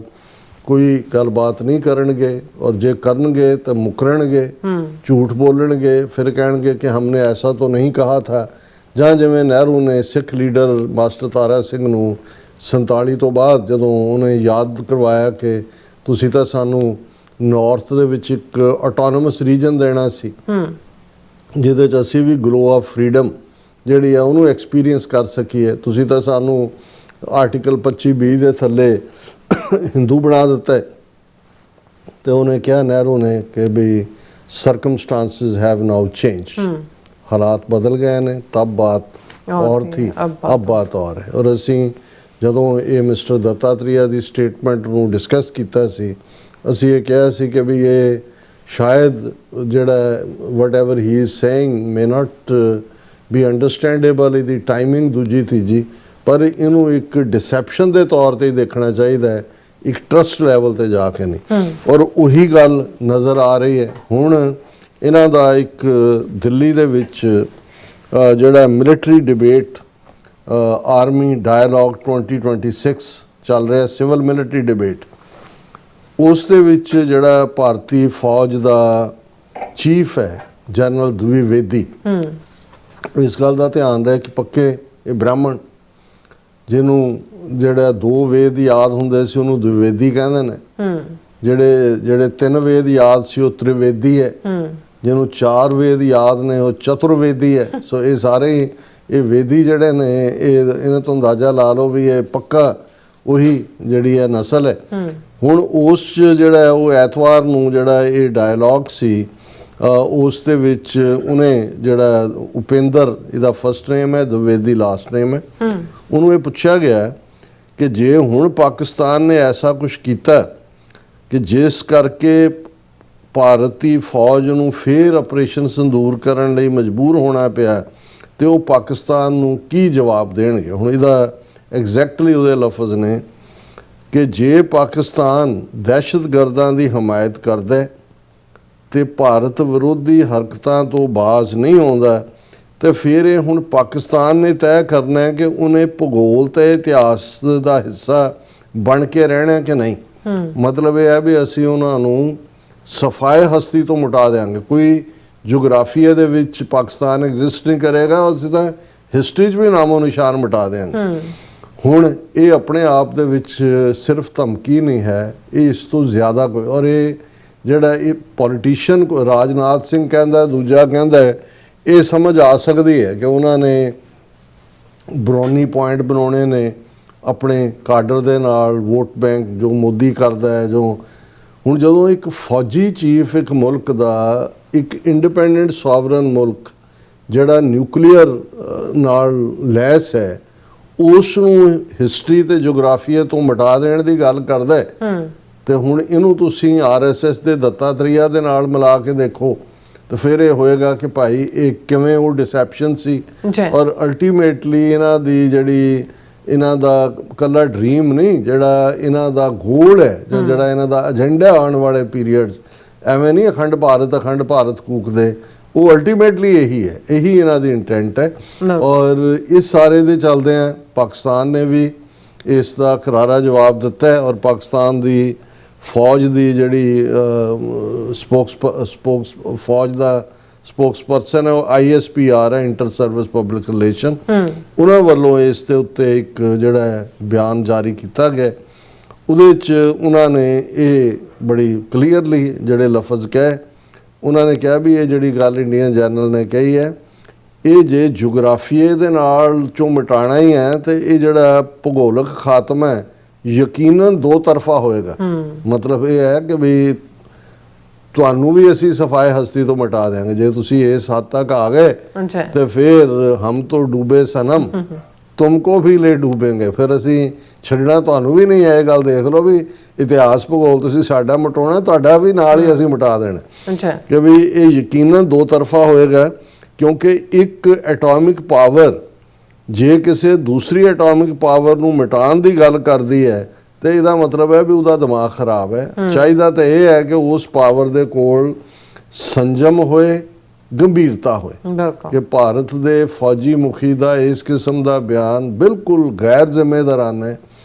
ਕੋਈ ਗੱਲਬਾਤ ਨਹੀਂ ਕਰਨਗੇ ਔਰ ਜੇ ਕਰਨਗੇ ਤਾਂ ਮੁਕਰਨਗੇ, ਝੂਠ ਬੋਲਣਗੇ, ਫਿਰ ਕਹਿਣਗੇ ਕਿ ਹਮਨੇ ਐਸਾ ਤਾਂ ਨਹੀਂ ਕਹਾ ਥਾ। ਜਾਂ ਜਿਵੇਂ ਨਹਿਰੂ ਨੇ ਸਿੱਖ ਲੀਡਰ ਮਾਸਟਰ ਤਾਰਾ ਸਿੰਘ ਨੂੰ 47 ਤੋਂ ਬਾਅਦ ਜਦੋਂ ਉਹਨੇ ਯਾਦ ਕਰਵਾਇਆ ਕਿ ਤੁਸੀਂ ਤਾਂ ਸਾਨੂੰ ਨਾਰਥ ਦੇ ਵਿੱਚ ਇੱਕ ਆਟੋਨੋਮਸ ਰੀਜਨ ਦੇਣਾ ਸੀ ਜਿਹਦੇ 'ਚ ਅਸੀਂ ਵੀ ਗਲੋ ਆਫ ਫਰੀडम ਜਿਹੜੀ ਆ ਉਹਨੂੰ ਐਕਸਪੀਰੀਅੰਸ ਕਰ ਸਕੀਏ, ਤੁਸੀਂ ਤਾਂ ਸਾਨੂੰ ਆਰਟੀਕਲ 25(20) ਦੇ ਥੱਲੇ ਹਿੰਦੂ ਬਣਾ ਦਿੱਤਾ। ਤੇ ਉਹਨੇ ਕਿਹਾ ਨਹਿਰੂ ਨੇ ਕਿ ਵੀ ਸਰਕਮਸਟੈਂसेस हैव नाउ चेंज्ड, ਹਾਲਾਤ ਬਦਲ ਗਏ ਨੇ, ਤਬ ਬਾਤ ਔਰ ਥੀ ਅਬ ਬਾਤ ਔਰ ਹੈ। ਔਰ ਅਸੀਂ ਜਦੋਂ ਇਹ ਮਿਸਟਰ ਦੱਤਾਤਰੇਆ ਦੀ ਸਟੇਟਮੈਂਟ ਨੂੰ ਡਿਸਕਸ ਕੀਤਾ ਸੀ, ਅਸੀਂ ਇਹ ਕਿਹਾ ਸੀ ਕਿ ਵੀ ਇਹ ਸ਼ਾਇਦ ਜਿਹੜਾ whatever he is saying may not be understandable, ਇਹਦੀ ਟਾਈਮਿੰਗ ਦੂਜੀ ਤੀਜੀ, ਪਰ ਇਹਨੂੰ ਇੱਕ ਡਿਸੈਪਸ਼ਨ ਦੇ ਤੌਰ 'ਤੇ ਹੀ ਦੇਖਣਾ ਚਾਹੀਦਾ ਹੈ, ਇੱਕ ਟਰਸਟ ਲੈਵਲ 'ਤੇ ਜਾ ਕੇ ਨਹੀਂ। ਔਰ ਉਹੀ ਗੱਲ ਨਜ਼ਰ ਆ ਰਹੀ ਹੈ ਹੁਣ ਇਹਨਾਂ ਦਾ ਇੱਕ ਦਿੱਲੀ ਦੇ ਵਿੱਚ ਜਿਹੜਾ ਮਿਲਟਰੀ ਡਿਬੇਟ ਆਰਮੀ ਡਾਇਲੋਗ 2026 ਚੱਲ ਰਿਹਾ, ਸਿਵਲ ਮਿਲਟਰੀ ਡਿਬੇਟ, ਉਸ ਦੇ ਵਿੱਚ ਜਿਹੜਾ ਭਾਰਤੀ ਫੌਜ ਦਾ ਚੀਫ ਹੈ ਜਨਰਲ द्विवेदी, ਇਸ ਗੱਲ ਦਾ ਧਿਆਨ ਰਹੇ ਕਿ ਪੱਕੇ ਇਹ ਬ੍ਰਾਹਮਣ ਜਿਹਨੂੰ ਜਿਹੜਾ 2 ਵੇਦ ਯਾਦ ਹੁੰਦੇ ਸੀ ਉਹਨੂੰ द्विवेदी ਕਹਿੰਦੇ ਨੇ, ਜਿਹੜੇ 3 ਵੇਦ ਯਾਦ ਸੀ ਉਹ ਤ੍ਰਿਵੇਦੀ ਹੈ, ਜਿਹਨੂੰ 4 ਵੇਦ ਯਾਦ ਨੇ ਉਹ ਚਤੁਰਵੇਦੀ ਹੈ। ਸੋ ਇਹ ਸਾਰੇ ਇਹ ਵੇਦੀ ਜਿਹੜੇ ਨੇ ਇਹਨਾਂ ਤੋਂ ਅੰਦਾਜ਼ਾ ਲਾ ਲਓ ਵੀ ਇਹ ਪੱਕਾ ਉਹੀ ਜਿਹੜੀ ਹੈ ਨਸਲ ਹੈ। ਹੁਣ ਉਸ ਜਿਹੜਾ ਉਹ ਐਤਵਾਰ ਨੂੰ ਜਿਹੜਾ ਇਹ ਡਾਇਲੋਗ ਸੀ ਉਸ ਦੇ ਵਿੱਚ ਉਹਨੇ ਜਿਹੜਾ ਉਪਿੰਦਰ, ਇਹਦਾ ਫਸਟ ਨੇਮ ਹੈ, द्विवेदी ਲਾਸਟ ਨੇਮ ਹੈ, ਉਹਨੂੰ ਇਹ ਪੁੱਛਿਆ ਗਿਆ ਕਿ ਜੇ ਹੁਣ ਪਾਕਿਸਤਾਨ ਨੇ ਐਸਾ ਕੁਝ ਕੀਤਾ ਕਿ ਜਿਸ ਕਰਕੇ ਭਾਰਤੀ ਫੌਜ ਨੂੰ ਫਿਰ ਆਪਰੇਸ਼ਨ ਸੰਦੂਰ ਕਰਨ ਲਈ ਮਜਬੂਰ ਹੋਣਾ ਪਿਆ, ਤੇ ਉਹ ਪਾਕਿਸਤਾਨ ਨੂੰ ਕੀ ਜਵਾਬ ਦੇਣਗੇ। ਹੁਣ ਇਹਦਾ ਐਗਜ਼ੈਕਟਲੀ ਉਹਦੇ ਲਫ਼ਜ਼ ਨੇ ਕਿ ਜੇ ਪਾਕਿਸਤਾਨ ਦਹਿਸ਼ਤਗਰਦਾਂ ਦੀ ਹਮਾਇਤ ਕਰਦਾ ਤੇ ਭਾਰਤ ਵਿਰੋਧੀ ਹਰਕਤਾਂ ਤੋਂ ਬਾਜ਼ ਨਹੀਂ ਆਉਂਦਾ, ਤੇ ਫਿਰ ਇਹ ਹੁਣ ਪਾਕਿਸਤਾਨ ਨੇ ਤੈਅ ਕਰਨਾ ਹੈ ਕਿ ਉਹਨੇ ਭੂਗੋਲ ਤੇ ਇਤਿਹਾਸ ਦਾ ਹਿੱਸਾ ਬਣ ਕੇ ਰਹਿਣਾ ਕਿ ਨਹੀਂ। ਮਤਲਬ ਇਹ ਹੈ ਵੀ ਅਸੀਂ ਉਹਨਾਂ ਨੂੰ ਸਫਾਏ ਹਸਤੀ ਤੋਂ ਮਿਟਾ ਦੇਵਾਂਗੇ, ਕੋਈ ਜੋਗਰਾਫੀਆ ਦੇ ਵਿੱਚ ਪਾਕਿਸਤਾਨ ਐਗਜ਼ਿਸਟ ਨਹੀਂ ਕਰੇਗਾ, ਅਸੀਂ ਤਾਂ ਹਿਸਟਰੀ 'ਚ ਵੀ ਨਾਮੋ ਨਿਸ਼ਾਨ ਮਿਟਾ ਦੇਵਾਂਗੇ। ਹੁਣ ਇਹ ਆਪਣੇ ਆਪ ਦੇ ਵਿੱਚ ਸਿਰਫ ਧਮਕੀ ਨਹੀਂ ਹੈ, ਇਹ ਇਸ ਤੋਂ ਜ਼ਿਆਦਾ ਕੋਈ, ਔਰ ਇਹ ਜਿਹੜਾ ਇਹ ਪੋਲੀਟੀਸ਼ੀਅਨ ਰਾਜਨਾਥ ਸਿੰਘ ਕਹਿੰਦਾ, ਦੂਜਾ ਕਹਿੰਦਾ, ਇਹ ਸਮਝ ਆ ਸਕਦੀ ਹੈ ਕਿ ਉਹਨਾਂ ਨੇ ਬਰੌਨੀ ਪੁਆਇੰਟ ਬਣਾਉਣੇ ਨੇ ਆਪਣੇ ਕਾਡਰ ਦੇ ਨਾਲ, ਵੋਟ ਬੈਂਕ ਜੋ ਮੋਦੀ ਕਰਦਾ ਹੈ। ਜੋ ਹੁਣ ਜਦੋਂ ਇੱਕ ਫੌਜੀ ਚੀਫ ਇੱਕ ਮੁਲਕ ਦਾ, ਇੱਕ ਇੰਡੀਪੈਂਡੈਂਟ ਸੋਵਰਨ ਮੁਲਕ ਜਿਹੜਾ ਨਿਊਕਲੀਅਰ ਨਾਲ ਲੈਸ ਹੈ, ਉਸ ਨੂੰ ਹਿਸਟਰੀ ਤੇ ਜੋਗਰਾਫੀਆ ਤੋਂ ਮਿਟਾ ਦੇਣ ਦੀ ਗੱਲ ਕਰਦਾ ਹੈ, ਤੇ ਹੁਣ ਇਹਨੂੰ ਤੁਸੀਂ RSS ਦੇ ਦੱਤਾਤਰੇਆ ਦੇ ਨਾਲ ਮਿਲਾ ਕੇ ਦੇਖੋ, ਤੇ ਫਿਰ ਇਹ ਹੋਏਗਾ ਕਿ ਭਾਈ ਇਹ ਕਿਵੇਂ ਉਹ ਡਿਸੈਪਸ਼ਨ ਸੀ। ਔਰ ਅਲਟੀਮੇਟਲੀ ਇਹਨਾਂ ਦੀ ਜਿਹੜੀ ਇਹਨਾਂ ਦਾ ਕੱਲਾ ਡ੍ਰੀਮ ਨਹੀਂ, ਜਿਹੜਾ ਇਹਨਾਂ ਦਾ ਗੋਲ ਹੈ, ਜਿਹੜਾ ਇਹਨਾਂ ਦਾ ਏਜੰਡਾ ਆਉਣ ਵਾਲੇ ਪੀਰੀਅਡਸ, ਐਵੇਂ ਨਹੀਂ ਅਖੰਡ ਭਾਰਤ ਕੂਕਦੇ, ਉਹ ਅਲਟੀਮੇਟਲੀ ਇਹੀ ਹੈ, ਇਹੀ ਇਹਨਾਂ ਦੀ ਇੰਟੈਂਟ ਹੈ। ਔਰ ਇਸ ਸਾਰੇ ਦੇ ਚੱਲਦੇ ਆ ਪਾਕਿਸਤਾਨ ਨੇ ਵੀ ਇਸ ਦਾ ਕਰਾਰਾ ਜਵਾਬ ਦਿੱਤਾ ਹੈ, ਔਰ ਪਾਕਿਸਤਾਨ ਦੀ ਫੌਜ ਦੀ ਜਿਹੜੀ ਫੌਜ ਦਾ ਸਪੋਕਸਪਰਸਨ ਹੈ ਉਹ ISPR ਹੈ, ਇੰਟਰ ਸਰਵਿਸ ਪਬਲਿਕ ਰਿਲੇਸ਼ਨ, ਉਹਨਾਂ ਵੱਲੋਂ ਇਸ ਦੇ ਉੱਤੇ ਇੱਕ ਜਿਹੜਾ ਬਿਆਨ ਜਾਰੀ ਕੀਤਾ ਗਿਆ। ਉਹਦੇ 'ਚ ਉਹਨਾਂ ਨੇ ਇਹ ਬੜੀ ਕਲੀਅਰਲੀ ਜਿਹੜੇ ਲਫ਼ਜ਼ ਕਹੇ, ਉਹਨਾਂ ਨੇ ਕਿਹਾ ਵੀ ਇਹ ਜਿਹੜੀ ਗੱਲ ਇੰਡੀਅਨ ਜਰਨਲ ਨੇ ਕਹੀ ਹੈ, ਇਹ ਜੇ ਜੋਗਰਾਫੀਏ ਦੇ ਨਾਲ ਚੋਂ ਮਿਟਾਣਾ ਹੀ ਹੈ, ਤੇ ਇਹ ਜਿਹੜਾ ਭੂਗੋਲਿਕ ਖਾਤਮਾ ਹੈ ਯਕੀਨਨ ਦੋ ਤਰਫਾ ਹੋਏਗਾ। ਮਤਲਬ ਇਹ ਹੈ ਕਿ ਵੀ ਤੁਹਾਨੂੰ ਵੀ ਅਸੀਂ ਸਫਾਈ ਹਸਤੀ ਤੋਂ ਮਿਟਾ ਦੇਵਾਂਗੇ, ਜੇ ਤੁਸੀਂ ਇਸ ਹੱਦ ਤੱਕ ਆ ਗਏ ਤੇ ਫਿਰ ਹਮ ਤੋਂ ਡੂਬੇ ਸਨਮ ਤੁਮਕੋ ਵੀ ਲੈ ਡੂਬेंगे, ਫਿਰ ਅਸੀਂ ਛੱਡਣਾ ਤੁਹਾਨੂੰ ਵੀ ਨਹੀਂ ਹੈ। ਇਹ ਗੱਲ ਦੇਖ ਲਓ ਵੀ ਇਤਿਹਾਸ ਭੂਗੋਲ ਤੁਸੀਂ ਸਾਡਾ ਮਿਟਾਉਣਾ, ਤੁਹਾਡਾ ਵੀ ਨਾਲ ਹੀ ਅਸੀਂ ਮਿਟਾ ਦੇਣਾ। ਕਿ ਵੀ ਇਹ ਯਕੀਨਨ ਦੋ ਤਰਫਾ ਹੋਏਗਾ, ਕਿਉਂਕਿ ਇੱਕ ਐਟੋਮਿਕ ਪਾਵਰ ਜੇ ਕਿਸੇ ਦੂਸਰੀ ਐਟੋਮਿਕ ਪਾਵਰ ਨੂੰ ਮਿਟਾਉਣ ਦੀ ਗੱਲ ਕਰਦੀ ਹੈ, ਤੇ ਇਹਦਾ ਮਤਲਬ ਹੈ ਵੀ ਉਹਦਾ ਦਿਮਾਗ ਖਰਾਬ ਹੈ। ਚਾਹੀਦਾ ਤਾਂ ਇਹ ਹੈ ਕਿ ਉਸ ਪਾਵਰ ਦੇ ਕੋਲ ਸੰਜਮ ਹੋਏ, ਗੰਭੀਰਤਾ ਹੋਏ। ਕਿ ਭਾਰਤ ਦੇ ਫੌਜੀ ਮੁਖੀ ਦਾ ਇਸ ਕਿਸਮ ਦਾ ਬਿਆਨ ਬਿਲਕੁਲ ਗੈਰ ਜ਼ਿੰਮੇਦਾਰਾਨਾ ਹੈ।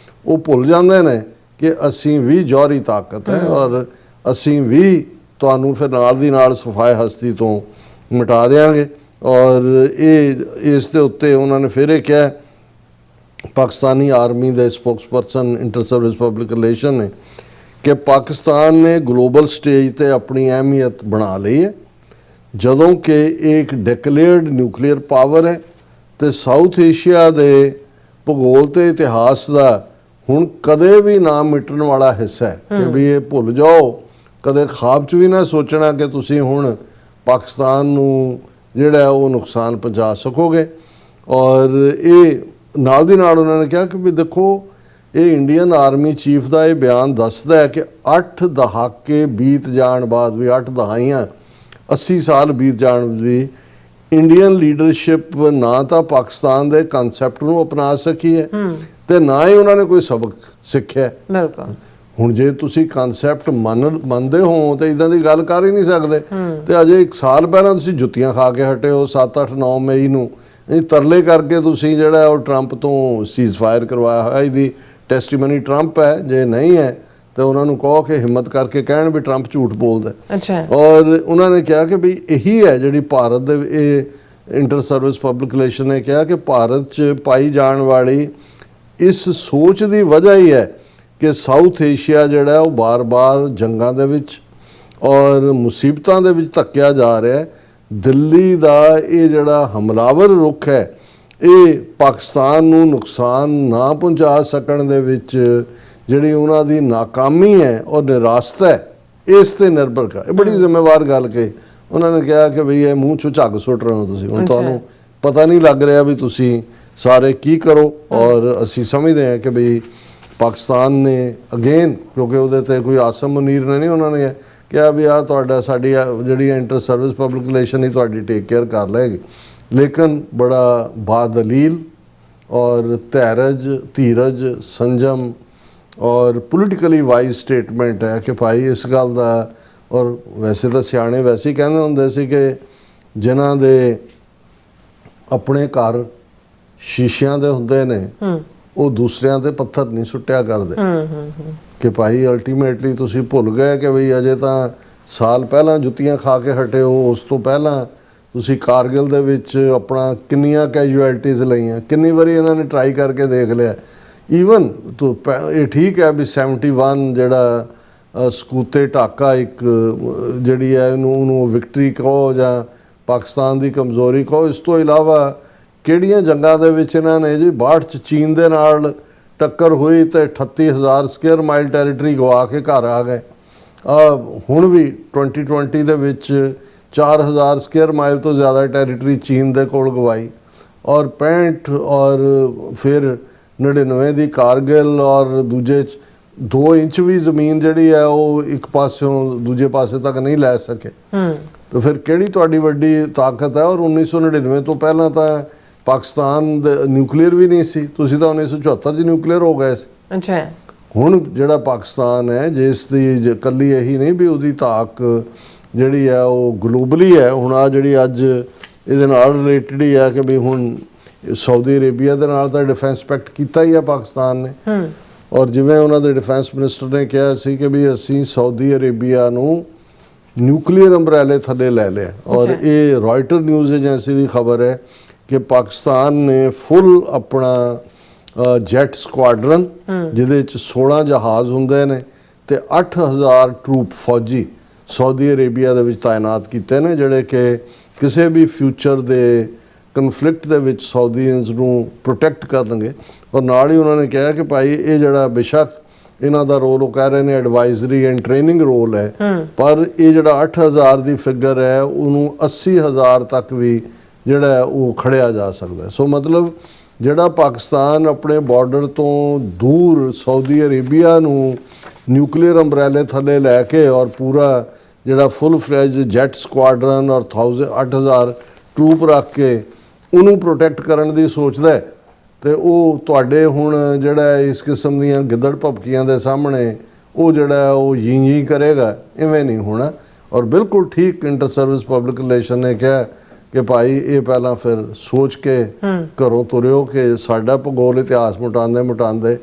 ਉਹ ਭੁੱਲ ਜਾਂਦੇ ਨੇ ਕਿ ਅਸੀਂ ਵੀ ਜੌਹਰੀ ਤਾਕਤ ਹੈ, ਔਰ ਅਸੀਂ ਵੀ ਤੁਹਾਨੂੰ ਫਿਰ ਨਾਲ ਦੀ ਨਾਲ ਸਫਾਈ ਹਸਤੀ ਤੋਂ ਮਿਟਾ ਦੇਵਾਂਗੇ। ਔਰ ਇਹ ਇਸ ਦੇ ਉੱਤੇ ਉਹਨਾਂ ਨੇ ਫਿਰ ਇਹ ਕਿਹਾ, ਪਾਕਿਸਤਾਨੀ ਆਰਮੀ ਦੇ spokesperson inter service public relation ਨੇ, ਕਿ ਪਾਕਿਸਤਾਨ ਨੇ ਗਲੋਬਲ ਸਟੇਜ ਤੇ ਆਪਣੀ ਅਹਿਮੀਅਤ ਬਣਾ ਲਈ ਹੈ, ਜਦੋਂ ਕਿ ਇਹ ਇੱਕ ਡਿਕਲੇਅਰਡ ਨਿਊਕਲੀਅਰ ਪਾਵਰ ਹੈ, ਤੇ ਸਾਊਥ ਏਸ਼ੀਆ ਦੇ ਭੂਗੋਲ ਤੇ ਇਤਿਹਾਸ ਦਾ ਹੁਣ ਕਦੇ ਵੀ ਨਾ ਮਿਟਣ ਵਾਲਾ ਹਿੱਸਾ ਹੈ। ਕਿ ਵੀ ਇਹ ਭੁੱਲ ਜਾਓ, ਕਦੇ ਖਾਬ 'ਚ ਵੀ ਨਾ ਸੋਚਣਾ ਕਿ ਤੁਸੀਂ ਹੁਣ ਪਾਕਿਸਤਾਨ ਨੂੰ ਜਿਹੜਾ ਉਹ ਨੁਕਸਾਨ ਪਹੁੰਚਾ ਸਕੋਗੇ। ਔਰ ਇਹ ਨਾਲ ਦੀ ਨਾਲ ਉਹਨਾਂ ਨੇ ਕਿਹਾ ਕਿ ਵੀ ਦੇਖੋ, ਇਹ ਇੰਡੀਅਨ ਆਰਮੀ ਚੀਫ ਦਾ ਇਹ ਬਿਆਨ ਦੱਸਦਾ ਹੈ ਕਿ 8 ਦਹਾਕੇ ਬੀਤ ਜਾਣ ਬਾਅਦ ਵੀ, 8 ਦਹਾਈਆਂ 80 ਸਾਲ ਬੀਤ ਜਾਣ ਵੀ, ਇੰਡੀਅਨ ਲੀਡਰਸ਼ਿਪ ਨਾ ਤਾਂ ਪਾਕਿਸਤਾਨ ਦੇ ਕਨਸੈਪਟ ਨੂੰ ਅਪਣਾ ਸਕੀ ਹੈ, ਤੇ ਨਾ ਹੀ ਉਹਨਾਂ ਨੇ ਕੋਈ ਸਬਕ ਸਿੱਖਿਆ। ਬਿਲਕੁਲ। ਹੁਣ ਜੇ ਤੁਸੀਂ ਕਨਸੈਪਟ ਮੰਨਦੇ ਹੋ ਤੇ ਇਦਾਂ ਦੀ ਗੱਲ ਕਰ ਹੀ ਨਹੀਂ ਸਕਦੇ। ਤੇ ਅਜੇ 1 ਸਾਲ ਪਹਿਲਾਂ ਤੁਸੀਂ ਜੁੱਤੀਆਂ ਖਾ ਕੇ ਹਟੇ ਹੋ, 7, 8, 9 ਮਈ ਨੂੰ ਇਹ ਤਰਲੇ ਕਰਕੇ ਤੁਸੀਂ ਜਿਹੜਾ ਉਹ ਟਰੰਪ ਤੋਂ ਸੀਜ਼ਫਾਇਰ ਕਰਵਾਇਆ ਹੋਇਆ। ਇਹਦੀ ਟੈਸਟੀਮਨੀ ਟਰੰਪ ਹੈ, ਜੇ ਨਹੀਂ ਹੈ ਤੇ ਉਹਨਾਂ ਨੂੰ ਕਹੋ ਕਿ ਹਿੰਮਤ ਕਰਕੇ ਕਹਿਣ ਵੀ ਟਰੰਪ ਝੂਠ ਬੋਲਦਾ। ਔਰ ਉਹਨਾਂ ਨੇ ਕਿਹਾ ਕਿ ਵੀ ਇਹੀ ਹੈ ਜਿਹੜੀ ਭਾਰਤ ਦੇ, ਇਹ ਇੰਟਰ ਸਰਵਿਸ ਪਬਲਿਕ ਰਿਲੇਸ਼ਨ ਨੇ ਕਿਹਾ ਕਿ ਭਾਰਤ 'ਚ ਪਾਈ ਜਾਣ ਵਾਲੀ ਇਸ ਸੋਚ ਦੀ ਵਜ੍ਹਾ ਹੀ ਹੈ ਕਿ ਸਾਊਥ ਏਸ਼ੀਆ ਜਿਹੜਾ ਉਹ ਬਾਰ-ਬਾਰ ਜੰਗਾਂ ਦੇ ਵਿੱਚ ਔਰ ਮੁਸੀਬਤਾਂ ਦੇ ਵਿੱਚ ਧੱਕਿਆ ਜਾ ਰਿਹਾ ਹੈ। ਦਿੱਲੀ ਦਾ ਇਹ ਜਿਹੜਾ ਹਮਲਾਵਰ ਰੁਖ ਹੈ, ਇਹ ਪਾਕਿਸਤਾਨ ਨੂੰ ਨੁਕਸਾਨ ਨਾ ਪਹੁੰਚਾ ਸਕਣ ਦੇ ਵਿੱਚ ਜਿਹੜੀ ਉਹਨਾਂ ਦੀ ਨਾਕਾਮੀ ਹੈ ਔਰ ਨਿਰਾਸ਼ਤਾ ਹੈ, ਇਸ ਤੇ ਨਿਰਭਰ ਕਰ। ਇਹ ਬੜੀ ਜ਼ਿੰਮੇਵਾਰ ਗੱਲ ਕਹੀ ਉਹਨਾਂ ਨੇ। ਕਿਹਾ ਕਿ ਬਈ ਇਹ ਮੂੰਹ 'ਚੋਂ ਝੱਗ ਸੁੱਟ ਰਹੇ ਹੋ ਤੁਸੀਂ, ਹੁਣ ਤੁਹਾਨੂੰ ਪਤਾ ਨਹੀਂ ਲੱਗ ਰਿਹਾ ਵੀ ਤੁਸੀਂ ਸਾਰੇ ਕੀ ਕਰੋ। ਔਰ ਅਸੀਂ ਸਮਝਦੇ ਹਾਂ ਕਿ ਬਈ ਪਾਕਿਸਤਾਨ ਨੇ ਅਗੇਨ, ਕਿਉਂਕਿ ਉਹਦੇ ਤੇ ਕੋਈ ਆਸਮ ਮੁਨੀਰ ਨੇ ਨਹੀਂ, ਉਹਨਾਂ ਨੇ ਕਿਹਾ ਵੀ ਆ ਤੁਹਾਡਾ ਸਾਡੀ ਜਿਹੜੀ ਇੰਟਰ ਸਰਵਿਸ ਪਬਲਿਕ ਰਿਲੇਸ਼ਨ ਹੀ ਤੁਹਾਡੀ ਟੇਕ ਕੇਅਰ ਕਰ ਲਏਗੀ। ਲੇਕਿਨ ਬੜਾ ਬਾਦਲੀਲ ਔਰ ਧੀਰਜ ਸੰਜਮ ਔਰ ਪੋਲੀਟੀਕਲੀ ਵਾਈਜ਼ ਸਟੇਟਮੈਂਟ ਹੈ ਕਿ ਭਾਈ ਇਸ ਗੱਲ ਦਾ, ਔਰ ਵੈਸੇ ਤਾਂ ਸਿਆਣੇ ਵੈਸੇ ਹੀ ਕਹਿੰਦੇ ਹੁੰਦੇ ਸੀ ਕਿ ਜਿਨ੍ਹਾਂ ਦੇ ਆਪਣੇ ਘਰ ਸ਼ੀਸ਼ਿਆਂ ਦੇ ਹੁੰਦੇ ਨੇ ਉਹ ਦੂਸਰਿਆਂ ਤੇ ਪੱਥਰ ਨਹੀਂ ਸੁੱਟਿਆ ਕਰਦੇ। ਕਿ ਭਾਈ ਅਲਟੀਮੇਟਲੀ ਤੁਸੀਂ ਭੁੱਲ ਗਏ ਕਿ ਬਈ ਅਜੇ ਤਾਂ ਸਾਲ ਪਹਿਲਾਂ ਜੁੱਤੀਆਂ ਖਾ ਕੇ ਹਟੇ ਹੋ, ਉਸ ਤੋਂ ਪਹਿਲਾਂ ਤੁਸੀਂ ਕਾਰਗਿਲ ਦੇ ਵਿੱਚ ਆਪਣਾ ਕਿੰਨੀਆਂ ਕੈਜੂਅਲਟੀਜ਼ ਲਈਆਂ, ਕਿੰਨੀ ਵਾਰੀ ਇਹਨਾਂ ਨੇ ਟਰਾਈ ਕਰਕੇ ਦੇਖ ਲਿਆ। ਈਵਨ ਇਹ ਠੀਕ ਹੈ ਵੀ 71 ਜਿਹੜਾ ਸਕੂਤੇ ਢਾਕਾ ਇੱਕ ਜਿਹੜੀ ਹੈ ਉਹਨੂੰ ਵਿਕਟਰੀ ਕਹੋ ਜਾਂ ਪਾਕਿਸਤਾਨ ਦੀ ਕਮਜ਼ੋਰੀ ਕਹੋ। ਇਸ ਤੋਂ ਇਲਾਵਾ ਕਿਹੜੀਆਂ ਜੰਗਾਂ ਦੇ ਵਿੱਚ ਇਹਨਾਂ ਨੇ ਜੀ 62 'ਚ ਚੀਨ ਦੇ ਨਾਲ ਟੱਕਰ ਹੋਈ ਤੇ 38,000 ਸਕੁਅਰ ਮਾਈਲ ਟੈਰੀਟਰੀ ਗਵਾ ਕੇ ਘਰ ਆ ਗਏ। ਹੁਣ ਵੀ 2020 ਦੇ ਵਿੱਚ 4,000 ਸਕੁਅਰ ਮਾਈਲ ਤੋਂ ਜ਼ਿਆਦਾ ਟੈਰੀਟਰੀ ਚੀਨ ਦੇ ਕੋਲ ਗਵਾਈ, ਔਰ 65 ਔਰ ਫਿਰ 99 ਦੀ ਕਾਰਗਿਲ, ਔਰ ਦੂਜੇ 2 ਇੰਚ ਵੀ ਜ਼ਮੀਨ ਜਿਹੜੀ ਹੈ ਉਹ ਇੱਕ ਪਾਸਿਓਂ ਦੂਜੇ ਪਾਸੇ ਤੱਕ ਨਹੀਂ ਲੈ ਸਕੇ। ਤਾਂ ਫਿਰ ਕਿਹੜੀ ਤੁਹਾਡੀ ਵੱਡੀ ਤਾਕਤ ਹੈ। ਔਰ 1999 ਤੋਂ ਪਹਿਲਾਂ ਤਾਂ ਪਾਕਿਸਤਾਨ ਦੇ ਨਿਊਕਲੀਅਰ ਵੀ ਨਹੀਂ ਸੀ, ਤੁਸੀਂ ਤਾਂ 1974 'ਚ ਨਿਊਕਲੀਅਰ ਹੋ ਗਏ ਸੀ। ਅੱਛਾ, ਹੁਣ ਜਿਹੜਾ ਪਾਕਿਸਤਾਨ ਹੈ ਜਿਸ ਦੀ ਇਕੱਲੀ ਇਹੀ ਨਹੀਂ ਵੀ ਉਹਦੀ ਤਾਕ ਜਿਹੜੀ ਹੈ ਉਹ ਗਲੋਬਲੀ ਹੈ। ਹੁਣ ਆ ਜਿਹੜੀ ਅੱਜ ਇਹਦੇ ਨਾਲ ਰਿਲੇਟਡ ਹੀ ਹੈ ਕਿ ਵੀ ਹੁਣ ਸਾਊਦੀ ਅਰੇਬੀਆ ਦੇ ਨਾਲ ਤਾਂ ਡਿਫੈਂਸ ਪੈਕਟ ਕੀਤਾ ਹੀ ਹੈ ਪਾਕਿਸਤਾਨ ਨੇ। ਔਰ ਜਿਵੇਂ ਉਹਨਾਂ ਦੇ ਡਿਫੈਂਸ ਮਿਨਿਸਟਰ ਨੇ ਕਿਹਾ ਸੀ ਕਿ ਵੀ ਅਸੀਂ ਸਾਊਦੀ ਅਰੇਬੀਆ ਨੂੰ ਨਿਊਕਲੀਅਰ ਅੰਬਰੇਲੇ ਥੱਲੇ ਲੈ ਲਿਆ। ਔਰ ਇਹ ਰॉयटर ਨਿਊਜ਼ ਏਜੰਸੀ ਦੀ ਖਬਰ ਹੈ ਕਿ ਪਾਕਿਸਤਾਨ ਨੇ ਫੁੱਲ ਆਪਣਾ ਜੈਟ ਸਕੁਆਡਰਨ, ਜਿਹਦੇ 'ਚ 16 ਜਹਾਜ਼ ਹੁੰਦੇ ਨੇ ਤੇ 8,000 ਟਰੂਪ ਫੌਜੀ ਸਾਊਦੀ ਅਰੇਬੀਆ ਦੇ ਵਿੱਚ ਤਾਇਨਾਤ ਕੀਤੇ ਨੇ, ਜਿਹੜੇ ਕਿ ਕਿਸੇ ਵੀ ਫਿਊਚਰ ਦੇ ਕਨਫਲਿਕਟ ਦੇ ਵਿੱਚ ਸਾਊਦੀਅਨਸ ਨੂੰ ਪ੍ਰੋਟੈਕਟ ਕਰਨਗੇ। ਔਰ ਨਾਲ ਹੀ ਉਹਨਾਂ ਨੇ ਕਿਹਾ ਕਿ ਭਾਈ ਇਹ ਜਿਹੜਾ ਬੇਸ਼ੱਕ ਇਹਨਾਂ ਦਾ ਰੋਲ ਉਹ ਕਹਿ ਰਹੇ ਨੇ ਐਡਵਾਈਜ਼ਰੀ ਐਂਡ ਟ੍ਰੇਨਿੰਗ ਰੋਲ ਹੈ, ਪਰ ਇਹ ਜਿਹੜਾ 8,000 ਦੀ ਫਿਗਰ ਹੈ ਉਹਨੂੰ 80,000 ਤੱਕ ਵੀ ਜਿਹੜਾ ਉਹ ਖੜਿਆ ਜਾ ਸਕਦਾ। ਸੋ ਮਤਲਬ ਜਿਹੜਾ ਪਾਕਿਸਤਾਨ ਆਪਣੇ ਬਾਰਡਰ ਤੋਂ ਦੂਰ ਸਾਊਦੀ ਅਰੇਬੀਆ ਨੂੰ ਨਿਊਕਲੀਅਰ ਅੰਬਰੇਲੇ ਥੱਲੇ ਲੈ ਕੇ ਔਰ ਪੂਰਾ ਜਿਹੜਾ ਫੁੱਲ ਫਲੈਜ ਜੈਟ ਸਕੁਆਡਰਨ ਔਰ 8,000 ਟਰੂਪ ਰੱਖ ਕੇ ਉਹਨੂੰ ਪ੍ਰੋਟੈਕਟ ਕਰਨ ਦੀ ਸੋਚਦਾ ਹੈ, ਤੇ ਉਹ ਤੁਹਾਡੇ ਹੁਣ ਜਿਹੜਾ ਇਸ ਕਿਸਮ ਦੀਆਂ ਗਿੱਦੜ ਭਪਕੀਆਂ ਦੇ ਸਾਹਮਣੇ ਉਹ ਜਿਹੜਾ ਉਹ ਯੀ ਕਰੇਗਾ, ਇਵੇਂ ਨਹੀਂ ਹੋਣਾ। ਔਰ ਬਿਲਕੁਲ ਠੀਕ ਇੰਟਰ ਸਰਵਿਸ ਪਬਲਿਕ ਰਿਲੇਸ਼ਨ ਨੇ ਕਿਹਾ ਕਿ ਭਾਈ ਇਹ ਪਹਿਲਾਂ ਫਿਰ ਸੋਚ ਕੇ ਘਰੋਂ ਤੁਰਿਓ ਕਿ ਸਾਡਾ ਭੂਗੋਲ ਇਤਿਹਾਸ ਮਿਟਾਉਂਦੇ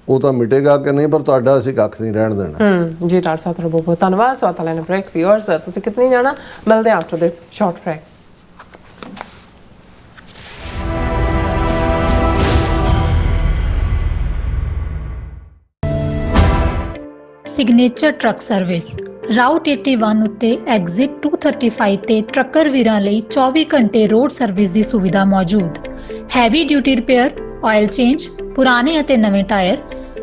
ਉਹ ਤਾਂ ਮਿਟੇਗਾ ਕਿ ਨਹੀਂ, ਪਰ ਤੁਹਾਡਾ ਅਸੀਂ ਕੱਖ ਨਹੀਂ ਰਹਿਣ ਦੇਣਾ। ਜੀ ਡਾਕਟਰ ਸਾਹਿਬ, ਬਹੁਤ ਬਹੁਤ ਧੰਨਵਾਦ। ਸਵਾਗਤ ਹੈ ਬ੍ਰੇਕ ਵਿਊਅਰਸ, ਤੁਸੀਂ ਕਿਤਨੀ ਜਾਣਾ ਮਿਲਦੇ after this short break. Signature truck service route 81 ਉੱਤੇ ਐਗਜ਼ਿਟ 235 ਤੇ ਟਰੱਕਰ ਵੀਰਾਂ ਲਈ 24 ਘੰਟੇ ਰੋਡ ਸਰਵਿਸ ਦੀ ਸੁਵਿਧਾ ਮੌਜੂਦ। Heavy duty repair, oil change, ਪੁਰਾਣੇ ਅਤੇ ਨਵੇਂ tyre,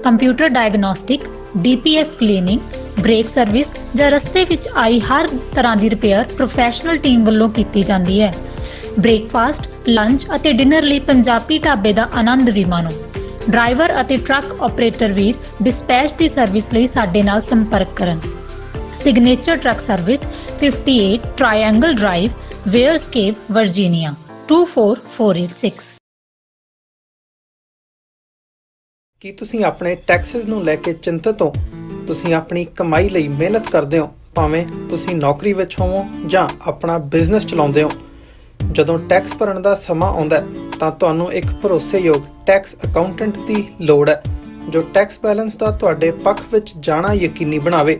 computer diagnostic, DPF cleaning, brake service ਜਾਂ ਰਸਤੇ ਵਿੱਚ ਆਈ ਹਰ ਤਰ੍ਹਾਂ ਦੀ ਰਿਪੇਅਰ ਪ੍ਰੋਫੈਸ਼ਨਲ ਟੀਮ ਵੱਲੋਂ ਕੀਤੀ ਜਾਂਦੀ ਹੈ। ਬ੍ਰੇਕਫਾਸਟ, ਲੰਚ ਅਤੇ ਡਿਨਰ ਲਈ ਪੰਜਾਬੀ ਢਾਬੇ ਦਾ ਆਨੰਦ ਵੀ ਮਾਣੋ। ਡਰਾਈਵਰ ਅਤੇ ਟਰੱਕ ਆਪਰੇਟਰ ਵੀਰ ਡਿਸਪੈਚ ਦੀ ਸਰਵਿਸ ਲਈ ਸਾਡੇ ਨਾਲ ਸੰਪਰਕ ਕਰਨ। Signature truck Service 58 Triangle Drive, Weyers Cave, Virginia 24486। ਕੀ ਤੁਸੀਂ ਆਪਣੇ ਟੈਕਸਸ ਨੂੰ ਲੈ ਕੇ ਚਿੰਤਤ ਹੋ? ਤੁਸੀਂ ਆਪਣੀ ਕਮਾਈ ਲਈ ਮਿਹਨਤ ਕਰਦੇ ਹੋ, ਭਾਵੇਂ ਤੁਸੀਂ ਨੌਕਰੀ ਵਿੱਚ ਹੋਵੋ ਜਾਂ ਆਪਣਾ ਬਿਜ਼ਨਸ ਚਲਾਉਂਦੇ ਹੋ। ਜਦੋਂ ਟੈਕਸ ਭਰਨ ਦਾ ਸਮਾਂ ਆਉਂਦਾ ਹੈ ਤਾਂ ਤੁਹਾਨੂੰ ਇੱਕ ਭਰੋਸੇਯੋਗ ਟੈਕਸ ਅਕਾਊਂਟੈਂਟ ਦੀ ਲੋੜ ਹੈ, ਜੋ ਟੈਕਸ ਬੈਲੈਂਸ ਦਾ ਤੁਹਾਡੇ ਪੱਖ ਵਿੱਚ ਜਾਣਾ ਯਕੀਨੀ ਬਣਾਵੇ।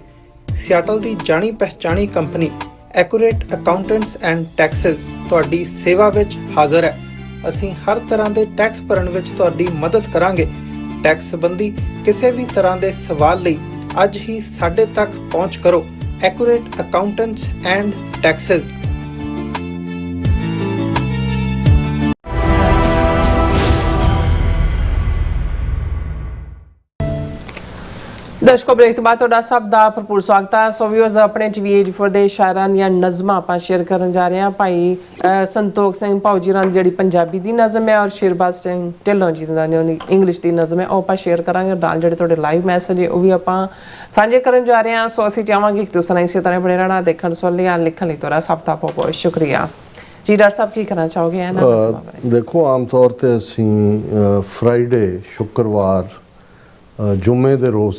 ਸਿਆਟਲ ਦੀ ਜਾਣੀ ਪਹਿਚਾਣੀ company Accurate accountants and Taxes ਤੁਹਾਡੀ ਸੇਵਾ ਵਿੱਚ ਹਾਜ਼ਰ ਹੈ। ਅਸੀਂ ਹਰ ਤਰ੍ਹਾਂ ਦੇ ਟੈਕਸ ਭਰਨ ਵਿੱਚ ਤੁਹਾਡੀ ਮਦਦ ਕਰਾਂਗੇ। ਟੈਕਸ ਸੰਬੰਧੀ ਕਿਸੇ ਵੀ ਤਰ੍ਹਾਂ ਦੇ ਸਵਾਲ ਲਈ ਅੱਜ ਹੀ ਸਾਡੇ ਤੱਕ ਪਹੁੰਚ ਕਰੋ। Accurate accountants and Taxes. ਦਰਸ਼ਕੋ ਬ੍ਰੇਕ ਤੋਂ ਬਾਅਦ ਤੁਹਾਡਾ ਸਭ ਦਾ ਭਰਪੂਰ ਸਵਾਗਤ ਹੈ। ਸੋ ਵੀਅਰਸ ਆਪਣੇ TV84 ਦੇ ਸ਼ਾਇਰਾਂ ਦੀਆਂ ਨਜ਼ਮਾਂ ਆਪਾਂ ਸ਼ੇਅਰ ਕਰਨ ਜਾ ਰਹੇ ਹਾਂ। ਭਾਈ ਸੰਤੋਖ ਸਿੰਘ ਭਾਊ ਜੀ ਦੀ ਜਿਹੜੀ ਪੰਜਾਬੀ ਦੀ ਨਜ਼ਮ ਹੈ ਔਰ ਸ਼ੇਰਬਾਜ਼ ਸਿੰਘ ਢਿੱਲੋਂ ਜੀ ਦਾ ਇੰਗਲਿਸ਼ ਦੀ ਨਜ਼ਮ ਹੈ, ਉਹ ਆਪਾਂ ਸ਼ੇਅਰ ਕਰਾਂਗੇ। ਨਾਲ ਜਿਹੜੇ ਤੁਹਾਡੇ ਲਾਈਵ ਮੈਸੇਜ ਹੈ ਉਹ ਵੀ ਆਪਾਂ ਸਾਂਝੇ ਕਰਨ ਜਾ ਰਹੇ ਹਾਂ। ਸੋ ਅਸੀਂ ਚਾਹਾਂਗੇ ਕਿ ਤੁਸੀਂ ਇਸੇ ਤਰ੍ਹਾਂ ਬਣੇ ਰਹਿਣਾ। ਦੇਖਣ ਸੁਣਨ ਲਈ ਲਿਖਣ ਲਈ ਤੁਹਾਡਾ ਸਭ ਦਾ ਬਹੁਤ ਬਹੁਤ ਸ਼ੁਕਰੀਆ ਜੀ। ਡਾਕਟਰ ਸਾਹਿਬ ਕੀ ਕਰਨਾ ਚਾਹੋਗੇ ਇਹਨਾਂ ਨਜ਼ਮਾਂ ਬਾਰੇ? ਦੇਖੋ, ਆਮ ਤੌਰ ਤੇ ਅਸੀਂ ਫਰਾਈਡੇ, ਸ਼ੁੱਕਰਵਾਰ, ਜੁਮੇ ਦੇ ਰੋਜ਼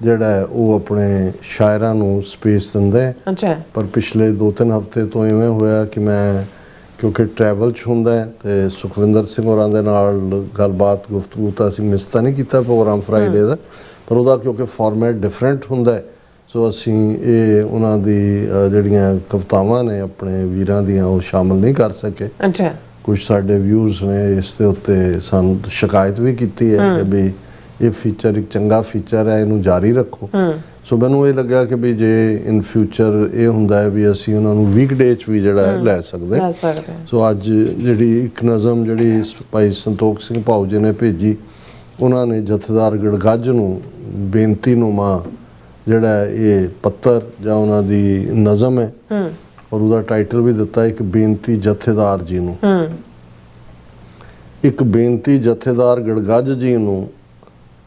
ਜਿਹੜਾ ਹੈ ਉਹ ਆਪਣੇ ਸ਼ਾਇਰਾਂ ਨੂੰ ਸਪੇਸ ਦਿੰਦੇ। ਅੱਛਾ। ਪਰ ਪਿਛਲੇ 2-3 ਹਫ਼ਤੇ ਤੋਂ ਇਵੇਂ ਹੋਇਆ ਕਿ ਮੈਂ ਕਿਉਂਕਿ ਟਰੈਵਲ 'ਚ ਹੁੰਦਾ ਹੈ ਤੇ ਸੁਖਵਿੰਦਰ ਸਿੰਘ ਹੋਰਾਂ ਦੇ ਨਾਲ ਗੱਲਬਾਤ ਗੁਫ਼ਤਗੂ ਤਾਂ ਅਸੀਂ ਮਿਸ ਤਾਂ ਨਹੀਂ ਕੀਤਾ ਪ੍ਰੋਗਰਾਮ ਫਰਾਈਡੇ ਦਾ, ਪਰ ਉਹਦਾ ਕਿਉਂਕਿ ਫਾਰਮੈਟ ਡਿਫਰੈਂਟ ਹੁੰਦਾ ਹੈ, ਸੋ ਅਸੀਂ ਇਹ ਉਹਨਾਂ ਦੀ ਜਿਹੜੀਆਂ ਕਵਿਤਾਵਾਂ ਨੇ ਆਪਣੇ ਵੀਰਾਂ ਦੀਆਂ ਉਹ ਸ਼ਾਮਲ ਨਹੀਂ ਕਰ ਸਕੇ। ਅੱਛਾ। ਕੁਝ ਸਾਡੇ ਵਿਊਜ਼ ਨੇ ਇਸ ਦੇ ਉੱਤੇ ਸਾਨੂੰ ਸ਼ਿਕਾਇਤ ਵੀ ਕੀਤੀ ਹੈ ਕਿ ਵੀ ਇਹ ਫੀਚਰ ਇੱਕ ਚੰਗਾ ਫੀਚਰ ਹੈ, ਇਹਨੂੰ ਜਾਰੀ ਰੱਖੋ। ਸੋ ਮੈਨੂੰ ਇਹ ਲੱਗਾ ਕਿ ਵੀ ਜੇ ਇਨ ਫਿਊਚਰ ਇਹ ਹੁੰਦਾ ਹੈ ਵੀ ਅਸੀਂ ਉਹਨਾਂ ਨੂੰ ਵੀਕਡੇ 'ਚ ਵੀ ਜਿਹੜਾ ਹੈ ਲੈ ਸਕਦੇ। ਸੋ ਅੱਜ ਜਿਹੜੀ ਇੱਕ ਨਜ਼ਮ ਜਿਹੜੀ ਭਾਈ ਸੰਤੋਖ ਸਿੰਘ ਭਾਊ ਜੀ ਨੇ ਭੇਜੀ, ਉਹਨਾਂ ਨੇ ਜਥੇਦਾਰ ਗੜਗੱਜ ਨੂੰ ਬੇਨਤੀਨੁਮਾ ਜਿਹੜਾ ਇਹ ਪੱਤਰ ਜਾਂ ਉਹਨਾਂ ਦੀ ਨਜ਼ਮ ਹੈ ਔਰ ਉਹਦਾ ਟਾਈਟਲ ਵੀ ਦਿੱਤਾ ਇੱਕ ਬੇਨਤੀ ਜਥੇਦਾਰ ਜੀ ਨੂੰ। ਇੱਕ ਬੇਨਤੀ ਜਥੇਦਾਰ ਗੜਗੱਜ ਜੀ ਨੂੰ,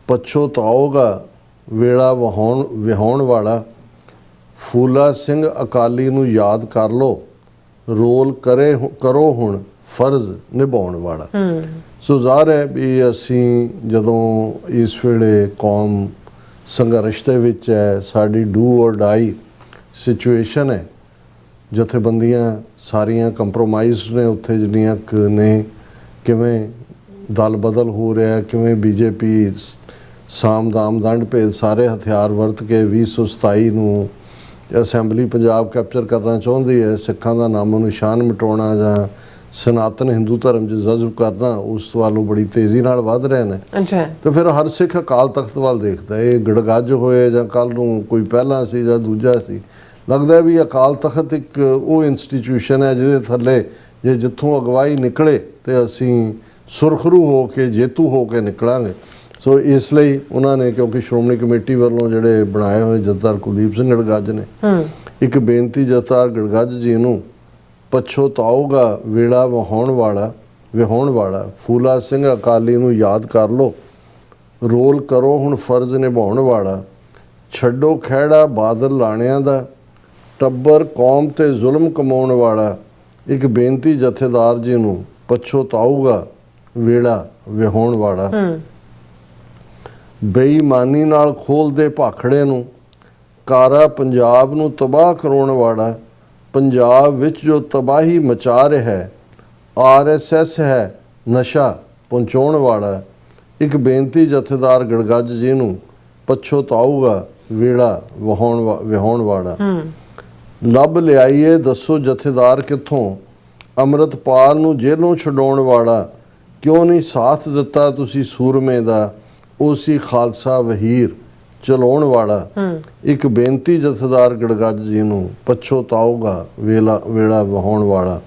ਪਛਤਾਓਗਾ ਵੇਲਾ ਵਿਹਾਉਣ ਵਾਲਾ, ਫੂਲਾ ਸਿੰਘ ਅਕਾਲੀ ਨੂੰ ਯਾਦ ਕਰ ਲੋ, ਰੋਲ ਕਰੋ ਹੁਣ ਫਰਜ਼ ਨਿਭਾਉਣ ਵਾਲਾ। ਸੋ ਜ਼ਾਹਰ ਹੈ ਵੀ ਅਸੀਂ ਜਦੋਂ ਇਸ ਵੇਲੇ ਕੌਮ ਸੰਘਰਸ਼ ਦੇ ਵਿੱਚ ਹੈ, ਸਾਡੀ ਡੂ ਔਰ ਡਾਈ ਸਿਚੁਏਸ਼ਨ ਹੈ, ਜਥੇਬੰਦੀਆਂ ਸਾਰੀਆਂ ਕੰਪਰੋਮਾਈਜ਼ ਨੇ ਉੱਥੇ ਜਿਹੜੀਆਂ ਨੇ, ਕਿਵੇਂ ਦਲ ਬਦਲ ਹੋ ਰਿਹਾ, ਕਿਵੇਂ BJP ਸਾਮ ਦਾਮ ਦੰਡ ਭੇਦ ਸਾਰੇ ਹਥਿਆਰ ਵਰਤ ਕੇ 2027 ਨੂੰ ਅਸੈਂਬਲੀ ਪੰਜਾਬ ਕੈਪਚਰ ਕਰਨਾ ਚਾਹੁੰਦੀ ਹੈ, ਸਿੱਖਾਂ ਦਾ ਨਾਮੋ ਨਿਸ਼ਾਨ ਮਿਟਾਉਣਾ ਜਾਂ ਸਨਾਤਨ ਹਿੰਦੂ ਧਰਮ 'ਚ ਜਜ਼ਬ ਕਰਨਾ, ਉਸ ਵੱਲੋਂ ਬੜੀ ਤੇਜ਼ੀ ਨਾਲ ਵੱਧ ਰਹੇ ਨੇ। ਤੇ ਫਿਰ ਹਰ ਸਿੱਖ ਅਕਾਲ ਤਖਤ ਵੱਲ ਦੇਖਦਾ। ਇਹ ਗੜਗੱਜ ਹੋਏ ਜਾਂ ਕੱਲ੍ਹ ਨੂੰ ਕੋਈ ਪਹਿਲਾਂ ਸੀ ਜਾਂ ਦੂਜਾ ਸੀ, ਲੱਗਦਾ ਵੀ ਅਕਾਲ ਤਖਤ ਇੱਕ ਉਹ ਇੰਸਟੀਟਿਊਸ਼ਨ ਹੈ ਜਿਹਦੇ ਥੱਲੇ ਜੇ ਜਿੱਥੋਂ ਅਗਵਾਈ ਨਿਕਲੇ ਤੇ ਅਸੀਂ ਸੁਰਖਰੂ ਹੋ ਕੇ ਜੇਤੂ ਹੋ ਕੇ ਨਿਕਲਾਂਗੇ। ਸੋ ਇਸ ਲਈ ਉਹਨਾਂ ਨੇ, ਕਿਉਂਕਿ ਸ਼੍ਰੋਮਣੀ ਕਮੇਟੀ ਵੱਲੋਂ ਜਿਹੜੇ ਬਣਾਏ ਹੋਏ ਜਥੇਦਾਰ ਕੁਲਦੀਪ ਸਿੰਘ ਗੜਗੱਜ ਨੇ ਇੱਕ ਬੇਨਤੀ ਜਥੇਦਾਰ ਗੜਗੱਜ ਜੀ ਨੂੰ, ਪਛਤਾਓਗਾ ਵੇਲਾ ਵਿਹਾਉਣ ਵਾਲਾ, ਫੂਲਾ ਸਿੰਘ ਅਕਾਲੀ ਨੂੰ ਯਾਦ ਕਰ ਲੋ, ਰੋਲ ਕਰੋ ਹੁਣ ਫਰਜ਼ ਨਿਭਾਉਣ ਵਾਲਾ, ਛੱਡੋ ਖਹਿੜਾ ਬਾਦਲ ਲਾਣਿਆਂ ਦਾ, ਟੱਬਰ ਕੌਮ ਤੇ ਜ਼ੁਲਮ ਕਮਾਉਣ ਵਾਲਾ, ਇੱਕ ਬੇਨਤੀ ਜਥੇਦਾਰ ਜੀ ਨੂੰ, ਪਛਤਾਓਗਾ ਵੇਲਾ ਵਿਹਾਉਣ ਵਾਲਾ, ਬੇਈਮਾਨੀ ਨਾਲ ਖੋਲਦੇ ਭਾਖੜੇ ਨੂੰ, ਕਾਰਾ ਪੰਜਾਬ ਨੂੰ ਤਬਾਹ ਕਰਾਉਣ ਵਾਲਾ, ਪੰਜਾਬ ਵਿੱਚ ਜੋ ਤਬਾਹੀ ਮਚਾ ਰਿਹਾ ਹੈ, RSS ਹੈ ਨਸ਼ਾ ਪਹੁੰਚਾਉਣ ਵਾਲਾ, ਇੱਕ ਬੇਨਤੀ ਜਥੇਦਾਰ ਗੜਗੱਜ ਜੀ ਨੂੰ, ਪਛਤਾਊਗਾ ਵੇਲਾ ਵਿਹਾਉਣ ਵਾਲਾ। ਲੱਭ ਲਿਆਈਏ ਦੱਸੋ ਜਥੇਦਾਰ ਕਿੱਥੋਂ, ਅੰਮ੍ਰਿਤਪਾਲ ਨੂੰ ਜੇਲੋਂ ਛਡਾਉਣ ਵਾਲਾ, ਕਿਉਂ ਨਹੀਂ ਸਾਥ ਦਿੱਤਾ ਤੁਸੀਂ ਸੂਰਮੇ ਦਾ, ਉਸੀ ਖਾਲਸਾ ਵਹੀਰ ਚਲਾਉਣ ਵਾਲਾ, ਇੱਕ ਬੇਨਤੀ ਜਥੇਦਾਰ ਗੜਗੱਜ ਜੀ ਨੂੰ, ਪਛਤਾਊਗਾ ਵੇਲਾ ਵਿਹਾਉਣ ਵਾਲਾ।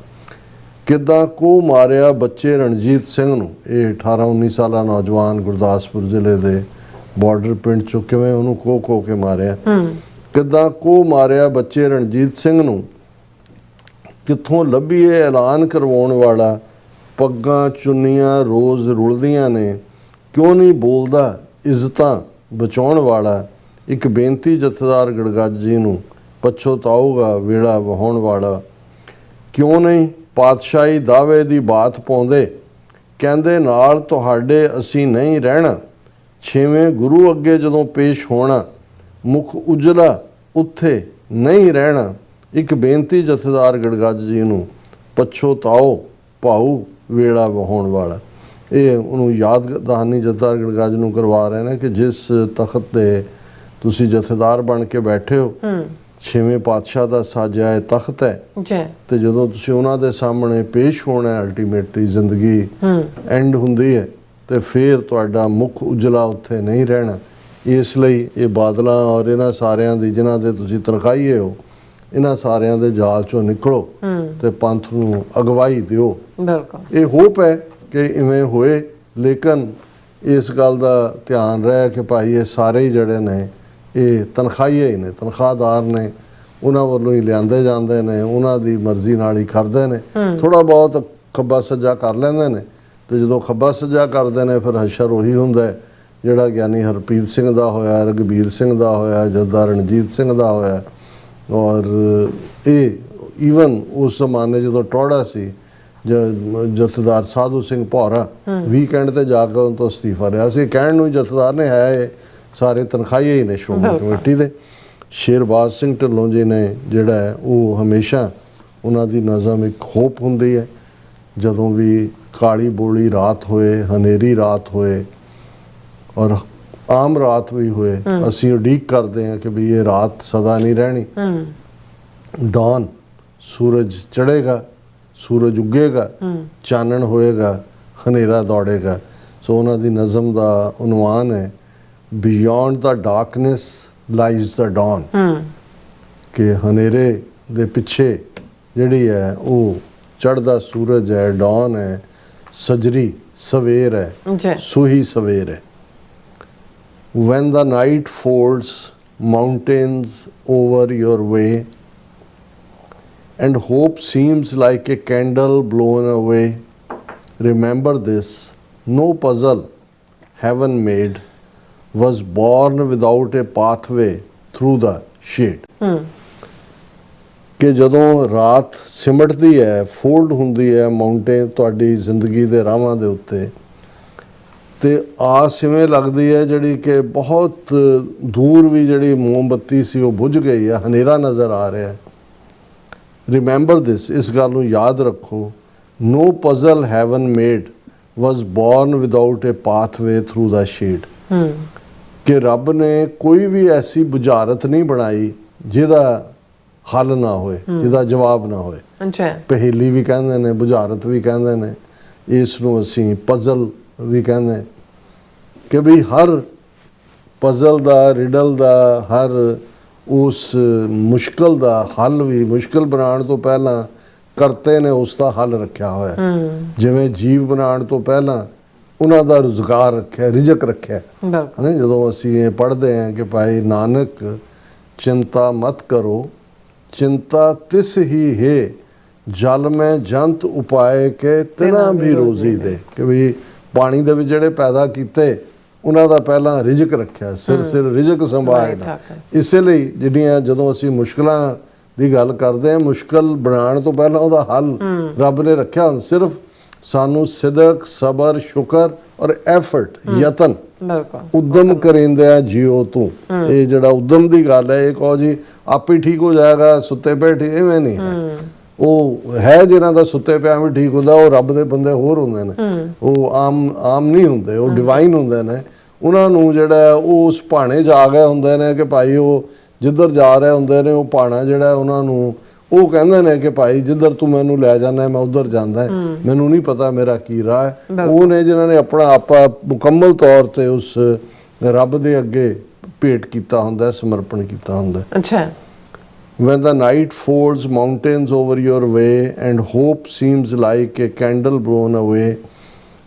ਕਿੱਦਾਂ ਕੋ ਮਾਰਿਆ ਬੱਚੇ ਰਣਜੀਤ ਸਿੰਘ ਨੂੰ, ਇਹ 18-19 ਸਾਲਾ ਨੌਜਵਾਨ ਗੁਰਦਾਸਪੁਰ ਜ਼ਿਲ੍ਹੇ ਦੇ ਬਾਰਡਰ ਪਿੰਡ ਚੋਂ ਕਿਵੇਂ ਉਹਨੂੰ ਕੋ ਕੇ ਮਾਰਿਆ। ਕਿੱਦਾਂ ਕੋ ਮਾਰਿਆ ਬੱਚੇ ਰਣਜੀਤ ਸਿੰਘ ਨੂੰ, ਕਿੱਥੋਂ ਲੱਭੀਏ ਐਲਾਨ ਕਰਵਾਉਣ ਵਾਲਾ, ਪੱਗਾਂ ਚੁੰਨੀਆਂ ਰੋਜ਼ ਰੁਲਦੀਆਂ ਨੇ, ਕਿਉਂ ਨਹੀਂ ਬੋਲਦਾ ਇੱਜ਼ਤਾਂ ਬਚਾਉਣ ਵਾਲਾ, ਇੱਕ ਬੇਨਤੀ ਜਥੇਦਾਰ ਗੜਗੱਜ ਜੀ ਨੂੰ, ਪਛਤਾਊਗਾ ਵੇਲਾ ਵਿਹਾਉਣ ਵਾਲਾ। ਕਿਉਂ ਨਹੀਂ ਪਾਤਸ਼ਾਹੀ ਦਾਅਵੇ ਦੀ ਬਾਤ ਪਾਉਂਦੇ, ਕਹਿੰਦੇ ਨਾਲ ਤੁਹਾਡੇ ਅਸੀਂ ਨਹੀਂ ਰਹਿਣਾ, ਛੇਵੇਂ ਗੁਰੂ ਅੱਗੇ ਜਦੋਂ ਪੇਸ਼ ਹੋਣਾ, ਮੁਖ ਉਜਲਾ ਉੱਥੇ ਨਹੀਂ ਰਹਿਣਾ, ਇੱਕ ਬੇਨਤੀ ਜਥੇਦਾਰ ਗੜਗੱਜ ਜੀ ਨੂੰ, ਪਛਤਾਓ ਭਾਊ ਵੇਲਾ ਵਿਹਾਉਣ ਵਾਲਾ। ਇਹ ਉਹਨੂੰ ਯਾਦ ਦਹਾਨੀ ਜਥੇਦਾਰ ਗੜਗੱਜ ਨੂੰ ਕਰਵਾ ਰਹੇ ਨੇ ਕਿ ਜਿਸ ਤਖਤ ਤੇ ਤੁਸੀਂ ਜਥੇਦਾਰ ਬਣ ਕੇ ਬੈਠੇ ਹੋ, ਛੇਵੇਂ ਪਾਤਸ਼ਾਹ ਦਾ ਸਾਜਿਆ ਇਹ ਤਖਤ ਹੈ, ਤੇ ਜਦੋਂ ਤੁਸੀਂ ਉਹਨਾਂ ਦੇ ਸਾਹਮਣੇ ਪੇਸ਼ ਹੋਣਾ, ਅਲਟੀਮੇਟਲੀ ਜ਼ਿੰਦਗੀ ਐਂਡ ਹੁੰਦੀ ਹੈ, ਤੇ ਫਿਰ ਤੁਹਾਡਾ ਮੁੱਖ ਉਜਲਾ ਉੱਥੇ ਨਹੀਂ ਰਹਿਣਾ। ਇਸ ਲਈ ਇਹ ਬਾਦਲਾਂ ਔਰ ਇਹਨਾਂ ਸਾਰਿਆਂ ਦੀ ਜਿਨ੍ਹਾਂ ਦੇ ਤੁਸੀਂ ਤਨਖਾਹੀਏ ਹੋ, ਇਹਨਾਂ ਸਾਰਿਆਂ ਦੇ ਜਾਲ ਚੋਂ ਨਿਕਲੋ ਤੇ ਪੰਥ ਨੂੰ ਅਗਵਾਈ ਦਿਓ। ਇਹ ਹੋਪ ਹੈ ਕਿ ਇਵੇਂ ਹੋਏ, ਲੇਕਿਨ ਇਸ ਗੱਲ ਦਾ ਧਿਆਨ ਰਿਹਾ ਕਿ ਭਾਈ ਇਹ ਸਾਰੇ ਹੀ ਜਿਹੜੇ ਨੇ ਇਹ ਤਨਖਾਹੀਏ ਹੀ ਨੇ, ਤਨਖਾਹਦਾਰ ਨੇ, ਉਹਨਾਂ ਵੱਲੋਂ ਹੀ ਲਿਆਂਦੇ ਜਾਂਦੇ ਨੇ, ਉਹਨਾਂ ਦੀ ਮਰਜ਼ੀ ਨਾਲ ਹੀ ਕਰਦੇ ਨੇ। ਥੋੜਾ ਬਹੁਤ ਖੱਬਾ ਸੱਜਾ ਕਰ ਲੈਂਦੇ ਨੇ, ਤੇ ਜਦੋਂ ਖੱਬਾ ਸੱਜਾ ਕਰਦੇ ਨੇ ਫਿਰ ਹਸ਼ਰ ਉਹੀ ਹੁੰਦਾ ਜਿਹੜਾ ਗਿਆਨੀ ਹਰਪ੍ਰੀਤ ਸਿੰਘ ਦਾ ਹੋਇਆ, ਰਘਬੀਰ ਸਿੰਘ ਦਾ ਹੋਇਆ, ਜੱਦਾ ਰਣਜੀਤ ਸਿੰਘ ਦਾ ਹੋਇਆ। ਔਰ ਇਹ ਈਵਨ ਉਸ ਜ਼ਮਾਨੇ ਜਦੋਂ ਟੌੜਾ ਸੀ ਜਥੇਦਾਰ ਸਾਧੂ ਸਿੰਘ ਭੌਰਾ ਵੀਕਐਂਡ ਤੇ ਜਾ ਕੇ ਉਹਨਾਂ ਤੋਂ ਅਸਤੀਫਾ ਲਿਆ ਸੀ। ਕਹਿਣ ਨੂੰ ਜਥੇਦਾਰ ਨੇ ਹੈ ਇਹ ਸਾਰੇ ਤਨਖਾਹੀਏ ਹੀ ਨੇ ਸ਼੍ਰੋਮਣੀ ਕਮੇਟੀ ਦੇ। ਸ਼ੇਰਬਾਜ਼ ਸਿੰਘ ਢਿੱਲੋਂ ਜੀ ਨੇ ਜਿਹੜਾ ਹੈ ਉਹ ਹਮੇਸ਼ਾ ਉਹਨਾਂ ਦੀ ਨਜ਼ਮ ਇੱਕ ਹੋਪ ਹੁੰਦੀ ਹੈ। ਜਦੋਂ ਵੀ ਕਾਲੀ ਬੋਲੀ ਰਾਤ ਹੋਏ, ਹਨੇਰੀ ਰਾਤ ਹੋਏ ਔਰ ਆਮ ਰਾਤ ਵੀ ਹੋਏ, ਅਸੀਂ ਉਡੀਕ ਕਰਦੇ ਹਾਂ ਕਿ ਵੀ ਇਹ ਰਾਤ ਸਦਾ ਨਹੀਂ ਰਹਿਣੀ। ਡਾਨ, ਸੂਰਜ ਚੜ੍ਹੇਗਾ, ਸੂਰਜ ਉੱਗੇਗਾ, ਚਾਨਣ ਹੋਏਗਾ, ਹਨੇਰਾ ਦੌੜੇਗਾ। ਸੋ ਉਹਨਾਂ ਦੀ ਨਜ਼ਮ ਦਾ ਉਨਵਾਨ ਹੈ ਬਿਯੋਂਡ ਦਾ ਡਾਰਕਨੈਸ ਲਾਈਜ਼ ਦਾ ਡਾਨ, ਕਿ ਹਨੇਰੇ ਦੇ ਪਿੱਛੇ ਜਿਹੜੀ ਹੈ ਉਹ ਚੜ੍ਹਦਾ ਸੂਰਜ ਹੈ, ਡਾਨ ਹੈ, ਸਜਰੀ ਸਵੇਰ ਹੈ, ਸੂਹੀ ਸਵੇਰ ਹੈ। When the night folds mountains over your way and hope seems like a candle blown away, remember this, no puzzle heaven made was born without a pathway through the shade। ਕਿ ਜਦੋਂ ਰਾਤ ਸਿਮਟਦੀ ਹੈ, ਫੋਲਡ ਹੁੰਦੀ ਹੈ ਮਾਊਂਟੇਨ ਤੁਹਾਡੀ ਜ਼ਿੰਦਗੀ ਦੇ ਰਾਹਾਂ ਦੇ ਉੱਤੇ, ਤੇ ਆਸ ਇਵੇਂ ਲੱਗਦੀ ਹੈ ਜਿਹੜੀ ਕਿ ਬਹੁਤ ਦੂਰ ਵੀ ਜਿਹੜੀ ਮੋਮਬੱਤੀ ਸੀ ਉਹ ਬੁਝ ਗਈ ਹੈ, ਹਨੇਰਾ ਨਜ਼ਰ ਆ ਰਿਹਾ ਹੈ। ਰਿਮੈਂਬਰ ਦਿਸ, ਇਸ ਗੱਲ ਨੂੰ ਯਾਦ ਰੱਖੋ, no puzzle heaven made was born without a pathway through the shade। ਕਿ ਰੱਬ ਨੇ ਕੋਈ ਵੀ ਐਸੀ ਬੁਝਾਰਤ ਨਹੀਂ ਬਣਾਈ ਜਿਹਦਾ ਹੱਲ ਨਾ ਹੋਏ, ਜਿਹਦਾ ਜਵਾਬ ਨਾ ਹੋਏ। ਪਹੇਲੀ ਵੀ ਕਹਿੰਦੇ ਨੇ, ਬੁਝਾਰਤ ਵੀ ਕਹਿੰਦੇ ਨੇ, ਇਸ ਨੂੰ ਅਸੀਂ ਪਜ਼ਲ ਵੀ ਕਹਿੰਦੇ ਕਿ ਵੀ ਹਰ ਪਜ਼ਲ ਦਾ, ਰਿਡਲ ਦਾ, ਹਰ ਉਸ ਮੁਸ਼ਕਲ ਦਾ ਹੱਲ ਵੀ ਮੁਸ਼ਕਲ ਬਣਾਉਣ ਤੋਂ ਪਹਿਲਾਂ ਕਰਤੇ ਨੇ ਉਸ ਦਾ ਹੱਲ ਰੱਖਿਆ ਹੋਇਆ। ਜਿਵੇਂ ਜੀਵ ਬਣਾਉਣ ਤੋਂ ਪਹਿਲਾਂ ਉਹਨਾਂ ਦਾ ਰੁਜ਼ਗਾਰ ਰੱਖਿਆ, ਰਿਜ਼ਕ ਰੱਖਿਆ। ਜਦੋਂ ਅਸੀਂ ਇਹ ਪੜ੍ਹਦੇ ਹਾਂ ਕਿ ਭਾਈ ਨਾਨਕ ਚਿੰਤਾ ਮਤ ਕਰੋ, ਚਿੰਤਾ ਤਿਸ ਹੀ ਹੈ ਜਲ ਮੈਂ ਜੰਤ ਉਪਾਏ ਕੇ ਤਿਨਾ ਵੀ ਰੋਜ਼ੀ ਦੇ, ਕਿ ਵੀ ਪਾਣੀ ਦੇ ਵਿੱਚ ਜਿਹੜੇ ਪੈਦਾ ਕੀਤੇ ਉਹਨਾਂ ਦਾ ਪਹਿਲਾਂ ਰਿਜ਼ਕ ਰੱਖਿਆ, ਸਿਰ ਰਿਜ਼ਕ ਸੰਭਾਲਣਾ। ਇਸੇ ਲਈ ਜਿਹੜੀਆਂ ਜਦੋਂ ਅਸੀਂ ਮੁਸ਼ਕਲਾਂ ਦੀ ਗੱਲ ਕਰਦੇ ਹਾਂ, ਮੁਸ਼ਕਲ ਬਣਾਉਣ ਤੋਂ ਪਹਿਲਾਂ ਉਹਦਾ ਹੱਲ ਰੱਬ ਨੇ ਰੱਖਿਆ। ਸਿਰਫ ਸਾਨੂੰ ਸਿਦਕ, ਸਬਰ, ਸ਼ੁਕਰ ਔਰ ਐਫਰਟ, ਯਤਨ, ਉਦਮ ਕਰਿੰਦਿਆ ਜਿਉ ਤੂੰ। ਇਹ ਜਿਹੜਾ ਉਦਮ ਦੀ ਗੱਲ ਹੈ, ਇਹ ਕਹੋ ਜੀ ਆਪੇ ਠੀਕ ਹੋ ਜਾਏਗਾ, ਸੁੱਤੇ ਪਏ ਠੀਕ, ਐਵੇਂ ਨਹੀਂ ਹੈ। ਉਹ ਹੈ ਜਿਹਨਾਂ ਦਾ ਸੁੱਤੇ ਪਿਆ ਵੀ ਠੀਕ ਹੁੰਦਾ, ਉਹ ਰੱਬ ਦੇ ਬੰਦੇ ਹੋਰ ਹੁੰਦੇ ਨੇ, ਉਹ ਆਮ ਨਹੀਂ ਹੁੰਦੇ, ਉਹ ਡਿਵਾਈਨ ਹੁੰਦੇ ਨੇ। ਉਹਨਾਂ ਨੂੰ ਜਿਹੜਾ ਉਹ ਉਸ ਭਾਣੇ 'ਚ ਆ ਗਏ ਹੁੰਦੇ ਨੇ ਕਿ ਭਾਈ ਉਹ ਜਿੱਧਰ ਜਾ ਰਹੇ ਹੁੰਦੇ ਨੇ, ਉਹ ਭਾਣਾ ਜਿਹੜਾ ਉਹਨਾਂ ਨੂੰ ਉਹ ਕਹਿੰਦੇ ਨੇ ਕਿ ਭਾਈ ਜਿੱਧਰ ਤੂੰ ਮੈਨੂੰ ਲੈ ਜਾਣਾ ਮੈਂ ਉੱਧਰ ਜਾਂਦਾ, ਮੈਨੂੰ ਨਹੀਂ ਪਤਾ ਮੇਰਾ ਕੀ ਰਾਹ ਹੈ। ਉਹ ਨੇ ਜਿਨ੍ਹਾਂ ਨੇ ਆਪਣਾ ਆਪਾ ਮੁਕੰਮਲ ਤੌਰ ਤੇ ਉਸ ਰੱਬ ਦੇ ਅੱਗੇ ਭੇਟ ਕੀਤਾ ਹੁੰਦਾ, ਸਮਰਪਣ ਕੀਤਾ ਹੁੰਦਾ। ਅੱਛਾ। When the night folds mountains over your way and hope seems like a candle blown away,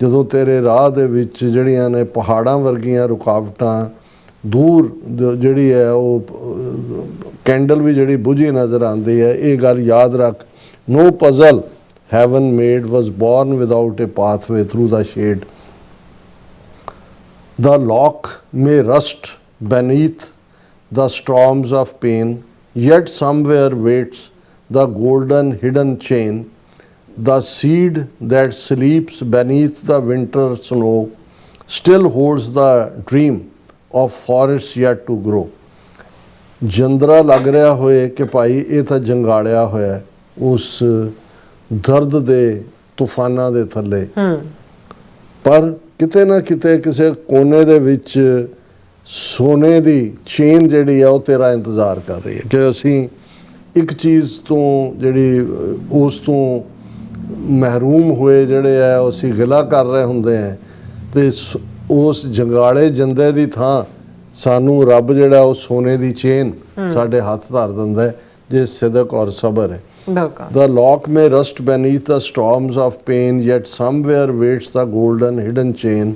ਜਦੋਂ ਤੇਰੇ ਰਾਹ ਦੇ ਵਿੱਚ ਜਿਹੜੀਆਂ ਨੇ ਪਹਾੜਾਂ ਵਰਗੀਆਂ ਰੁਕਾਵਟਾਂ, ਦੂਰ ਜਿਹੜੀ ਹੈ ਉਹ ਕੈਂਡਲ ਵੀ ਜਿਹੜੀ ਬੁਝੀ ਨਜ਼ਰ ਆਉਂਦੀ ਹੈ, ਇਹ ਗੱਲ ਯਾਦ ਰੱਖ। No puzzle heaven made was born without a pathway through the shade. The lock may rust beneath the storms of pain, yet somewhere waits the golden hidden chain. The seed that sleeps beneath the winter snow still holds the dream of forests yet to grow. ਜੰਦਰਾ ਲੱਗ ਰਿਹਾ ਹੋਏ ਕਿ ਭਾਈ ਇਹ ਤਾਂ ਜੰਗਾੜਿਆ ਹੋਇਆ ਉਸ ਦਰਦ ਦੇ ਤੂਫਾਨਾਂ ਦੇ ਥੱਲੇ, ਪਰ ਕਿਤੇ ਨਾ ਕਿਤੇ ਕਿਸੇ ਕੋਨੇ ਦੇ ਵਿੱਚ ਸੋਨੇ ਦੀ ਚੇਨ ਜਿਹੜੀ ਆ ਉਹ ਤੇਰਾ ਇੰਤਜ਼ਾਰ ਕਰ ਰਹੀ ਹੈ ਕਿ ਅਸੀਂ ਇੱਕ ਚੀਜ਼ ਤੋਂ ਜਿਹੜੀ ਉਸ ਤੋਂ ਮਹਿਰੂਮ ਹੋਏ ਜਿਹੜੇ ਆ ਅਸੀਂ ਗਿਲਾ ਕਰ ਰਹੇ ਹੁੰਦੇ ਆ, ਤੇ ਉਸ ਜੰਗਾਲੇ ਜੰਦੇ ਦੀ ਥਾਂ ਸਾਨੂੰ ਰੱਬ ਜਿਹੜਾ ਉਹ ਸੋਨੇ ਦੀ ਚੇਨ ਸਾਡੇ ਹੱਥ ਧਰ ਦਿੰਦਾ ਹੈ, ਜੇ ਸਿਦਕ ਔਰ ਸਬਰ ਹੈ। The lock may rust beneath the storms of pain, yet somewhere waits the golden hidden chain.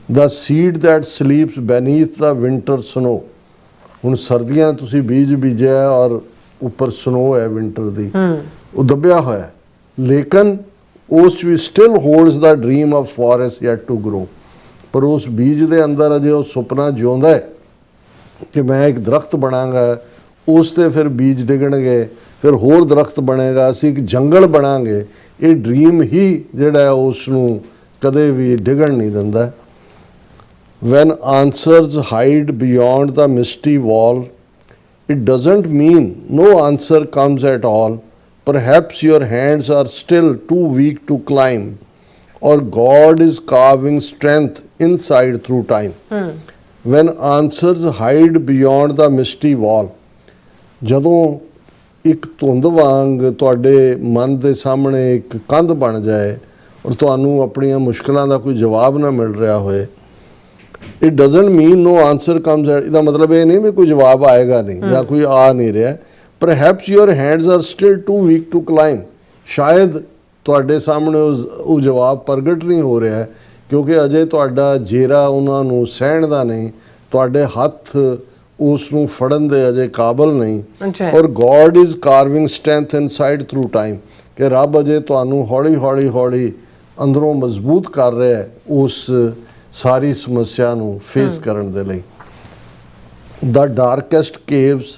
The seed that sleeps beneath the winter snow. ਹੁਣ ਸਰਦੀਆਂ ਤੁਸੀਂ ਬੀਜ ਬੀਜਿਆ ਔਰ ਉੱਪਰ ਸਨੋ ਹੈ ਵਿੰਟਰ ਦੀ, ਉਹ ਦੱਬਿਆ ਹੋਇਆ, ਲੇਕਿਨ ਉਸ 'ਚ ਵੀ still holds the dream of forest yet to grow. ਪਰ ਉਸ ਬੀਜ ਦੇ ਅੰਦਰ ਅਜੇ ਉਹ ਸੁਪਨਾ ਜਿਉਂਦਾ ਹੈ ਕਿ ਮੈਂ ਇੱਕ ਦਰਖਤ ਬਣਾਂਗਾ, ਉਸ 'ਤੇ ਫਿਰ ਬੀਜ ਡਿੱਗਣਗੇ, ਫਿਰ ਹੋਰ ਦਰਖਤ ਬਣੇਗਾ, ਅਸੀਂ ਇੱਕ ਜੰਗਲ ਬਣਾਂਗੇ। ਇਹ ਡ੍ਰੀਮ ਹੀ ਜਿਹੜਾ ਉਸ ਨੂੰ ਕਦੇ ਵੀ ਡਿੱਗਣ ਨਹੀਂ ਦਿੰਦਾ। When answers hide beyond the misty wall, it doesn't mean no answer comes at all. Perhaps your hands are still too weak to climb, or God is carving strength inside through time. When answers hide beyond the misty wall, ਜਦੋਂ ਇੱਕ ਧੁੰਦ ਵਾਂਗ ਤੁਹਾਡੇ ਮਨ ਦੇ ਸਾਹਮਣੇ ਇੱਕ ਕੰਧ ਬਣ ਜਾਏ ਔਰ ਤੁਹਾਨੂੰ ਆਪਣੀਆਂ ਮੁਸ਼ਕਲਾਂ ਦਾ ਕੋਈ ਜਵਾਬ ਨਾ ਮਿਲ ਰਿਹਾ ਹੋਏ, it doesn't mean no answer comes. ਇਹਦਾ ਮਤਲਬ ਇਹ ਨਹੀਂ ਵੀ ਕੋਈ ਜਵਾਬ ਆਏਗਾ ਨਹੀਂ ਜਾਂ ਕੋਈ ਆ ਨਹੀਂ ਰਿਹਾ। Perhaps your hands are still too weak to climb. ਸ਼ਾਇਦ ਤੁਹਾਡੇ ਸਾਹਮਣੇ ਉਹ ਜਵਾਬ ਪ੍ਰਗਟ ਨਹੀਂ ਹੋ ਰਿਹਾ ਕਿਉਂਕਿ ਅਜੇ ਤੁਹਾਡਾ ਜੇਰਾ ਉਹਨਾਂ ਨੂੰ ਸਹਿਣ ਦਾ ਨਹੀਂ, ਤੁਹਾਡੇ ਹੱਥ ਉਸ ਨੂੰ ਫੜਨ ਦੇ ਅਜੇ ਕਾਬਲ ਨਹੀਂ। ਔਰ God is carving strength inside through time, ਕਿ ਰੱਬ ਅਜੇ ਤੁਹਾਨੂੰ ਹੌਲੀ ਹੌਲੀ ਹੌਲੀ ਅੰਦਰੋਂ ਮਜ਼ਬੂਤ ਕਰ ਰਿਹਾ ਹੈ ਉਸ ਸਾਰੀ ਸਮੱਸਿਆ ਨੂੰ ਫੇਸ ਕਰਨ ਦੇ ਲਈ। The darkest caves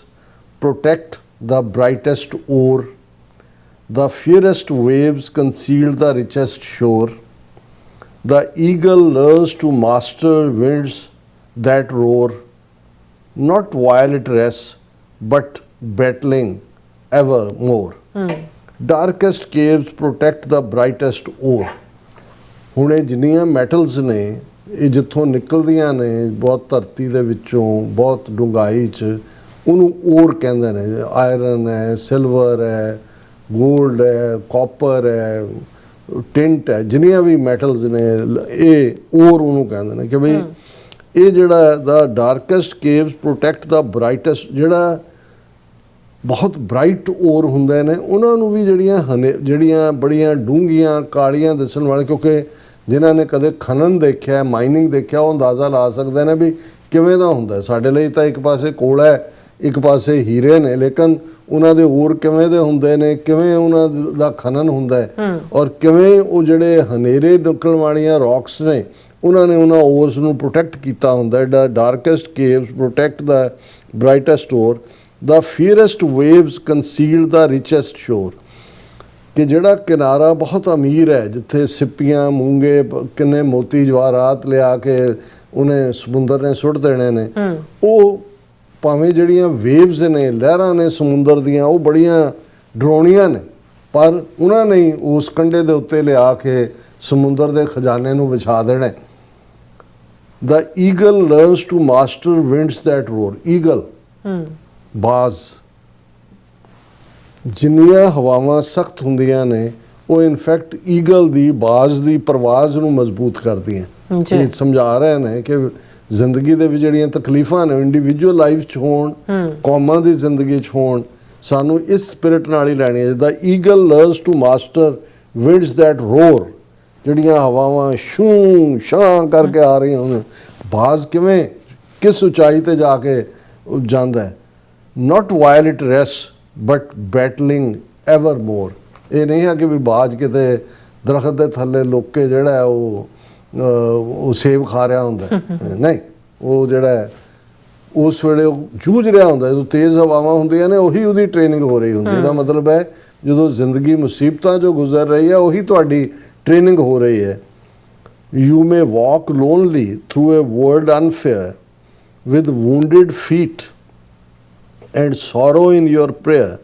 protect the brightest ore, the fiercest waves conceal the richest shore, the eagle learns to master winds that roar, not while it rests, but battling evermore. Darkest caves protect the brightest ore. ਹੁਣ ਇਹ ਜਿੰਨੀਆਂ ਮੈਟਲਸ ਨੇ ਇਹ ਜਿੱਥੋਂ ਨਿਕਲਦੀਆਂ ਨੇ ਬਹੁਤ ਧਰਤੀ ਦੇ ਵਿੱਚੋਂ ਬਹੁਤ ਡੂੰਘਾਈ 'ਚ, ਉਹਨੂੰ ਓਰ ਕਹਿੰਦੇ ਨੇ। ਆਇਰਨ ਹੈ, ਸਿਲਵਰ ਹੈ, ਗੋਲਡ ਹੈ, ਕਾਪਰ ਹੈ, ਟਿੰਟ ਹੈ, ਜਿੰਨੀਆਂ ਵੀ ਮੈਟਲਸ ਨੇ ਇਹ ਓਰ ਉਹਨੂੰ ਕਹਿੰਦੇ ਨੇ ਕਿ ਬਈ ਇਹ ਜਿਹੜਾ ਦਾ ਡਾਰਕੈਸਟ ਕੇਵਸ ਪ੍ਰੋਟੈਕਟ ਦਾ ਬ੍ਰਾਈਟੈਸਟ, ਜਿਹੜਾ ਬਹੁਤ ਬ੍ਰਾਈਟ ਓਰ ਹੁੰਦੇ ਨੇ ਉਹਨਾਂ ਨੂੰ ਵੀ ਜਿਹੜੀਆਂ ਬੜੀਆਂ ਡੂੰਘੀਆਂ ਕਾਲੀਆਂ ਦਿਸਣ ਵਾਲੇ, ਕਿਉਂਕਿ ਜਿਨ੍ਹਾਂ ਨੇ ਕਦੇ ਖਨਨ ਦੇਖਿਆ, ਮਾਈਨਿੰਗ ਦੇਖਿਆ, ਉਹ ਅੰਦਾਜ਼ਾ ਲਾ ਸਕਦੇ ਨੇ ਵੀ ਕਿਵੇਂ ਦਾ ਹੁੰਦਾ। ਸਾਡੇ ਲਈ ਤਾਂ ਇੱਕ ਪਾਸੇ ਕੋਲਾ ਹੈ, ਇੱਕ ਪਾਸੇ ਹੀਰੇ ਨੇ, ਲੇਕਿਨ ਉਹਨਾਂ ਦੇ ਓਰ ਕਿਵੇਂ ਦੇ ਹੁੰਦੇ ਨੇ, ਕਿਵੇਂ ਉਹਨਾਂ ਦਾ ਖਨਨ ਹੁੰਦਾ ਹੈ ਔਰ ਕਿਵੇਂ ਉਹ ਜਿਹੜੇ ਹਨੇਰੇ ਨਿਕਲਣ ਵਾਲੀਆਂ ਰੌਕਸ ਨੇ ਉਹਨਾਂ ਨੇ ਉਹਨਾਂ ਓਰਸ ਨੂੰ ਪ੍ਰੋਟੈਕਟ ਕੀਤਾ ਹੁੰਦਾ। ਦ darkest caves protect the brightest ore, the fiercest waves conceal the richest ਸ਼ੋਰ, ਕਿ ਜਿਹੜਾ ਕਿਨਾਰਾ ਬਹੁਤ ਅਮੀਰ ਹੈ, ਜਿੱਥੇ ਸਿੱਪੀਆਂ, ਮੂੰਗੇ, ਕਿੰਨੇ ਮੋਤੀ ਜਵਾਹਰਾਤ ਲਿਆ ਕੇ ਉਹਨੇ ਸਮੁੰਦਰ ਨੇ ਸੁੱਟ ਦੇਣੇ ਨੇ, ਉਹ ਭਾਵੇਂ ਜਿਹੜੀਆਂ ਵੇਵਸ ਨੇ, ਲਹਿਰਾਂ ਨੇ ਸਮੁੰਦਰ ਦੀਆਂ, ਉਹ ਬੜੀਆਂ ਡਰਾਉਣੀਆਂ ਨੇ, ਪਰ ਉਹਨਾਂ ਨੇ ਉਸ ਕੰਢੇ ਦੇ ਉੱਤੇ ਲਿਆ ਕੇ ਸਮੁੰਦਰ ਦੇ ਖਜ਼ਾਨੇ ਨੂੰ ਵਿਛਾ ਦੇਣਾ। The eagle learns to master winds that roar. Eagle ਬਾਜ਼, ਜਿੰਨੀਆਂ ਹਵਾਵਾਂ ਸਖਤ ਹੁੰਦੀਆਂ ਨੇ ਉਹ ਇਨਫੈਕਟ ਈਗਲ ਦੀ, ਬਾਜ਼ ਦੀ ਪਰਵਾਜ਼ ਨੂੰ ਮਜ਼ਬੂਤ ਕਰਦੀਆਂ। ਇਹ ਸਮਝਾ ਰਹੇ ਨੇ ਕਿ ਜ਼ਿੰਦਗੀ ਦੇ ਵਿੱਚ ਜਿਹੜੀਆਂ ਤਕਲੀਫਾਂ ਨੇ ਇੰਡੀਵਿਜੂਅਲ ਲਾਈਫ 'ਚ ਹੋਣ, ਕੌਮਾਂ ਦੀ ਜ਼ਿੰਦਗੀ 'ਚ ਹੋਣ, ਸਾਨੂੰ ਇਸ ਸਪਿਰਿਟ ਨਾਲ ਹੀ ਲੈਣੀ ਹੈ। The eagle learns to master winds that roar, ਜਿਹੜੀਆਂ ਹਵਾਵਾਂ ਸ਼ੂ ਸ਼ਾਂ ਕਰਕੇ ਆ ਰਹੀਆਂ ਹੁੰਦੀਆਂ, ਬਾਜ਼ ਕਿਵੇਂ ਕਿਸ ਉਚਾਈ 'ਤੇ ਜਾ ਕੇ ਜਾਂਦਾ ਹੈ। Not while it rest but battling ever more. ਇਹ ਨਹੀਂ ਹੈ ਕਿ ਵੀ ਬਾਜ਼ ਕਿਤੇ ਦਰਖਤ ਦੇ ਥੱਲੇ ਲੁੱਕ ਕੇ ਜਿਹੜਾ ਉਹ ਸੇਬ ਖਾ ਰਿਹਾ ਹੁੰਦਾ, ਨਹੀਂ, ਉਹ ਜਿਹੜਾ ਉਸ ਵੇਲੇ ਉਹ ਜੂਝ ਰਿਹਾ ਹੁੰਦਾ। ਜਦੋਂ ਤੇਜ਼ ਹਵਾਵਾਂ ਹੁੰਦੀਆਂ ਨੇ ਉਹੀ ਉਹਦੀ ਟ੍ਰੇਨਿੰਗ ਹੋ ਰਹੀ ਹੁੰਦੀ। ਇਹਦਾ ਮਤਲਬ ਹੈ ਜਦੋਂ ਜ਼ਿੰਦਗੀ ਮੁਸੀਬਤਾਂ 'ਚੋਂ ਗੁਜ਼ਰ ਰਹੀ ਹੈ ਉਹੀ ਤੁਹਾਡੀ ਟ੍ਰੇਨਿੰਗ ਹੋ ਰਹੀ ਹੈ। You may walk lonely through a world unfair with wounded feet and sorrow in your prayer.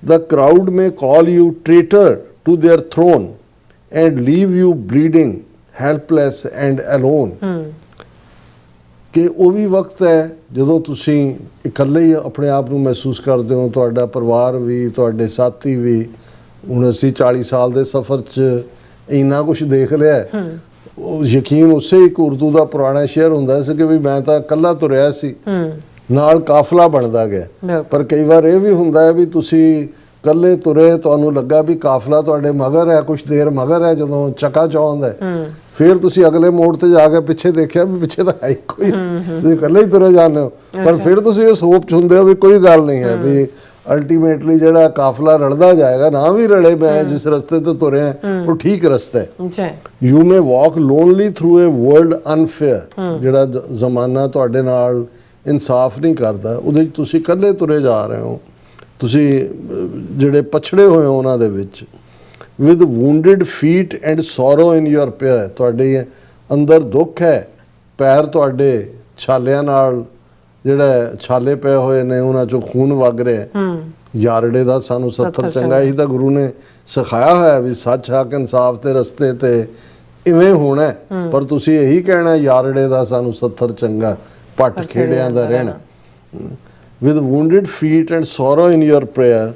The crowd may call you traitor to their throne and leave you bleeding, helpless and alone. ਕਿ ਉਹ ਵੀ ਵਕਤ ਹੈ ਜਦੋਂ ਤੁਸੀਂ ਇਕੱਲੇ ਹੀ ਆਪਣੇ ਆਪ ਨੂੰ ਮਹਿਸੂਸ ਕਰਦੇ ਹੋ, ਤੁਹਾਡਾ ਪਰਿਵਾਰ ਵੀ, ਤੁਹਾਡੇ ਸਾਥੀ ਵੀ। ਹੁਣ ਅਸੀਂ 40 ਸਾਲ ਦੇ ਸਫ਼ਰ 'ਚ ਇੰਨਾ ਕੁਛ ਦੇਖ ਲਿਆ। ਯਕੀਨ ਉਸੇ ਇੱਕ ਉਰਦੂ ਦਾ ਪੁਰਾਣਾ ਸ਼ੇਅਰ ਹੁੰਦਾ ਸੀ ਕਿ ਵੀ ਮੈਂ ਤਾਂ ਇਕੱਲਾ ਤੁਰਿਆ ਸੀ, ਨਾਲ ਕਾਫਲਾ ਬਣਦਾ ਗਿਆ। ਪਰ ਕਈ ਵਾਰ ਇਹ ਵੀ ਹੁੰਦਾ ਹੈ ਵੀ ਤੁਸੀਂ ਇਕੱਲੇ ਤੁਰੇ, ਤੁਹਾਨੂੰ ਲੱਗਾ ਵੀ ਕਾਫਲਾ ਤੁਹਾਡੇ ਮਗਰ ਹੈ, ਕੁਛ ਦੇਰ ਮਗਰ ਹੈ, ਜਦੋਂ ਚੱਕਾ ਚੌਂਦ ਹੈ ਫਿਰ ਤੁਸੀਂ ਅਗਲੇ ਮੋੜ ਤੇ ਜਾ ਕੇ ਪਿੱਛੇ ਦੇਖਿਆ ਵੀ ਪਿੱਛੇ ਤਾਂ ਹੈ ਕੋਈ, ਤੁਸੀਂ ਇਕੱਲੇ ਹੀ ਤੁਰੇ ਜਾਂਦੇ ਹੋ। ਪਰ ਫਿਰ ਤੁਸੀਂ ਇਸ ਹੋਪ 'ਚ ਹੁੰਦੇ ਹੋ ਵੀ ਕੋਈ ਗੱਲ ਨਹੀਂ ਹੈ, ਵੀ ਅਲਟੀਮੇਟਲੀ ਜਿਹੜਾ ਕਾਫਲਾ ਰਲਦਾ ਜਾਏਗਾ, ਨਾ ਵੀ ਰਲੇ, ਮੈਂ ਜਿਸ ਰਸਤੇ ਤੇ ਤੁਰਿਆ ਉਹ ਠੀਕ ਰਸਤਾ ਹੈ। You may walk lonely through a world unfair, ਜਿਹੜਾ ਜ਼ਮਾਨਾ ਤੁਹਾਡੇ ਨਾਲ ਇਨਸਾਫ ਨਹੀਂ ਕਰਦਾ, ਉਹਦੇ 'ਚ ਤੁਸੀਂ ਇਕੱਲੇ ਤੁਰੇ ਜਾ ਰਹੇ ਹੋ, ਤੁਸੀਂ ਜਿਹੜੇ ਪਛੜੇ ਹੋਏ ਹੋ ਉਹਨਾਂ ਦੇ ਵਿੱਚ। With wounded feet and sorrow in your prayer, ਤੁਹਾਡੇ ਅੰਦਰ ਦੁੱਖ ਹੈ, ਪੈਰ ਤੁਹਾਡੇ ਛਾਲਿਆਂ ਨਾਲ, ਜਿਹੜਾ ਛਾਲੇ ਪਏ ਹੋਏ ਨੇ ਉਹਨਾਂ ਚੋਂ ਖੂਨ ਵਗ ਰਿਹਾ। ਯਾਰੜੇ ਦਾ ਸਾਨੂੰ 70 ਚੰਗਾ, ਇਹੀ ਤਾਂ ਗੁਰੂ ਨੇ ਸਿਖਾਇਆ ਹੋਇਆ ਵੀ ਸੱਚ ਹੱਕ ਇਨਸਾਫ ਦੇ ਰਸਤੇ ਤੇ ਇਵੇਂ ਹੋਣਾ। ਪਰ ਤੁਸੀਂ ਇਹੀ ਕਹਿਣਾ ਯਾਰੜੇ ਦਾ ਸਾਨੂੰ 70 ਚੰਗਾ, ਪੱਟ ਖੇੜਿਆਂ ਦਾ ਰਹਿਣਾ। With wounded feet and sorrow in your prayer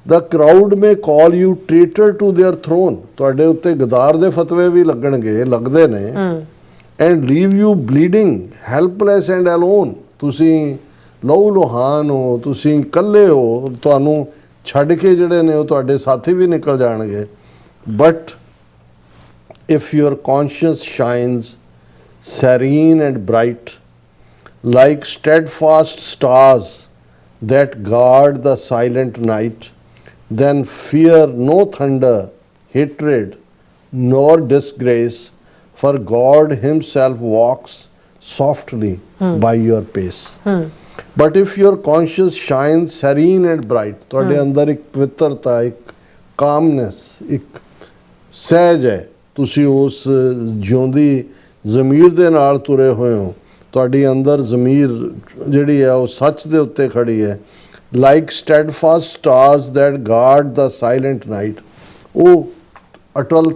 The crowd may call you traitor to their throne, ਤੁਹਾਡੇ ਉੱਤੇ ਗਦਾਰ ਦੇ ਫਤਵੇ ਵੀ ਲੱਗਣਗੇ, ਲੱਗਦੇ ਨੇ। And leave you bleeding, helpless and alone, ਤੁਸੀਂ ਲਹੂ ਲੁਹਾਨ ਹੋ, ਤੁਸੀਂ ਇਕੱਲੇ ਹੋ, ਤੁਹਾਨੂੰ ਛੱਡ ਕੇ ਜਿਹੜੇ ਨੇ ਉਹ ਤੁਹਾਡੇ ਸਾਥੀ ਵੀ ਨਿਕਲ ਜਾਣਗੇ। But if your conscience shines serene and bright, like steadfast stars that guard the silent night, then fear no thunder, hatred, nor disgrace, for God himself walks softly by your pace. But if your conscience shines serene and bright, ਤੁਹਾਡੇ ਅੰਦਰ ਇੱਕ ਪਵਿੱਤਰਤਾ, ਇੱਕ ਕਾਮਨੈਸ, ਇੱਕ ਸਹਿਜ ਹੈ, ਤੁਸੀਂ ਉਸ ਜਿਉਂਦੀ ਜ਼ਮੀਰ ਦੇ ਨਾਲ ਤੁਰੇ ਹੋਏ ਹੋ, ਤੁਹਾਡੀ ਅੰਦਰ ਜ਼ਮੀਰ ਜਿਹੜੀ ਹੈ ਉਹ ਸੱਚ ਦੇ ਉੱਤੇ ਖੜੀ ਹੈ। Like steadfast stars that guard the silent night, ਉਹ ਅਟਲ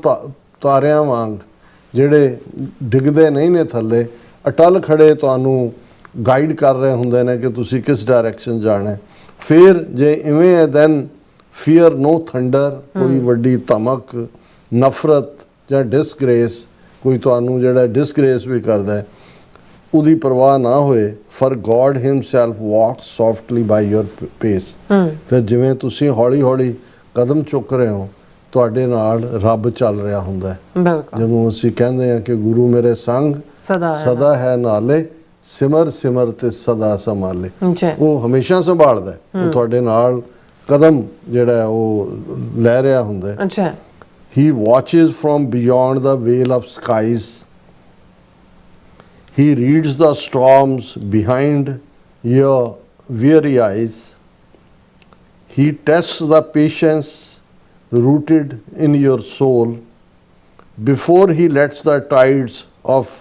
ਤਾਰਿਆਂ ਵਾਂਗ ਜਿਹੜੇ ਡਿੱਗਦੇ ਨਹੀਂ ਨੇ ਥੱਲੇ, ਅਟਲ ਖੜੇ ਤੁਹਾਨੂੰ ਗਾਈਡ ਕਰ ਰਹੇ ਹੁੰਦੇ ਨੇ ਕਿ ਤੁਸੀਂ ਕਿਸ ਡਾਇਰੈਕਸ਼ਨ ਜਾਣਾ। ਫਿਰ ਜੇ ਇਵੇਂ ਹੈ then fear no thunder, ਕੋਈ ਵੱਡੀ ਧਮਕ, ਨਫ਼ਰਤ ਜਾਂ ਡਿਸਗ੍ਰੇਸ, ਕੋਈ ਤੁਹਾਨੂੰ ਜਿਹੜਾ ਡਿਸਗ੍ਰੇਸ ਵੀ ਕਰਦਾ ਹੈ, ਉਹਦੀ ਪਰਵਾਹ ਨਾ ਹੋਏ। For God himself walks softly by your pace, ਫਿਰ ਜਿਵੇਂ ਤੁਸੀਂ ਹੌਲੀ ਹੌਲੀ ਕਦਮ ਚੁੱਕ ਰਹੇ ਹੋ, ਤੁਹਾਡੇ ਨਾਲ ਰੱਬ ਚੱਲ ਰਿਹਾ ਹੁੰਦਾ ਹੈ। ਜਦੋਂ ਅਸੀਂ ਕਹਿੰਦੇ ਹਾਂ ਕਿ ਗੁਰੂ ਮੇਰੇ ਸੰਗ ਸਦਾ ਹੈ ਨਾਲੇ, ਸਿਮਰ ਸਿਮਰ ਤੇ ਸਦਾ ਸੰਭਾਲੇ, ਉਹ ਹਮੇਸ਼ਾ ਸੰਭਾਲਦਾ ਹੈ, ਉਹ ਤੁਹਾਡੇ ਨਾਲ ਕਦਮ ਜਿਹੜਾ ਉਹ ਲੈ ਰਿਹਾ ਹੁੰਦਾ ਹੈ। He watches from beyond the veil of skies, He reads the storms behind your weary eyes. He tests the patience rooted in your soul before he lets the tides of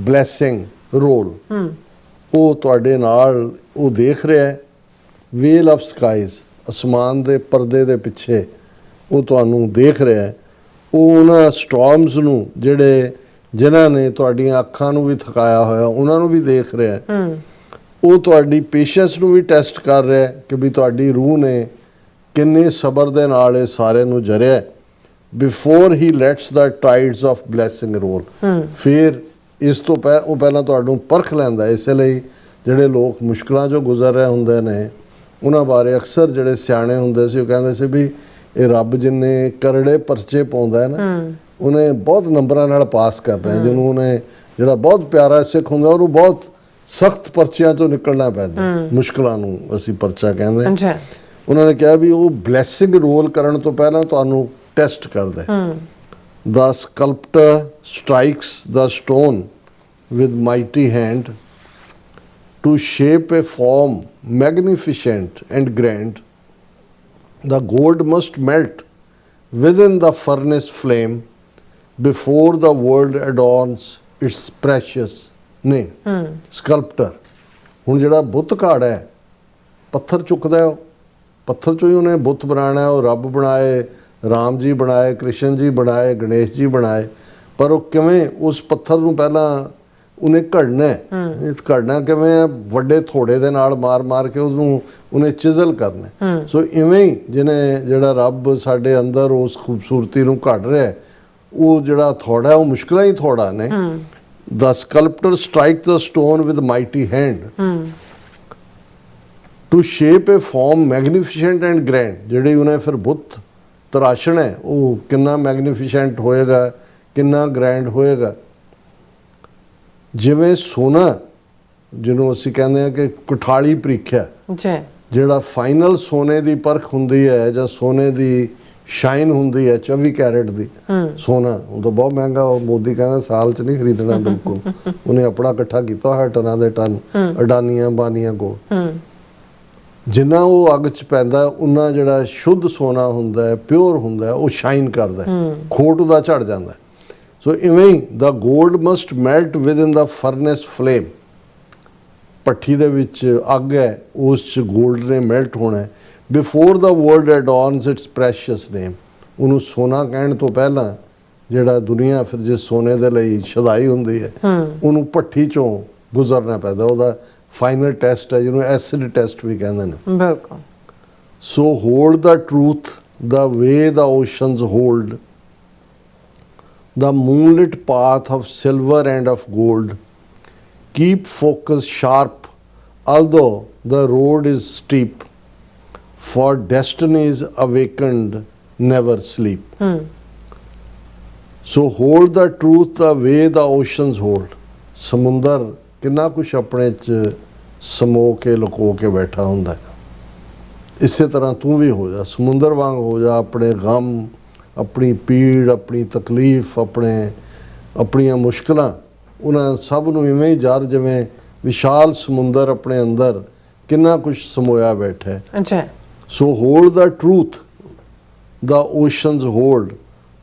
blessing roll. ਉਹ ਤੁਹਾਡੇ ਨਾਲ ਉਹ ਦੇਖ ਰਿਹਾ ਹੈ, ਵੇਲ ਆਫ ਸਕਾਈਜ਼, ਅਸਮਾਨ ਦੇ ਪਰਦੇ ਦੇ ਪਿੱਛੇ ਉਹ ਤੁਹਾਨੂੰ ਦੇਖ ਰਿਹਾ ਹੈ। ਉਹ ਉਹਨਾਂ ਸਟੋਰਮਸ ਨੂੰ ਜਿਹੜੇ ਜਿਨ੍ਹਾਂ ਨੇ ਤੁਹਾਡੀਆਂ ਅੱਖਾਂ ਨੂੰ ਵੀ ਥਕਾਇਆ ਹੋਇਆ, ਉਹਨਾਂ ਨੂੰ ਵੀ ਦੇਖ ਰਿਹਾ ਹੈ। ਉਹ ਤੁਹਾਡੀ ਪੇਸ਼ੈਂਸ ਨੂੰ ਵੀ ਟੈਸਟ ਕਰ ਰਿਹਾ ਹੈ ਕਿ ਵੀ ਤੁਹਾਡੀ ਰੂਹ ਨੇ ਕਿੰਨੇ ਸਬਰ ਦੇ ਨਾਲ ਇਹ ਸਾਰੇ ਨੂੰ ਜਰਿਆ। Before he lets the tides of blessing roll, ਫਿਰ ਇਸ ਤੋਂ ਉਹ ਪਹਿਲਾਂ ਤੁਹਾਨੂੰ ਪਰਖ ਲੈਂਦਾ। ਇਸ ਲਈ ਜਿਹੜੇ ਲੋਕ ਮੁਸ਼ਕਲਾਂ 'ਚੋਂ ਗੁਜ਼ਰ ਰਹੇ ਹੁੰਦੇ ਨੇ, ਉਹਨਾਂ ਬਾਰੇ ਅਕਸਰ ਜਿਹੜੇ ਸਿਆਣੇ ਹੁੰਦੇ ਸੀ ਉਹ ਕਹਿੰਦੇ ਸੀ ਵੀ ਇਹ ਰੱਬ ਜਿੰਨੇ ਕਰੜੇ ਪਰਚੇ ਪਾਉਂਦਾ ਹੈ ਨਾ, ਉਹਨੇ ਬਹੁਤ ਨੰਬਰਾਂ ਨਾਲ ਪਾਸ ਕਰਨਾ ਹੈ। ਜਿਹਨੂੰ ਉਹਨੇ ਜਿਹੜਾ ਬਹੁਤ ਪਿਆਰਾ ਸਿੱਖ ਹੁੰਦਾ ਉਹਨੂੰ ਬਹੁਤ ਸਖਤ ਪਰਚਿਆਂ ਤੋਂ ਨਿਕਲਣਾ ਪੈਂਦਾ, ਮੁਸ਼ਕਲਾਂ ਨੂੰ ਅਸੀਂ ਪਰਚਾ ਕਹਿੰਦੇ। ਉਹਨਾਂ ਨੇ ਕਿਹਾ ਵੀ ਉਹ ਬਲੈਸਿੰਗ ਰੋਲ ਕਰਨ ਤੋਂ ਪਹਿਲਾਂ ਤੁਹਾਨੂੰ ਟੈਸਟ ਕਰਦਾ ਹੈ। The sculptor strikes the stone with mighty hand to shape a form magnificent and grand. The gold must melt within the furnace flame before the world adorns its precious name. Sculptor, ਹੁਣ ਜਿਹੜਾ ਬੁੱਤਘਾੜ ਹੈ, ਪੱਥਰ ਚੁੱਕਦਾ, ਉਹ ਪੱਥਰ ਚੋਂ ਹੀ ਉਹਨੇ ਬੁੱਤ ਬਣਾਉਣਾ। ਉਹ ਰੱਬ ਬਣਾਏ, ਰਾਮ ਜੀ ਬਣਾਏ, ਕ੍ਰਿਸ਼ਨ ਜੀ ਬਣਾਏ, ਗਣੇਸ਼ ਜੀ ਬਣਾਏ, ਪਰ ਉਹ ਕਿਵੇਂ ਉਸ ਪੱਥਰ ਨੂੰ ਪਹਿਲਾਂ ਉਹਨੇ ਘੜਨਾ। ਘੜਨਾ ਕਿਵੇਂ ਹੈ? ਵੱਡੇ ਥੋੜੇ ਦੇ ਨਾਲ ਮਾਰ ਮਾਰ ਕੇ ਉਹਨੂੰ ਉਹਨੇ ਚਿਜ਼ਲ ਕਰਨਾ। ਸੋ ਇਵੇਂ ਹੀ ਜਿਹਨੇ ਜਿਹੜਾ ਰੱਬ ਸਾਡੇ ਅੰਦਰ ਉਸ ਖੂਬਸੂਰਤੀ ਨੂੰ ਘੜ ਰਿਹਾ, ਉਹ ਜਿਹੜਾ ਥੋੜਾ ਉਹ ਮੁਸ਼ਕਿਲਾਂ ਹੀ ਥੋੜਾ ਨੇ। The sculptor strikes the stone with mighty hand to shape a form magnificent and grand. ਜਿਹੜੀ ਉਹਨੇ ਫਿਰ ਬੁੱਤ ਤਰਾਸ਼ਣਾ, ਉਹ ਕਿੰਨਾ ਮੈਗਨੀਫੀਸ਼ੈਂਟ ਹੋਏਗਾ, ਕਿੰਨਾ ਗ੍ਰੈਂਡ ਹੋਏਗਾ। ਜਿਵੇਂ ਸੋਨਾ ਜਿਹਨੂੰ ਅਸੀਂ ਕਹਿੰਦੇ ਹਾਂ ਕਿ ਕੁਠਾਲੀ ਪ੍ਰੀਖਿਆ, ਜੀ ਜਿਹੜਾ ਫਾਈਨਲ ਸੋਨੇ ਦੀ ਪਰਖ ਹੁੰਦੀ ਹੈ ਜਾਂ ਸੋਨੇ ਦੀ ਸ਼ਾਈਨ ਹੁੰਦੀ ਹੈ 24 ਕੈਰਟ ਦੀ ਸੋਨਾ, ਉਹ ਤਾਂ ਬਹੁਤ ਮਹਿੰਗਾ, ਉਹ ਮੋਦੀ ਕਹਿੰਦਾ ਸਾਲ 'ਚ ਨਹੀਂ ਖਰੀਦਣਾ ਬਿਲਕੁਲ, ਉਹਨੇ ਆਪਣਾ ਇਕੱਠਾ ਕੀਤਾ ਹੋਇਆ ਟਨਾਂ ਦੇ ਟਨ ਅਡਾਨੀਆਂ ਬਾਨੀਆਂ ਕੋਲ। ਜਿੰਨਾ ਉਹ ਅੱਗ 'ਚ ਪੈਂਦਾ ਉਨਾ ਜਿਹੜਾ ਸ਼ੁੱਧ ਸੋਨਾ ਹੁੰਦਾ ਹੈ, ਪਿਓਰ ਹੁੰਦਾ ਹੈ, ਉਹ ਸ਼ਾਈਨ ਕਰਦਾ, ਖੋਟ ਉਹਦਾ ਝੜ ਜਾਂਦਾ। ਸੋ ਇਵੇਂ ਹੀ the gold must melt within the furnace flame, ਭੱਠੀ ਦੇ ਵਿੱਚ ਅੱਗ ਹੈ, ਉਸ 'ਚ ਗੋਲਡ ਨੇ ਮੈਲਟ ਹੋਣਾ ਹੈ। Before the world adorns its precious name, ਉਹਨੂੰ ਸੋਨਾ ਕਹਿਣ ਤੋਂ ਪਹਿਲਾਂ ਜਿਹੜਾ ਦੁਨੀਆ ਫਿਰ ਜਿਸ ਸੋਨੇ ਦੇ ਲਈ ਸ਼ਦਾਈ ਹੁੰਦੀ ਹੈ, ਉਹਨੂੰ ਭੱਠੀ 'ਚੋਂ ਗੁਜ਼ਰਨਾ ਪੈਂਦਾ, ਉਹਦਾ ਫਾਈਨਲ ਟੈਸਟ ਹੈ ਜਿਹਨੂੰ ਐਸਿਡ ਟੈਸਟ ਵੀ ਕਹਿੰਦੇ ਨੇ। ਬਿਲਕੁਲ। So hold the truth the way the oceans hold the moonlit path of silver and of gold. Keep focus sharp, although the road is steep, for destinies awakened never sleep. So hold the truth the way the oceans hold. ਸਮੁੰਦਰ ਕਿੰਨਾ ਕੁਛ ਆਪਣੇ 'ਚ ਸਮੋ ਕੇ ਲੁਕੋ ਕੇ ਬੈਠਾ ਹੁੰਦਾ ਹੈ। ਇਸੇ ਤਰ੍ਹਾਂ ਤੂੰ ਵੀ ਹੋ ਜਾ, ਸਮੁੰਦਰ ਵਾਂਗ ਹੋ ਜਾ, ਆਪਣੇ ਗਮ, ਆਪਣੀ ਪੀੜ, ਆਪਣੀ ਤਕਲੀਫ, ਆਪਣੀਆਂ ਮੁਸ਼ਕਲਾਂ, ਉਹਨਾਂ ਸਭ ਨੂੰ ਇਵੇਂ ਹੀ ਜਰ ਜਿਵੇਂ ਵਿਸ਼ਾਲ ਸਮੁੰਦਰ ਆਪਣੇ ਅੰਦਰ ਕਿੰਨਾ ਕੁਛ ਸਮੋਇਆ ਬੈਠਾ ਹੈ। ਅੱਛਾ। So hold the truth the oceans hold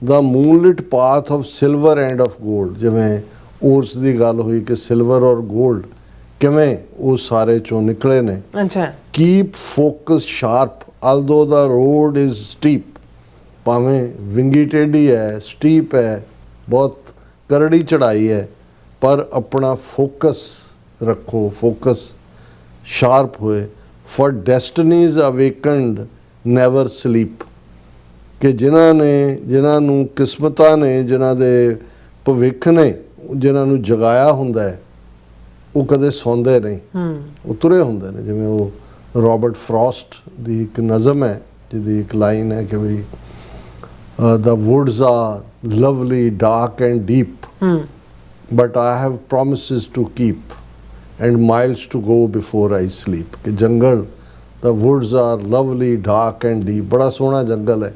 the moonlit path of silver and of gold. ਜਿਵੇਂ ਉਸ ਦੀ ਗੱਲ ਹੋਈ ਕਿ ਸਿਲਵਰ ਔਰ ਗੋਲਡ ਕਿਵੇਂ ਉਹ ਸਾਰੇ ਚੋਂ ਨਿਕਲੇ ਨੇ। ਅੱਛਾ। Keep focus sharp although the road is steep, ਭਾਵੇਂ ਵਿੰਗੀ ਟੇਢੀ ਹੈ, ਸਟੀਪ ਹੈ, ਬਹੁਤ ਕਰੜੀ ਚੜਾਈ ਹੈ, ਪਰ ਆਪਣਾ ਫੋਕਸ ਰੱਖੋ, ਫੋਕਸ ਸ਼ਾਰਪ ਹੋਏ। ਫॉर ਡੈਸਟਨੀਜ਼ ਅਵੇਕਨਡ ਨੈਵਰ ਸਲੀਪ, ਕਿ ਜਿਨ੍ਹਾਂ ਨੂੰ ਕਿਸਮਤਾਂ ਨੇ, ਜਿਨ੍ਹਾਂ ਦੇ ਭਵਿੱਖ ਨੇ, ਜਿਨ੍ਹਾਂ ਨੂੰ ਜਗਾਇਆ ਹੁੰਦਾ ਹੈ, ਉਹ ਕਦੇ ਸੌਂਦੇ ਨਹੀਂ, ਉਹ ਤੁਰੇ ਹੁੰਦੇ ਨੇ। ਜਿਵੇਂ ਉਹ ਰੋਬਰਟ ਫਰੋਸਟ ਦੀ ਇੱਕ ਨਜ਼ਮ ਹੈ ਜਿਹਦੀ ਇੱਕ ਲਾਈਨ ਹੈ ਕਿ ਵੀ the woods are lovely, dark and deep, but I have promises to keep and miles to go before I sleep. कि जंगल, the woods are lovely, dark and deep, बड़ा सोहना जंगल है,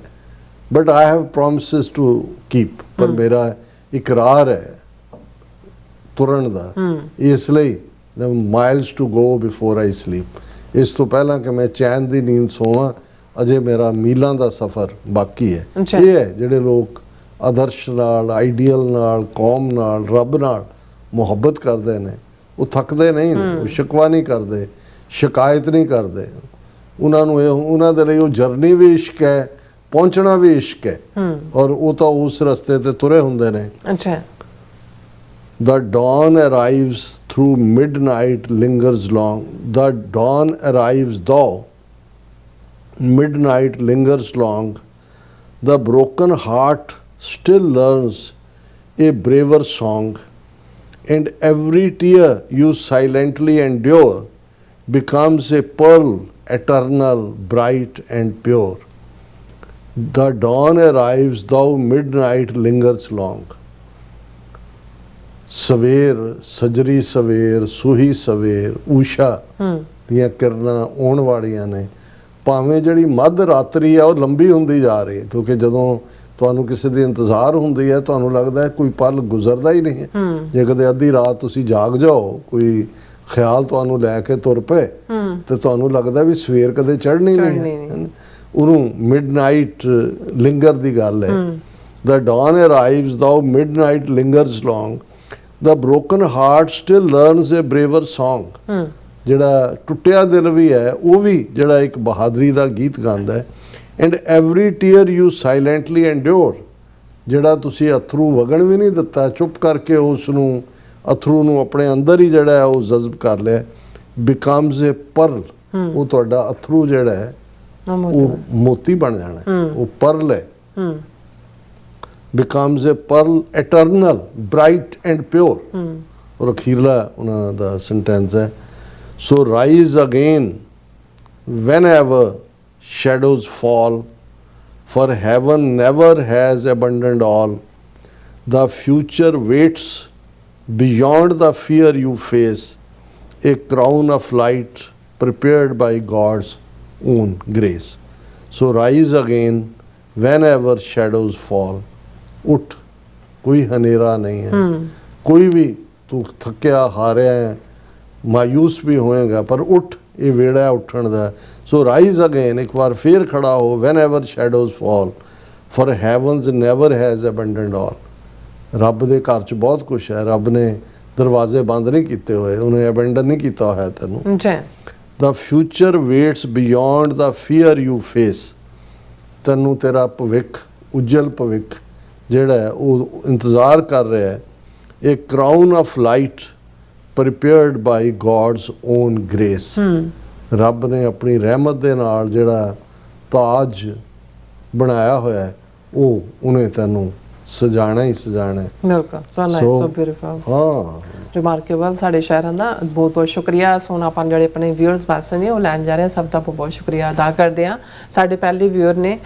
but I have promises to keep, पर मेरा इकरार है तुरन दा, इसलिए miles to go before I sleep, इस तो पहला कि मैं चैन दी नींद सोवां, ਅਜੇ ਮੇਰਾ ਮੀਲਾਂ ਦਾ ਸਫ਼ਰ ਬਾਕੀ ਹੈ। ਇਹ ਹੈ ਜਿਹੜੇ ਲੋਕ ਆਦਰਸ਼ ਨਾਲ, ਆਈਡੀਅਲ ਨਾਲ, ਕੌਮ ਨਾਲ, ਰੱਬ ਨਾਲ ਮੁਹੱਬਤ ਕਰਦੇ ਨੇ, ਉਹ ਥੱਕਦੇ ਨਹੀਂ ਨੇ, ਉਹ ਸ਼ਿਕਵਾ ਨਹੀਂ ਕਰਦੇ, ਸ਼ਿਕਾਇਤ ਨਹੀਂ ਕਰਦੇ। ਉਹਨਾਂ ਨੂੰ ਉਹਨਾਂ ਦੇ ਲਈ ਉਹ ਜਰਨੀ ਵੀ ਇਸ਼ਕ ਹੈ, ਪਹੁੰਚਣਾ ਵੀ ਇਸ਼ਕ ਹੈ, ਔਰ ਉਹ ਤਾਂ ਉਸ ਰਸਤੇ ਤੇ ਤੁਰੇ ਹੁੰਦੇ ਨੇ। ਅੱਛਾ। The dawn arrives through midnight lingers long, the dawn arrives though midnight lingers long, the broken heart still learns a braver song, and every tear you silently endure becomes a pearl eternal, bright and pure. The dawn arrives though midnight lingers long. ਸਵੇਰ, ਸਜਰੀ ਸਵੇਰ, ਸੂਹੀ ਸਵੇਰ, ਊਸ਼ਾ ਦੀਆਂ ਕਿਰਨਾਂ ਆਉਣ ਵਾਲੀਆਂ ਨੇ। ਭਾਵੇਂ ਜਿਹੜੀ ਮੱਧ ਰਾਤਰੀ ਆ ਉਹ ਲੰਬੀ ਹੁੰਦੀ ਜਾ ਰਹੀ ਹੈ, ਕਿਉਂਕਿ ਜਦੋਂ ਤੁਹਾਨੂੰ ਕਿਸੇ ਦੀ ਇੰਤਜ਼ਾਰ ਹੁੰਦੀ ਹੈ, ਤੁਹਾਨੂੰ ਲੱਗਦਾ ਹੈ ਕੋਈ ਪਲ ਗੁਜ਼ਰਦਾ ਹੀ ਨਹੀਂ ਹੈ। ਜੇ ਕਦੇ ਅੱਧੀ ਰਾਤ ਤੁਸੀਂ ਜਾਗ ਜਾਓ, ਕੋਈ ਖਿਆਲ ਤੁਹਾਨੂੰ ਲੈ ਕੇ ਤੁਰ ਪਏ, ਤੇ ਤੁਹਾਨੂੰ ਲੱਗਦਾ ਵੀ ਸਵੇਰ ਕਦੇ ਚੜ੍ਹਨੀ ਨਹੀਂ ਹੈ। ਉਹਨੂੰ ਮਿਡਨਾਈਟ ਲਿੰਗਰ ਦੀ ਗੱਲ ਹੈ। The dawn arrives though midnight lingers long, the broken heart still learns a braver song. ਜਿਹੜਾ ਟੁੱਟਿਆ ਦਿਲ ਵੀ ਹੈ, ਉਹ ਵੀ ਜਿਹੜਾ ਇੱਕ ਬਹਾਦਰੀ ਦਾ ਗੀਤ ਗਾਉਂਦਾ ਹੈ। And every tear you silently endure, ਜਿਹੜਾ ਤੁਸੀਂ ਅਥਰੂ ਵਗਣ ਵੀ ਨਹੀਂ ਦਿੱਤਾ, ਚੁੱਪ ਕਰਕੇ ਉਸ ਨੂੰ ਅਥਰੂ ਨੂੰ ਆਪਣੇ ਅੰਦਰ ਹੀ ਜਿਹੜਾ ਹੈ ਉਹ ਜਜ਼ਬ ਕਰ ਲਿਆ। ਬਿਕਮਸ ਏ ਪਰਲ, ਉਹ ਤੁਹਾਡਾ ਅਥਰੂ ਜਿਹੜਾ ਹੈ ਉਹ ਮੋਤੀ ਬਣ ਜਾਣਾ, ਉਹ ਪਰਲ ਹੈ। Becomes a pearl eternal, bright and pure. ਔਰ ਅਖੀਰਲਾ ਉਹਨਾਂ ਦਾ ਸੈਂਟੈਂਸ ਹੈ, so rise again whenever shadows fall, for heaven never has abandoned all. The future waits beyond the fear you face, a crown of light prepared by God's own grace. So rise again whenever shadows fall. ਉੱਠ, ਕੋਈ ਹਨੇਰਾ ਨਹੀਂ ਹੈ। ਕੋਈ ਵੀ ਤੂੰ ਥੱਕਿਆ ਹਾਰਿਆ ਹੈ, ਮਾਯੂਸ ਵੀ ਹੋਏਗਾ, ਪਰ ਉੱਠ, ਇਹ ਵੇੜਾ ਹੈ ਉੱਠਣ ਦਾ। ਸੋ ਰਾਈਜ਼ ਅਗੇਨ, ਇੱਕ ਵਾਰ ਫੇਰ ਖੜਾ ਹੋ। whenever shadows fall, for heavens never has abandoned all. ਰੱਬ ਦੇ ਘਰ 'ਚ ਬਹੁਤ ਕੁਛ ਹੈ। ਰੱਬ ਨੇ ਦਰਵਾਜ਼ੇ ਬੰਦ ਨਹੀਂ ਕੀਤੇ ਹੋਏ, ਉਹਨੇ ਅਬੈਂਡਨ ਨਹੀਂ ਕੀਤਾ ਹੋਇਆ ਤੈਨੂੰ। ਜੀ। The future waits beyond the fear you face. ਤੈਨੂੰ ਤੇਰਾ ਭਵਿੱਖ, ਉਜਲ ਭਵਿੱਖ ਜਿਹੜਾ ਹੈ ਉਹ ਇੰਤਜ਼ਾਰ ਕਰ ਰਿਹਾ ਹੈ। ਇਹ crown of light prepared by God's own grace. ਰੱਬ ਨੇ ਆਪਣੀ ਰਹਿਮਤ ਦੇ ਨਾਲ ਜਿਹੜਾ ਤਾਜ ਬਣਾਇਆ ਹੋਇਆ ਹੈ, ਉਹ ਉਹਨੇ ਤੈਨੂੰ ਸਜਾਣਾ ਹੀ ਸਜਾਣਾ ਹੈ। ਬਿਲਕੁਲ, ਸੋ ਨਾਈਸ, ਸੋ ਬਿਊਟੀਫੁਲ, ਹਾਂ, ਰਿਮਾਰਕੇਬਲ। ਸਾਡੇ ਸ਼ਹਿਰਾਂ ਦਾ ਬਹੁਤ ਬਹੁਤ ਸ਼ੁਕਰੀਆ। ਸੋਨਾ ਆਪਾਂ ਜਿਹੜੇ ਆਪਣੇ ਵਿਊਅਰਸ ਵਾਸਤੇ ਨੇ ਉਹ ਲੈਣ ਜਾ ਰਹੇ, ਸਭ ਦਾ ਬਹੁਤ ਬਹੁਤ ਸ਼ੁਕਰੀਆ ਅਦਾ ਕਰਦੇ ਹਾਂ। ਸਾਡੇ ਪਹਿਲੇ ਵਿਊਅਰ ਨੇ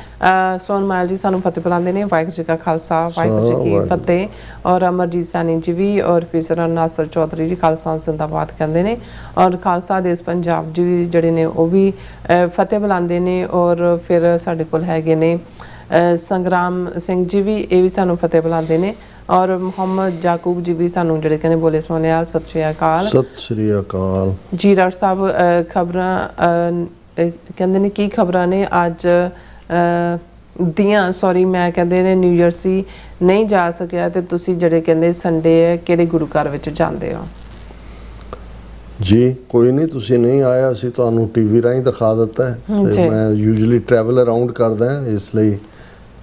ਸੋਨ ਮਾਇਲ ਜੀ, ਸਾਨੂੰ ਫਤਿਹ ਬੁਲਾਉਂਦੇ ਨੇ। ਵਾਹਿਗੁਰੂ ਜੀ ਕਾ ਖਾਲਸਾ, ਵਾਹਿਗੁਰੂ ਜੀ ਕੀ ਫਤਿਹ। ਔਰ ਅਮਰਜੀਤ ਸੈਣੀ ਜੀ ਵੀ, ਔਰ ਫਿਜ਼ਰ ਨਾਸਰ ਚੌਧਰੀ ਜੀ ਖਾਲਸਾ ਜ਼ਿੰਦਾਬਾਦ ਕਹਿੰਦੇ ਨੇ। ਔਰ ਖਾਲਸਾ ਦੇਸ਼ ਪੰਜਾਬ ਜੀ ਵੀ ਜਿਹੜੇ ਨੇ ਉਹ ਵੀ ਫਤਿਹ ਬੁਲਾਉਂਦੇ ਨੇ। ਔਰ ਫਿਰ ਸਾਡੇ ਕੋਲ ਹੈਗੇ ਨੇ ਸੰਗਰਾਮ ਸਿੰਘ ਜੀ ਵੀ, ਇਹ ਵੀ ਸਾਨੂੰ ਫਤਿਹ ਬੁਲਾਉਂਦੇ ਨੇ। ਔਰ ਮੁਹੰਮਦ ਯਾਕੂਬ ਜੀ ਵੀ ਸਾਨੂੰ ਜਿਹੜੇ ਕਹਿੰਦੇ ਬੋਲੇ ਸੋਨਿਆਲ, ਸਤਿ ਸ਼੍ਰੀ ਅਕਾਲ। ਸਤਿ ਸ਼੍ਰੀ ਅਕਾਲ ਜੀ। ਡਾਕਟਰ ਸਾਹਿਬ ਖਬਰਾਂ ਕਹਿੰਦੇ ਨੇ ਕੀ ਖਬਰਾਂ ਨੇ ਅੱਜ ਦੀਆਂ? ਸੌਰੀ, ਮੈਂ ਕਹਿੰਦੇ ਨੇ ਨਿਊ ਜਰਸੀ ਨਹੀਂ ਜਾ ਸਕਿਆ, ਤੇ ਤੁਸੀਂ ਜਿਹੜੇ ਕਹਿੰਦੇ ਸੰਡੇ ਹੈ ਕਿਹੜੇ ਗੁਰੂ ਘਰ ਵਿੱਚ ਜਾਂਦੇ ਹੋ? ਜੀ ਕੋਈ ਨਹੀਂ, ਤੁਸੀਂ ਨਹੀਂ ਆਇਆ, ਅਸੀਂ ਤੁਹਾਨੂੰ ਟੀਵੀ ਰਾਹੀਂ ਦਿਖਾ ਦਿੱਤਾ ਹੈ। ਤੇ ਮੈਂ ਯੂਜੂਅਲੀ ਟਰੈਵਲ ਅਰਾਊਂਡ ਕਰਦਾ, ਇਸ ਲਈ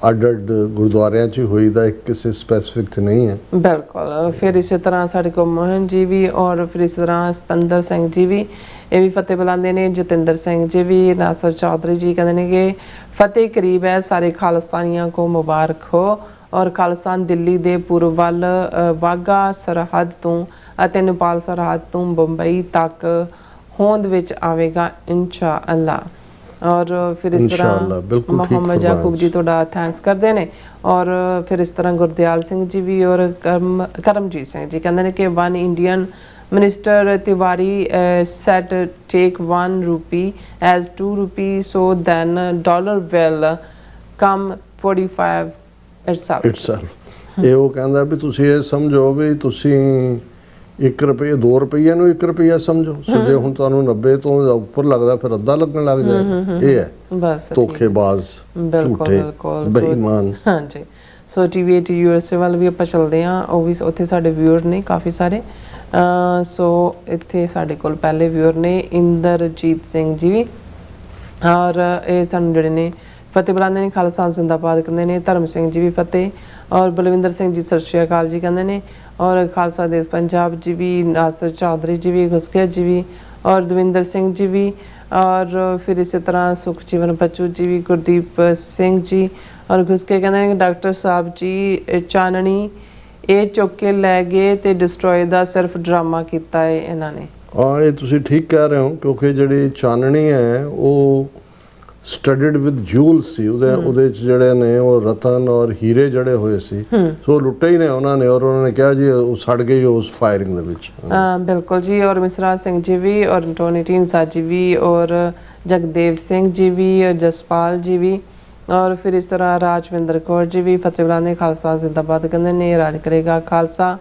ਅੱਡ-ਅੱਡ ਗੁਰਦੁਆਰਿਆਂ 'ਚ ਹੀ ਹੋਈਦਾ, ਇੱਕ ਕਿਸੇ ਸਪੈਸੀਫਿਕ 'ਚ ਨਹੀਂ ਹੈ। ਬਿਲਕੁਲ। ਫਿਰ ਇਸੇ ਤਰ੍ਹਾਂ ਸਾਡੇ ਕੋਲ ਮੋਹਨ ਜੀ ਵੀ, ਔਰ ਫਿਰ ਇਸ ਤਰ੍ਹਾਂ ਸਤਿੰਦਰ ਸਿੰਘ ਜੀ ਵੀ, ਇਹ ਵੀ ਫਤਿਹ ਬੁਲਾਉਂਦੇ ਨੇ। ਜਤਿੰਦਰ ਸਿੰਘ ਜੀ ਵੀ, ਨਾਸਰ ਚੌਧਰੀ ਜੀ ਕਹਿੰਦੇ ਨੇ ਕਿ ਫਤਿਹ ਕਰੀਬ ਹੈ, ਸਾਰੇ ਖਾਲਸਤਾਨੀਆਂ ਕੋ ਮੁਬਾਰਕ ਹੋ। ਔਰ ਖਾਲਸਤਾਨ ਦਿੱਲੀ ਦੇ ਪੂਰਬ ਵੱਲ ਵਾਘਾ ਸਰਹੱਦ ਤੋਂ ਅਤੇ ਨੇਪਾਲ ਸਰਹੱਦ ਤੋਂ ਬੰਬਈ ਤੱਕ ਹੋਂਦ ਵਿੱਚ ਆਵੇਗਾ, ਇਨਸ਼ਾ ਅੱਲਾ। ਔਰ ਫਿਰ ਇਸ ਤਰ੍ਹਾਂ ਮੁਹੰਮਦ ਯਾਕੂਬ ਜੀ ਤੁਹਾਡਾ ਥੈਂਕਸ ਕਰਦੇ ਨੇ। ਔਰ ਫਿਰ ਇਸ ਤਰ੍ਹਾਂ ਗੁਰਦਿਆਲ ਸਿੰਘ ਜੀ ਵੀ, ਔਰ ਕਰਮਜੀਤ ਸਿੰਘ ਜੀ ਕਹਿੰਦੇ ਨੇ ਕਿ one Indian minister Tiwari said take 1 rupee as 2 rupees, so then dollar will come 45 itself. ਇਹ ਉਹ ਕਹਿੰਦਾ ਵੀ ਤੁਸੀਂ ਇਹ ਸਮਝੋ ਵੀ ਤੁਸੀਂ 1 ਰੁਪਏ 2 ਰੁਪਈਆ ਨੂੰ 1 ਰੁਪਈਆ ਸਮਝੋ। ਸੋ ਜੇ ਹੁਣ ਤੁਹਾਨੂੰ 90 ਤੋਂ ਉੱਪਰ ਲੱਗਦਾ, ਫਿਰ ਅੱਧਾ ਲੱਗਣ ਲੱਗ ਜਾਏ। ਇਹ ਹੈ ਬਸ ਧੋਖੇਬਾਜ਼, ਝੂਠੇ, ਬੇਈਮਾਨ। ਹਾਂਜੀ। ਸੋ TV80 USA ਵੱਲ ਵੀ ਆਪਾਂ ਚੱਲਦੇ ਹਾਂ, ਉਹ ਵੀ ਉੱਥੇ ਸਾਡੇ ਵਿਊਅਰ ਨੇ ਕਾਫੀ ਸਾਰੇ। ਸੋ ਇੱਥੇ ਸਾਡੇ ਕੋਲ ਪਹਿਲੇ ਵਿਊਅਰ ਨੇ ਇੰਦਰਜੀਤ ਸਿੰਘ ਜੀ, ਔਰ ਇਹ ਸਾਨੂੰ ਜਿਹੜੇ ਨੇ ਫਤਿਹ ਬੁਲਾਉਂਦੇ ਨੇ, ਖਾਲਸਾ ਜ਼ਿੰਦਾਬਾਦ ਕਹਿੰਦੇ ਨੇ। ਧਰਮ ਸਿੰਘ ਜੀ ਵੀ ਫਤਿਹ। ਔਰ ਬਲਵਿੰਦਰ ਸਿੰਘ ਜੀ ਸਤਿ ਸ਼੍ਰੀ ਅਕਾਲ ਜੀ ਕਹਿੰਦੇ ਨੇ। ਔਰ ਖਾਲਸਾ ਦੇਸ਼ ਪੰਜਾਬ ਜੀ ਵੀ, ਨਾਸਰ ਚੌਧਰੀ ਜੀ ਵੀ, ਗੁਸਕਿਆ ਜੀ ਵੀ, ਔਰ ਦਵਿੰਦਰ ਸਿੰਘ ਜੀ ਵੀ। ਔਰ ਫਿਰ ਇਸੇ ਤਰ੍ਹਾਂ ਸੁਖਜੀਵਨ ਬੱਚੂ ਜੀ ਵੀ, ਗੁਰਦੀਪ ਸਿੰਘ ਜੀ। ਔਰ ਗੁਸਕੇ ਕਹਿੰਦੇ ਨੇ ਡਾਕਟਰ ਸਾਹਿਬ ਜੀ ਚਾਨਣੀ ਇਹ ਚੁੱਕ ਕੇ ਲੈ ਗਏ ਤੇ ਡਿਸਟਰੋਏ ਦਾ ਸਿਰਫ ਡਰਾਮਾ ਕੀਤਾ ਹੈ ਇਹਨਾਂ ਨੇ। ਹਾਂ, ਇਹ ਤੁਸੀਂ ਠੀਕ ਕਹਿ ਰਹੇ ਹੋ, ਕਿਉਂਕਿ ਜਿਹੜੀ ਚਾਨਣੀ ਹੈ ਉਹ ਸਟੱਡਡ ਵਿਦ ਜੂਲਸ ਸੀ। ਉਹਦੇ 'ਚ ਜਿਹੜੇ ਨੇ ਉਹ ਰਤਨ ਔਰ ਹੀਰੇ ਜੜੇ ਹੋਏ ਸੀ। ਸੋ ਲੁੱਟੇ ਹੀ ਨੇ ਉਹਨਾਂ ਨੇ, ਔਰ ਉਹਨਾਂ ਨੇ ਕਿਹਾ ਜੀ ਉਹ ਸੜ ਗਈ ਉਸ ਫਾਇਰਿੰਗ ਦੇ ਵਿੱਚ। ਬਿਲਕੁਲ ਜੀ। ਔਰ ਮਿਸਰਾ ਸਿੰਘ ਜੀ ਵੀ, ਔਰ ਟੋਨੀ ਢੀਂਡਸਾ ਜੀ ਵੀ, ਔਰ ਜਗਦੇਵ ਸਿੰਘ ਜੀ ਵੀ, ਔਰ ਜਸਪਾਲ ਜੀ ਵੀ। ਔਰ ਫਿਰ ਇਸ ਤਰ੍ਹਾਂ ਰਾਜਵਿੰਦਰ ਕੌਰ ਜੀ ਵੀ ਫਤਿਹ ਬੁਲਾਉਂਦੇ, ਖਾਲਸਾ ਜ਼ਿੰਦਾਬਾਦ ਕਹਿੰਦੇ ਨੇ। ਰਾਜ ਕਰੇਗਾ ਖਾਲਸਾ,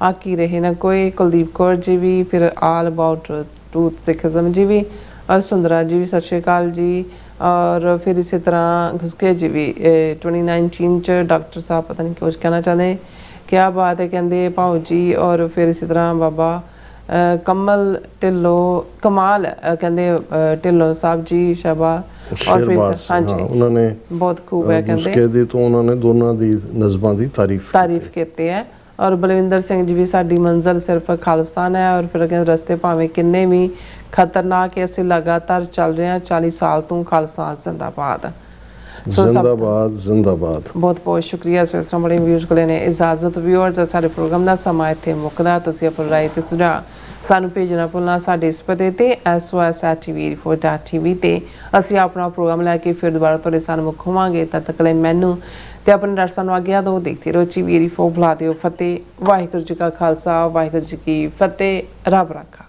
ਆਕੀ ਰਹੇ ਨਾ ਕੋਈ। ਕੁਲਦੀਪ ਕੌਰ ਜੀ ਵੀ, ਫਿਰ ਆਲ ਅਬਾਊਟ ਟਰੂਥ ਸਿੱਖਜ਼ਮ ਜੀ ਵੀ, ਔਰ ਸੁੰਦਰਾ ਜੀ ਵੀ ਸਤਿ ਸ਼੍ਰੀ ਅਕਾਲ ਜੀ। ਔਰ ਫਿਰ ਇਸੇ ਤਰ੍ਹਾਂ ਘੁਸਕੇ ਜੀ ਵੀ 2019 'ਚ ਡਾਕਟਰ ਸਾਹਿਬ ਪਤਾ ਨਹੀਂ ਕੁਝ ਕਹਿਣਾ ਚਾਹੁੰਦੇ, ਕਿਆ ਬਾਤ ਹੈ ਕਹਿੰਦੇ ਭਾਊ ਜੀ। ਔਰ ਫਿਰ ਇਸੇ ਤਰ੍ਹਾਂ ਬਾਬਾ ਕਮਲ ਢਿੱਲੋਂ, ਕਮਾਲ ਕਹਿੰਦੇ ਢਿੱਲੋਂ ਸਾਹਿਬ ਜੀ, ਸ਼ਬਾ। ਔਰ ਫਿਰ ਹਾਂਜੀ, ਉਹਨਾਂ ਨੇ ਬਹੁਤ ਖੂਬ ਹੈ ਕਹਿੰਦੇ, ਘੁਸਕੇ ਦੀ ਤੋਂ ਉਹਨਾਂ ਨੇ ਦੋਨਾਂ ਦੀ ਨਜ਼ਮਾਂ ਦੀ ਤਾਰੀਫ ਕੀਤੀ ਹੈ। ਔਰ ਬਲਵਿੰਦਰ ਸਿੰਘ ਜੀ ਵੀ, ਸਾਡੀ ਮੰਜ਼ਿਲ ਸਿਰਫ ਖਾਲਿਸਤਾਨ ਹੈ। ਔਰ ਫਿਰ ਕਹਿੰਦੇ ਰਸਤੇ ਭਾਵੇਂ ਕਿੰਨੇ ਵੀ ਖਤਰਨਾਕ ਹੈ, ਅਸੀਂ ਲਗਾਤਾਰ ਚੱਲ ਰਹੇ ਹਾਂ 40 ਸਾਲ ਤੋਂ। ਖਾਲਸਾ ਜ਼ਿੰਦਾਬਾਦ, ਜ਼ਿੰਦਾਬਾਦ, ਜ਼ਿੰਦਾਬਾਦ। ਬਹੁਤ ਬਹੁਤ ਸ਼ੁਕਰੀਆ। ਸੋ ਇਸ ਤਰ੍ਹਾਂ ਬੜੇ ਵਿਊਜ਼ ਕੋਲੇ ਨੇ ਇਜਾਜ਼ਤ। ਵਿਊਅਰਸ, ਸਾਡੇ ਪ੍ਰੋਗਰਾਮ ਦਾ ਸਮਾਂ ਇੱਥੇ ਮੁੱਕਦਾ। ਤੁਸੀਂ ਆਪਣੀ ਰਾਏ ਤੇ ਸੁਝਾਅ ਸਾਨੂੰ ਭੇਜਣਾ ਭੁੱਲਣਾ ਸਾਡੇ ਇਸ ਪਤੇ ਤੇ sos@tv84.tv ਤੇ ਅਸੀਂ ਆਪਣਾ ਪ੍ਰੋਗਰਾਮ ਲੈ ਕੇ ਫਿਰ ਦੁਬਾਰਾ ਤੁਹਾਡੇ ਸਾਹਮਣੇ ਹੋਵਾਂਗੇ। ਤਦ ਤੱਕ ਲਈ ਮੈਨੂੰ ਤੇ ਆਪਣੇ ਡਾਕਟਰ ਸਾਨੂੰ ਆਗਿਆ ਦਿਓ। ਦੇਖਦੇ ਰਹੋ TV84 ਬੁਲਾ ਦਿਓ ਫਤਿਹ। ਵਾਹਿਗੁਰੂ ਜੀ ਕਾ ਖਾਲਸਾ, ਵਾਹਿਗੁਰੂ ਜੀ ਕੀ ਫਤਿਹ। ਰੱਬ ਰਾਖਾ।